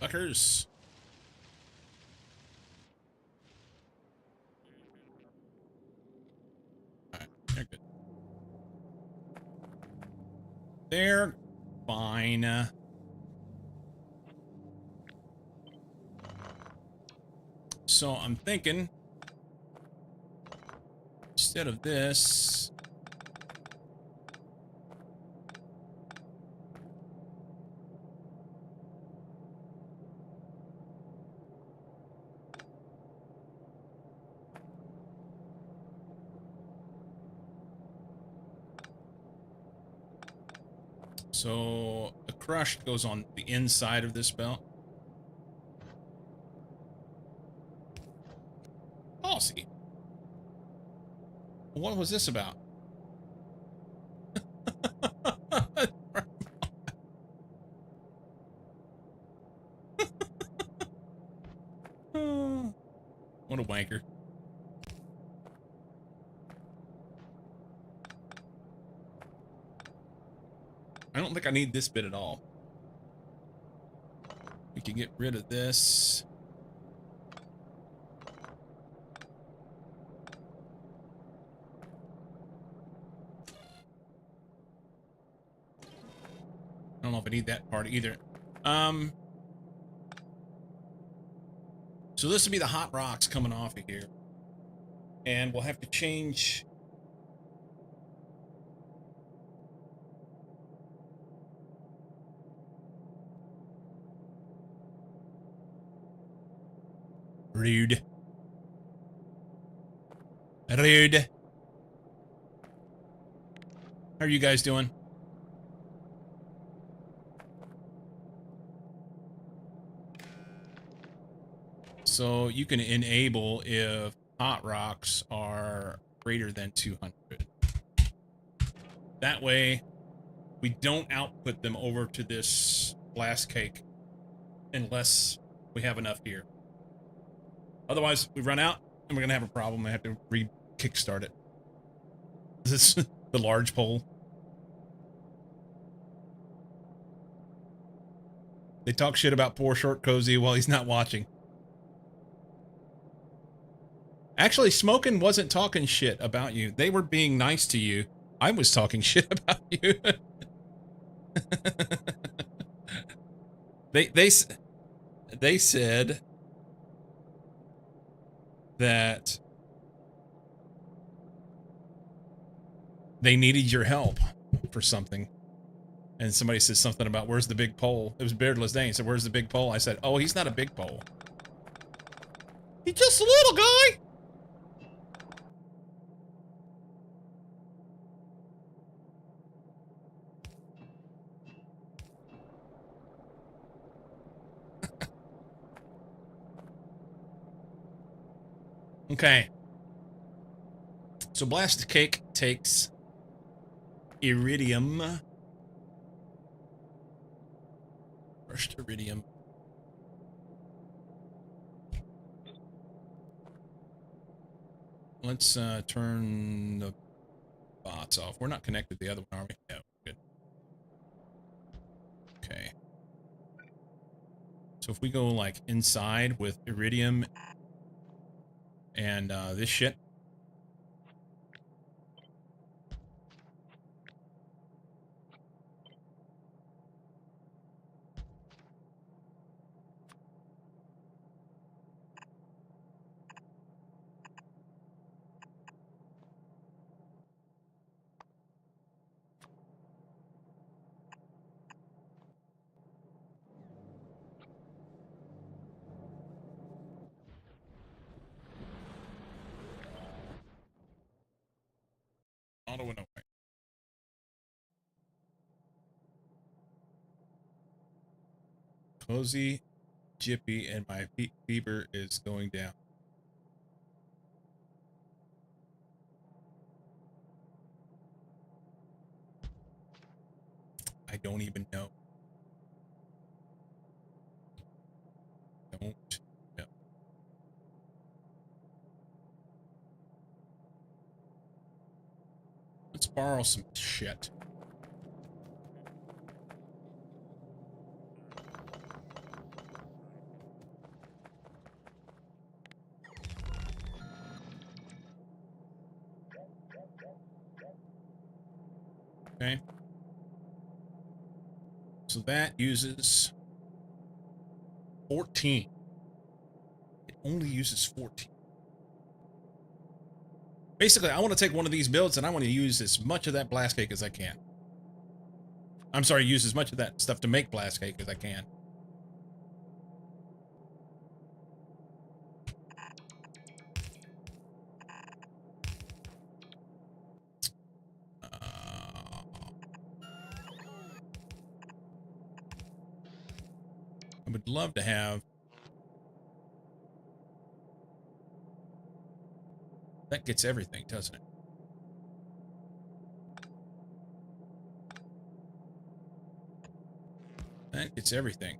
Fuckers. Alright, they're good. They're fine. So I'm thinking, instead of this, so the crushed goes on the inside of this belt. Policy. What was this about? What a wanker. I don't think I need this bit at all. We can get rid of this. I don't know if I need that part either. So this would be the hot rocks coming off of here. And we'll have to change. Rude. Rude. How are you guys doing? So you can enable if hot rocks are greater than 200. That way, we don't output them over to this blast cake unless we have enough here. Otherwise, we run out and we're going to have a problem. I have to re-kickstart it. This is the large pole. They talk shit about poor short cozy while he's not watching. Actually, Smokin' wasn't talking shit about you. They were being nice to you. I was talking shit about you. They said that they needed your help for something. And somebody said something about, where's the big pole? It was Beardless Dane. He said, where's the big pole? I said, oh, he's not a big pole. He's just a little guy. Okay. So Blast Cake takes iridium. Crushed iridium. Let's turn the bots off. We're not connected to the other one, are we? Yeah, good. Okay. So if we go like inside with iridium and this shit. Auto and away. Cozy, jippy, and my fever is going down. I don't even know. Don't know. Let's borrow some shit. Okay. So that uses 14. It only uses 14. Basically, I want to take one of these builds and I want to use as much of that blast cake as I can. I'm sorry, use as much of that stuff to make blast cake as I can. I would love to have... That gets everything, doesn't it? That gets everything.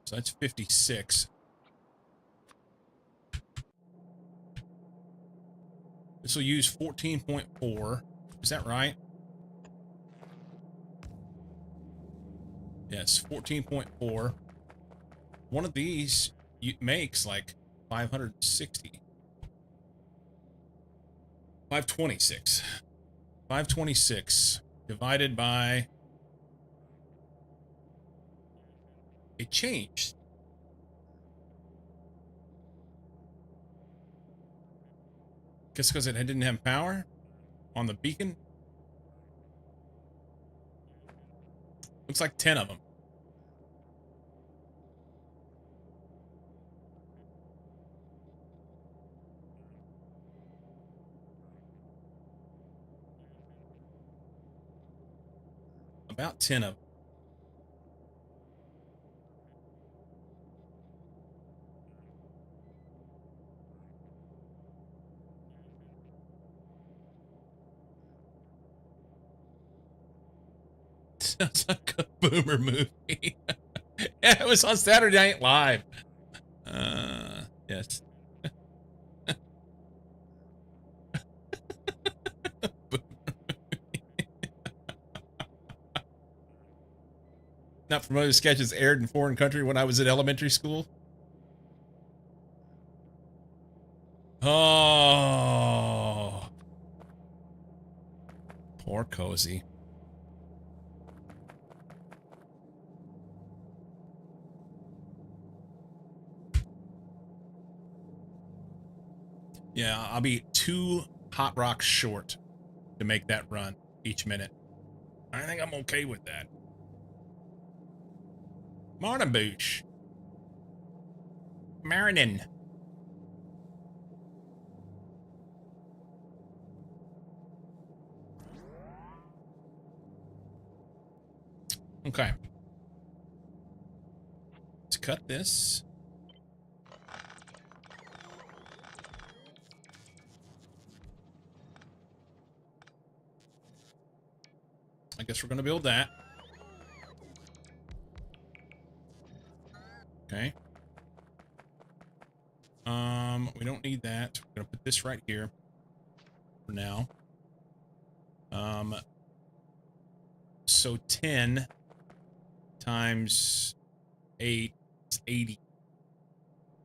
So that's 56. This will use 14.4. Is that right? Yes, 14.4. One of these makes like 560. 526. 526 divided by... It changed. Guess because it didn't have power on the beacon. Looks like 10 of them. About 10 of them. Sounds like a boomer movie. Yeah, it was on Saturday Night Live. Yes. Not from other sketches aired in foreign country when I was in elementary school. Oh. Poor Cozy. Yeah, I'll be 2 hot rocks short to make that run each minute. I think I'm okay with that. Morning, Boosh. Marinin. Okay. Let's cut this. I guess we're going to build that. Okay. We don't need that. We're going to put this right here for now. So 10 times 8 is 80.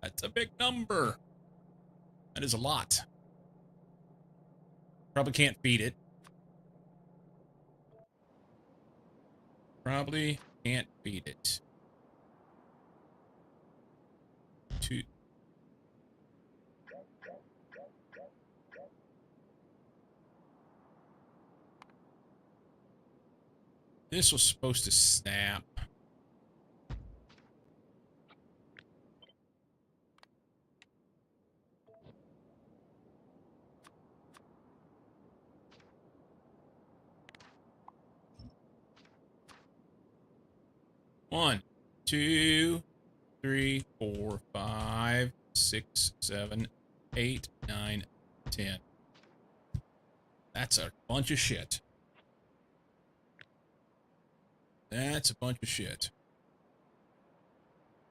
That's a big number. That is a lot. Probably can't feed it. Probably can't feed it. 2. This was supposed to snap. One, 2, 3, 4, 5, 6, 7, 8, 9, 10. That's a bunch of shit. That's a bunch of shit.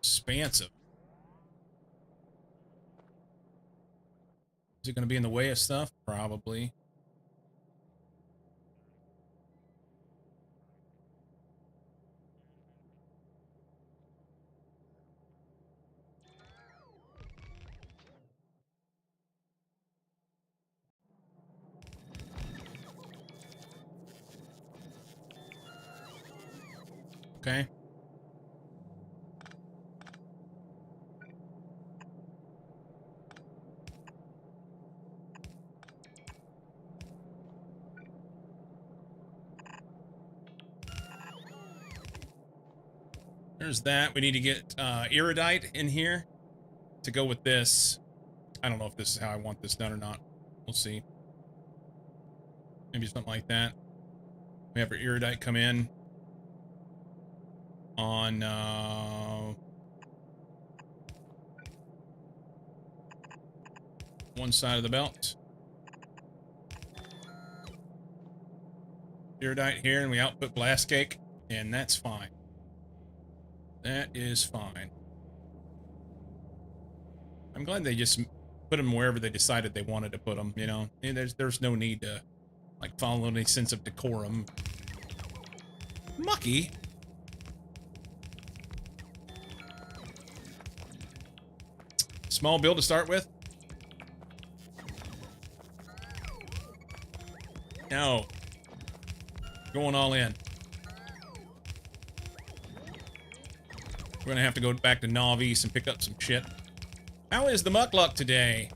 Expansive. Is it going to be in the way of stuff? Probably. Okay. There's that. We need to get iridite in here to go with this. I don't know if this is how I want this done or not. We'll see. Maybe something like that. We have our iridite come in on one side of the belt. Iridite here, and we output blast cake, and that's fine. That is fine. I'm glad they just put them wherever they decided they wanted to put them, you know? And there's no need to, like, follow any sense of decorum. Mucky? Small build to start with? No. Going all in. We're gonna have to go back to Navis and pick up some shit. How is the muckluck today?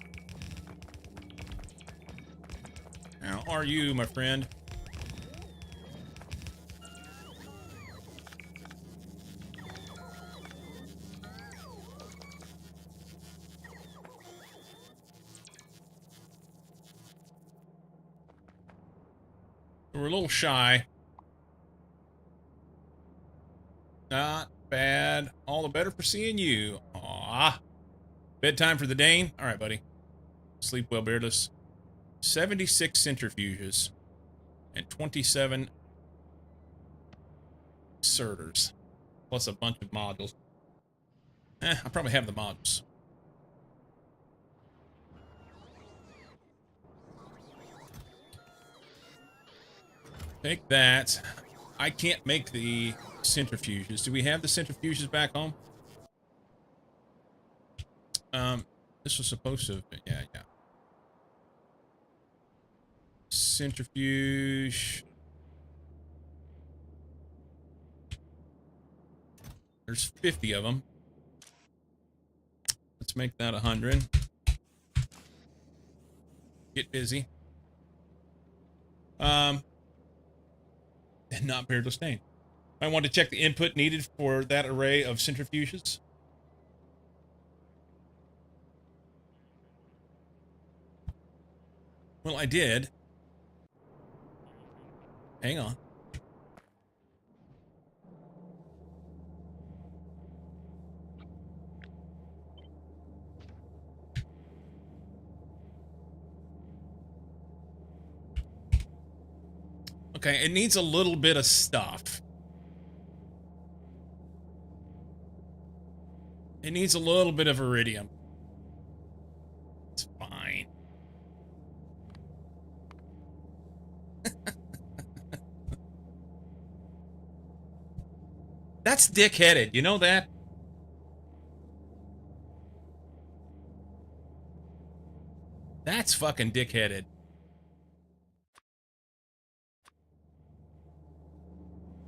How are you, my friend? We're a little shy. Not bad. All the better for seeing you. Aw. Bedtime for the Dane? Alright, buddy. Sleep well, Beardless. 76 centrifuges. And 27 inserters. Plus a bunch of modules. I probably have the modules. Take that. I can't make the centrifuges. Do we have the centrifuges back home? This was supposed to have been, yeah. Centrifuge. There's 50 of them. Let's make that 100. Get busy. And not Beardless Stain. I want to check the input needed for that array of centrifuges. Well, I did. Hang on. Okay, it needs a little bit of stuff. It needs a little bit of iridium. It's fine. That's dick-headed, you know that? That's fucking dick-headed.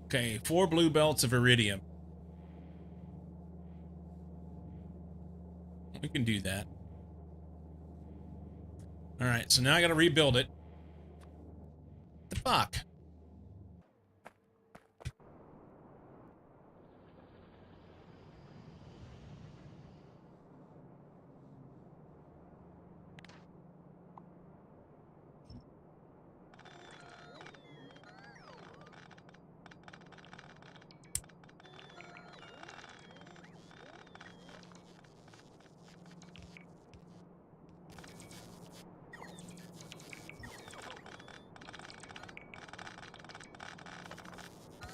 Okay, 4 blue belts of iridium. We can do that. Alright, so now I gotta rebuild it. What the fuck?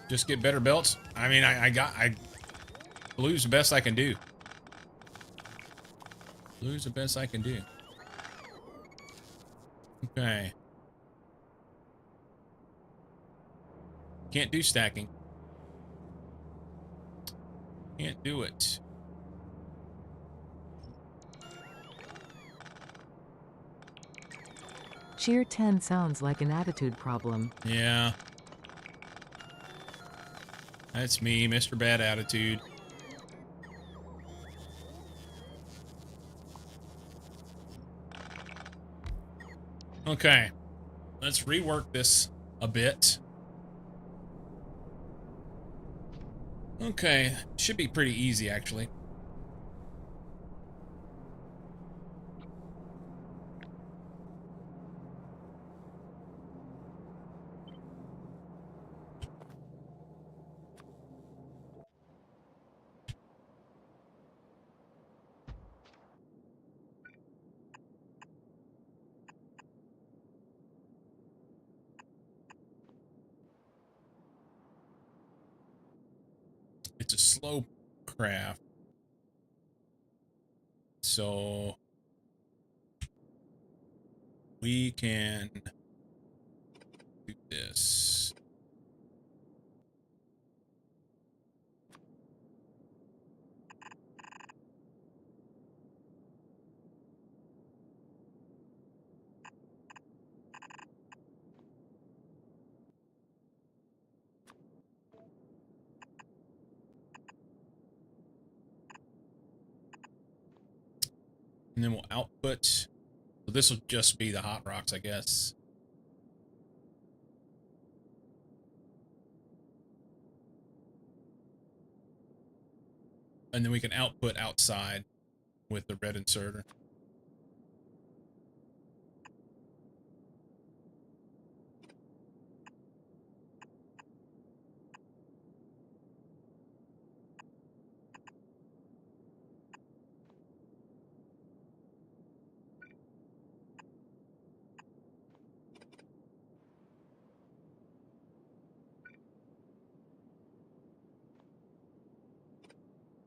Just get better belts. I mean, I blue's the best I can do. Blue's the best I can do. Okay. Can't do stacking. Can't do it. Cheer 10 sounds like an attitude problem. Yeah. That's me, Mr. Bad Attitude. Okay. Let's rework this a bit. Okay. Should be pretty easy, actually. It's a slow craft. So we can do this. And then we'll output. So this will just be the hot rocks, I guess. And then we can output outside with the red inserter.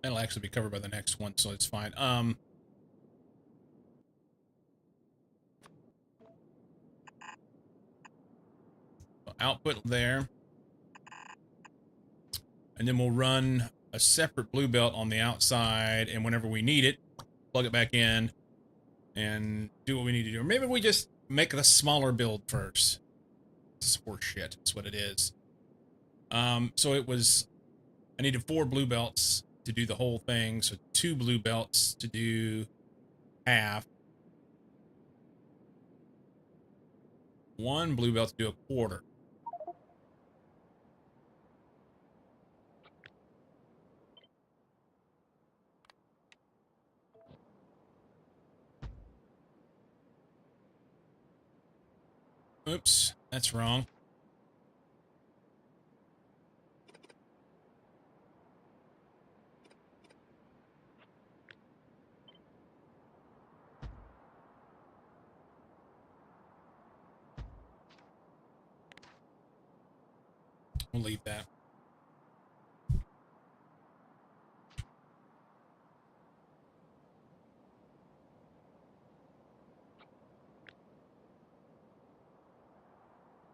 That'll actually be covered by the next one, so it's fine. Output there. And then we'll run a separate blue belt on the outside, and whenever we need it, plug it back in and do what we need to do. Or maybe we just make the smaller build first. It's horse shit. That's what it is. So it was, I needed 4 blue belts to do the whole thing. So 2 blue belts to do half. 1 blue belt to do a quarter. Oops, that's wrong. We'll leave that.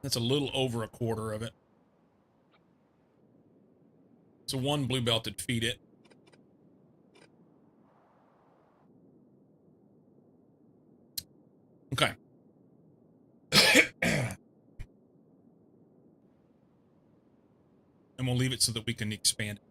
That's a little over a quarter of it. So 1 blue belt to feed it. Okay. And we'll leave it so that we can expand it.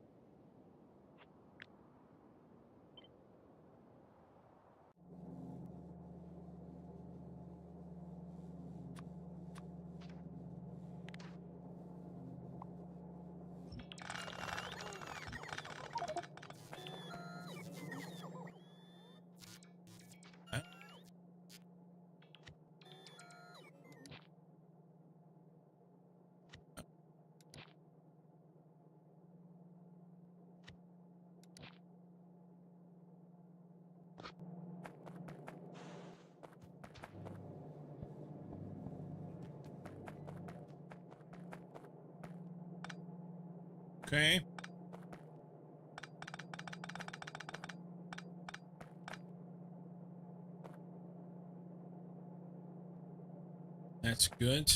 Okay. That's good.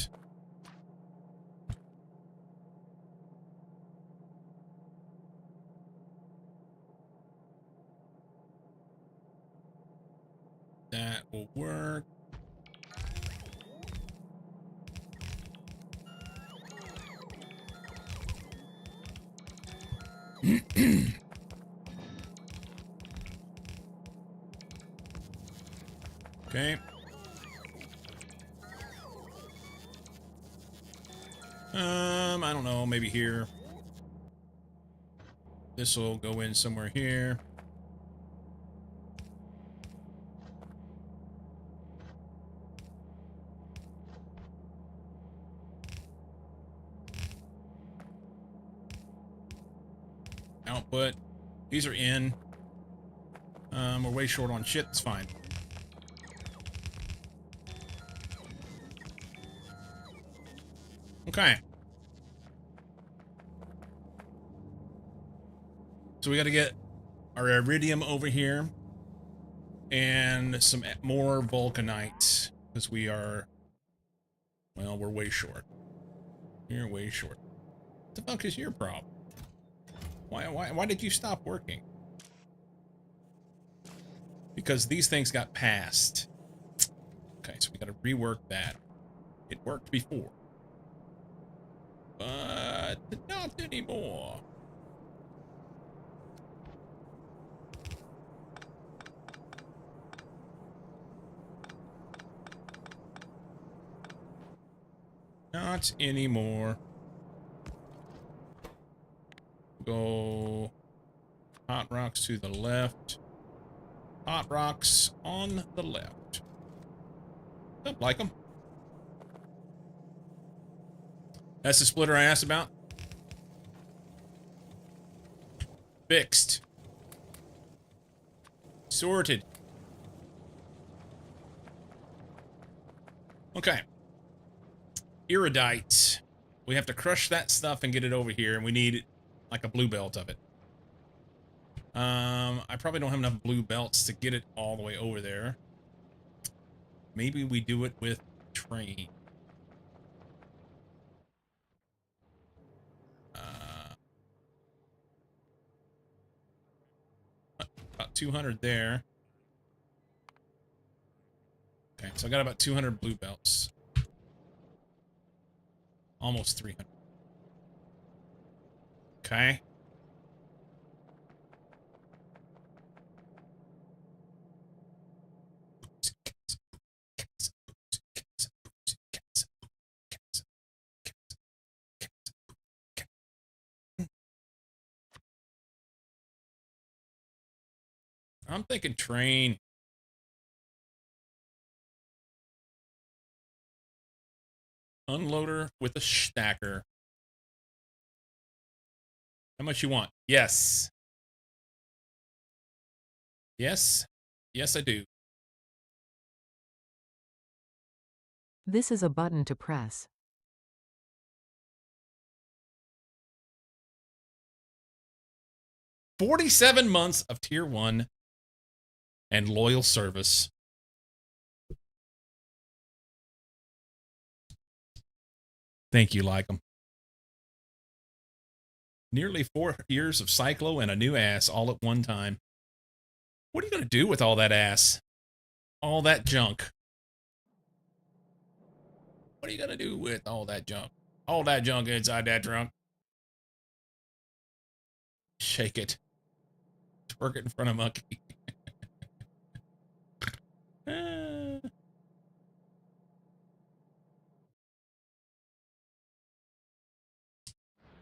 That will work. Okay. I don't know, maybe here. This will go in somewhere here. Output. These are in. We're way short on shit. It's fine. Okay. So we got to get our iridium over here and some more vulcanite because we are, well, we're way short. You're way short. What the fuck is your problem? Why did you stop working? Because these things got passed. Okay, so we got to rework that. It worked before, but not anymore. Not anymore. Go hot rocks to the left. Hot rocks on the left. Don't like them. That's the splitter I asked about. Fixed. Sorted. Okay. Iridite. We have to crush that stuff and get it over here, and we need like a blue belt of it. I probably don't have enough blue belts to get it all the way over there. Maybe we do it with train. About 200 there. Okay, so I got about 200 blue belts. Almost 300. Okay. I'm thinking train. Unloader with a stacker. How much you want? Yes. Yes. Yes, I do. This is a button to press. 47 months of tier 1 and loyal service. Thank you, Lycum. Nearly 4 years of cyclo and a new ass all at one time. What are you going to do with all that ass? All that junk? What are you going to do with all that junk? All that junk inside that trunk? Shake it. Twerk it in front of Monkey.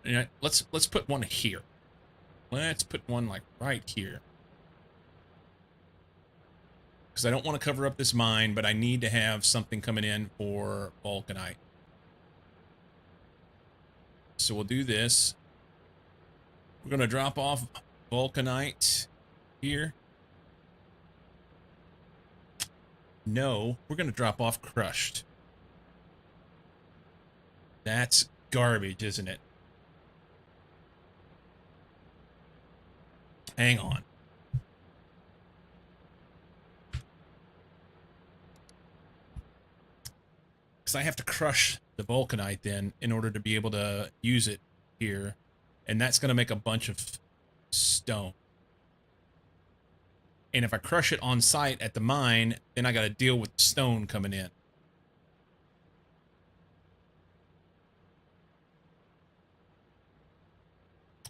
Yeah, let's put one here. Let's put one like right here. Because I don't want to cover up this mine, but I need to have something coming in for vulcanite. So we'll do this. We're going to drop off vulcanite here. No, we're going to drop off crushed. That's garbage, isn't it? Hang on. Because I have to crush the vulcanite then in order to be able to use it here. And that's going to make a bunch of stone. And if I crush it on site at the mine, then I got to deal with the stone coming in.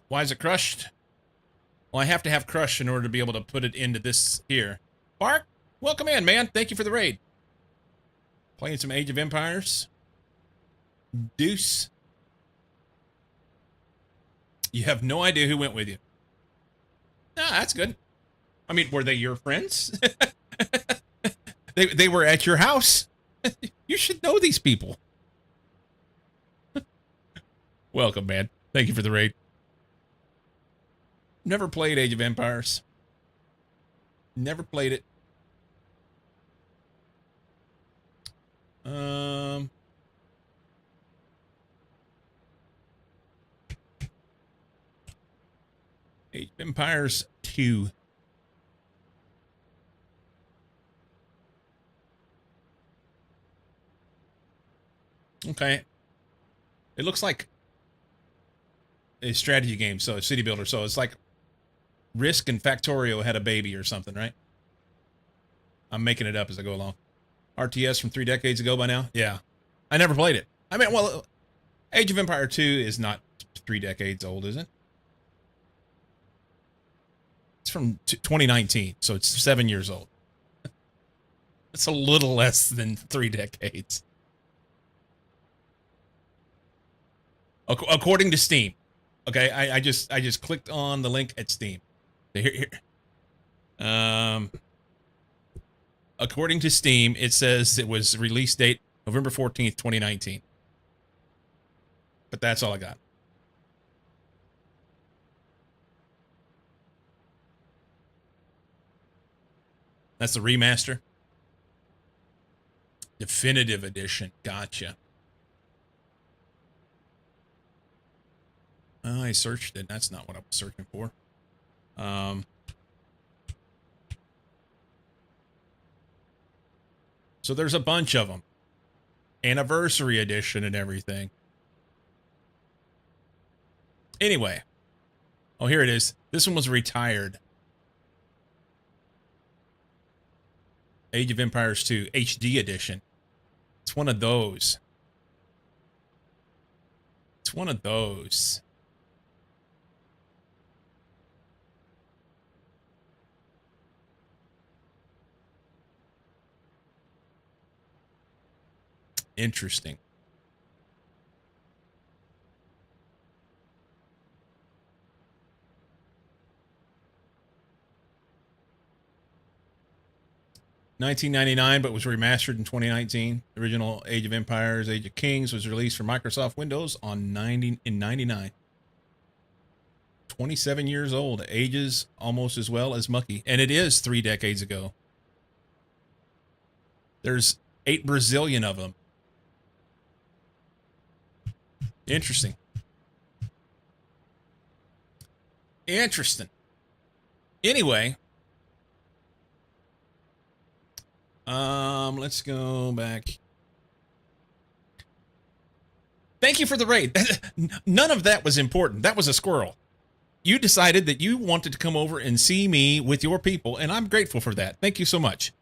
Why is it crushed? Well, I have to have crushed in order to be able to put it into this here. Park, welcome in, man. Thank you for the raid. Playing some Age of Empires. Deuce. You have no idea who went with you. Ah, that's good. I mean, were they your friends? They were at your house. You should know these people. Welcome, man. Thank you for the raid. Never played Age of Empires. Never played it. Age of Empires 2. Okay. It looks like a strategy game, so a city builder. So it's like Risk and Factorio had a baby or something, right? I'm making it up as I go along. RTS from 3 decades ago by now? Yeah. I never played it. I mean, well, Age of Empire 2 is not 3 decades old, is it? It's from 2019, so it's 7 years old. It's a little less than 3 decades. According to Steam. Okay, I just clicked on the link at Steam. Here. According to Steam, it says it was release date November 14th, 2019. But that's all I got. That's the remaster. Definitive edition. Gotcha. I searched it. That's not what I was searching for. So there's a bunch of them. Anniversary edition and everything. Anyway. Oh, here it is. This one was retired. Age of Empires 2 HD edition. It's one of those. It's one of those. Interesting. $19.99, but was remastered in 2019. The original Age of Empires, Age of Kings was released for Microsoft Windows in 99. 27 years old, ages almost as well as Mucky. And it is 3 decades ago. There's 8 Brazilian of them. Interesting. Interesting. Anyway, let's go back. Thank you for the raid. None of that was important. That was a squirrel. You decided that you wanted to come over and see me with your people, and I'm grateful for that. Thank you so much.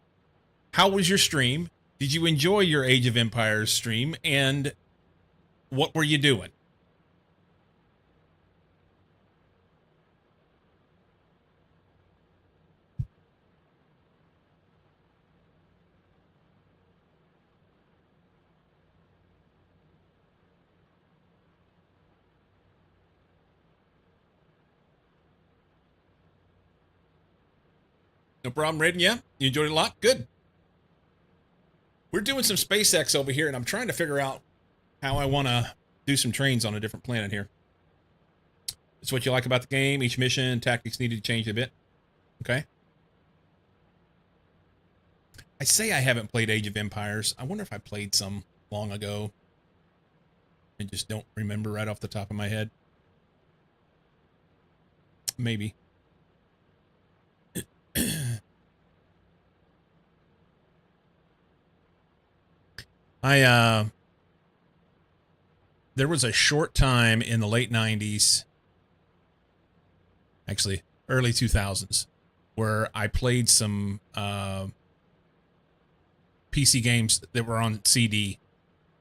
How was your stream? Did you enjoy your Age of Empires stream? And what were you doing? No problem, Raiden. Yeah, you enjoyed it a lot. Good. We're doing some SpaceX over here, and I'm trying to figure out how I want to do some trains on a different planet here. It's what you like about the game. Each mission, tactics needed to change a bit. Okay. I say I haven't played Age of Empires. I wonder if I played some long ago. I just don't remember right off the top of my head. Maybe. I there was a short time in the late 90s, actually early 2000s, where I played some PC games that were on CD.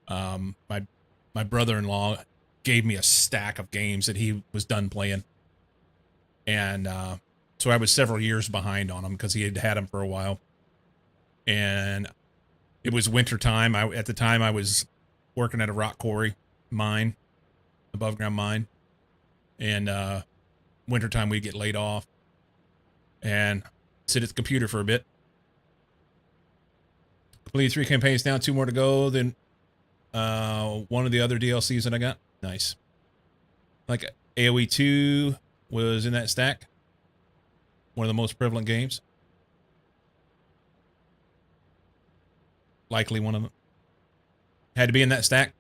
My brother-in-law gave me a stack of games that he was done playing, and so I was several years behind on them because he had them for a while. And it was winter time. At the time I was working at a rock quarry mine, above ground mine, and wintertime we'd get laid off and sit at the computer for a bit. Completed 3 campaigns now, 2 more to go. Then one of the other DLCs that I got. Nice. Like AoE 2 was in that stack. One of the most prevalent games. Likely one of them. Had to be in that stack.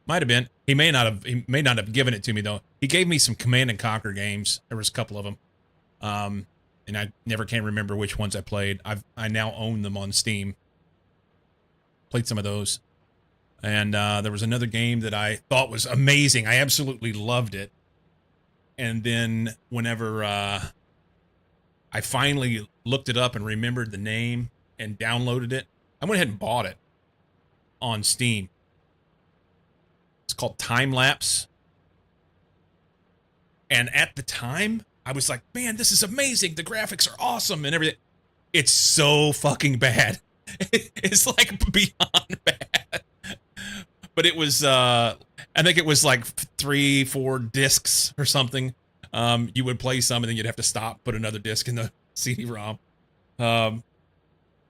Might have been. He may not have given it to me though. He gave me some Command and Conquer games. There was a couple of them. And I never can remember which ones I played. I now own them on Steam. Played some of those. And there was another game that I thought was amazing. I absolutely loved it. And then whenever I finally looked it up and remembered the name and downloaded it, I went ahead and bought it on Steam. It's called Time Lapse. And at the time, I was like, man, this is amazing. The graphics are awesome and everything. It's so fucking bad. It's like beyond bad. But it was, I think it was like 3-4 discs or something. You would play some and then you'd have to stop, put another disc in the CD-ROM.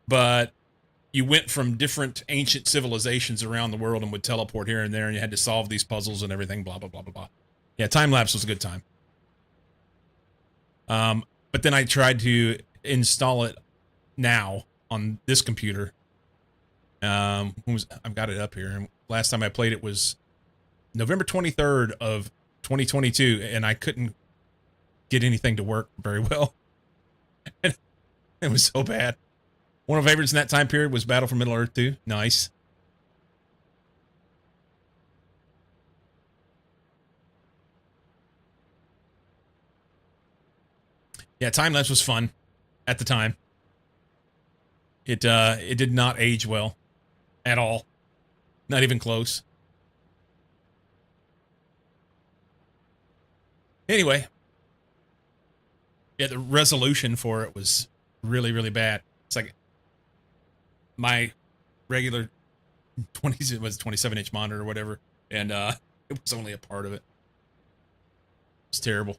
But you went from different ancient civilizations around the world and would teleport here and there, and you had to solve these puzzles and everything, blah, blah, blah, blah, blah. Yeah, Time Lapse was a good time. But then I tried to install it now on this computer. I've got it up here. And last time I played it was November 23rd of 2022, and I couldn't get anything to work very well. It was so bad. One of my favorites in that time period was Battle for Middle-earth 2. Nice. Yeah, Time Lapse was fun at the time. It did not age well at all. Not even close. Anyway. Yeah, the resolution for it was really, really bad. It's like my regular 27-inch monitor or whatever, and it was only a part of it. It's terrible.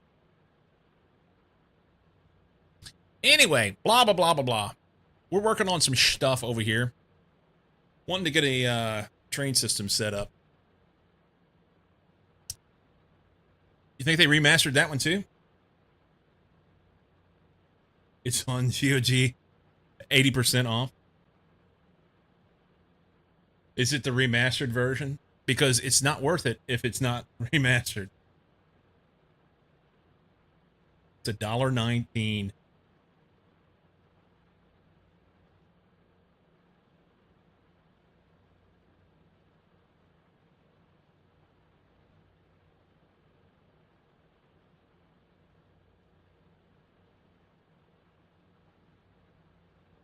Anyway, blah, blah, blah, blah, blah. We're working on some stuff over here. Wanting to get a train system set up. You think they remastered that one too? It's on GOG, 80% off. Is it the remastered version? Because it's not worth it if it's not remastered. It's $1.19.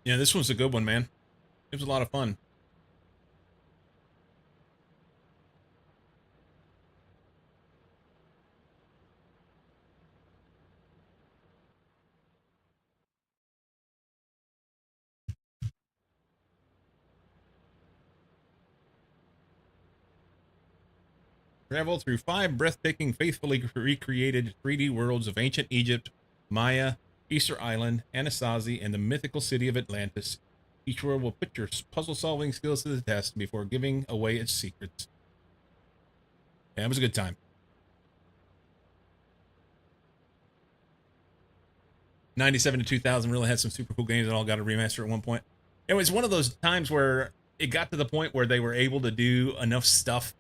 Yeah, this one's a good one, man. It was a lot of fun. Travel through 5 breathtaking, faithfully recreated 3D worlds of ancient Egypt, Maya, Easter Island, Anasazi, and the mythical city of Atlantis. Each world will put your puzzle-solving skills to the test before giving away its secrets. Yeah, it was a good time. 97 to 2000 really had some super cool games that all got a remaster at one point. It was one of those times where it got to the point where they were able to do enough stuff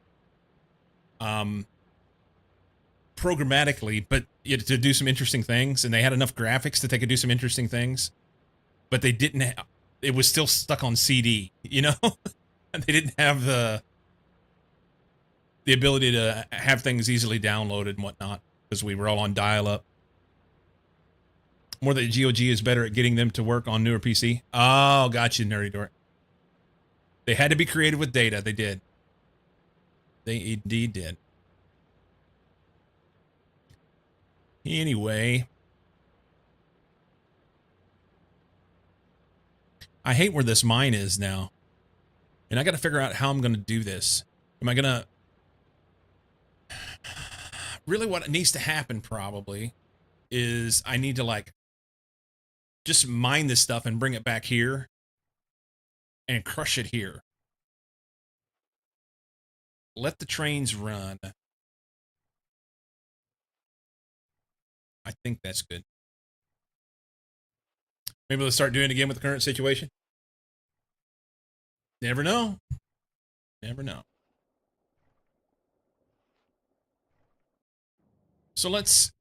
programmatically, but to do some interesting things, and they had enough graphics that they could do some interesting things, but they didn't it was still stuck on CD, you know? They didn't have the ability to have things easily downloaded and whatnot because we were all on dial-up. More that GOG is better at getting them to work on newer PC. Oh, gotcha, nerdy dork. They had to be creative with data. They did. They indeed did. Anyway, I hate where this mine is now. And I got to figure out how I'm going to do this. Am I going to... Really what needs to happen probably is I need to like just mine this stuff and bring it back here and crush it here. Let the trains run. I think that's good. Maybe let's start doing it again with the current situation. Never know. Never know. So let's...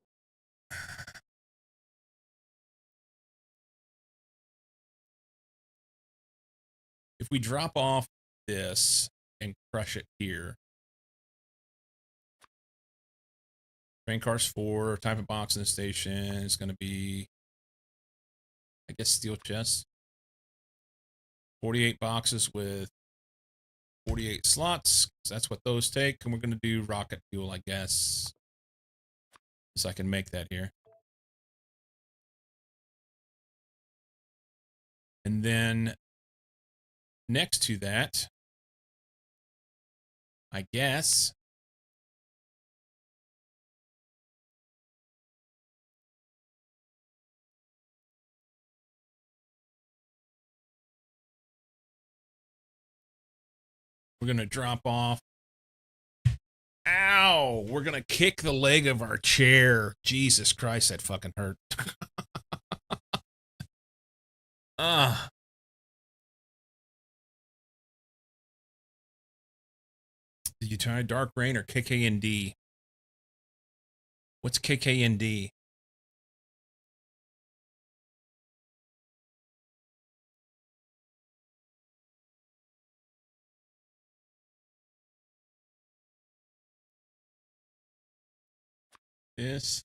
If we drop off this and crush it here. Train cars 4, type of box in the station is going to be, I guess, steel chests. 48 boxes with 48 slots. That's what those take. And we're going to do rocket fuel, I guess. So I can make that here. And then next to that, I guess, we're going to drop off. Ow! We're going to kick the leg of our chair. Jesus Christ, that fucking hurt. Ah. Did you try Dark Rain or KKND? What's KKND? This.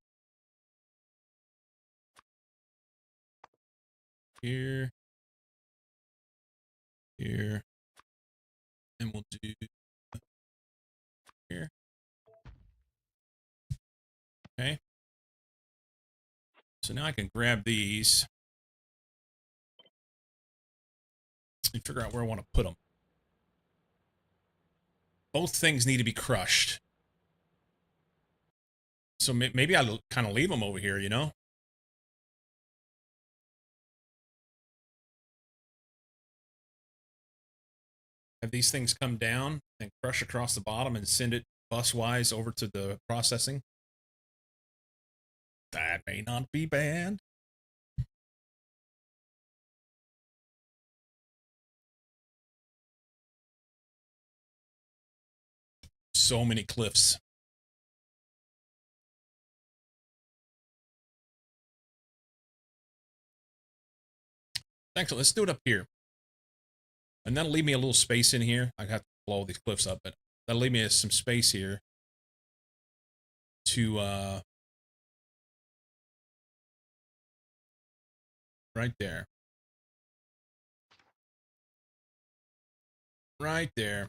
Here. Here. And we'll do here. Okay. So now I can grab these and figure out where I want to put them. Both things need to be crushed. So maybe I'll kind of leave them over here, you know? Have these things come down and crush across the bottom and send it bus-wise over to the processing. That may not be bad. So many cliffs. Thanks. Let's do it up here. And that'll leave me a little space in here. I have to blow these cliffs up, but that'll leave me some space here to right there. Right there.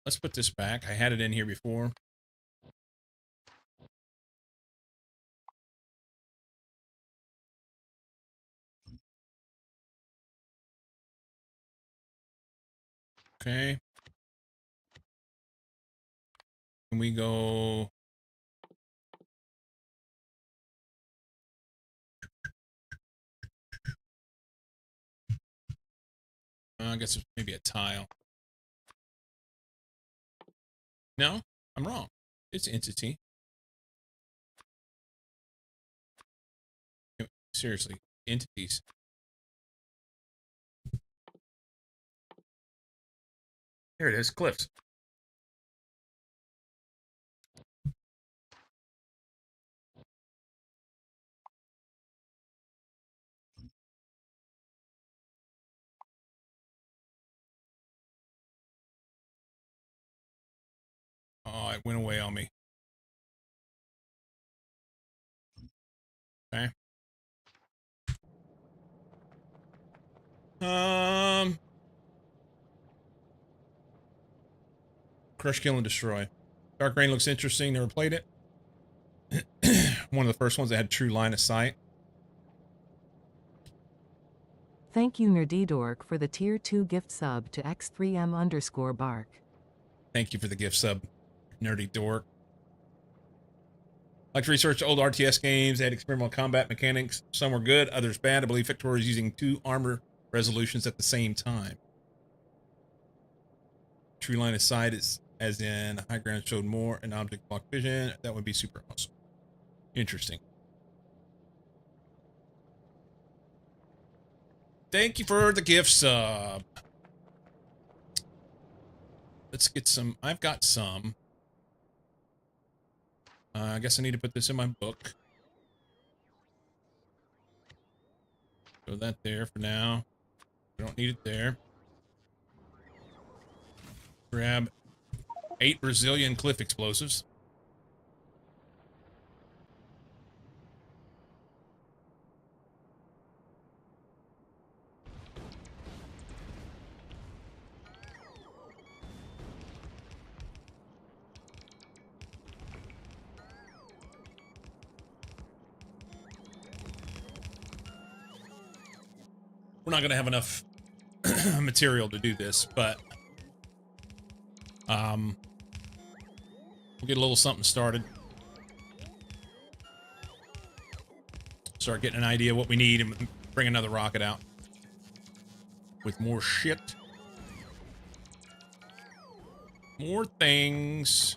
Let's put this back. I had it in here before. Okay. Can we go... I guess maybe a tile. No, I'm wrong. It's entity. Seriously, entities. Here it is, cliffs. it went away on me. Okay. Crush, kill, and destroy. Dark Rain looks interesting. Never played it. One of the first ones that had true line of sight. Thank you, Nerdydork, for the tier 2 gift sub to x3m_bark. Thank you for the gift sub, Nerdy Dork. Like to research old RTS games. They had experimental combat mechanics. Some were good, others bad. I believe Victor is using 2 armor resolutions at the same time. True line of sight is as in high ground showed more and object block vision. That would be super awesome. Interesting. Thank you for the gift sub. Let's get some. I've got some. I guess I need to put this in my book. Throw that there for now. We don't need it there. Grab 8 Brazilian cliff explosives. We're not going to have enough material to do this, but we'll get a little something started. Start getting an idea of what we need and bring another rocket out with more shit. More things.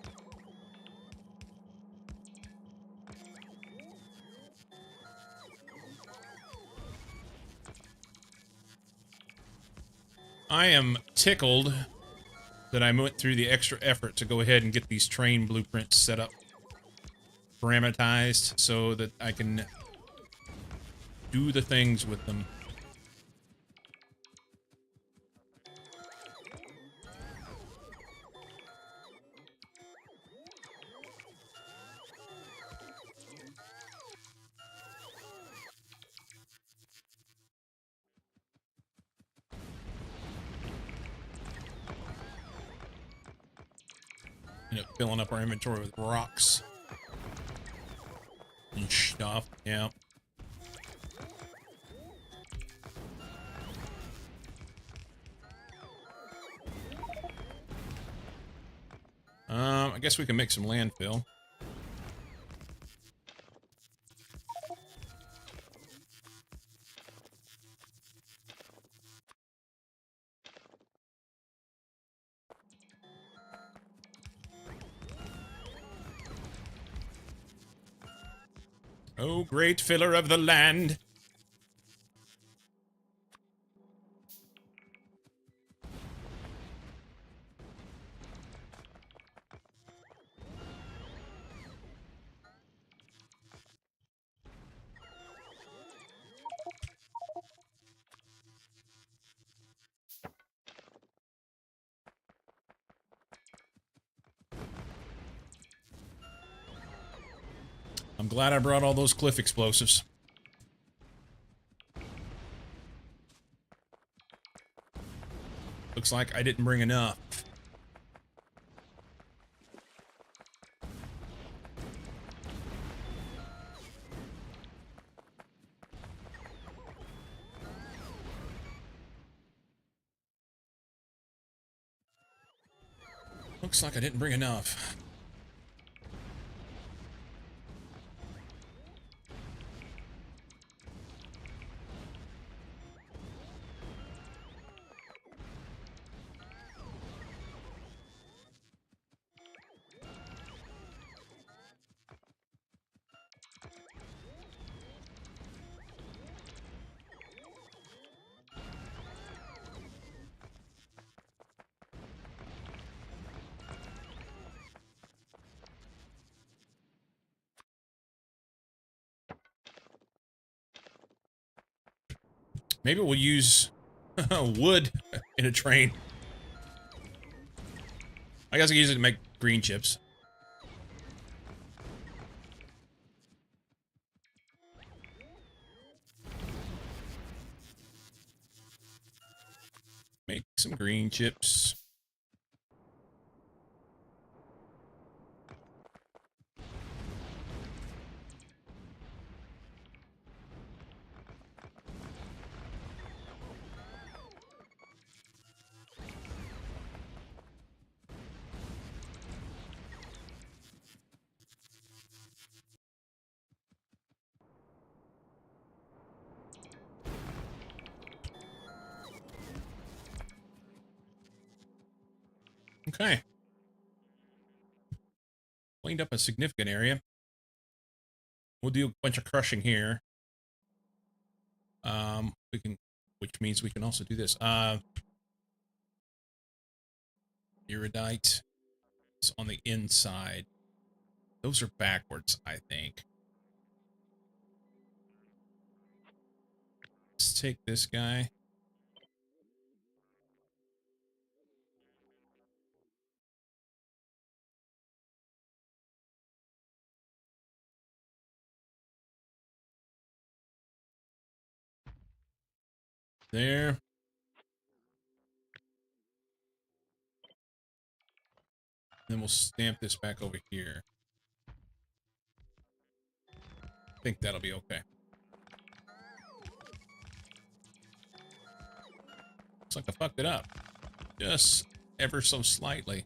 I am tickled that I went through the extra effort to go ahead and get these train blueprints set up, parameterized, so that I can do the things with them. End up filling up our inventory with rocks and stuff. Yeah. I guess we can make some landfill. Oh, great filler of the land. I'm glad I brought all those cliff explosives. Looks like I didn't bring enough. Looks like I didn't bring enough. Maybe we'll use wood in a train. I guess I can use it to make green chips. Some green chips. Okay. Cleaned up a significant area. We'll do a bunch of crushing here. We can, which means we can also do this. Iridite is on the inside. Those are backwards, I think. Let's take this guy. There. Then we'll stamp this back over here. I think that'll be okay. Looks like I fucked it up. Just ever so slightly.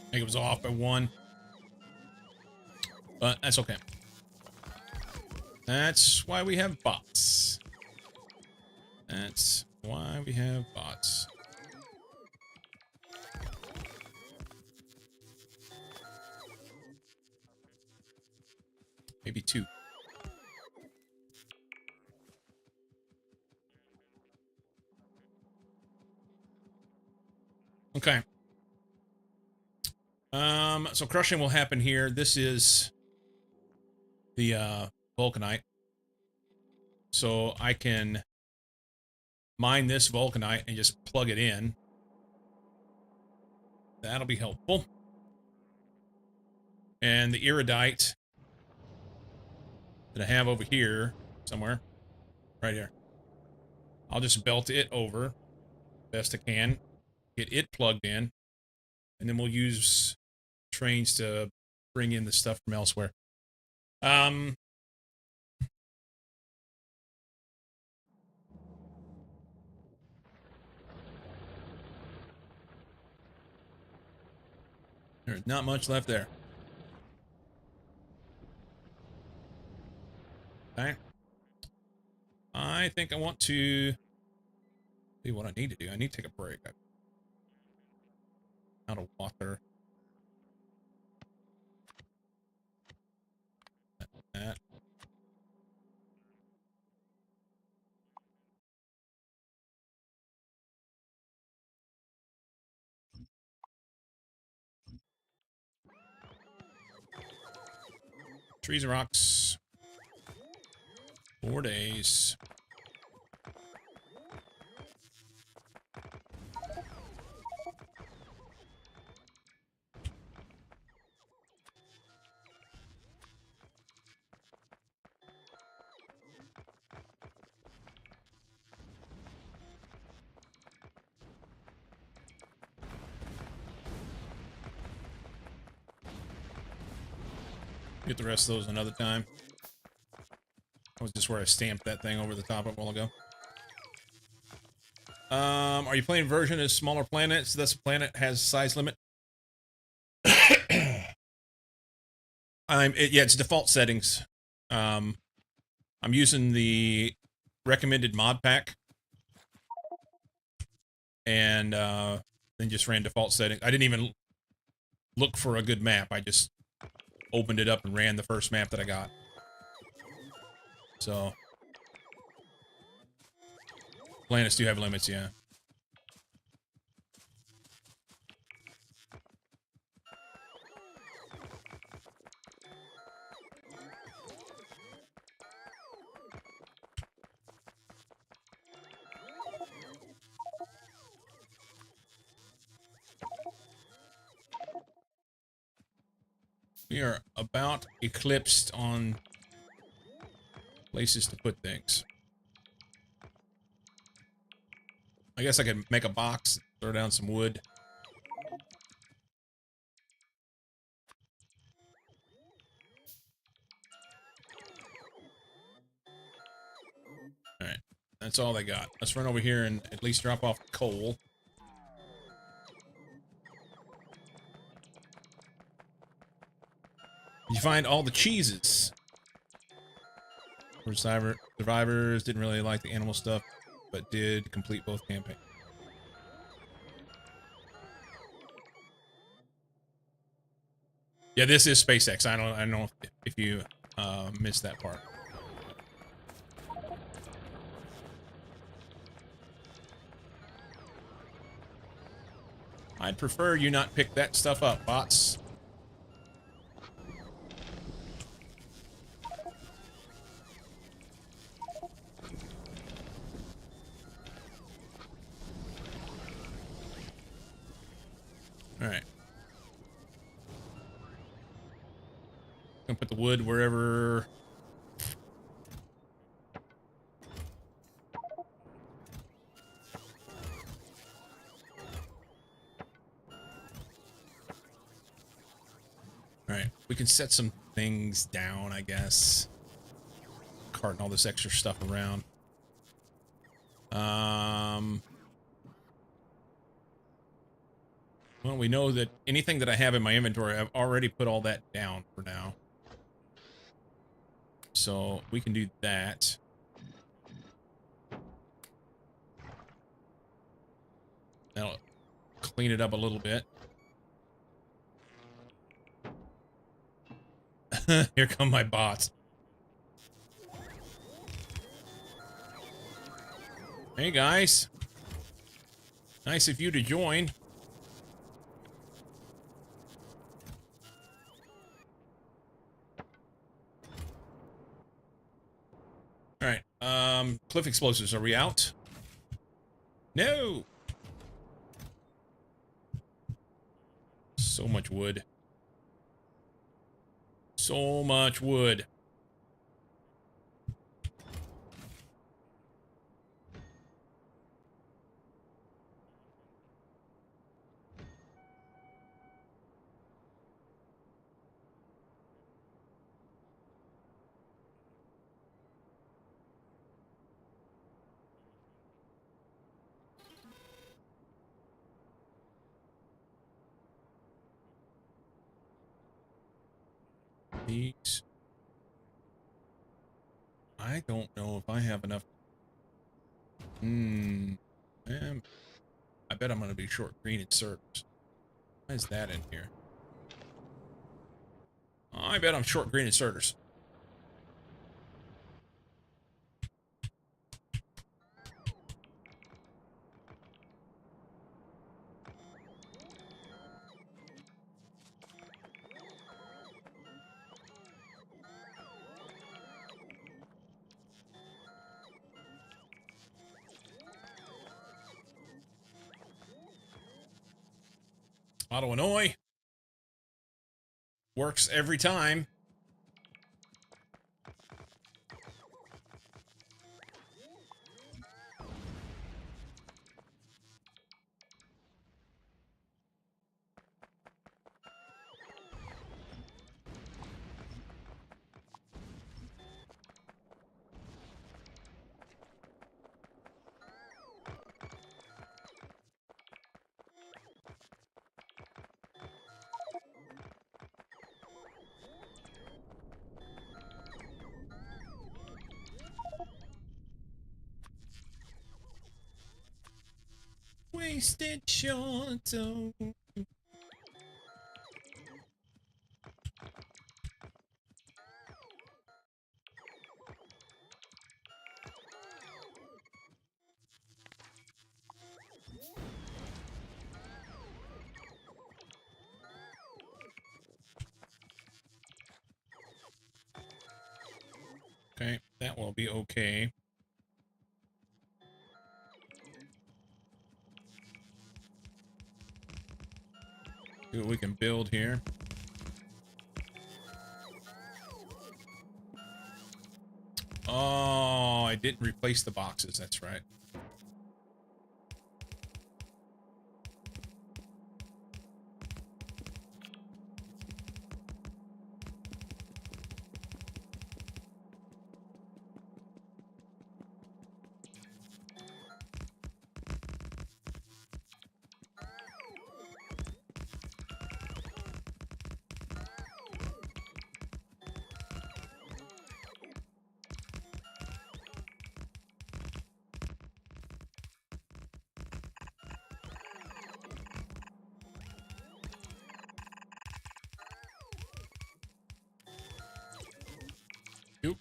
I think it was off by 1. But that's okay. That's why we have bots. That's why we have bots. Maybe 2. Okay. So crushing will happen here. This is the vulcanite. So I can mine this vulcanite and just plug it in. That'll be helpful. And the iridite that I have over here somewhere, right here, I'll just belt it over best I can, get it plugged in, and then we'll use trains to bring in the stuff from elsewhere. There's not much left there. Okay. I think I want to see what I need to do. I need to take a break. I'm out of water. That. Trees and rocks. 4 days. Get the rest of those another time. That was just where I stamped that thing over the top of it a while ago. Are you playing version as smaller planets? This planet has size limit. Yeah, it's default settings. I'm using the recommended mod pack, and then just ran default settings. I didn't even look for a good map. I just opened it up and ran the first map that I got. So planets do have limits, yeah. We are about eclipsed on places to put things. I guess I could make a box, throw down some wood. Alright, that's all they got. Let's run over here and at least drop off the coal. You find all the cheeses. Survivors didn't really like the animal stuff, but did complete both campaigns. Yeah, this is SpaceX. I don't know if you missed that part. I'd prefer you not pick that stuff up, bots. Alright. Gonna put the wood wherever. Alright, we can set some things down, I guess. Carting all this extra stuff around. Well, we know that anything that I have in my inventory, I've already put all that down for now. So we can do that. That'll clean it up a little bit. Here come my bots. Hey guys. Nice of you to join. Alright, cliff explosives, are we out? No! So much wood. So much wood. These. I don't know if I have enough. I bet I'm going to be short green inserters. Why is that in here? I bet I'm short green inserters. Auto Annoy. Works every time. Wasted shots. Okay, that will be okay. See what we can build here. Oh, I didn't replace the boxes. That's right. Oop.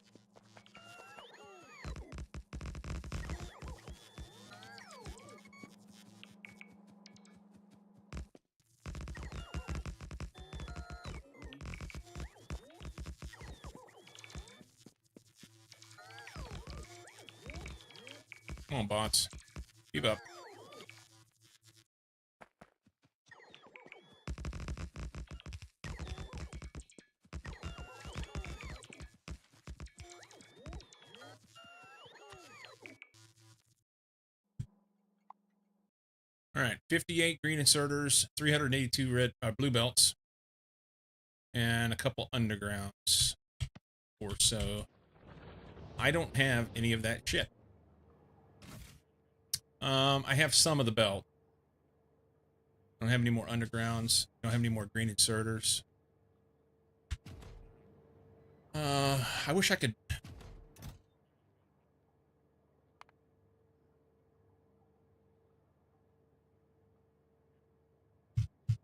Come on, bots. Give up. All right, 58 green inserters, 382 red blue belts, and a couple undergrounds or so. I don't have any of that shit. I have some of the belt. I don't have any more undergrounds. I don't have any more green inserters. I wish I could.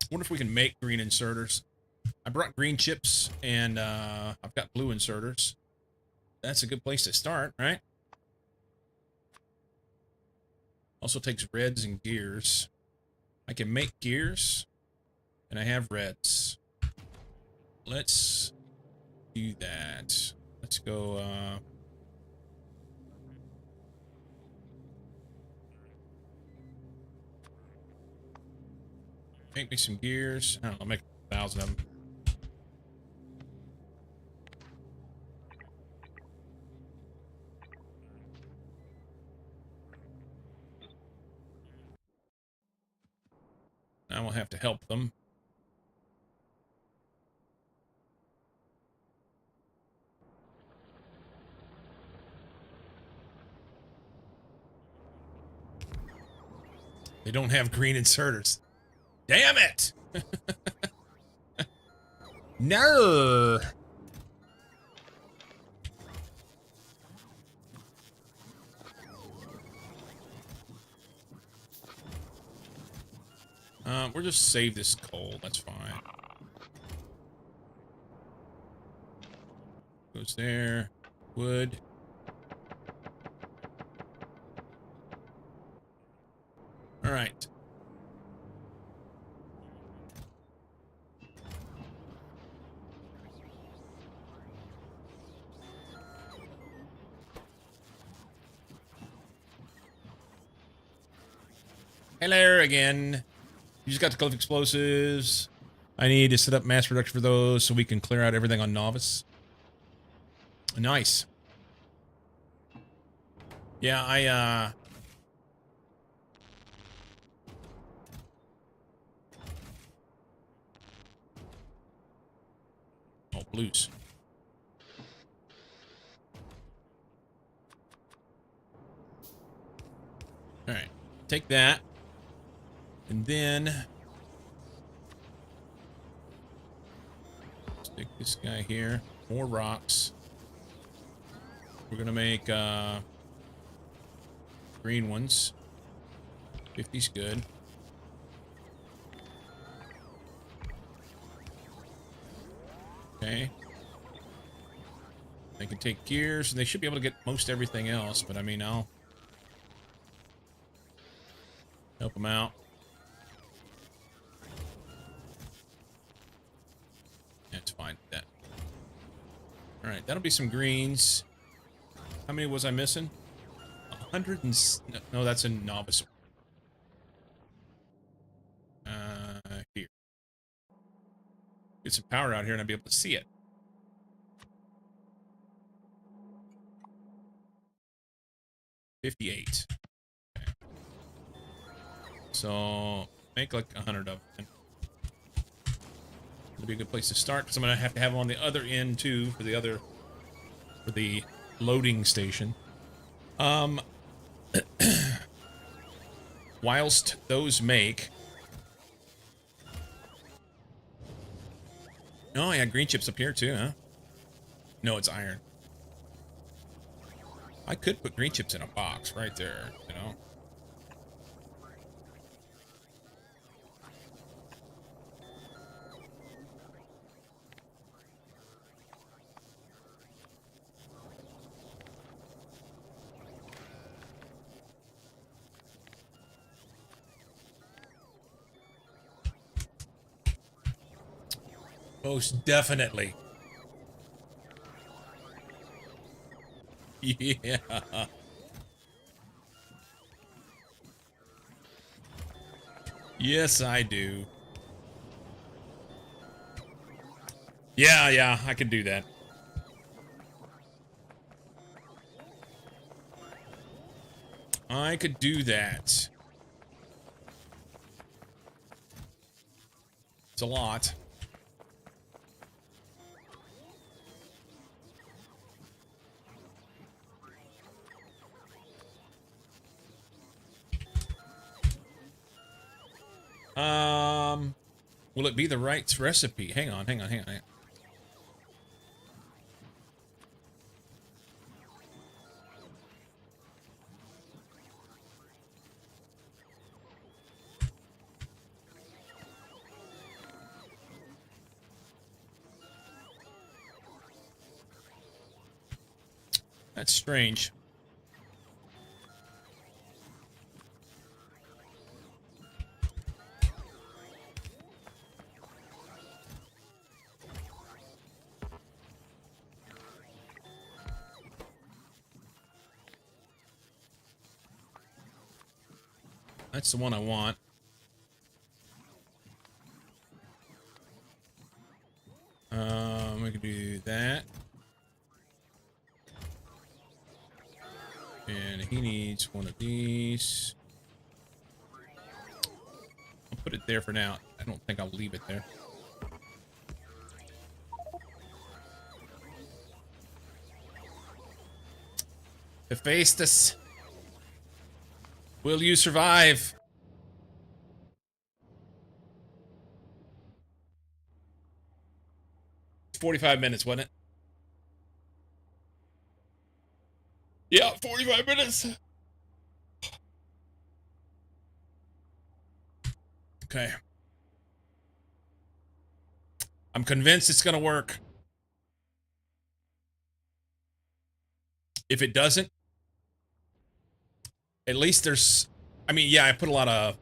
Wonder if we can make green inserters. I brought green chips and I've got blue inserters. That's a good place to start, right? Also takes reds and gears. I can make gears and I have reds. Let's do that. Let's go make me some gears. I don't know, I'll make 1,000 of them. I will have to help them. They don't have green inserters. Damn it! No! We'll just save this coal. That's fine. Goes there. Wood. All right. Hello again. You just got to collect explosives. I need to set up mass production for those so we can clear out everything on Novice. Nice. Yeah, oh, blues. Alright. Take that. And then stick this guy here. More rocks. We're gonna make green ones. 50's good. Okay. They can take gears, and they should be able to get most everything else, but I mean, I'll help them out. That's fine with that. Alright, that'll be some greens. How many was I missing? 100 and... No, that's a novice. Here. Get some power out here and I'll be able to see it. 58. Okay. So make like 100 of them. It'll be a good place to start because I'm gonna have to have them on the other end too for the loading station. Whilst those make. Oh, yeah, green chips up here too, huh? No, it's iron. I could put green chips in a box right there, you know? Most definitely. Yeah. Yes, I do. Yeah, I could do that. I could do that. It's a lot. Will it be the right recipe? Hang on. That's strange. That's the one I want. We can do that. And he needs one of these. I'll put it there for now. I don't think I'll leave it there. Hephaestus, will you survive? It's 45 minutes, wasn't it? Yeah, 45 minutes. Okay. I'm convinced it's gonna work. If it doesn't, at least there's... I mean, yeah, I put a lot of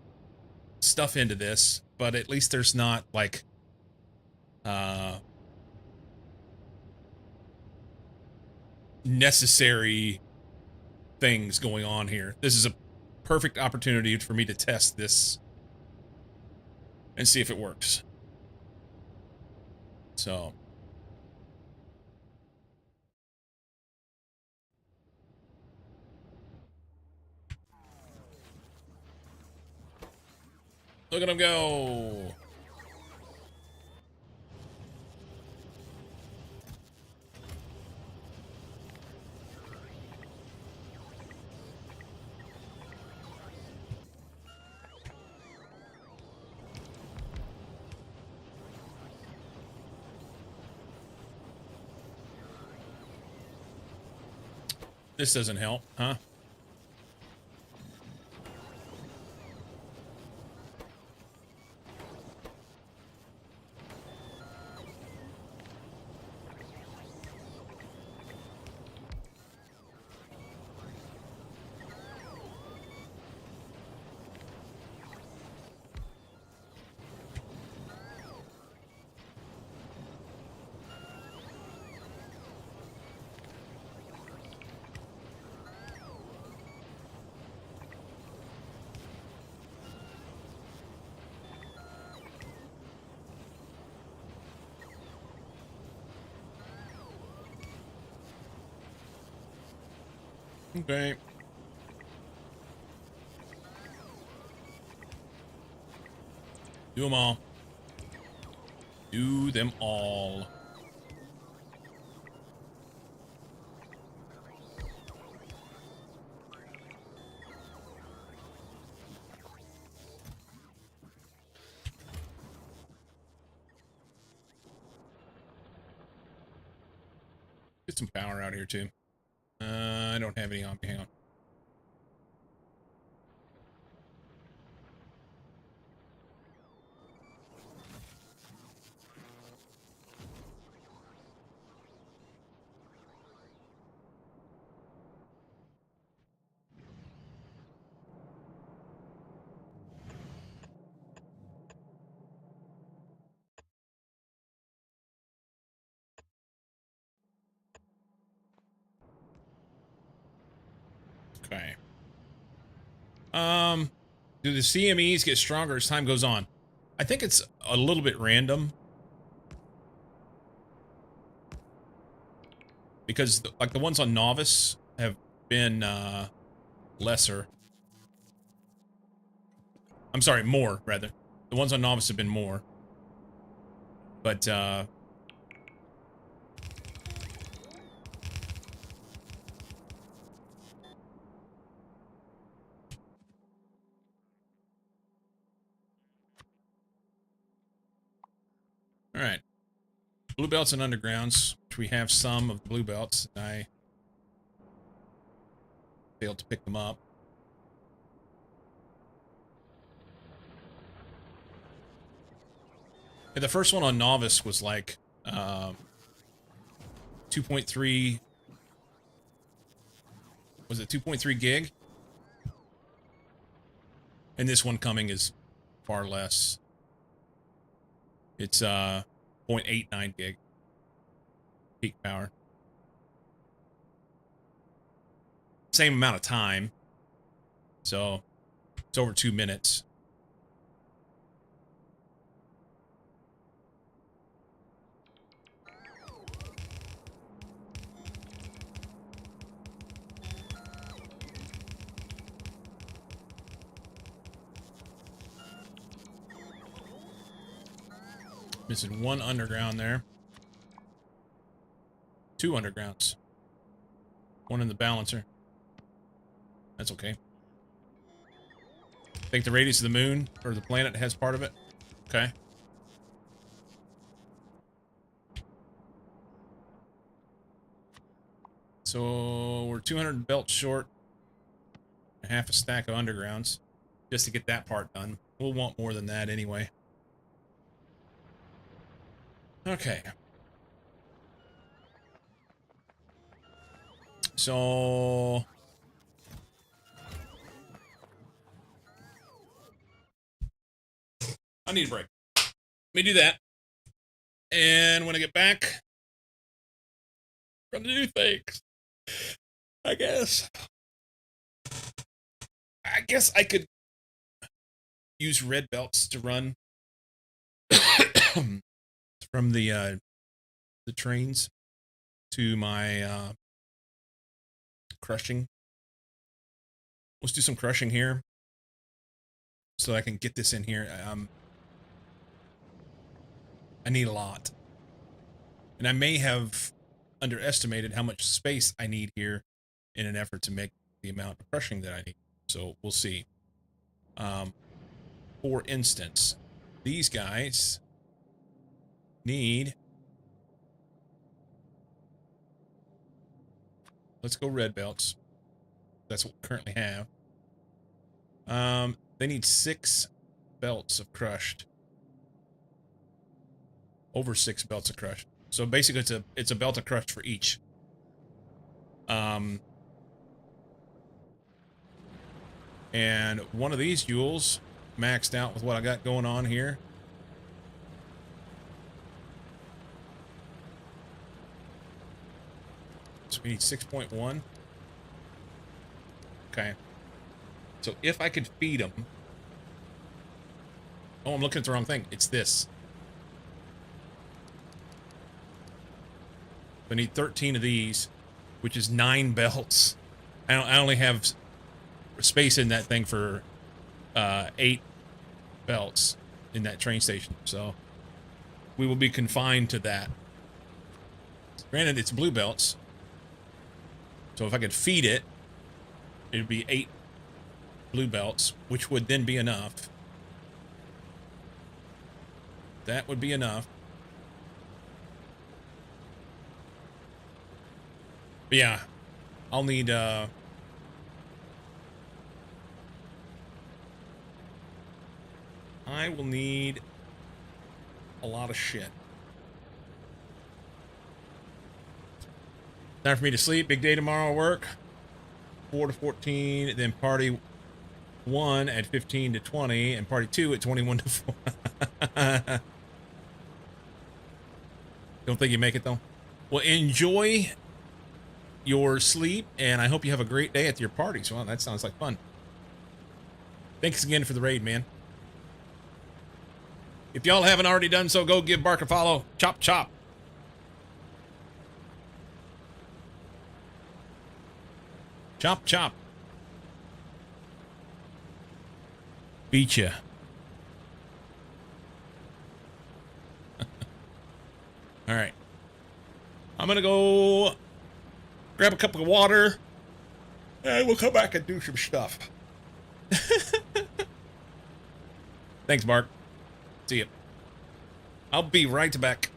stuff into this, but at least there's not, like... necessary things going on here. This is a perfect opportunity for me to test this and see if it works. So... look at him go! This doesn't help, huh? Okay. Do them all. Do them all. Get some power out here, too. I don't have any on me. Hang on. Okay. Do the CMEs get stronger as time goes on? I think it's a little bit random. Because, like, the ones on Novice have been, lesser. I'm sorry, more, rather. The ones on Novice have been more. But, alright. Blue belts and undergrounds, which we have some of the blue belts. I failed to pick them up. Yeah, the first one on Novice was like 2.3. Was it 2.3 gig? And this one coming is far less. It's 0.89 gig peak power. Same amount of time. So it's over 2 minutes. Missing one underground there. 2 undergrounds. One in the balancer. That's okay. Think the radius of the moon or the planet has part of it? Okay. So we're 200 belts short. Half a stack of undergrounds. Just to get that part done. We'll want more than that anyway. Okay. So I need a break. Let me do that. And when I get back from the new things, I guess I could use red belts to run from the trains to my crushing. Let's do some crushing here so I can get this in here. I need a lot. And I may have underestimated how much space I need here in an effort to make the amount of crushing that I need. So we'll see. For instance, these guys need... Let's go red belts. That's what we currently have. They need 6 belts of crushed. Over 6 belts of crushed. So basically it's a belt of crushed for each. And one of these joules maxed out with what I got going on here. So we need 6.1. Okay. So if I could feed them... Oh, I'm looking at the wrong thing. It's this. I need 13 of these, which is 9 belts. I only have space in that thing for 8 belts. in that train station. So we will be confined to that. Granted, it's blue belts. So if I could feed it, it'd be 8 blue belts, which would then be enough. That would be enough. But yeah, I'll need I will need a lot of shit. Time for me to sleep. Big day tomorrow at work. 4 to 14, then party 1 at 15 to 20, and party 2 at 21 to 4. Don't think you make it though? Well, enjoy your sleep, and I hope you have a great day at your parties. Well, that sounds like fun. Thanks again for the raid, man. If y'all haven't already done so, go give Bark a follow. Chop, chop. Chop, chop. Beat ya. All right. I'm going to go grab a cup of water, and we'll come back and do some stuff. Thanks, Mark. See ya. I'll be right back.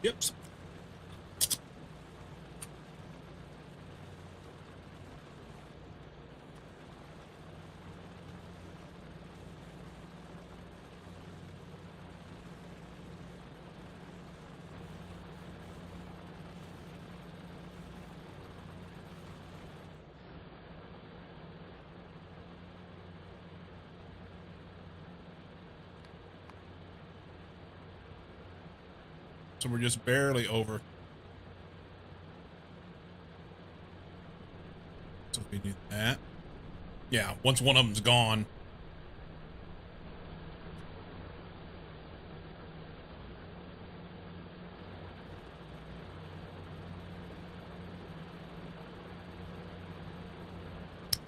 Yep. So we're just barely over. So if we do that. Yeah, once one of them's gone.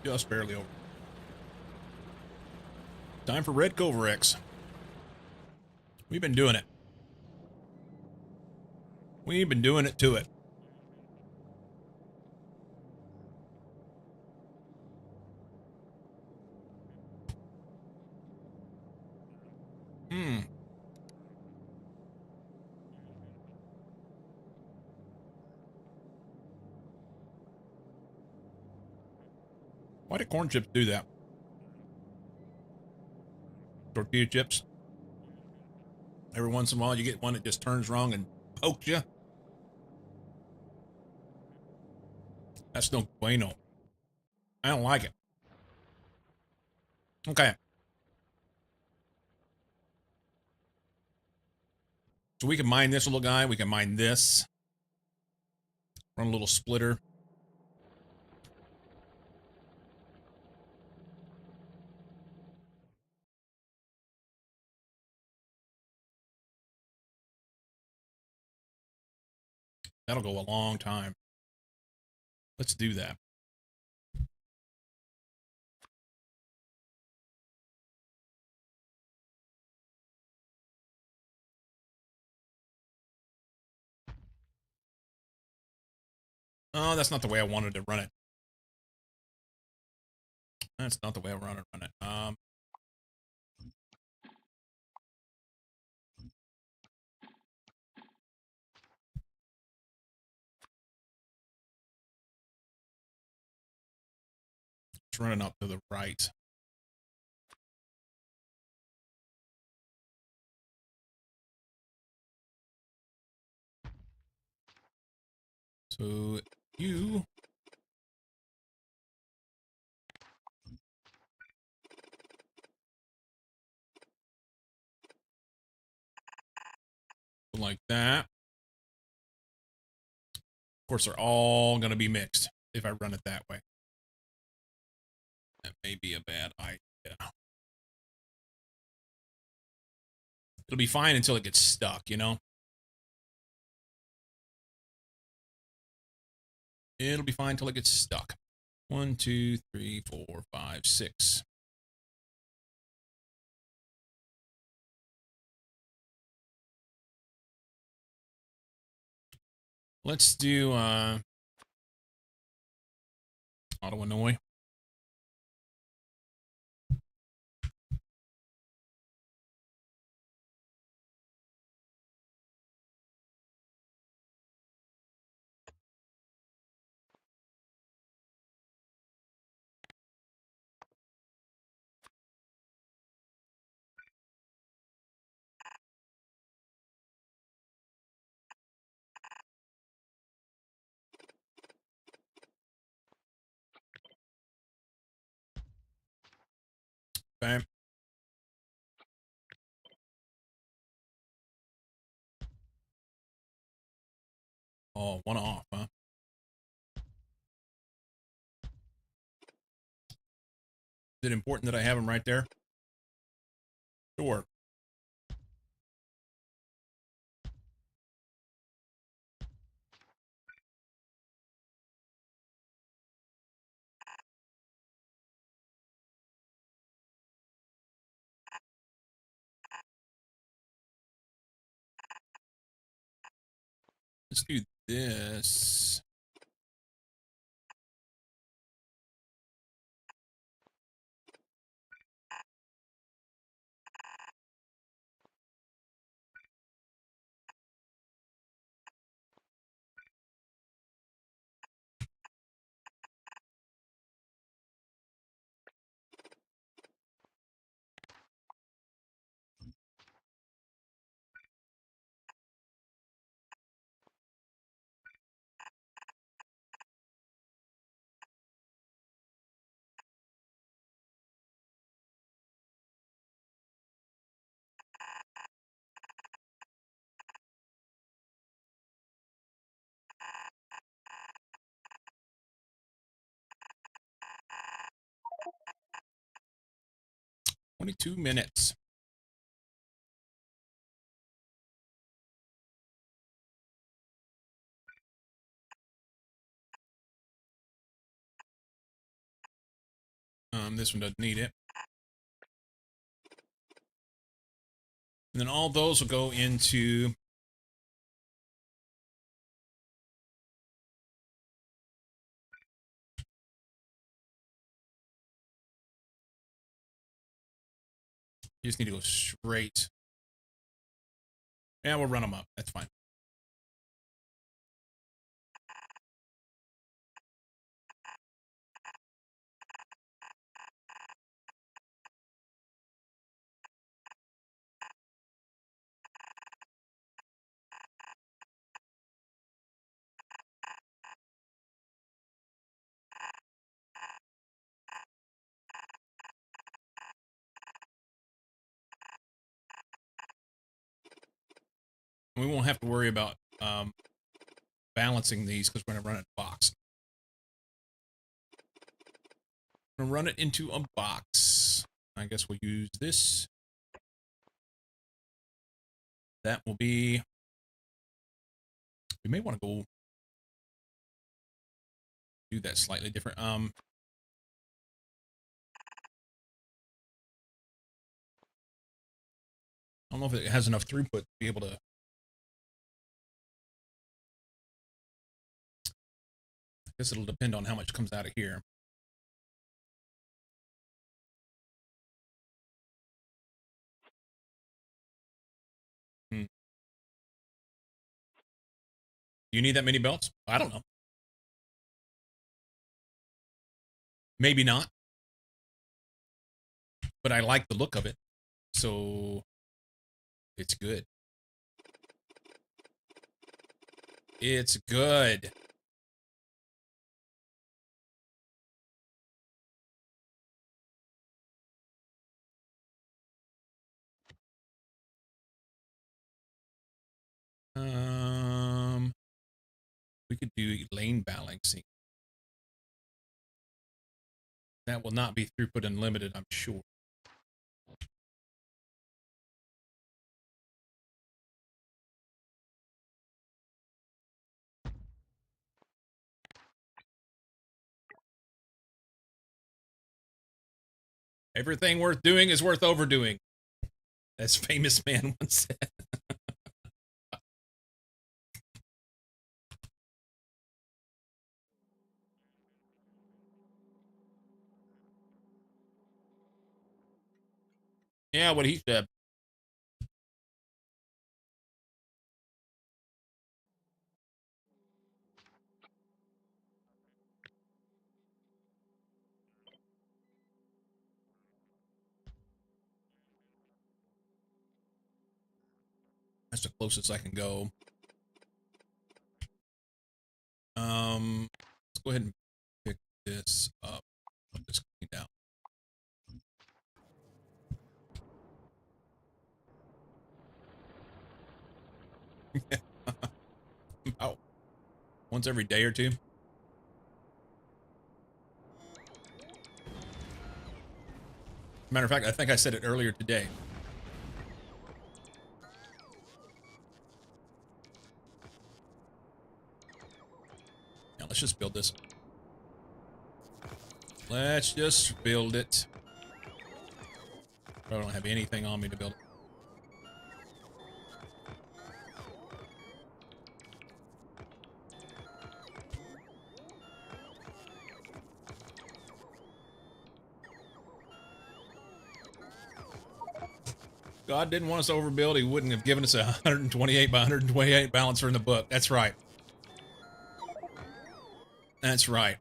Just barely over. Time for Red Coverex. We've been doing it. We've been doing it to it. Hmm. Why do corn chips do that? Tortilla chips. Every once in a while you get one that just turns wrong and pokes you. That's no bueno. I don't like it. Okay. So we can mine this little guy. We can mine this. Run a little splitter. That'll go a long time. Let's do that. Oh, that's not the way I wanted to run it. That's not the way I want to run it. It's running up to the right. So you like that. Of course, they're all going to be mixed if I run it that way. That may be a bad idea. It'll be fine until it gets stuck, you know? It'll be fine until it gets stuck. 1, 2, 3, 4, 5, 6. Let's do auto annoy. Okay. Oh, one off, huh? Is it important that I have them right there? Sure. Let's do this. 22 minutes. This one doesn't need it. And then all those will go into you just need to go straight. Yeah, we'll run them up. That's fine. We won't have to worry about balancing these because we're going to run it in a box. I'm going to run it into a box. I guess we'll use this. That will be... We may want to go do that slightly different. I don't know if it has enough throughput to be able to... I guess it'll depend on how much comes out of here. Do you need that many belts? I don't know. Maybe not. But I like the look of it. So it's good. It's good. We could do lane balancing. That will not be throughput unlimited, I'm sure. Everything worth doing is worth overdoing. As famous man once said. Yeah, what he said. That's the closest I can go. Let's go ahead and pick this up. Put this down. About once every day or two. Matter of fact, I think I said it earlier today. Now let's just build this. Let's just build it. I don't have anything on me to build it. God didn't want us to overbuild. He wouldn't have given us a 128 by 128 balancer in the book. That's right. That's right.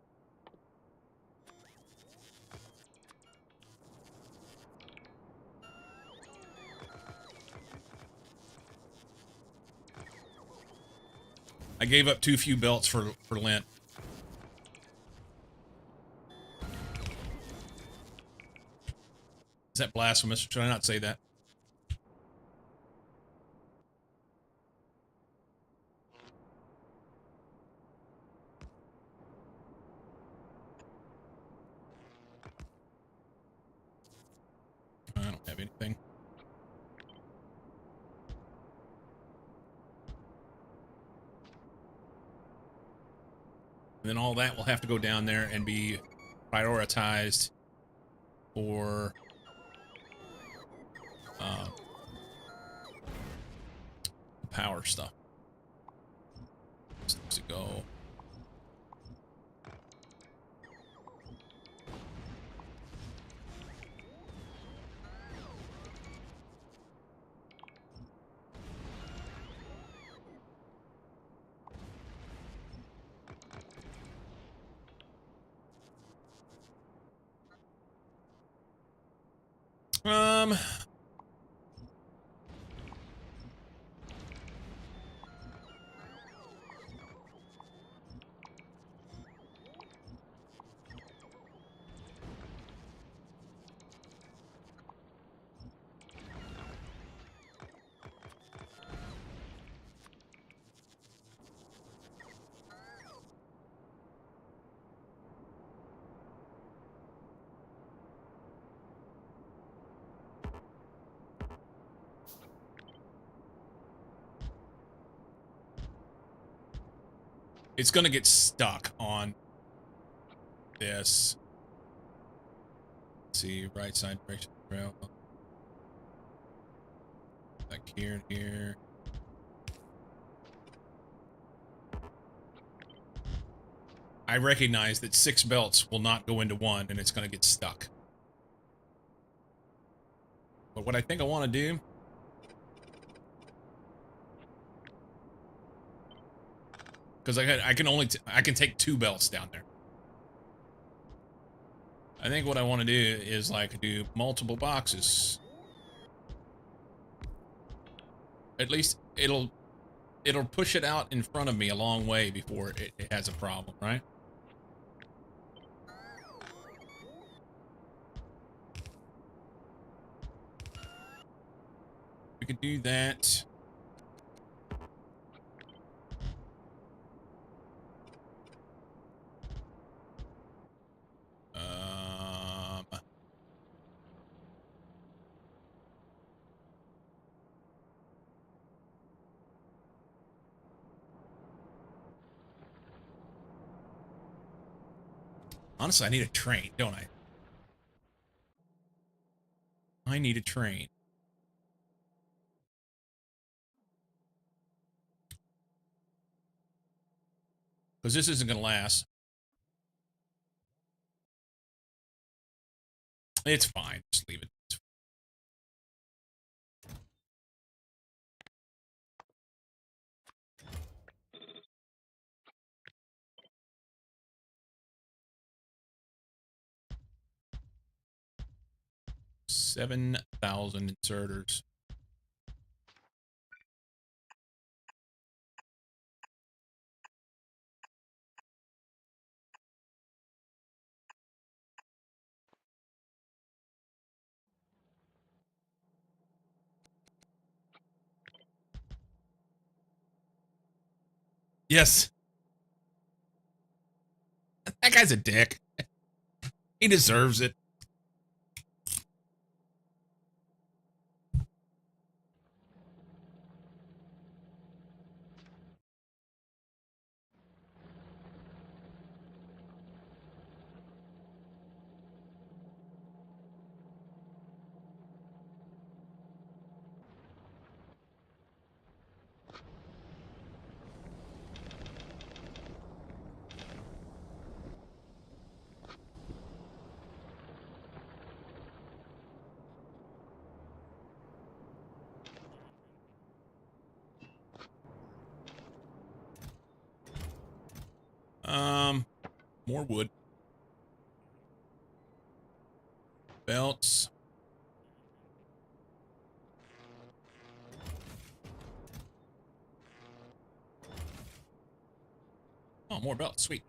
I gave up too few belts for Lent. Is that blasphemous? Should I not say that? I don't do anything. And then all that will have to go down there and be prioritized for power stuff. Needs to go. It's gonna get stuck on this. Let's see, right side direction trail. Like here and here. I recognize that 6 belts will not go into one, and it's gonna get stuck. But what I think I want to do, because I can take 2 belts down there. I think what I want to do is like do multiple boxes. At least it'll push it out in front of me a long way before it has a problem, right? We could do that. Honestly, I need a train, don't I? I need a train. Because this isn't going to last. It's fine. Just leave it. $7,000 inserters. Yes. That guy's a dick. He deserves it. More wood. Belts. Oh, more belts. Sweet.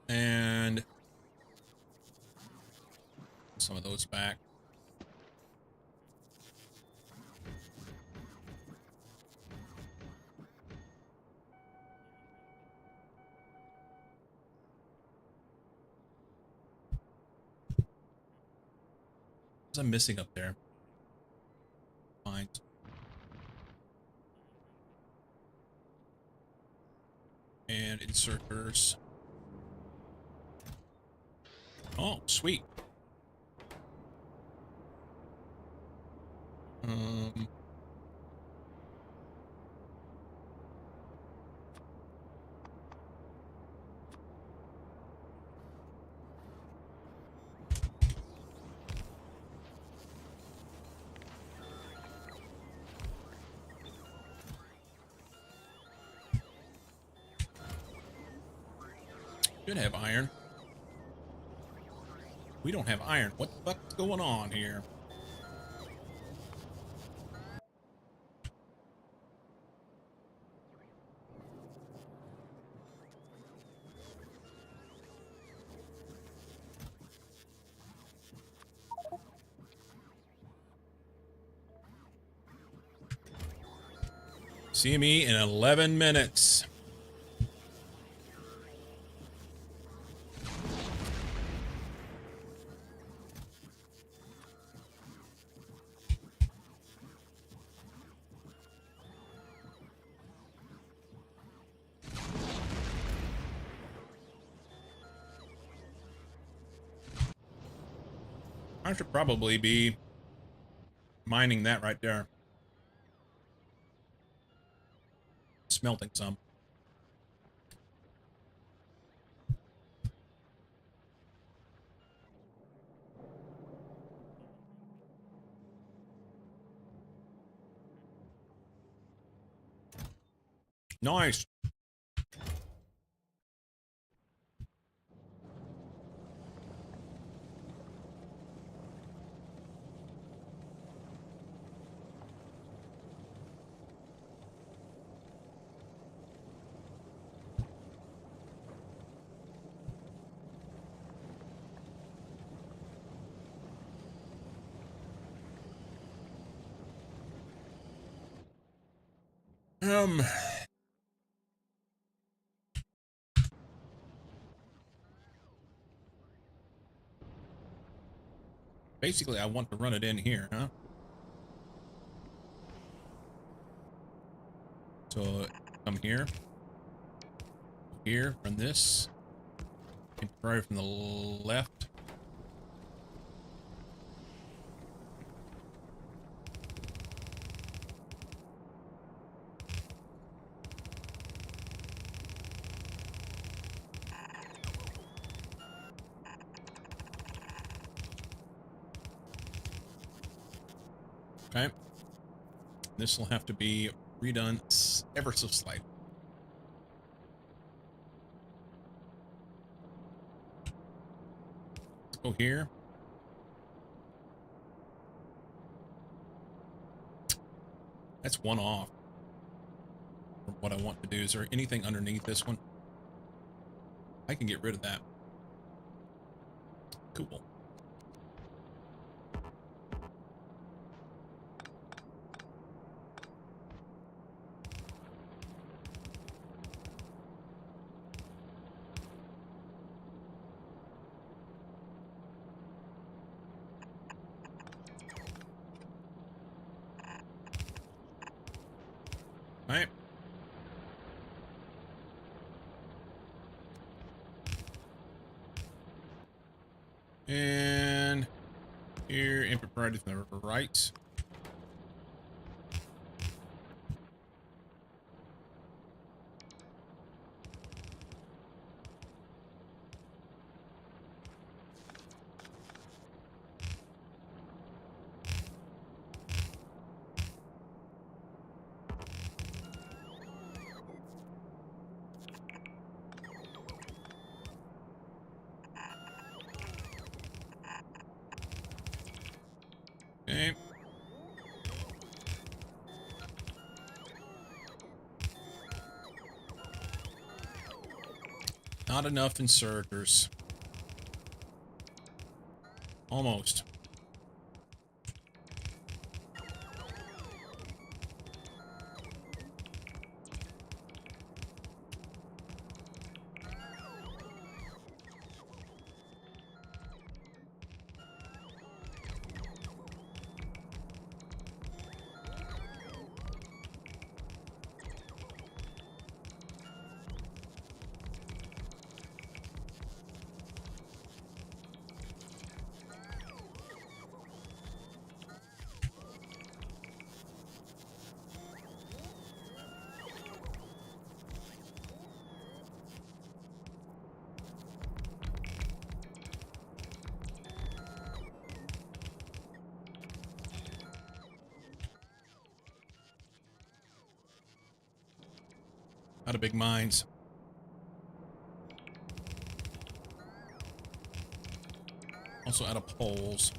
And some of those back. was I missing up there? Fine. And inserters. Oh, sweet. Should have iron. We don't have iron. What the fuck's going on here? See me in 11 minutes. I should probably be mining that right there. Smelting some. Nice. Basically, I want to run it in here, huh? So, come here. Here, run this. And right from the left. Okay. This will have to be redone ever so slightly. Let's go here. That's one off from what I want to do. Is there anything underneath this one? I can get rid of that. Cool. All right. And here, input provided from the right. Okay. Not enough inserters. Almost. Out of big mines. Also out of poles.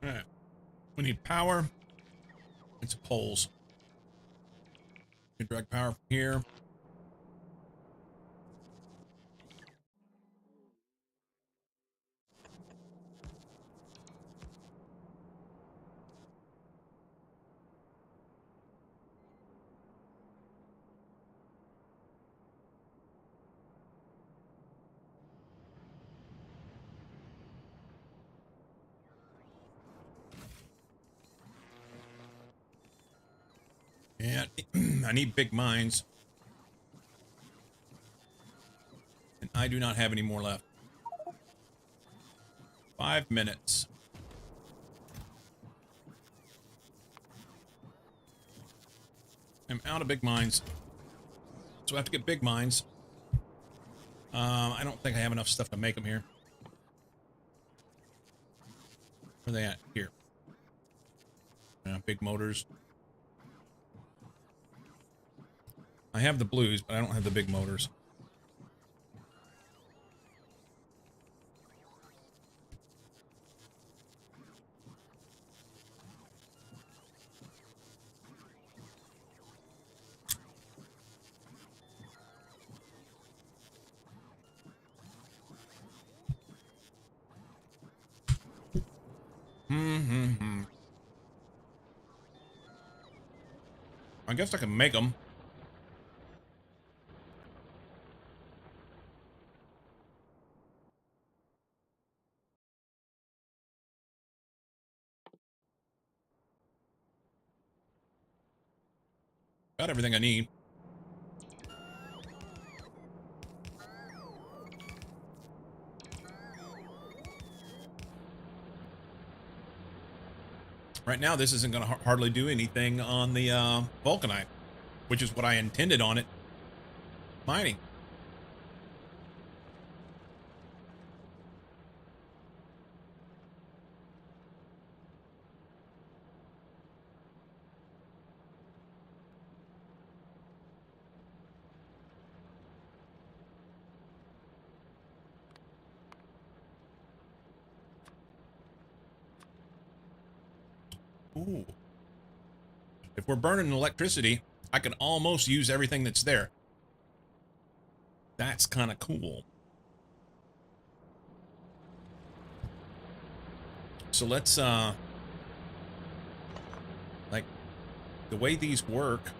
All right. We need power. It's poles. We drag power from here. And I need big mines. And I do not have any more left. 5 minutes. I'm out of big mines. So I have to get big mines. I don't think I have enough stuff to make them here. Where are they at? Here. Big motors. I have the blues, but I don't have the big motors. I guess I can make them. Got everything I need. Right now, this isn't going to hardly do anything on the vulcanite, which is what I intended on it mining. Ooh. If we're burning electricity, I can almost use everything that's there. That's kind of cool. So let's, like, the way these work,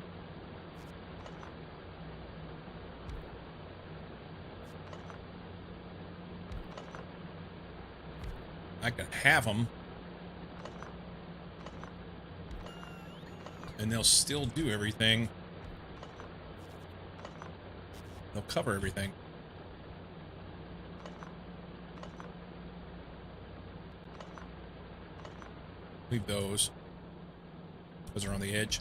I can have them, and they'll still do everything. They'll cover everything. Leave those. Those are on the edge.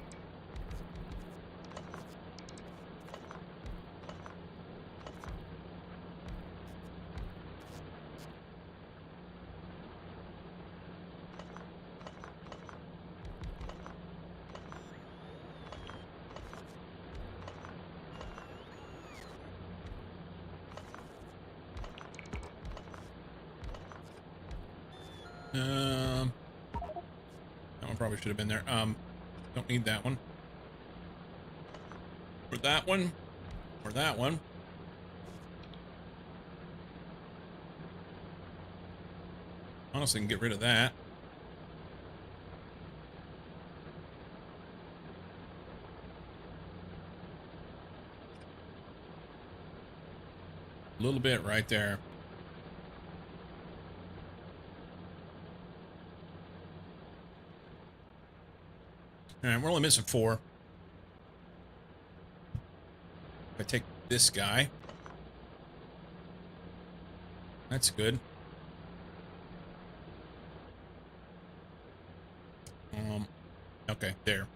That one probably should have been there. Don't need that one. Or that one. Or that one. Honestly, can get rid of that. A little bit right there. All right, we're only missing 4. If I take this guy, that's good. Okay, there.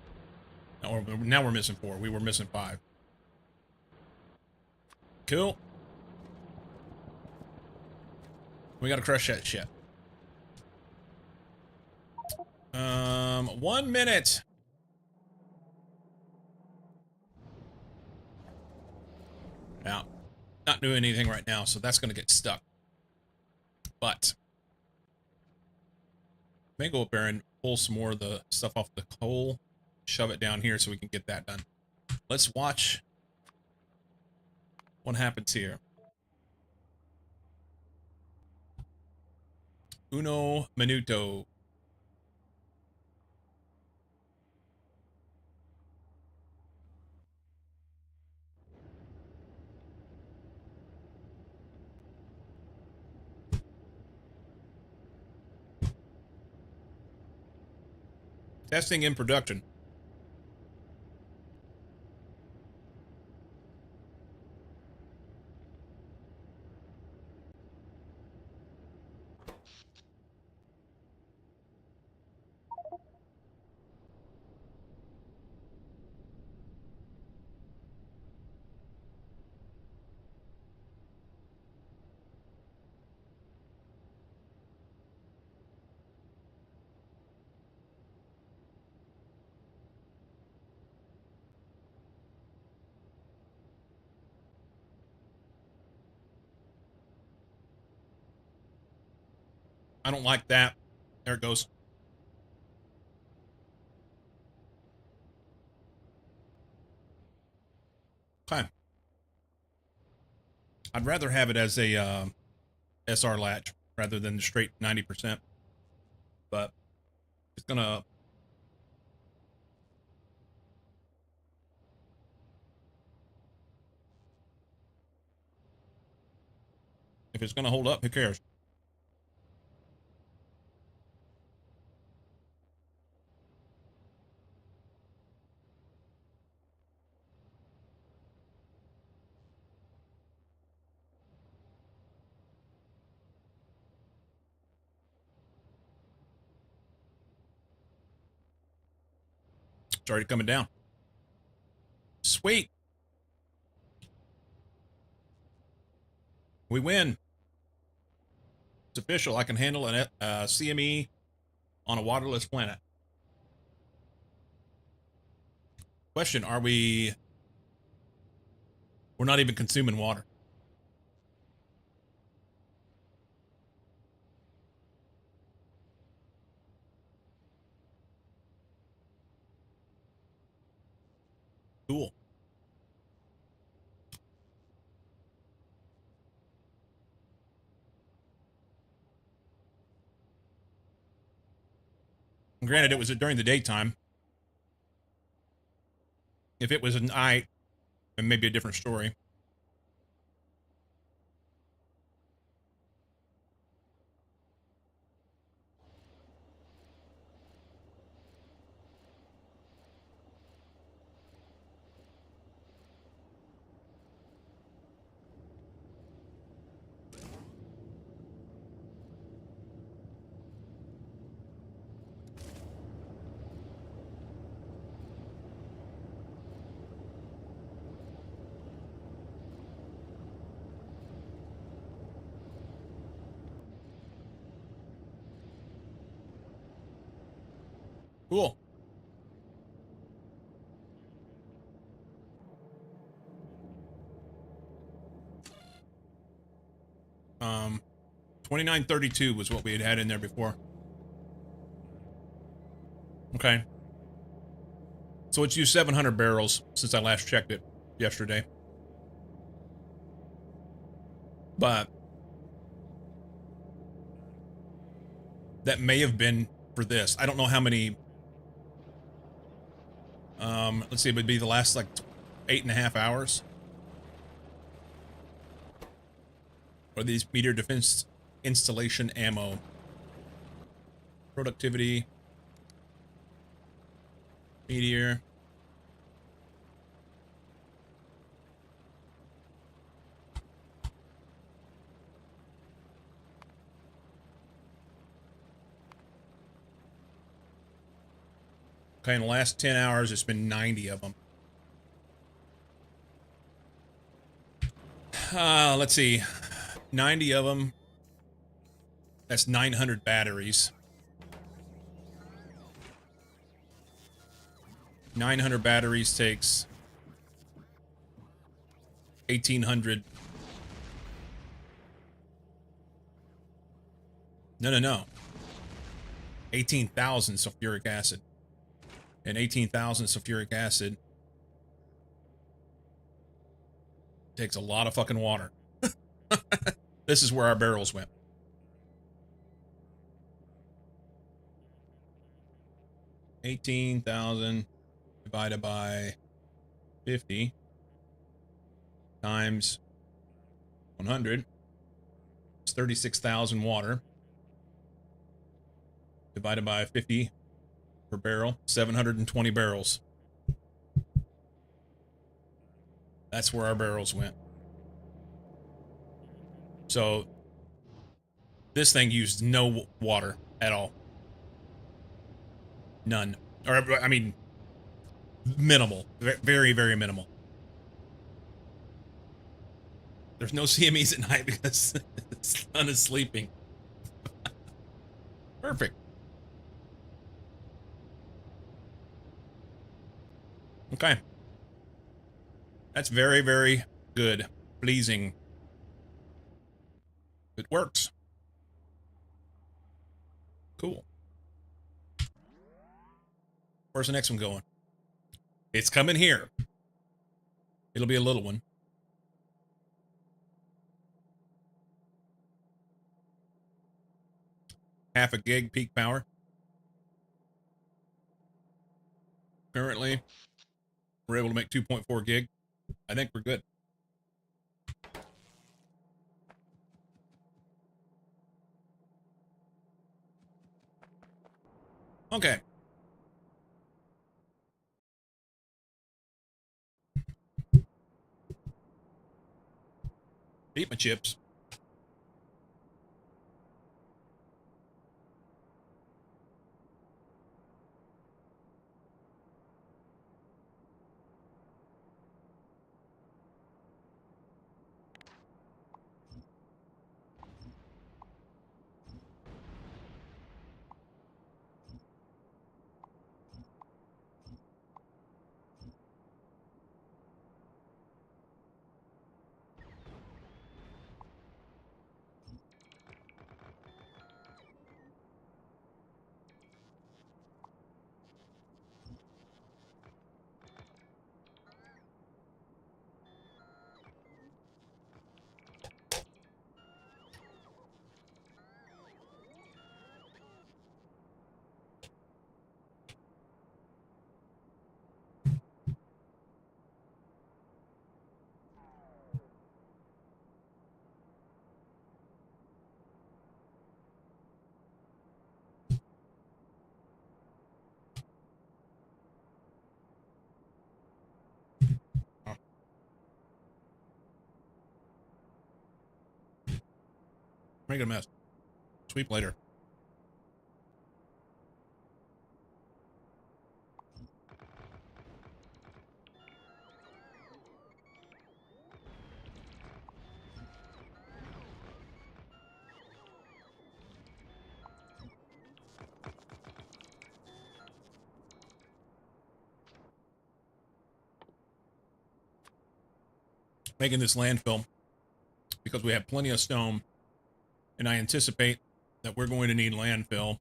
Now we're missing 4. We were missing 5. Cool. We gotta crush that shit. 1 minute. Now, not doing anything right now, so that's gonna get stuck. But may go up there and pull some more of the stuff off the coal, shove it down here so we can get that done. Let's watch what happens here. Uno minuto. Testing in production. I don't like that. There it goes. Okay. I'd rather have it as a SR latch rather than the straight 90%. But it's gonna... If it's gonna hold up, who cares? It's already coming down. Sweet. We win. It's official. I can handle a CME on a waterless planet. Question, are we... We're not even consuming water. Cool. Granted, it was during the daytime. If it was at night, it may be a different story. Cool. Um, 2932 was what we had in there before. Okay. So it's used 700 barrels since I last checked it yesterday. But that may have been for this. I don't know how many. Let's see, it would be the last like 8.5 hours. Or these meteor defense installation ammo. Productivity. Meteor. Okay, in the last 10 hours, it's been 90 of them. Let's see. 90 of them. That's 900 batteries. 900 batteries takes 1,800. No. 18,000 sulfuric acid. And 18,000 sulfuric acid takes a lot of fucking water. This is where our barrels went. $18,000 divided by 50 times 100. It's 36,000 water. Divided by 50 per barrel, 720 barrels. That's where our barrels went. So this thing used no water at all. None. Or, I mean, minimal. Very, very minimal. There's no CMEs at night because the sun is sleeping. Perfect. Okay. That's very, very good. Pleasing. It works. Cool. Where's the next one going? It's coming here. It'll be a little one. Half a gig peak power. Currently, we're able to make 2.4 gig. I think we're good. Okay. Eat my chips. Oh, make it a mess. Sweep later. Making this landfill because we have plenty of stone, and I anticipate that we're going to need landfill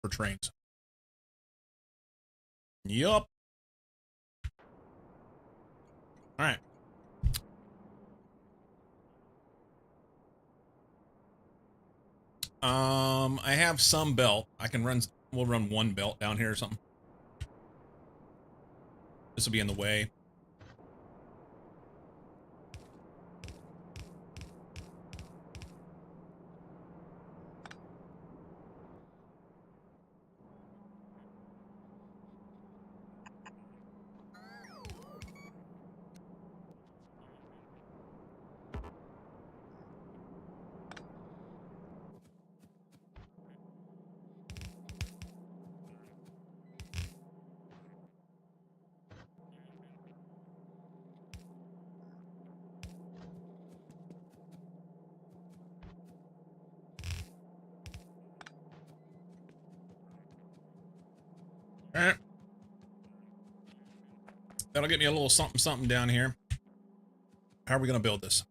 for trains. Yup. All right. I have some belt. I can run. We'll run one belt down here or something. This will be in the way. All right. That'll get me a little something something down here. How are we going to build this?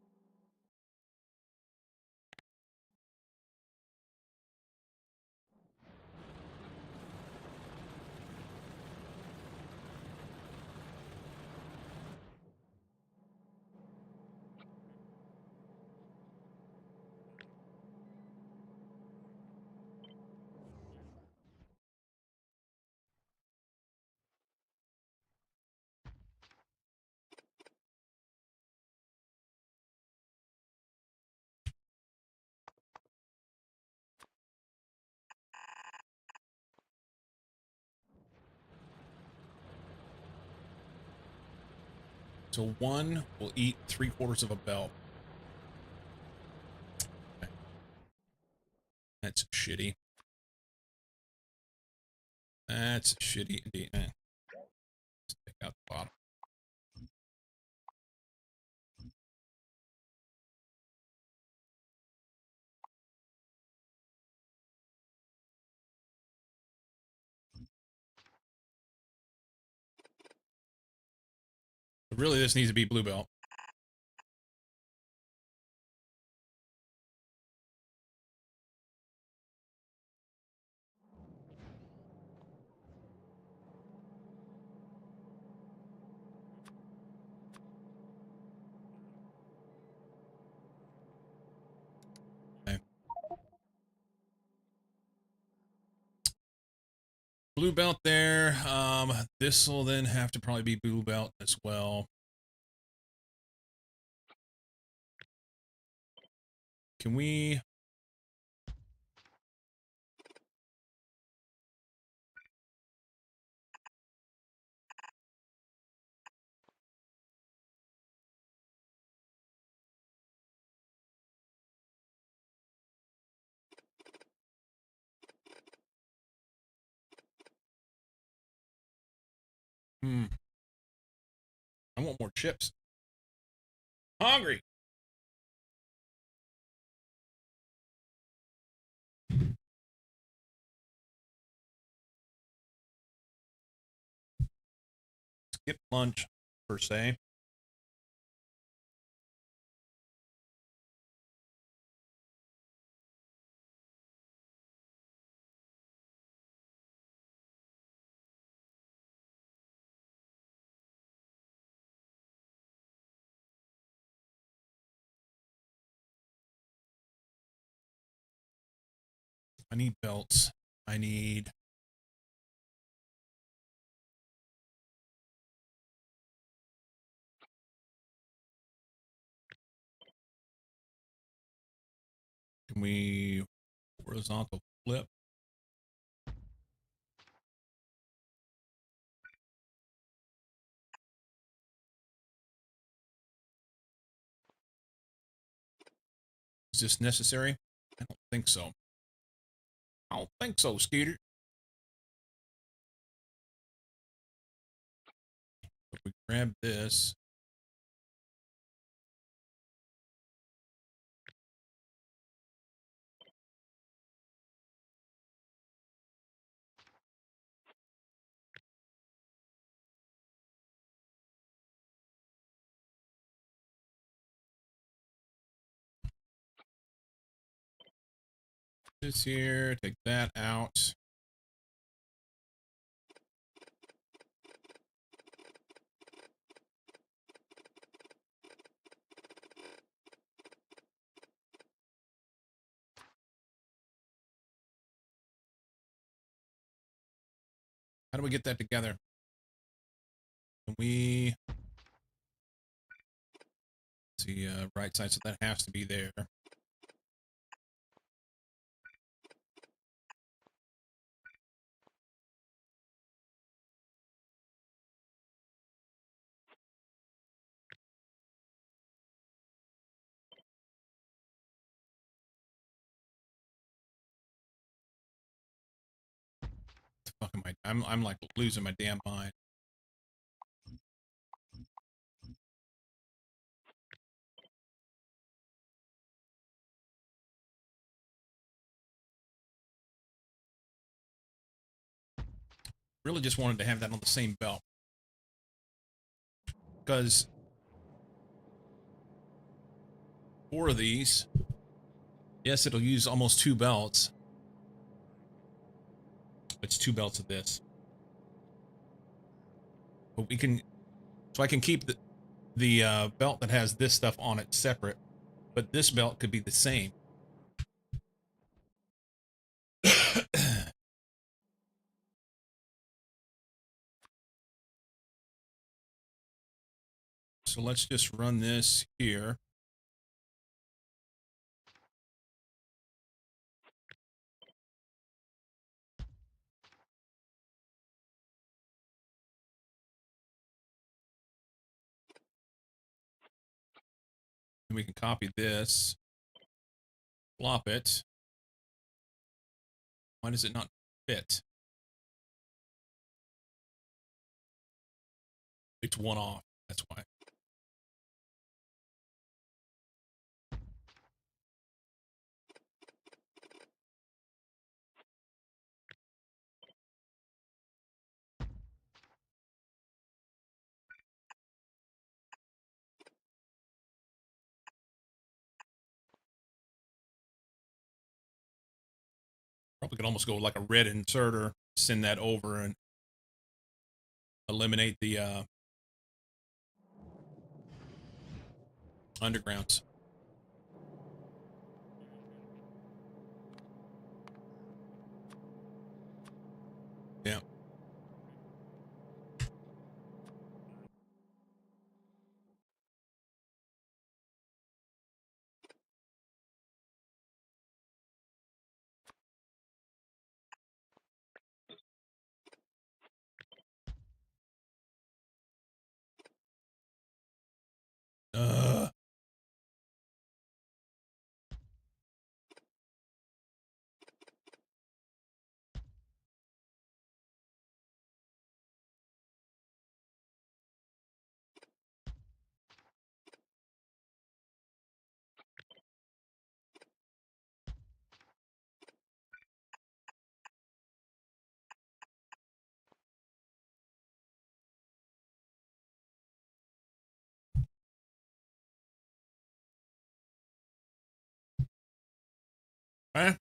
So one will eat 3/4 of a belt. Okay. That's shitty. That's shitty indeed. Let's take out the bottom. But really, this needs to be blue belt. Okay. Blue belt there. This will then have to probably be blue belt as well. Can we? I want more chips. Hungry. Skip lunch, per se. I need belts. I need. Can we horizontal flip? Is this necessary? I don't think so. I don't think so, Skeeter. If we grab this. This here, take that out. How do we get that together? Can we see right side? So that has to be there. Fuck am I? I'm like losing my damn mind. Really just wanted to have that on the same belt. Because 4 of these, yes, it'll use almost 2 belts. It's 2 belts of this. But we can, so I can keep the belt that has this stuff on it separate, but this belt could be the same. So let's just run this here. And we can copy this, flop it. Why does it not fit? It's 1 off. That's why. Probably could almost go like a red inserter, send that over and eliminate the undergrounds. Yeah. Uh, eh?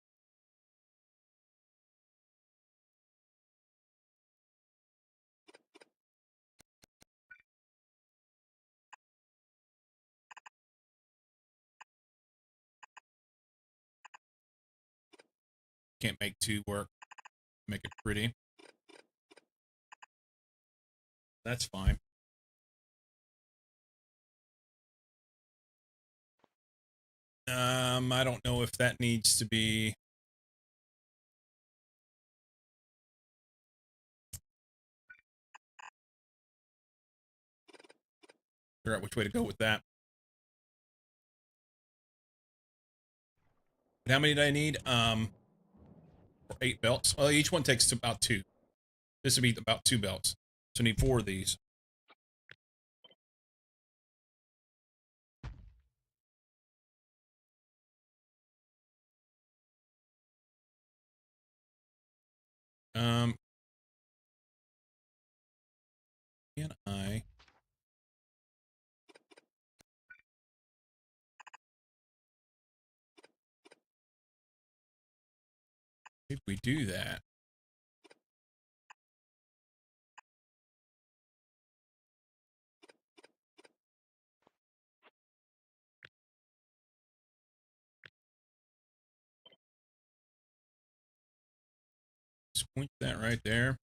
Can't make 2 work. Make it pretty. That's fine. I don't know if that needs to be. Figure out which way to go with that. And how many do I need? For 8 belts. Well, each one takes about 2. This would be about 2 belts. So I need 4 of these. Um, can I? If we do that, just point that right there.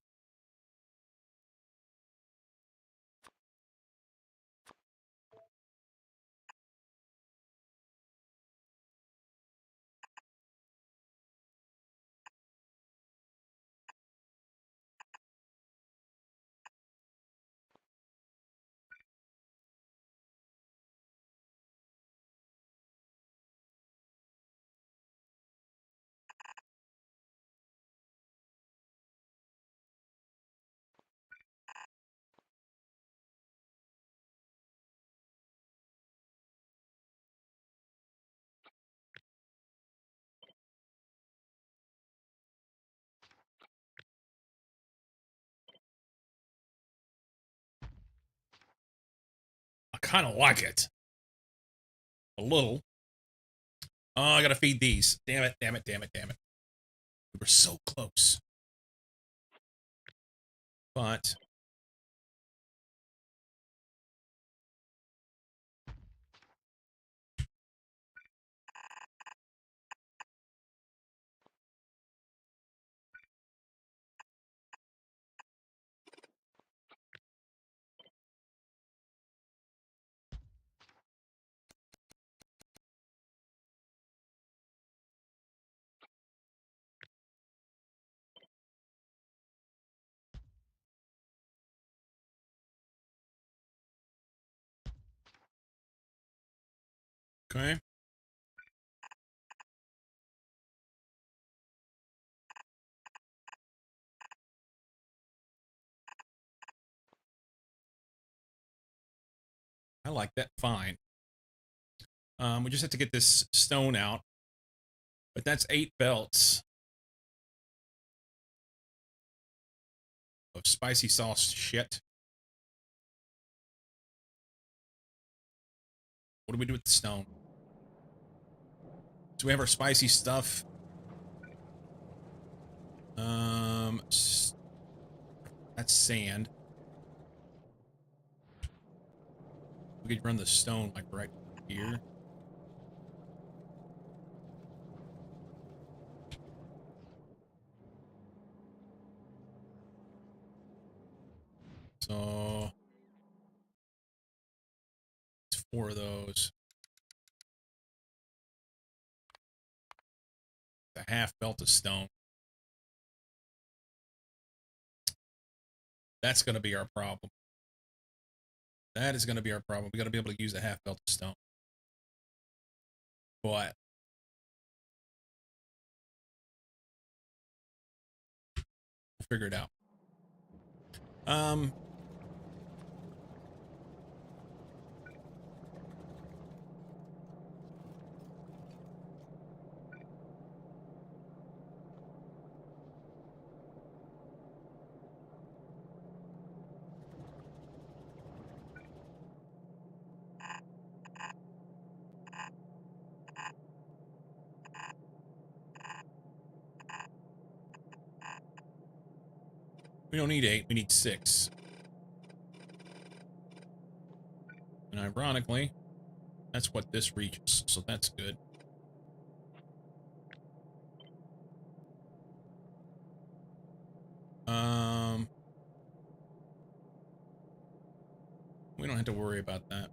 I kind of like it. A little. Oh, I gotta feed these. Damn it, damn it, damn it, damn it. We were so close. But okay. I like that. Fine. We just have to get this stone out. But that's 8 belts of spicy sauce shit. What do we do with the stone? So we have our spicy stuff. That's sand. We could run the stone like right here. So it's 4 of those. A half belt of stone. That's going to be our problem. That is going to be our problem. We got to be able to use a half belt of stone. But we'll figure it out. We don't need 8, we need 6. And ironically, that's what this reaches, so that's good. We don't have to worry about that.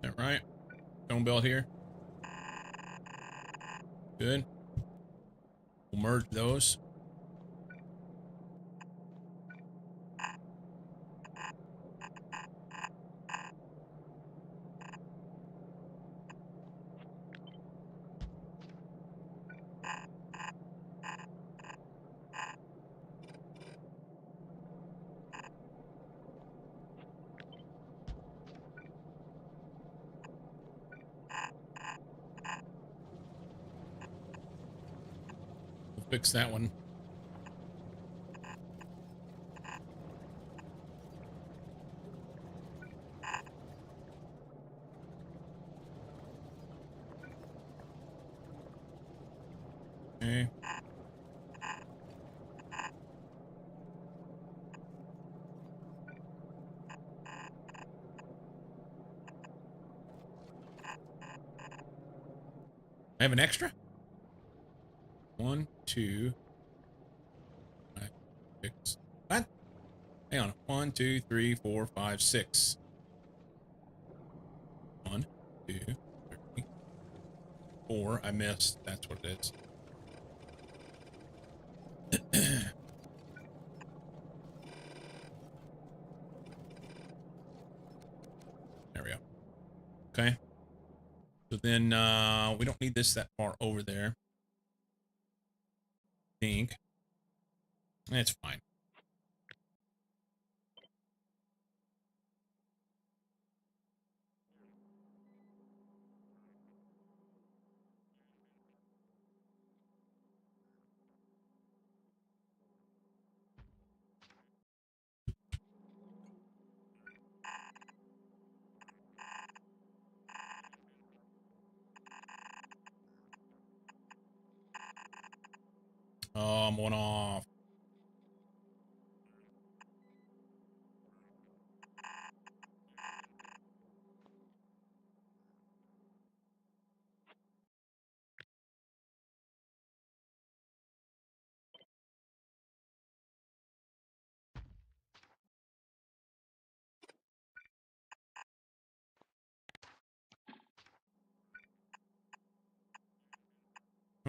Is that right? Stone belt here. Good. We'll merge those. We'll fix that one. Okay. I have an extra? 1, 2, 5, 6. What? Hang on. 1, 2, 3, 4, 5, 6. 1, 2, 3, 4. I missed. That's what it is. There we go. Okay. So So then we don't need this that far over there. I think. It's fine. Oh, I'm one off.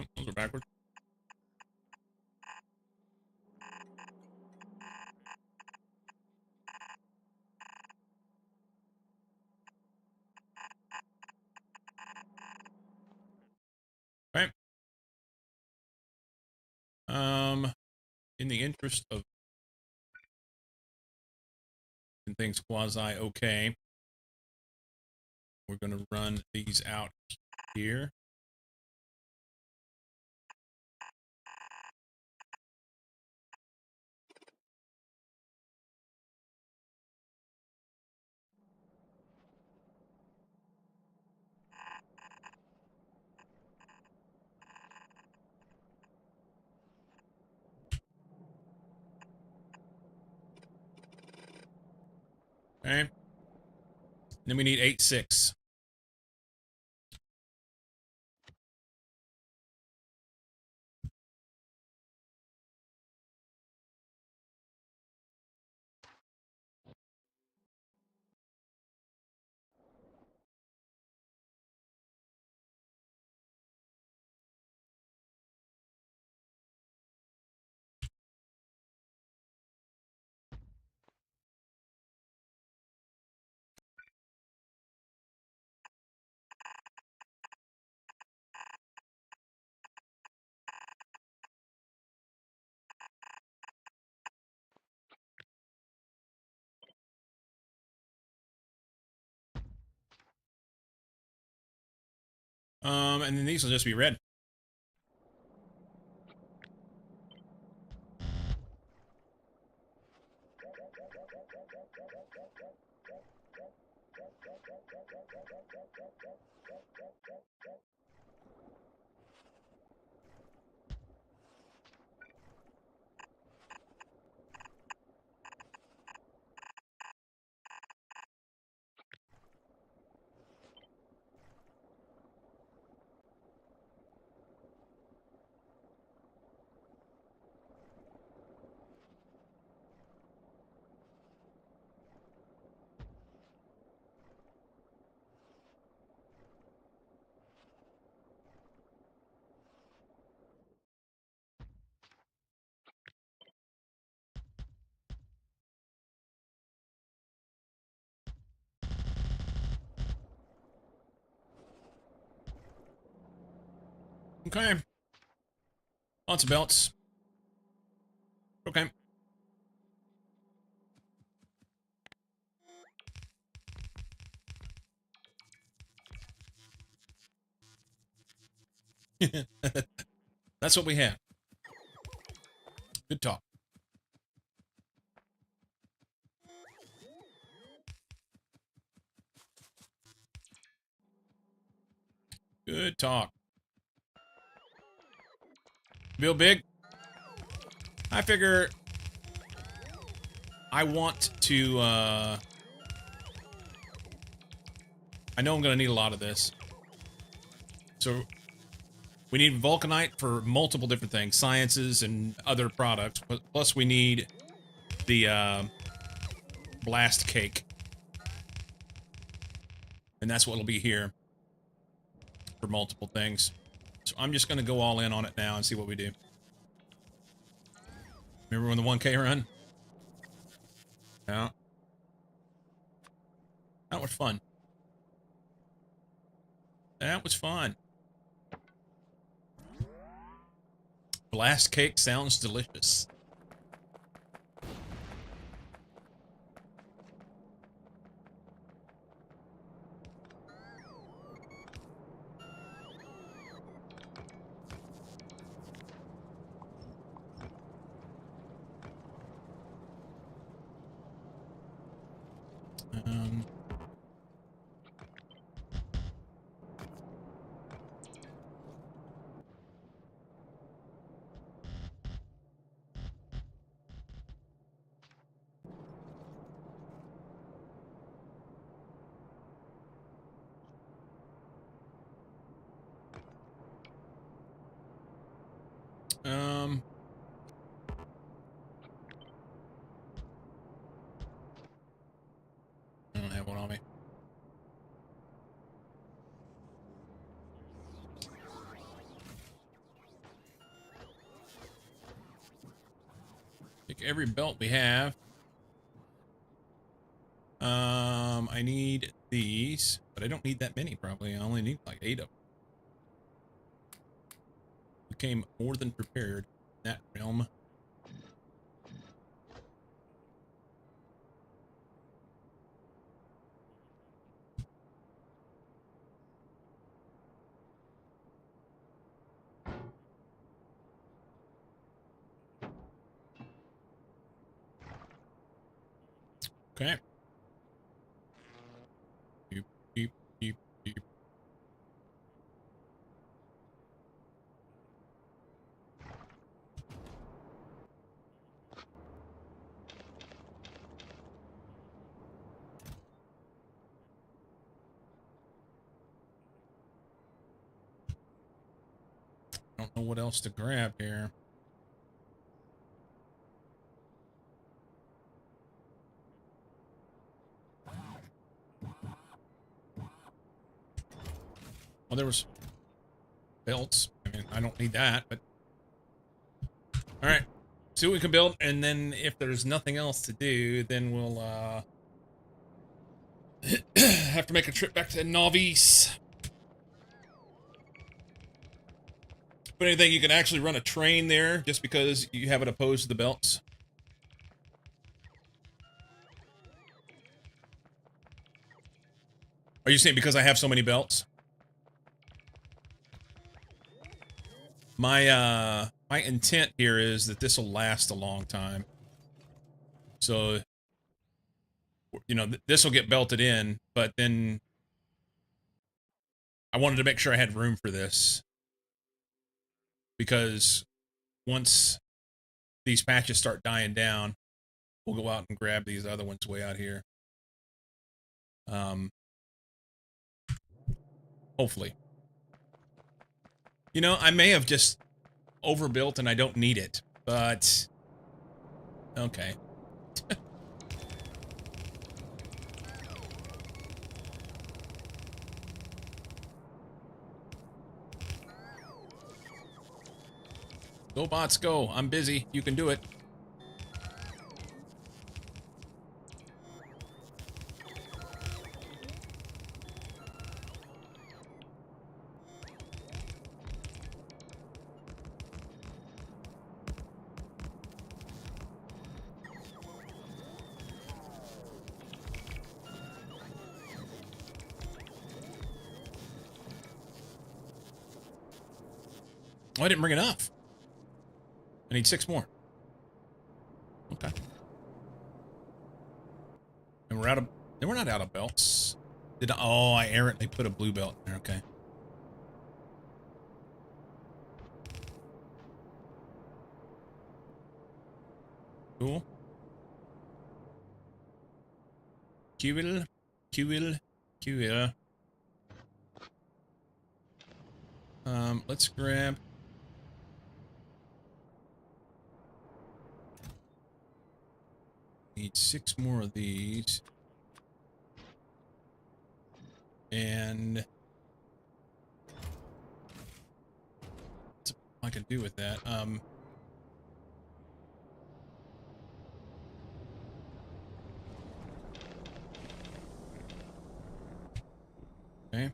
Oh, those are backwards. Okay. In the interest of things quasi okay, we're gonna run these out here. Okay. Then we need 8-6. And then these will just be red. Okay. Lots of belts. Okay. That's what we have. Good talk. Good talk. Bill Big. I figure I want to, I know I'm going to need a lot of this. So we need vulcanite for multiple different things, sciences and other products. Plus we need the blast cake. And that's what'll be here for multiple things. So I'm just going to go all in on it now and see what we do. Remember when the 1K run? Yeah. That was fun. That was fun. Blast cake sounds delicious. Um, um, I don't have one on me. Take every belt we have. I need these, but I don't need that many probably. I only need like 8 of them. We came more than prepared in that realm. Okay. Beep, beep, beep, beep. I don't know what else to grab here. Well, there was belts. I mean, I don't need that, but all right. See what we can build, and then if there's nothing else to do, then we'll have to make a trip back to Novice. But anything, you can actually run a train there just because you have it opposed to the belts. Are you saying because I have so many belts? My intent here is that this will last a long time. So, you know, this will get belted in, but then I wanted to make sure I had room for this. Because once these patches start dying down, we'll go out and grab these other ones way out here. Hopefully. You know, I may have just overbuilt and I don't need it, but okay. Go bots, go. I'm busy. You can do it. Oh, I didn't bring enough. I need 6 more. Okay. And we're out of... Then we're not out of belts. Did I... Oh, I errantly put a blue belt there. Okay. Cool. Cool. Cool. Cool. Let's grab... Need 6 more of these. And... What's I can do with that? Okay.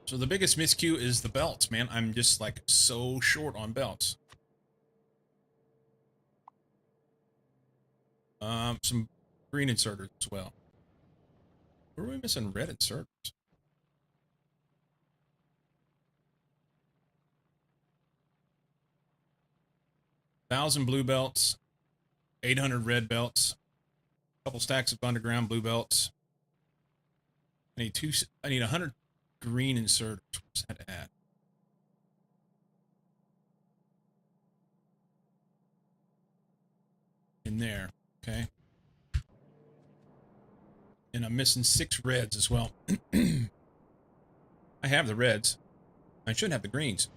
So the biggest miscue is the belts, man. I'm just like so short on belts. Some green inserters as well. Where are we missing red inserters? 1,000 blue belts, 800 red belts, a couple stacks of underground blue belts. I need 100 green inserters. Where's that at? In there, okay. And I'm missing 6 reds as well. I have the reds. I should have the greens.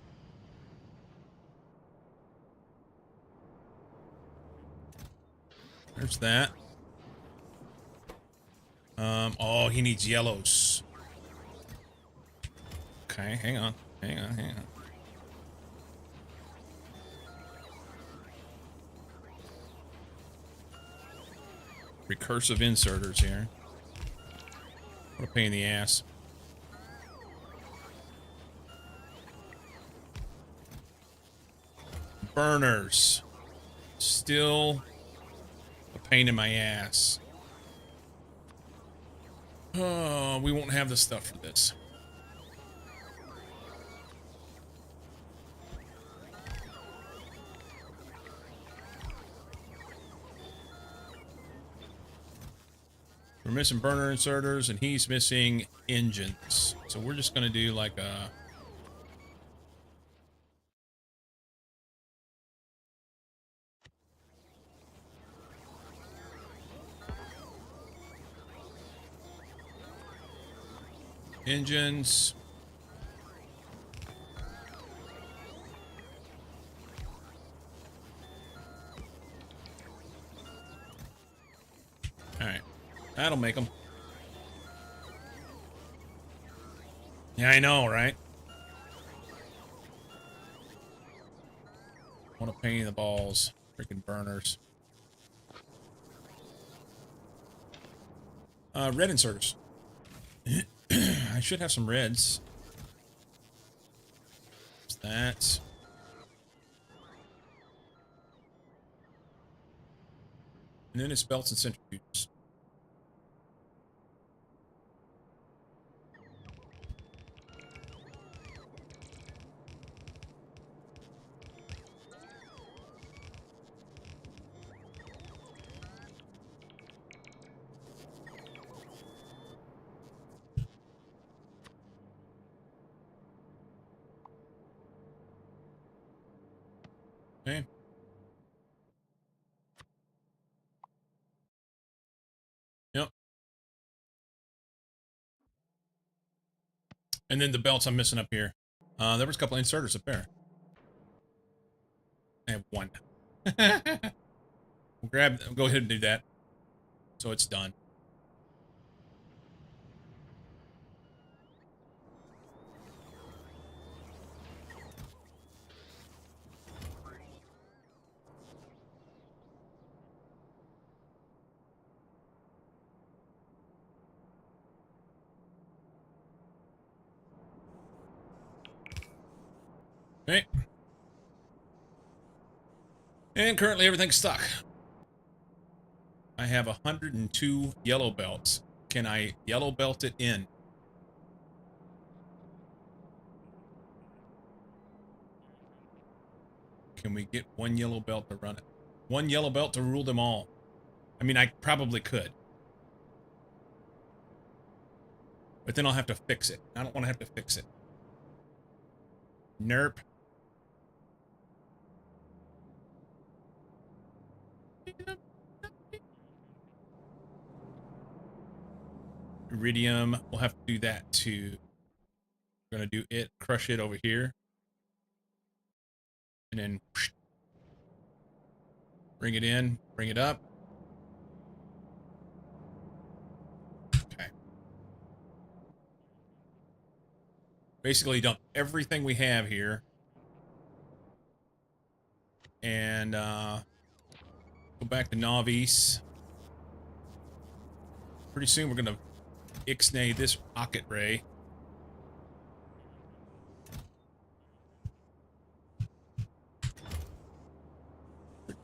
There's that. Oh, he needs yellows. Okay, hang on. Hang on. Recursive inserters here. What a pain in the ass. Burners. Still a pain in my ass. Oh, we won't have the stuff for this. We're missing burner inserters, and he's missing engines. So we're just going to do like a... engines. All right. That'll make them. Yeah, I know, right? What a pain in the balls. Freaking burners. Red inserters. I should have some reds. What's that? And then it's belts and centrifuges. Okay. Yep. And then the belts I'm missing up here. There was a couple inserters up there. I have one. We'll go ahead and do that. So it's done. Okay. And currently everything's stuck. I have 102 yellow belts. Can I yellow belt it in? Can we get one yellow belt to run it? One yellow belt to rule them all. I mean, I probably could. But then I'll have to fix it. I don't want to have to fix it. Nerp. Iridium. We'll have to do that too. We're going to do it. Crush it over here. And then whoosh, bring it in. Bring it up. Okay. Basically dump everything we have here. And go back to Novice. Pretty soon we're going to ixnay this rocket ray.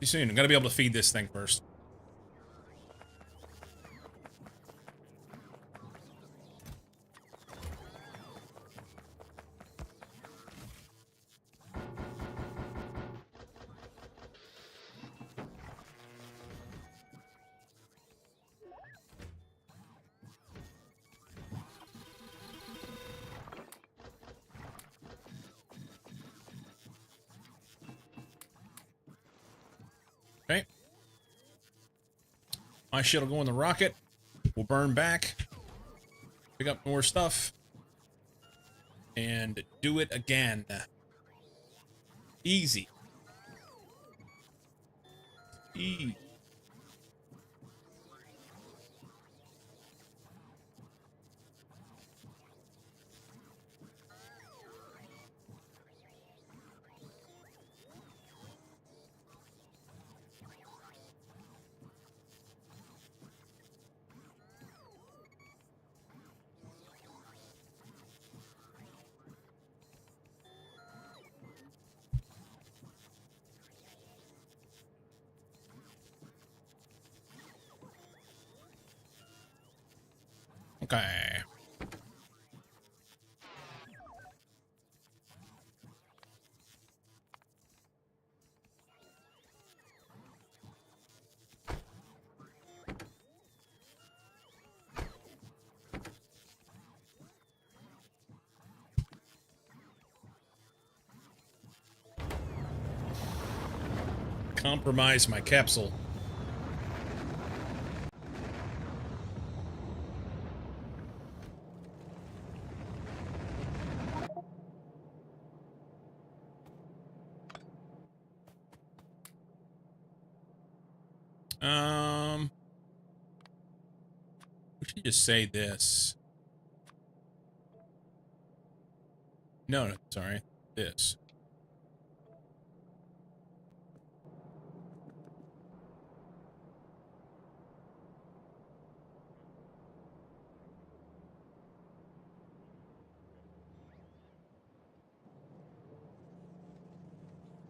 you soon. I'm gonna be able to feed this thing first. Okay. My shit will go in the rocket. We'll burn back. Pick up more stuff. And do it again. Easy. Easy. Okay. Compromise my capsule. We should just say this. No, sorry. This.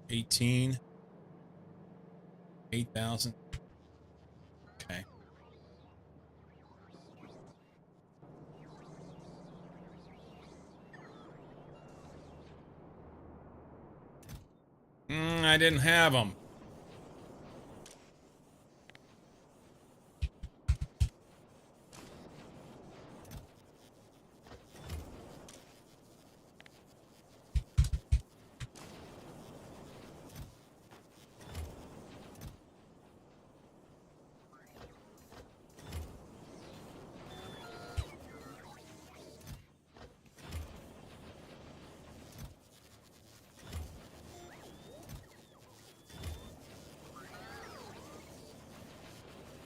$18,000. 8,000. Okay. I didn't have them.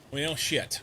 Well, shit.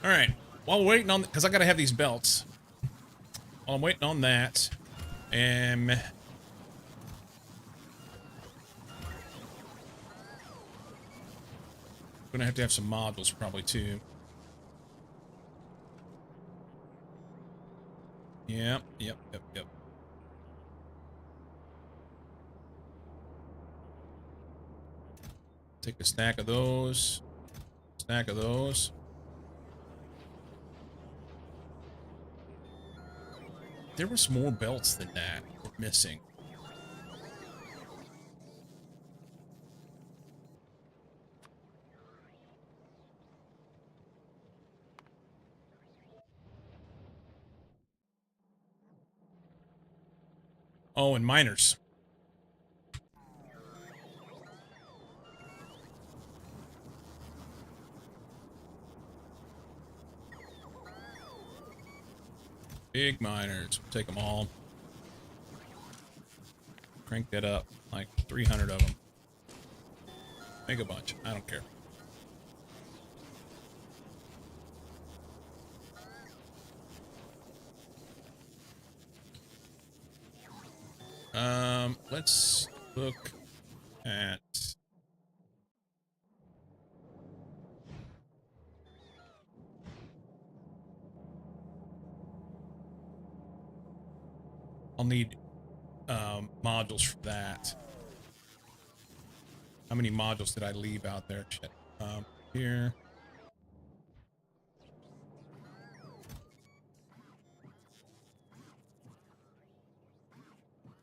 All right. While we're waiting on, because I gotta have these belts. While I'm waiting on that, gonna have to have some modules probably too. Yep. Take a stack of those. Stack of those. There was more belts than that we're missing. Oh, and miners. Big miners. We'll take them all. Crank that up. Like 300 of them. Make a bunch. I don't care. Let's look at... I'll need modules for that. How many modules did I leave out there? Shit. Here.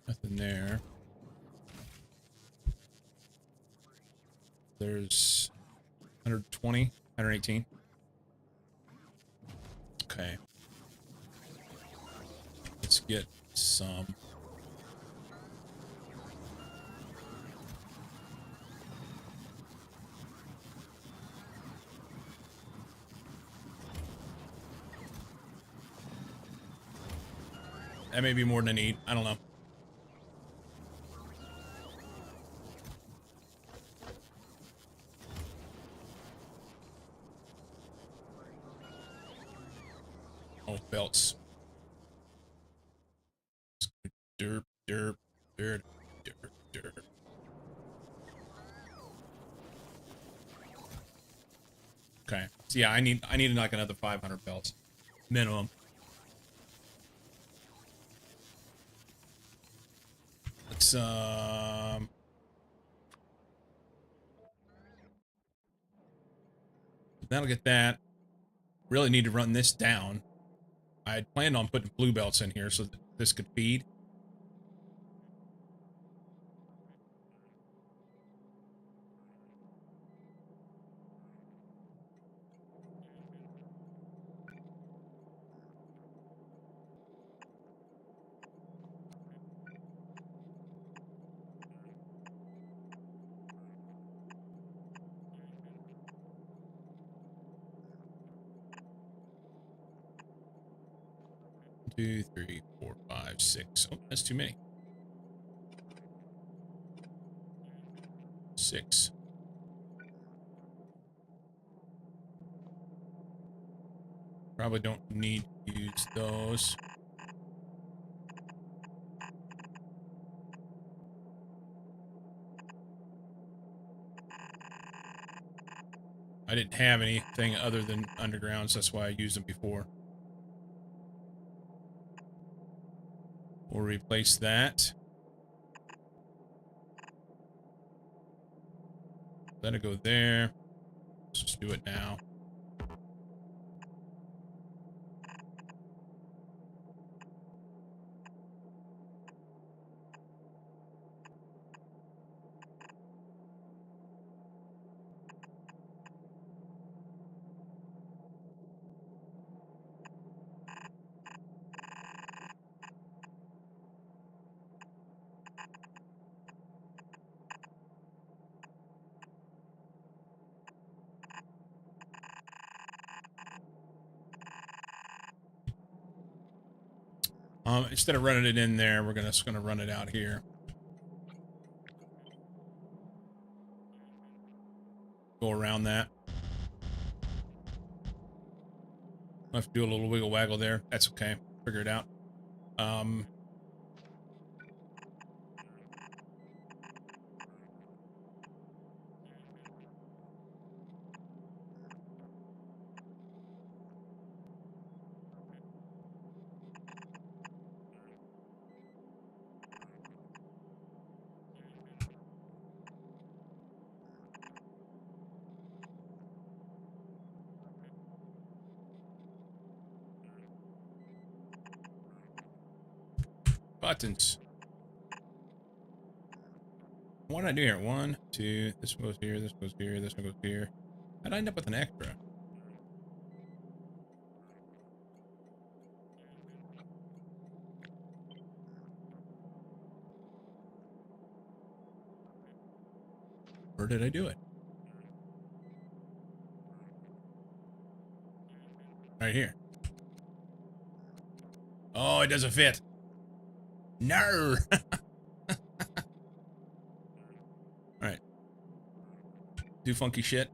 Nothing there. There's 120, 118. Okay. Let's get some. That may be more than I need. I don't know. Oh, belts. Derp, derp, derp, derp, derp. Okay. So yeah, I need like another 500 belts. Minimum. Let's that'll get that. Really need to run this down. I had planned on putting blue belts in here so that this could feed. Two, three, four, five, six. Oh, that's too many. 6. Probably don't need to use those. I didn't have anything other than undergrounds. That's why I used them before. We'll replace that. Let it go there. Let's just do it now. Instead of running it in there, we're just gonna run it out here. Go around that. I have to do a little wiggle waggle there. That's okay. Figure it out. Buttons. What did I do here? 1, 2. This one goes here. This goes here. This one goes here. How'd I end up with an extra? Where did I do it? Right here. Oh, it doesn't fit. No. Alright. Do funky shit.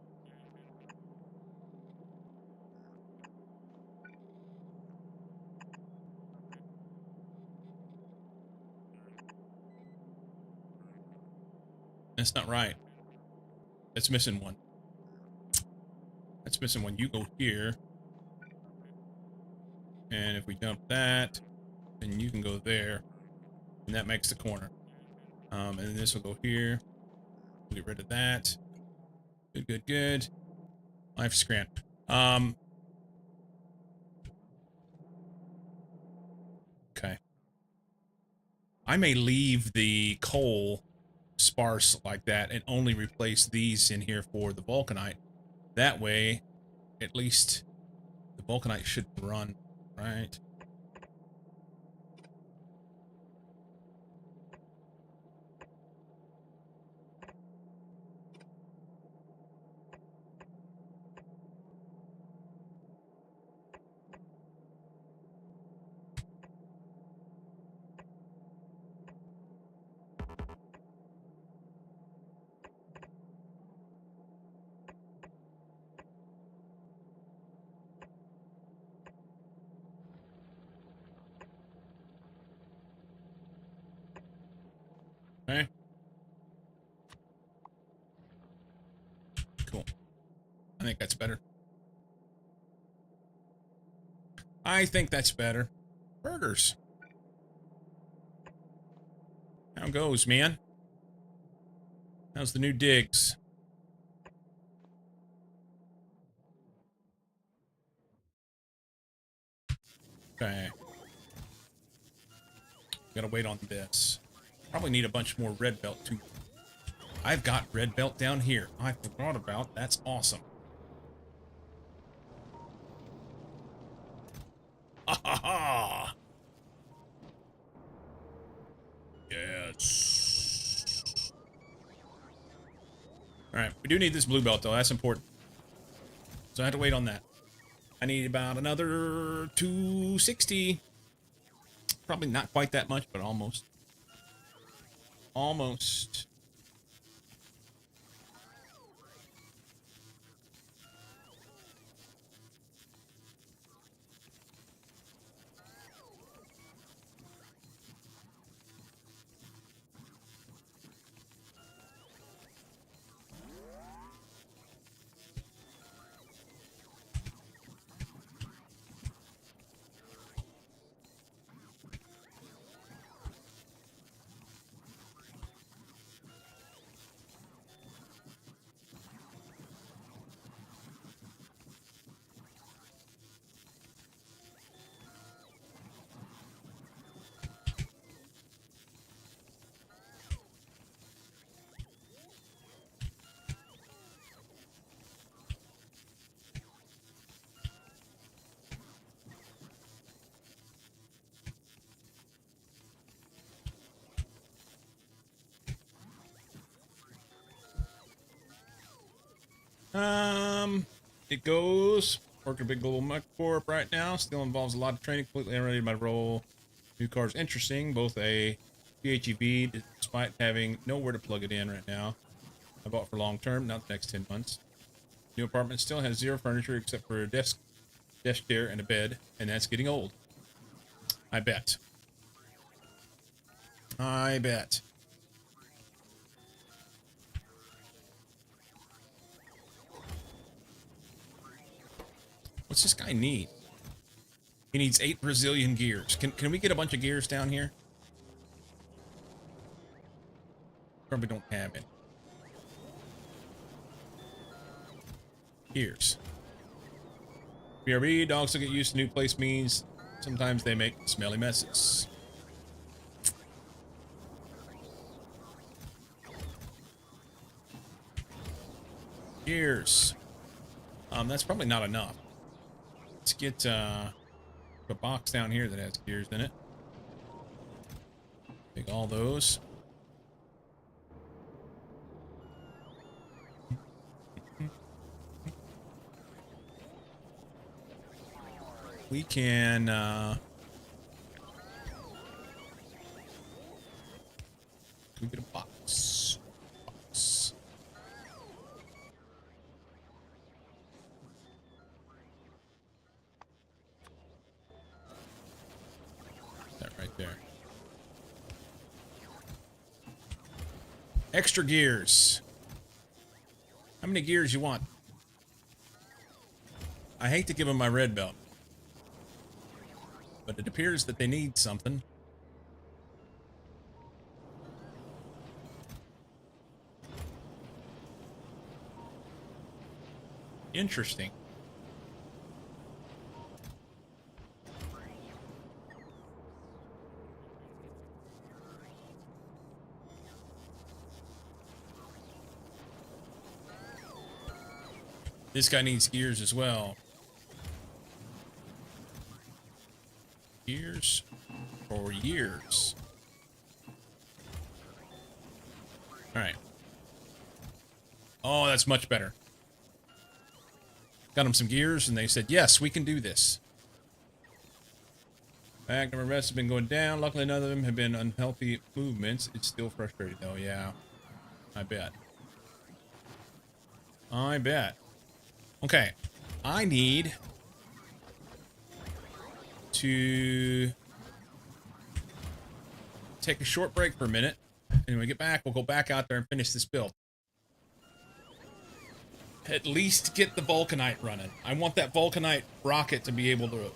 That's not right. That's missing one. That's missing one. You go here. And if we dump that, then you can go there. And that makes the corner. And then this will go here. We'll get rid of that. Good, good, good. Life scram. Okay. I may leave the coal sparse like that and only replace these in here for the vulcanite. That way, at least the vulcanite should run, right? Okay. Cool. I think that's better. I think that's better. Burgers. How goes, man? How's the new digs? Okay. Gotta wait on this. Probably need a bunch more red belt too. I've got red belt down here. I forgot about. That's awesome. Ha ha ha! Yes. Alright, we do need this blue belt though. That's important. So I have to wait on that. I need about another 260. Probably not quite that much, but almost. Almost. It goes. Working a big global mech corp right now. Still involves a lot of training. Completely unrelated to my role. New car's interesting. Both a PHEV, despite having nowhere to plug it in right now. I bought for long term, not the next 10 months. New apartment still has zero furniture except for a desk chair, and a bed, and that's getting old. I bet. I bet. What's this guy need? He needs 8 Brazilian gears. Can we get a bunch of gears down here? Probably don't have it. Gears. BRB, dogs will get used to new place means sometimes they make smelly messes. Gears. That's probably not enough. Let's get a box down here that has gears in it. Take all those. we can we get a box. Box. That right there. Extra gears. How many gears you want? I hate to give them my red belt, but it appears that they need something. Interesting. This guy needs gears as well. Gears for years. All right. Oh, that's much better. Got them some gears, and they said, yes, we can do this. Fact number of arrests has been going down. Luckily, none of them have been unhealthy movements. It's still frustrating, though. Yeah, I bet. I bet. Okay, I need to take a short break for a minute. And when we get back, we'll go back out there and finish this build. At least get the vulcanite running. I want that vulcanite rocket to be able to,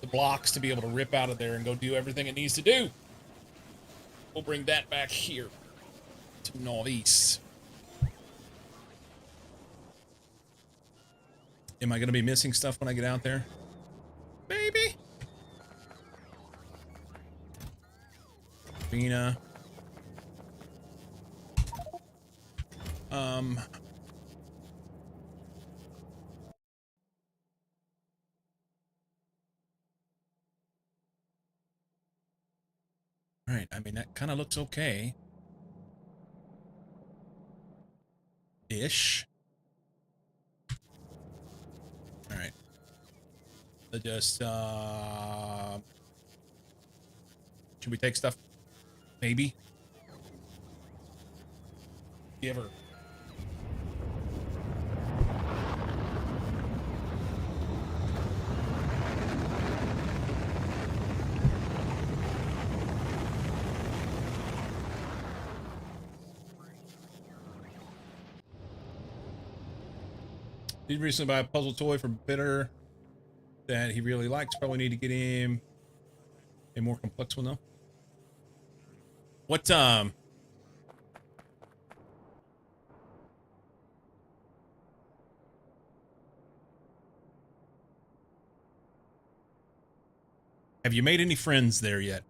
the blocks to be able to rip out of there and go do everything it needs to do. We'll bring that back here to northeast. Am I going to be missing stuff when I get out there? Maybe. Bina. Right, I mean, that kind of looks okay. Ish. Alright. Let's just, should we take stuff? Maybe. You ever... Did recently buy a puzzle toy for Bitter that he really likes. Probably need to get him a more complex one though. What have you made any friends there yet?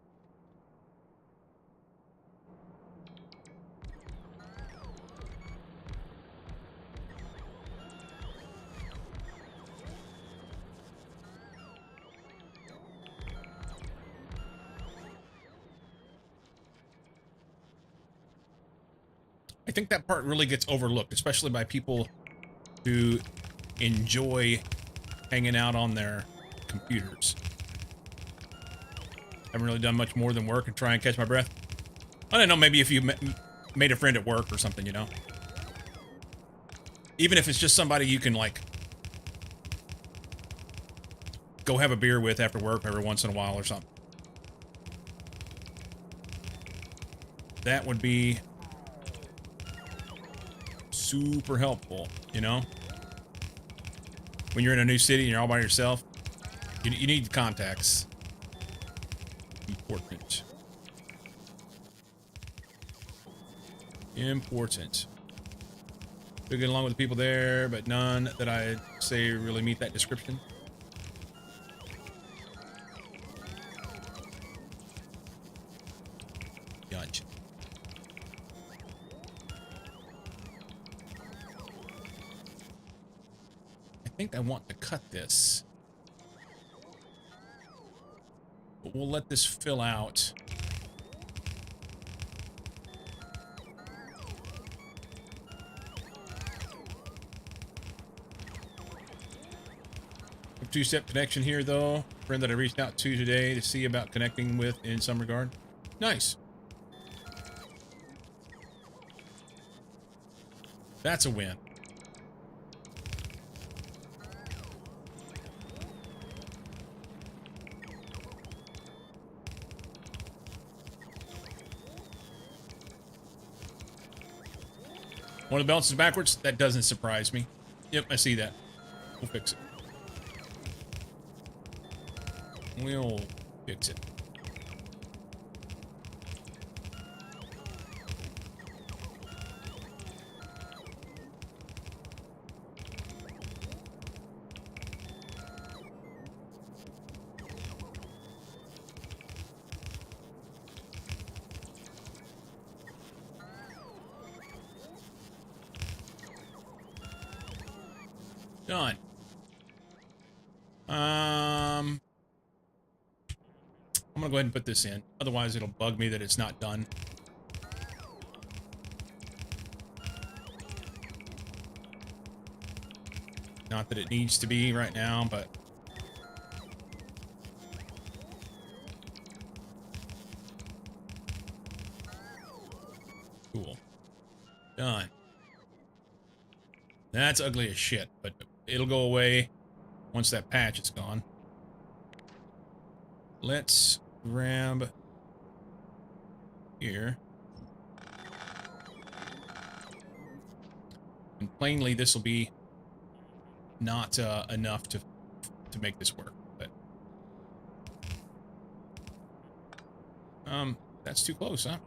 I think that part really gets overlooked, especially by people who enjoy hanging out on their computers. Haven't really done much more than work and try and catch my breath. I don't know, maybe if you made a friend at work or something, you know? Even if it's just somebody you can, like, go have a beer with after work every once in a while or something. That would be super helpful, you know? When you're in a new city and you're all by yourself, you need contacts. Important. Important. We get along with the people there, but none that I'd say really meet that description. Gotcha. I think I want to cut this. But we'll let this fill out. two-step connection here, though. Friend that I reached out to today to see about connecting with in some regard. Nice. That's a win. One of the bounces backwards? That doesn't surprise me. Yep, I see that. We'll fix it. We'll fix it. Done. I'm gonna go ahead and put this in. Otherwise, it'll bug me that it's not done. Not that it needs to be right now, but... Cool. Done. That's ugly as shit, but it'll go away once that patch is gone. Let's grab here. And plainly, this will be not enough to make this work, but that's too close, huh?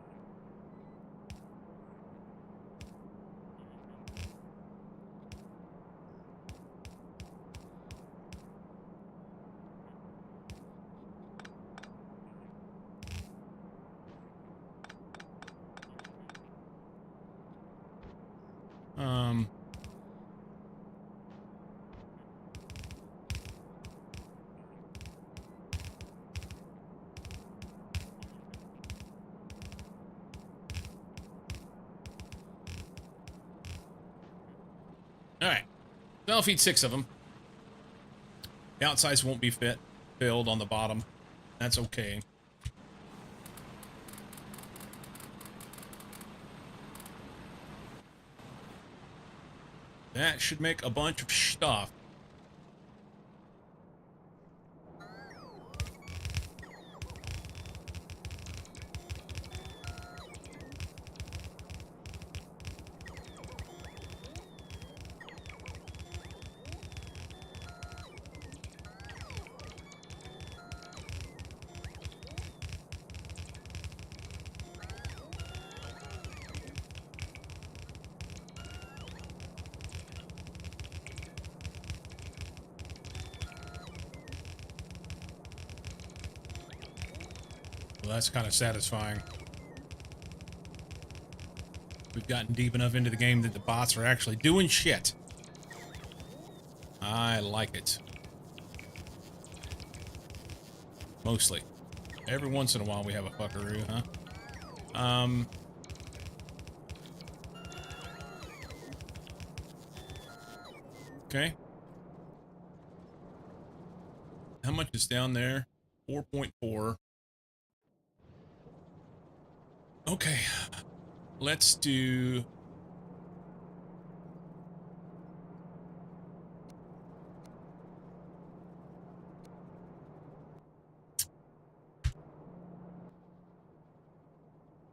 All right. So I'll feed 6 of them. The outsides won't be filled on the bottom. That's okay. That should make a bunch of stuff. Well, that's kind of satisfying. We've gotten deep enough into the game that the bots are actually doing shit. I like it. Mostly. Every once in a while we have a fuckaroo, huh? Okay. How much is down there? 4.4. Okay. Let's do...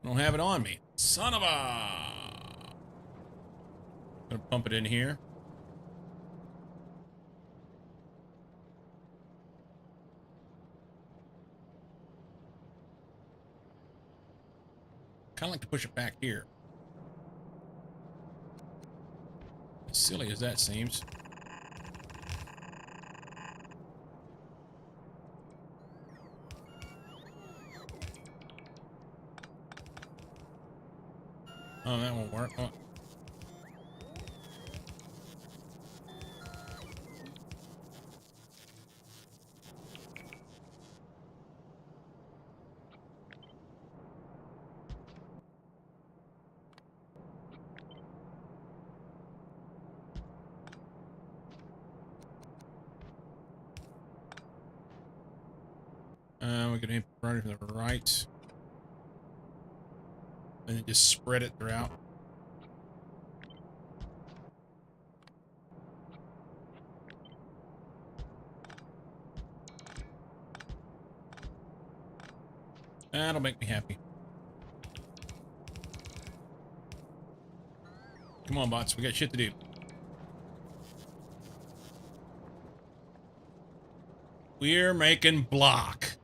I don't have it on me. Son of a... Gonna pump it in here. Kind of like to push it back here. As silly as that seems. Oh, that won't work. Oh. We're gonna run it to the right. And then just spread it throughout. That'll make me happy. Come on, bots. We got shit to do. We're making block.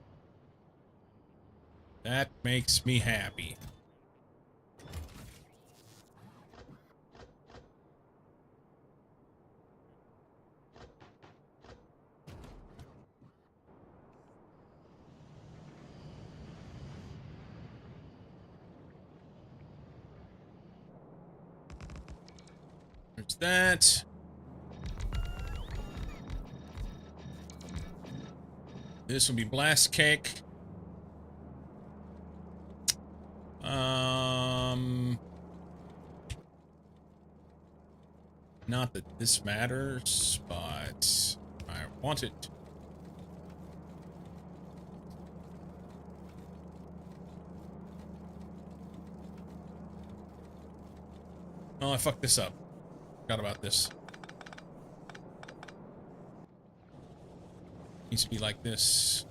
That makes me happy. There's that. This will be blast cake. Not that this matters, but I want it. Oh, I fucked this up. Forgot about this. Needs to be like this.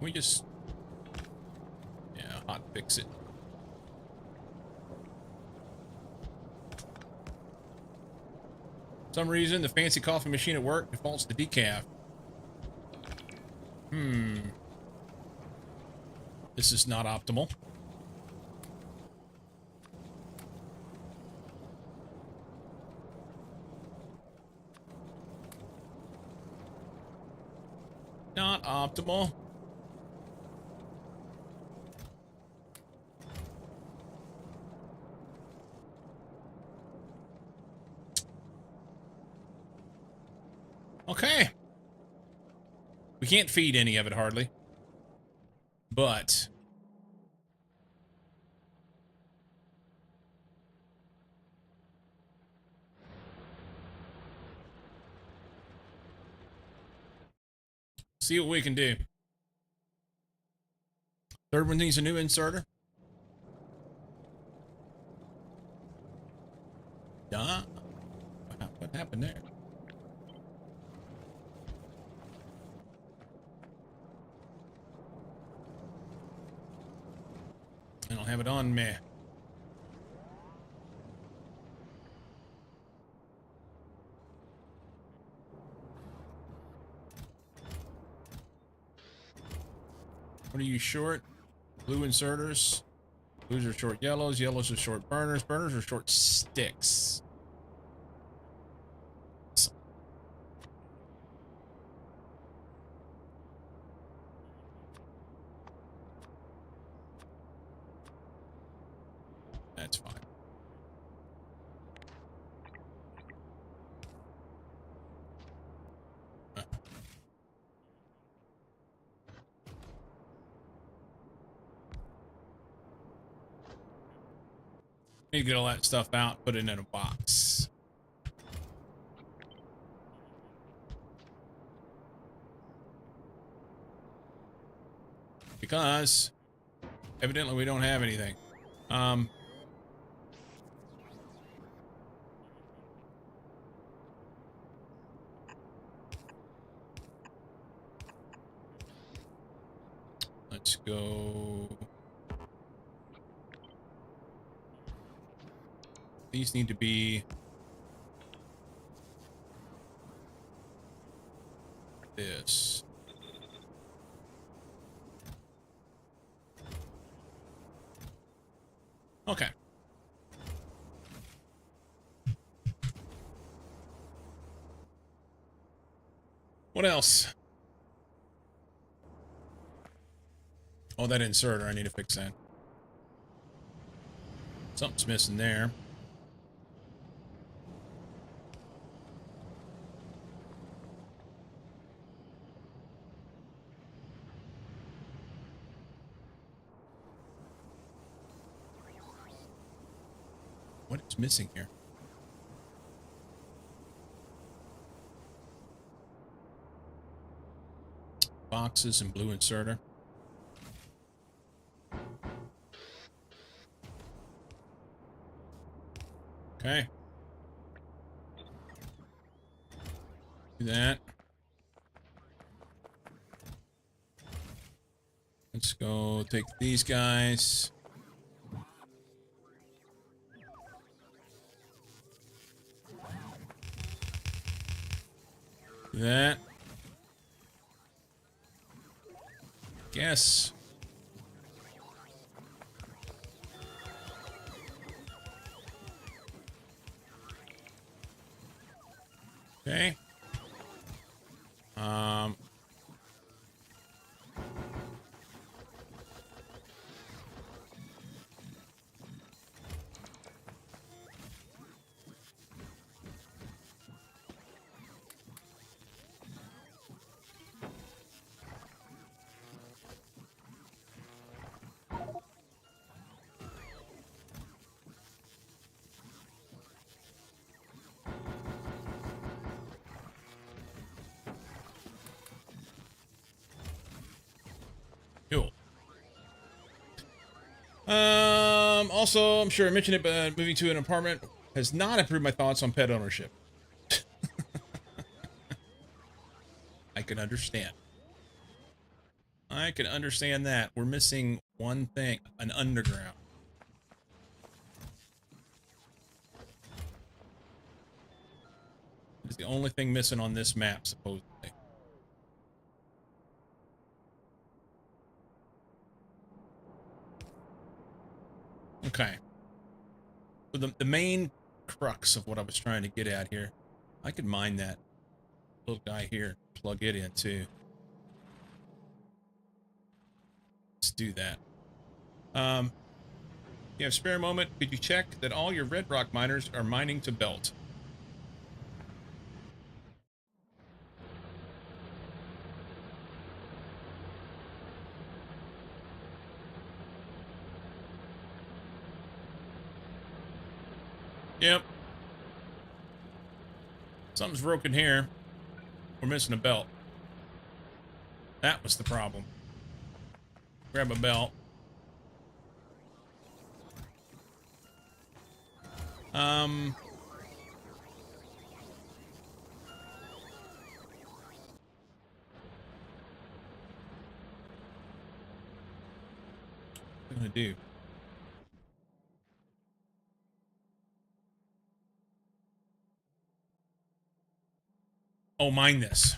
We just, yeah, hot fix it. For some reason, the fancy coffee machine at work defaults to decaf. This is not optimal. Not optimal. Okay. We can't feed any of it hardly. But see what we can do. Third one needs a new inserter. Duh. What happened there? I don't have it on me. What are you short? Blue inserters. Blues are short yellows. Yellows are short burners. Burners are short sticks. That's fine. Need to get all that stuff out, put it in a box. Because evidently we don't have anything. Let's go. These need to be this. Okay. What else? Oh, that inserter. I need to fix that. Something's missing there. What is missing here? Boxes and blue inserter. Okay. Do that. Let's go take these guys. Do that. Guess. Okay. Cool. Also, I'm sure I mentioned it, but moving to an apartment has not improved my thoughts on pet ownership. I can understand. I can understand that. We're missing one thing, an underground. It's the only thing missing on this map, supposedly. Okay. So the main crux of what I was trying to get at here, I could mine that little guy here, plug it in too. Let's do that. You have a spare moment, could you check that all your red rock miners are mining to belt? Yep. Something's broken here. We're missing a belt. That was the problem. Grab a belt. What am I gonna do? Oh, mine this.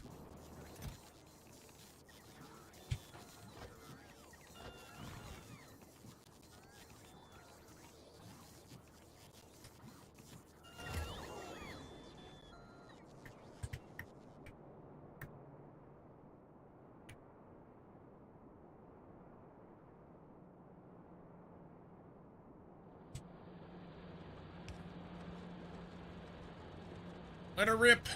Let her rip.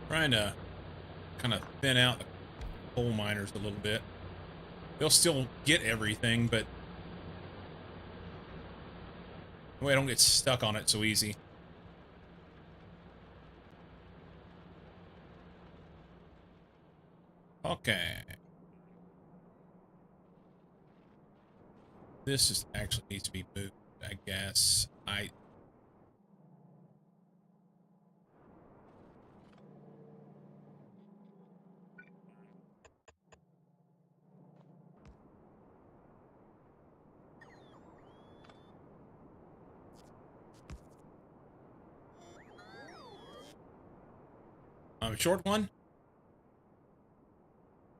Trying to kind of thin out the coal miners a little bit. They'll still get everything, but the way I don't get stuck on it so easy. Okay. This is actually needs to be moved, I guess. Short one.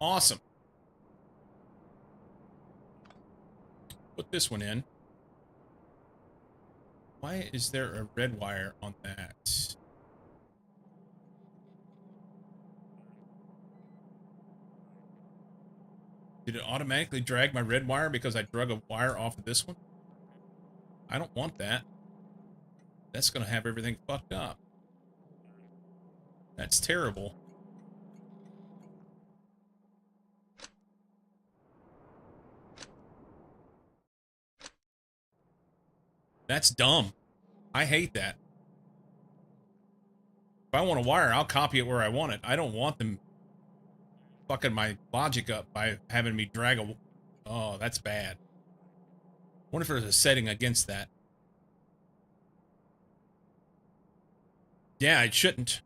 Awesome. Put this one in. Why is there a red wire on that? Did it automatically drag my red wire because I drug a wire off of this one? I don't want that. That's going to have everything fucked up. That's terrible. That's dumb. I hate that. If I want a wire, I'll copy it where I want it. I don't want them fucking my logic up by having me drag a... Oh, that's bad. I wonder if there's a setting against that. Yeah, it shouldn't.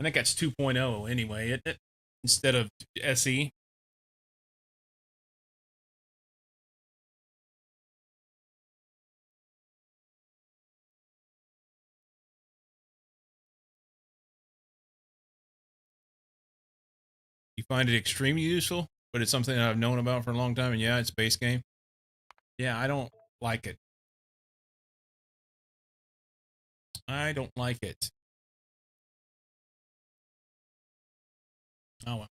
I think that's 2.0 anyway, isn't it? Instead of SE. You find it extremely useful, but it's something that I've known about for a long time, and yeah, it's a base game. Yeah, I don't like it. I don't like it. Oh well.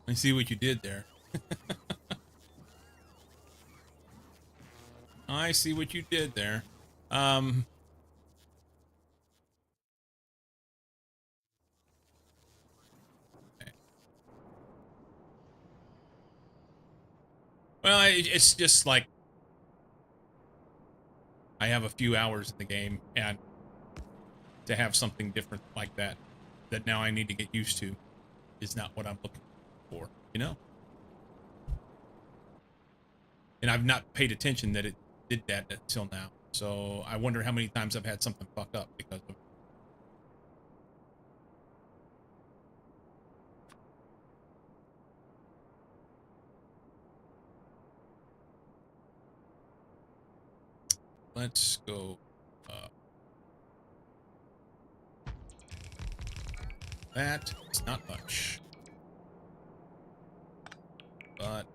I see what you did there. I see what you did there. Um, well, it's just like I have a few hours in the game, and to have something different like that, that now I need to get used to, is not what I'm looking for, you know? And I've not paid attention that it did that until now. So I wonder how many times I've had something fuck up because of it. Let's go. That is not much. But,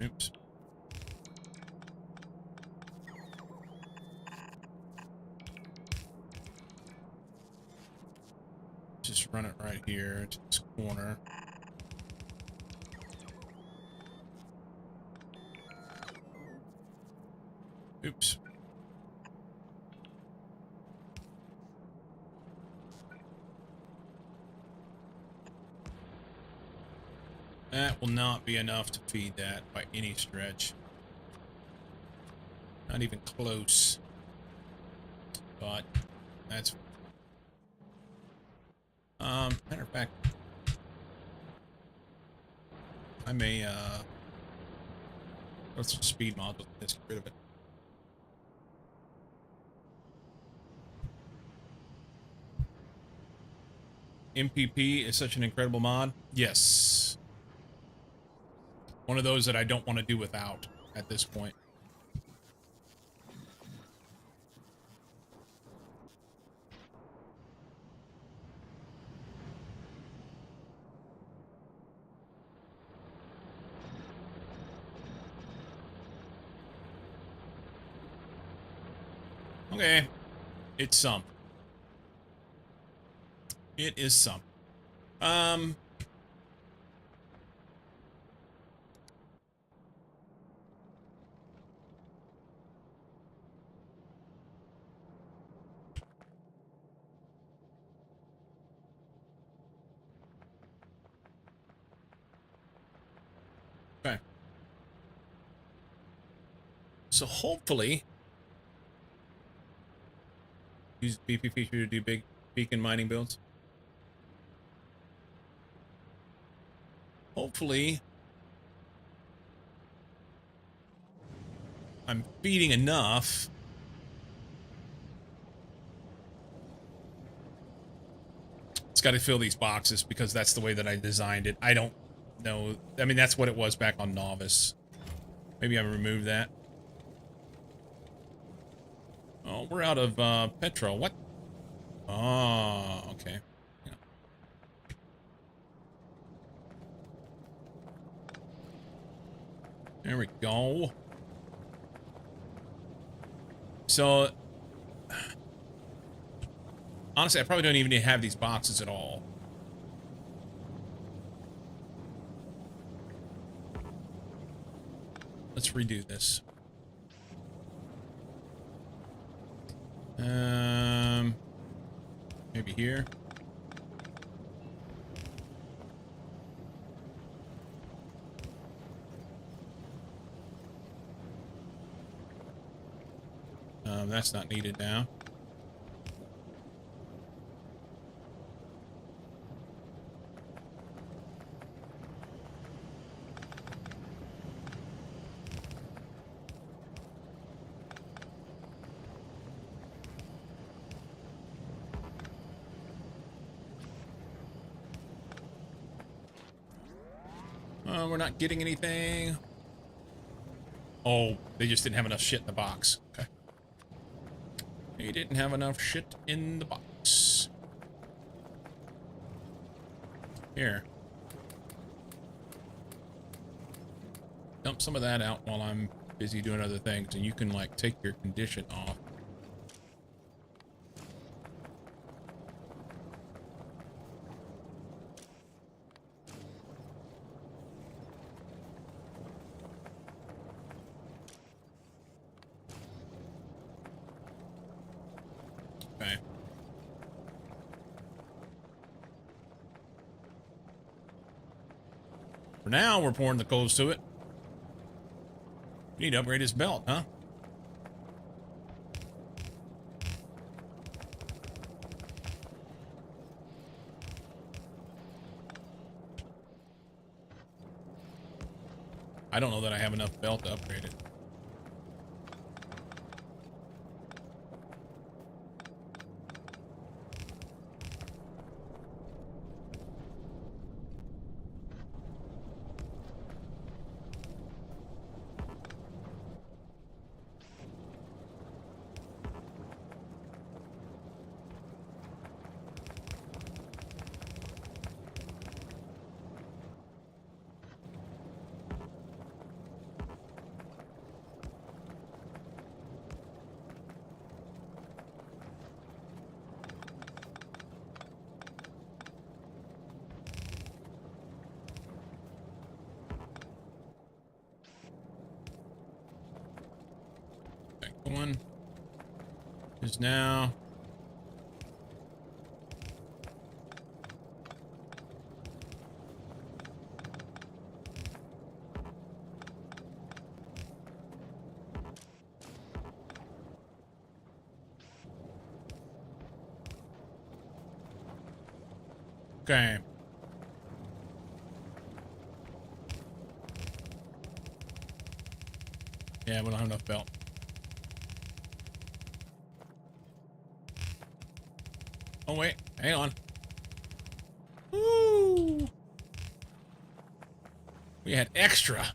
oops. Just run it right here to this corner. Oops. That will not be enough to feed that by any stretch. Not even close. But that's... matter of fact, I may, go through speed module. Let's get rid of it. MPP is such an incredible mod. Yes. One of those that I don't want to do without at this point. Okay. It's some. It is some. Okay. So hopefully, use BP feature to do big beacon mining builds. Hopefully, I'm feeding enough It's got to fill these boxes because that's the way that I designed it. I don't know. I mean, that's what it was back on Novice. Maybe I removed that. Oh, we're out of petrol. What? Oh, okay. Yeah. There we go. So, honestly, I probably don't even need to have these boxes at all. Let's redo this. Maybe here. That's not needed now. We're not getting anything. Oh, they just didn't have enough shit in the box. Okay. They didn't have enough shit in the box. Here. Dump some of that out while I'm busy doing other things, and you can, like, take your condition off. Okay. For now, we're pouring the coals to it. We need to upgrade his belt, huh? I don't know that I have enough belt to upgrade it. One is now. Okay. Yeah, we don't have enough belt. Oh, wait. Hang on. Woo! We had extra.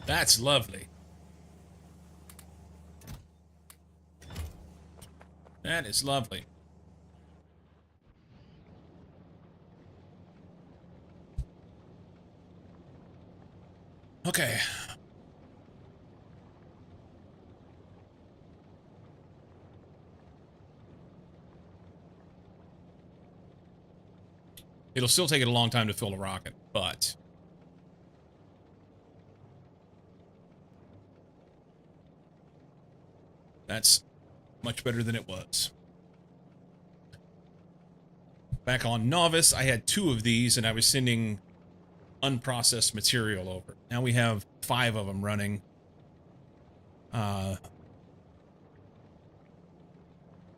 That's lovely. That is lovely. Okay. It'll still take it a long time to fill a rocket, but that's much better than it was. Back on Novice, I had 2 of these, and I was sending unprocessed material over. Now we have 5 of them running.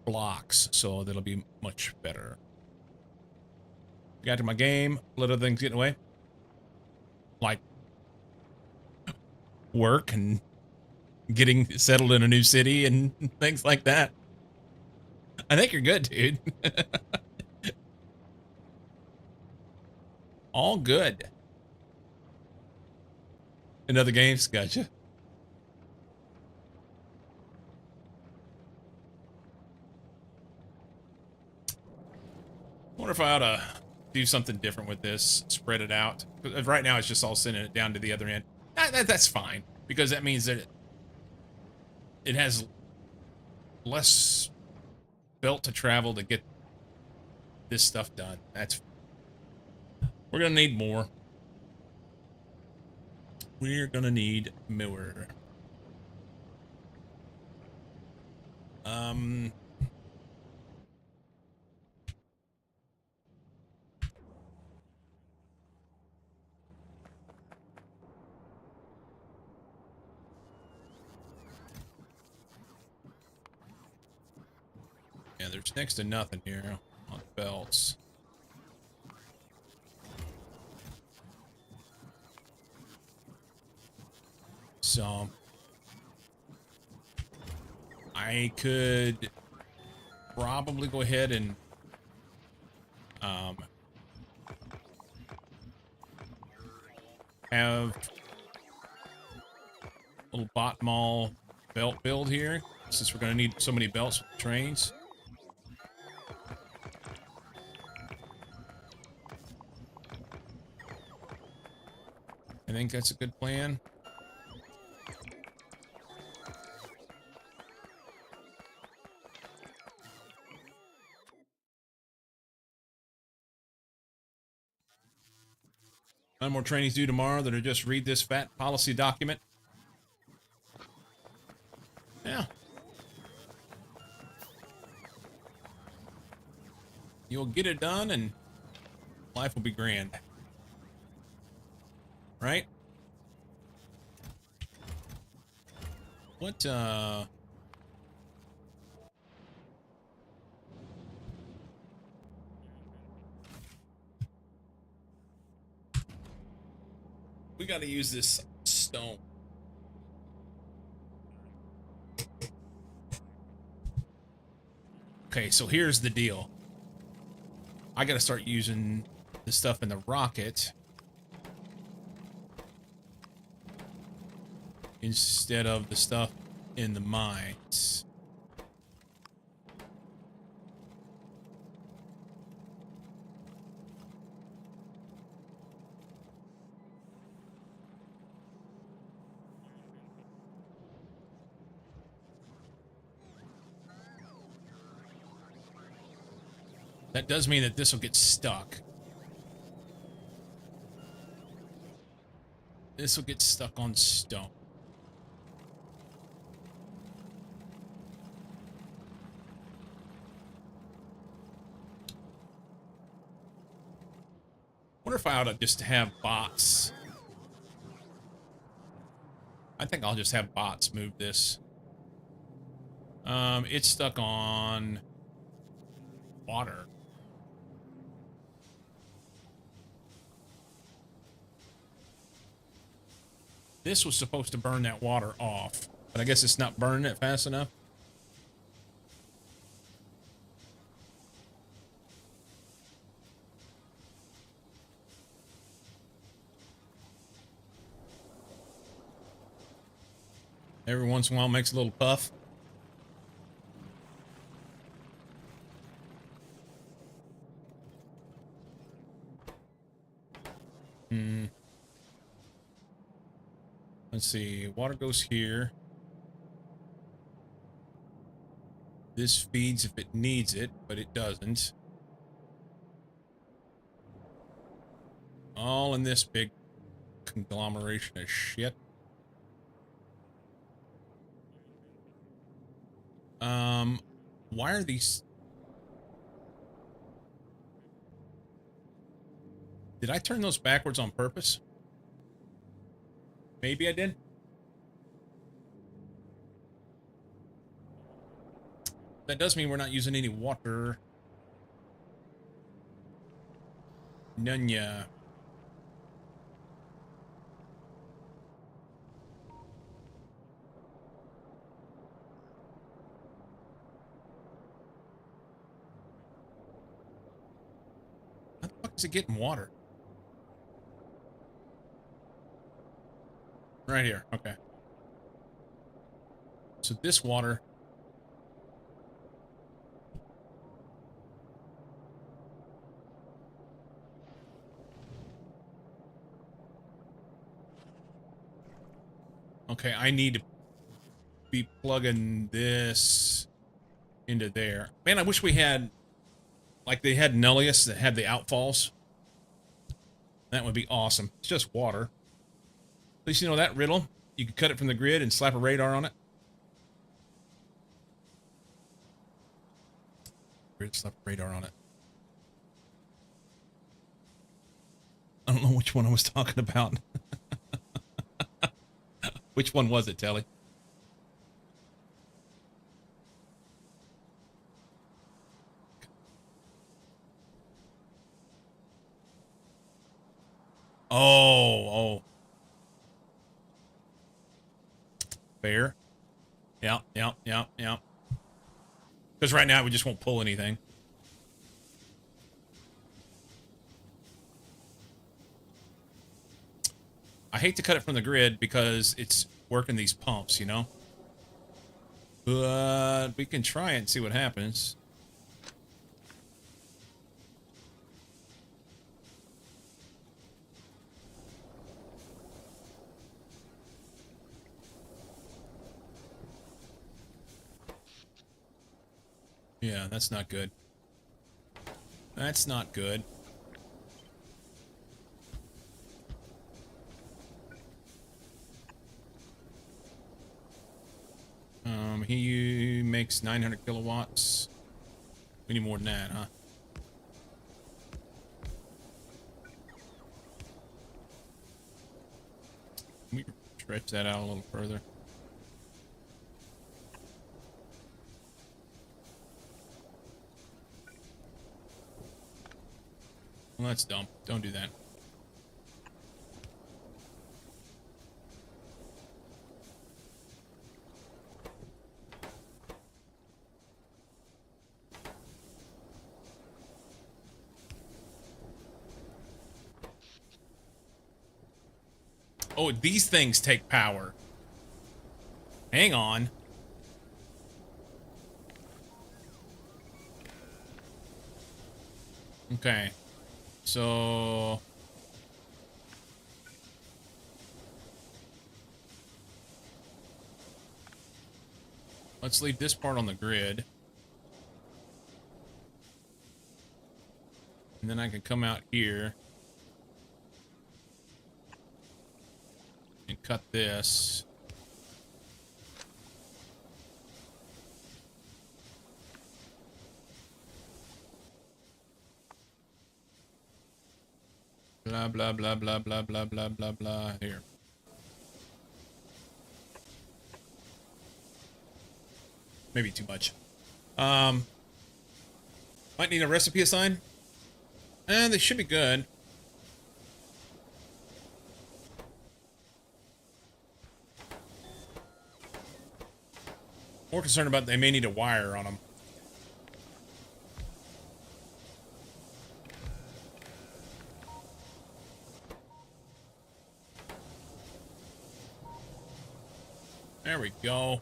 Blocks, so that'll be much better. Got to my game, little things getting away. Like work and getting settled in a new city and things like that. I think you're good, dude. All good. Another games, gotcha. I wonder if I ought to do something different with this, spread it out. Right now, it's just all sending it down to the other end. That's fine, because that means that it has less belt to travel to get this stuff done. We're gonna need more. We're gonna need more. Yeah, there's next to nothing here on belts. So I could probably go ahead and have a little bot mall belt build here, since we're going to need so many belts with the trains. I think that's a good plan. None more trainings due tomorrow that are just read this fat policy document. Yeah. You'll get it done and life will be grand. Right? What, we got to use this stone. Okay, so here's the deal. I got to start using the stuff in the rocket instead of the stuff in the mines. That does mean that this will get stuck. This will get stuck on stone. Wonder if I ought to just have bots. I think I'll just have bots move this. It's stuck on water. This was supposed to burn that water off, but I guess it's not burning it fast enough. Every once in a while it makes a little puff. Let's see, water goes here. This feeds if it needs it, but it doesn't. All in this big conglomeration of shit. Why are these... Did I turn those backwards on purpose? Maybe I did. That does mean we're not using any water. Nunya. How the fuck is it getting water? Right here. Okay. So this water. Okay, I need to be plugging this into there. Man, I wish we had, like they had Nullius that had the outfalls. That would be awesome. It's just water. At least you know that riddle. You could cut it from the grid and slap a radar on it. Grid, slap a radar on it. I don't know which one I was talking about. Which one was it, Telly? Oh. Fair. Yeah. Because right now we just won't pull anything. I hate to cut it from the grid because it's working these pumps, you know? But we can try it and see what happens. Yeah, that's not good. That's not good. He makes 900 kilowatts. We need more than that, huh? Can we stretch that out a little further? Well, that's dumb. Don't do that. Oh, these things take power. Hang on. Okay. So... let's leave this part on the grid. And then I can come out here. And cut this. Blah, blah, blah, blah, blah, blah, blah, blah, blah. Here. Maybe too much. Might need a recipe assigned. They should be good. More concerned about they may need a wire on them. There we go.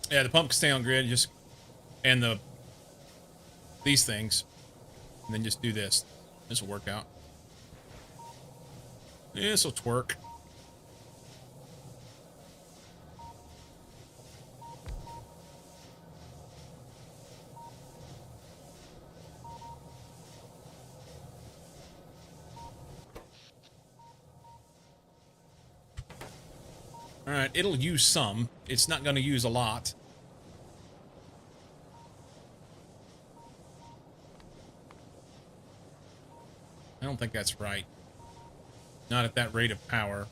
Yeah, the pump can stay on grid, just and these things, and then just do this. This will work out. This will twerk. All right, it'll use some. It's not going to use a lot. don't think that's right. Not at that rate of power.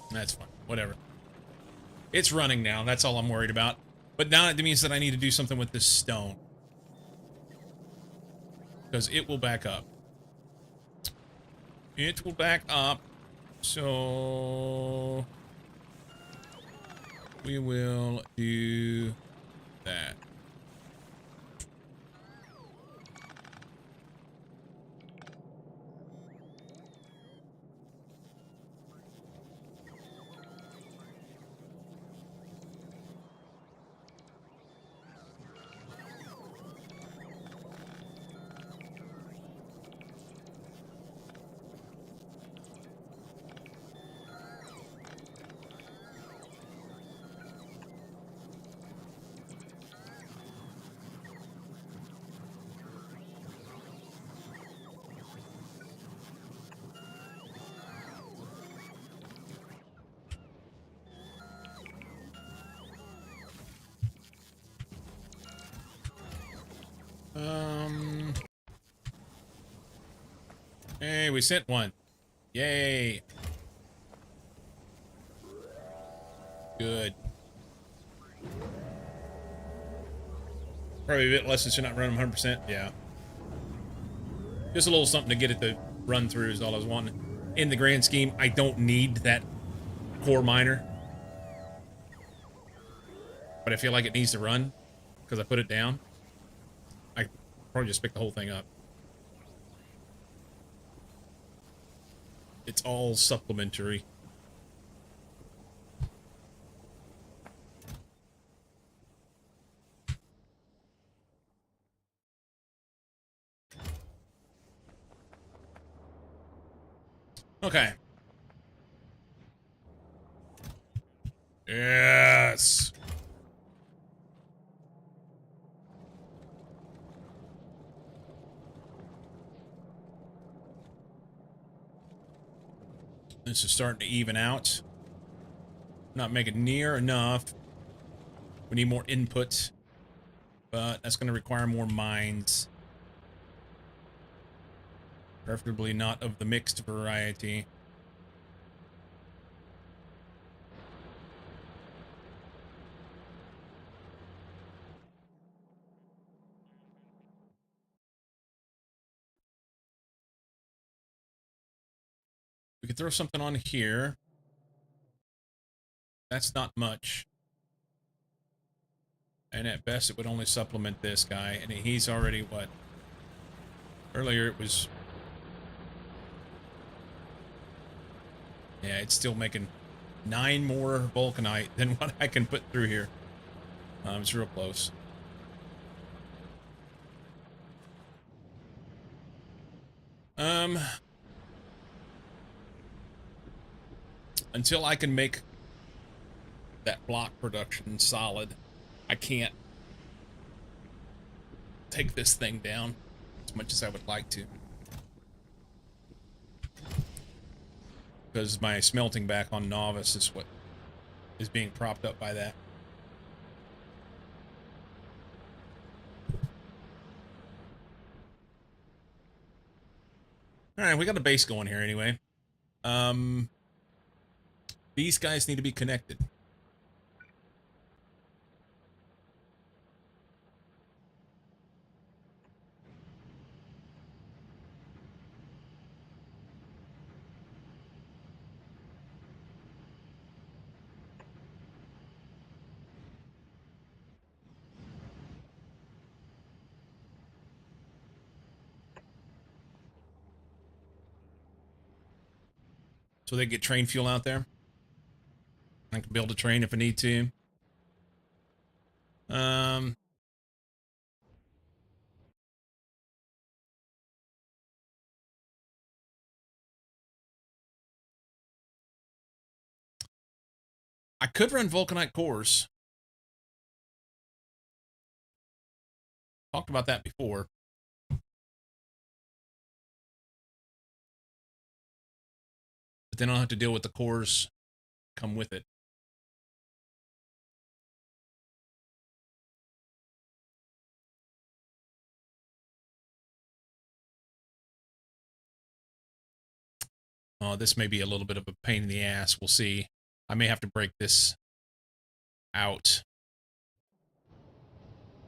That's fine. Whatever. It's running now. That's all I'm worried about. But now it means that I need to do something with this stone. Because it will back up. It will back up. So we will do that. Hey, we sent one. Yay. Good. Probably a bit less since you're not running 100%. Yeah. Just a little something to get it to run through is all I was wanting. In the grand scheme, I don't need that core miner. But I feel like it needs to run because I put it down. I probably just pick the whole thing up. It's all supplementary. Okay. Yes. This is starting to even out. Not making near enough. We need more input. But that's going to require more mines. Preferably not of the mixed variety. We could throw something on here. That's not much. And at best, it would only supplement this guy. And he's already, what? Earlier it was... Yeah, it's still making 9 more vulcanite than what I can put through here. It's real close. Until I can make that block production solid, I can't take this thing down as much as I would like to. Because my smelting back on Novice is what is being propped up by that. Alright, we got a base going here anyway. These guys need to be connected. So they get train fuel out there. I can build a train if I need to. I could run vulcanite cores. Talked about that before. But then I'll have to deal with the cores come with it. This may be a little bit of a pain in the ass. We'll see. I may have to break this out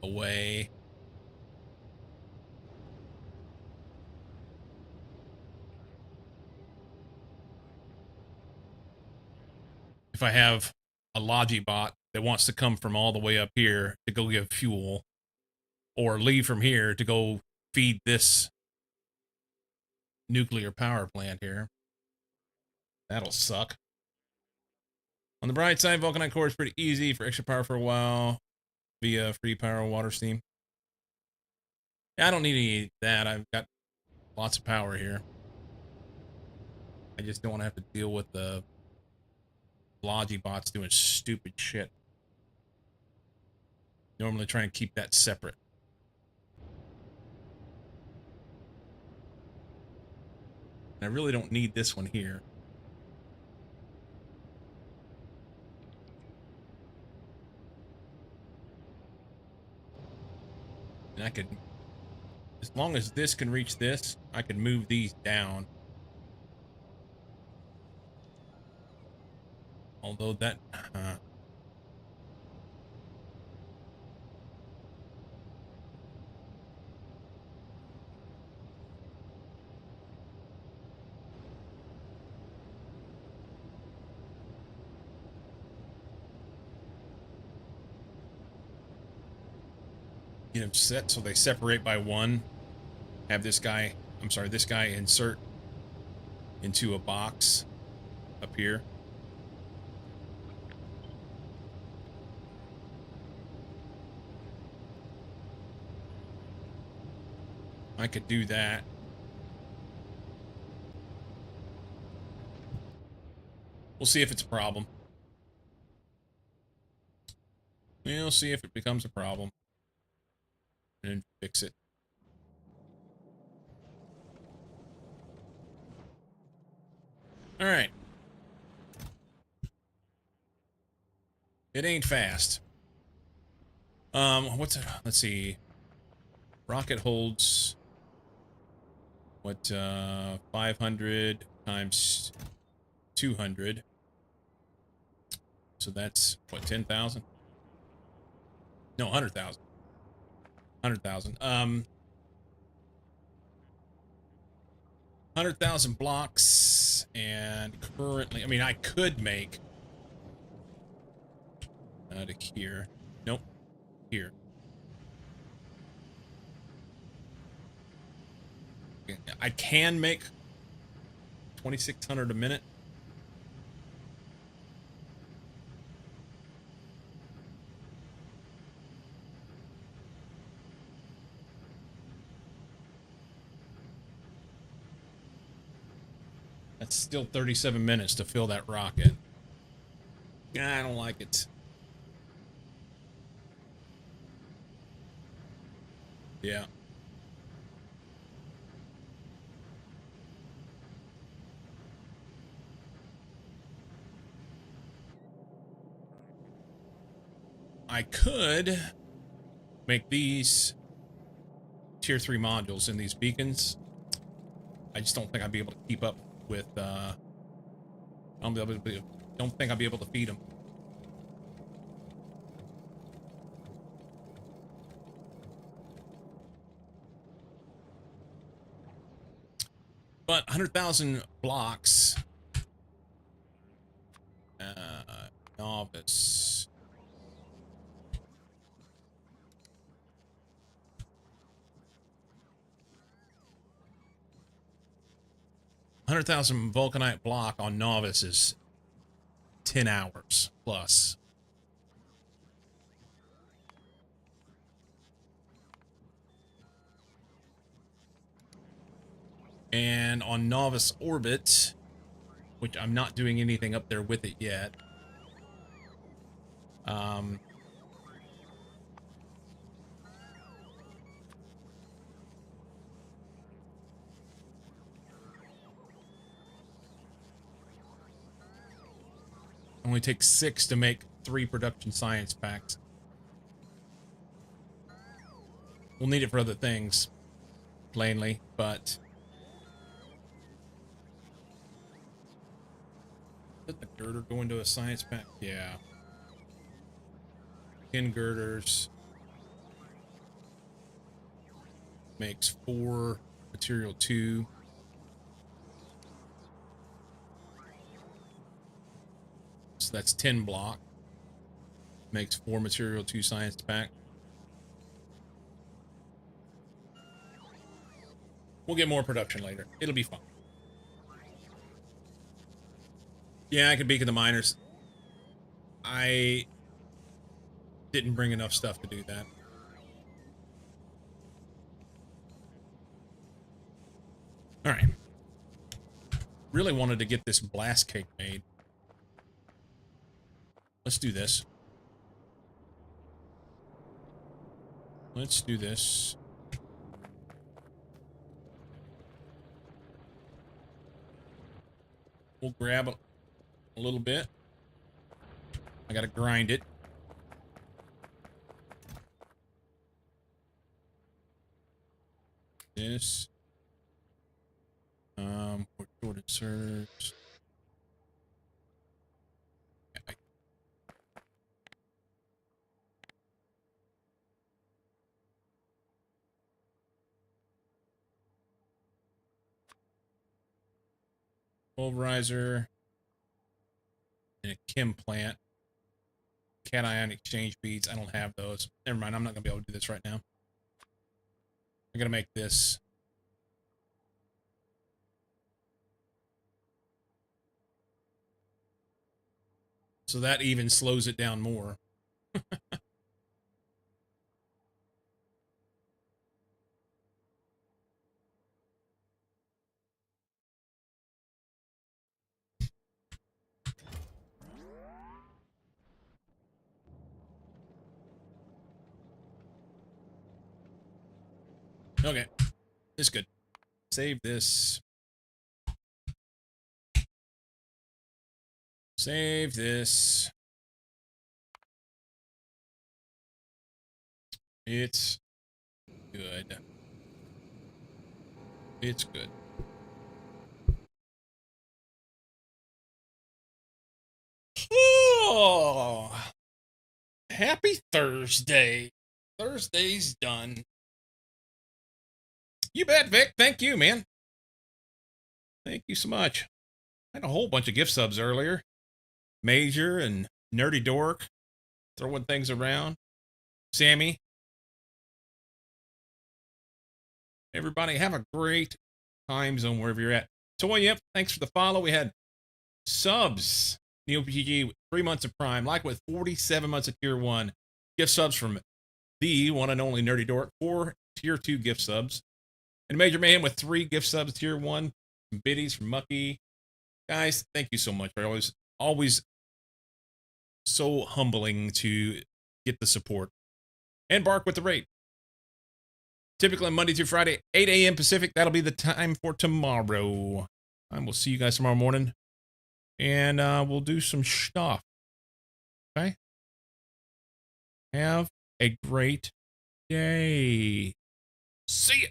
away. If I have a Logibot that wants to come from all the way up here to go give fuel, or leave from here to go feed this nuclear power plant here, that'll suck. On the bright side, vulcanite core is pretty easy for extra power for a while via free power water steam. Yeah, I don't need any of that. I've got lots of power here. I just don't want to have to deal with the Logibots doing stupid shit. Normally try and keep that separate. And I really don't need this one here. And I could, as long as this can reach this, I can move these down. Although that, get them set so they separate by one. Have this guy, I'm sorry, this guy insert into a box up here. I could do that. We'll see if it's a problem. We'll see if it becomes a problem. And fix it. All right. It ain't fast. What's it? Let's see. Rocket holds what 500 times 200. So that's what, 10,000? No, 100,000. 100,000. 100,000 blocks, and currently, I mean, I could make to here. Nope. Here. I can make 2,600 a minute. That's still 37 minutes to fill that rocket. I don't like it. Yeah. I could make these tier 3 modules in these beacons. I just don't think I'd be able to keep up with, don't think I'll be able to feed them. But 100,000 blocks, novice. $100,000 vulcanite block on novice is 10 hours plus. And on novice orbit, which I'm not doing anything up there with it yet, only takes 6 to make 3 production science packs. We'll need it for other things, plainly, but Did the girder go into a science pack? Yeah. 10 girders. Makes 4 material 2. So that's 10 block. Makes 4 material 2 science pack. We'll get more production later. It'll be fun. Yeah, I can beacon the miners. I didn't bring enough stuff to do that. All right. Really wanted to get this blast cake made. Let's do this. Let's do this. We'll grab a little bit. I gotta grind it. This. For short inserts. Pulverizer. And a chem plant. Cation exchange beads. I don't have those. Never mind. I'm not gonna be able to do this right now. I'm gonna make this. So that even slows it down more. Okay. This is good. Save this. Save this. It's good. It's good. Oh, happy Thursday. Thursday's done. You bet, Vic. Thank you, man. Thank you so much. I had a whole bunch of gift subs earlier. Major and Nerdy Dork throwing things around. Sammy. Everybody have a great time zone wherever you're at. Toy, yep, thanks for the follow. We had subs. Neil PG, 3 months of Prime. Like with 47 months of Tier 1. Gift subs from the one and only Nerdy Dork. 4 Tier 2 gift subs. And Major Mayhem with 3 gift subs, Tier 1. Some biddies from Mucky. Guys, thank you so much. Always so humbling to get the support. And Bark with the rate. Typically Monday through Friday, 8 a.m. Pacific. That'll be the time for tomorrow. And we'll see you guys tomorrow morning. And we'll do some stuff. Okay? Have a great day. See ya.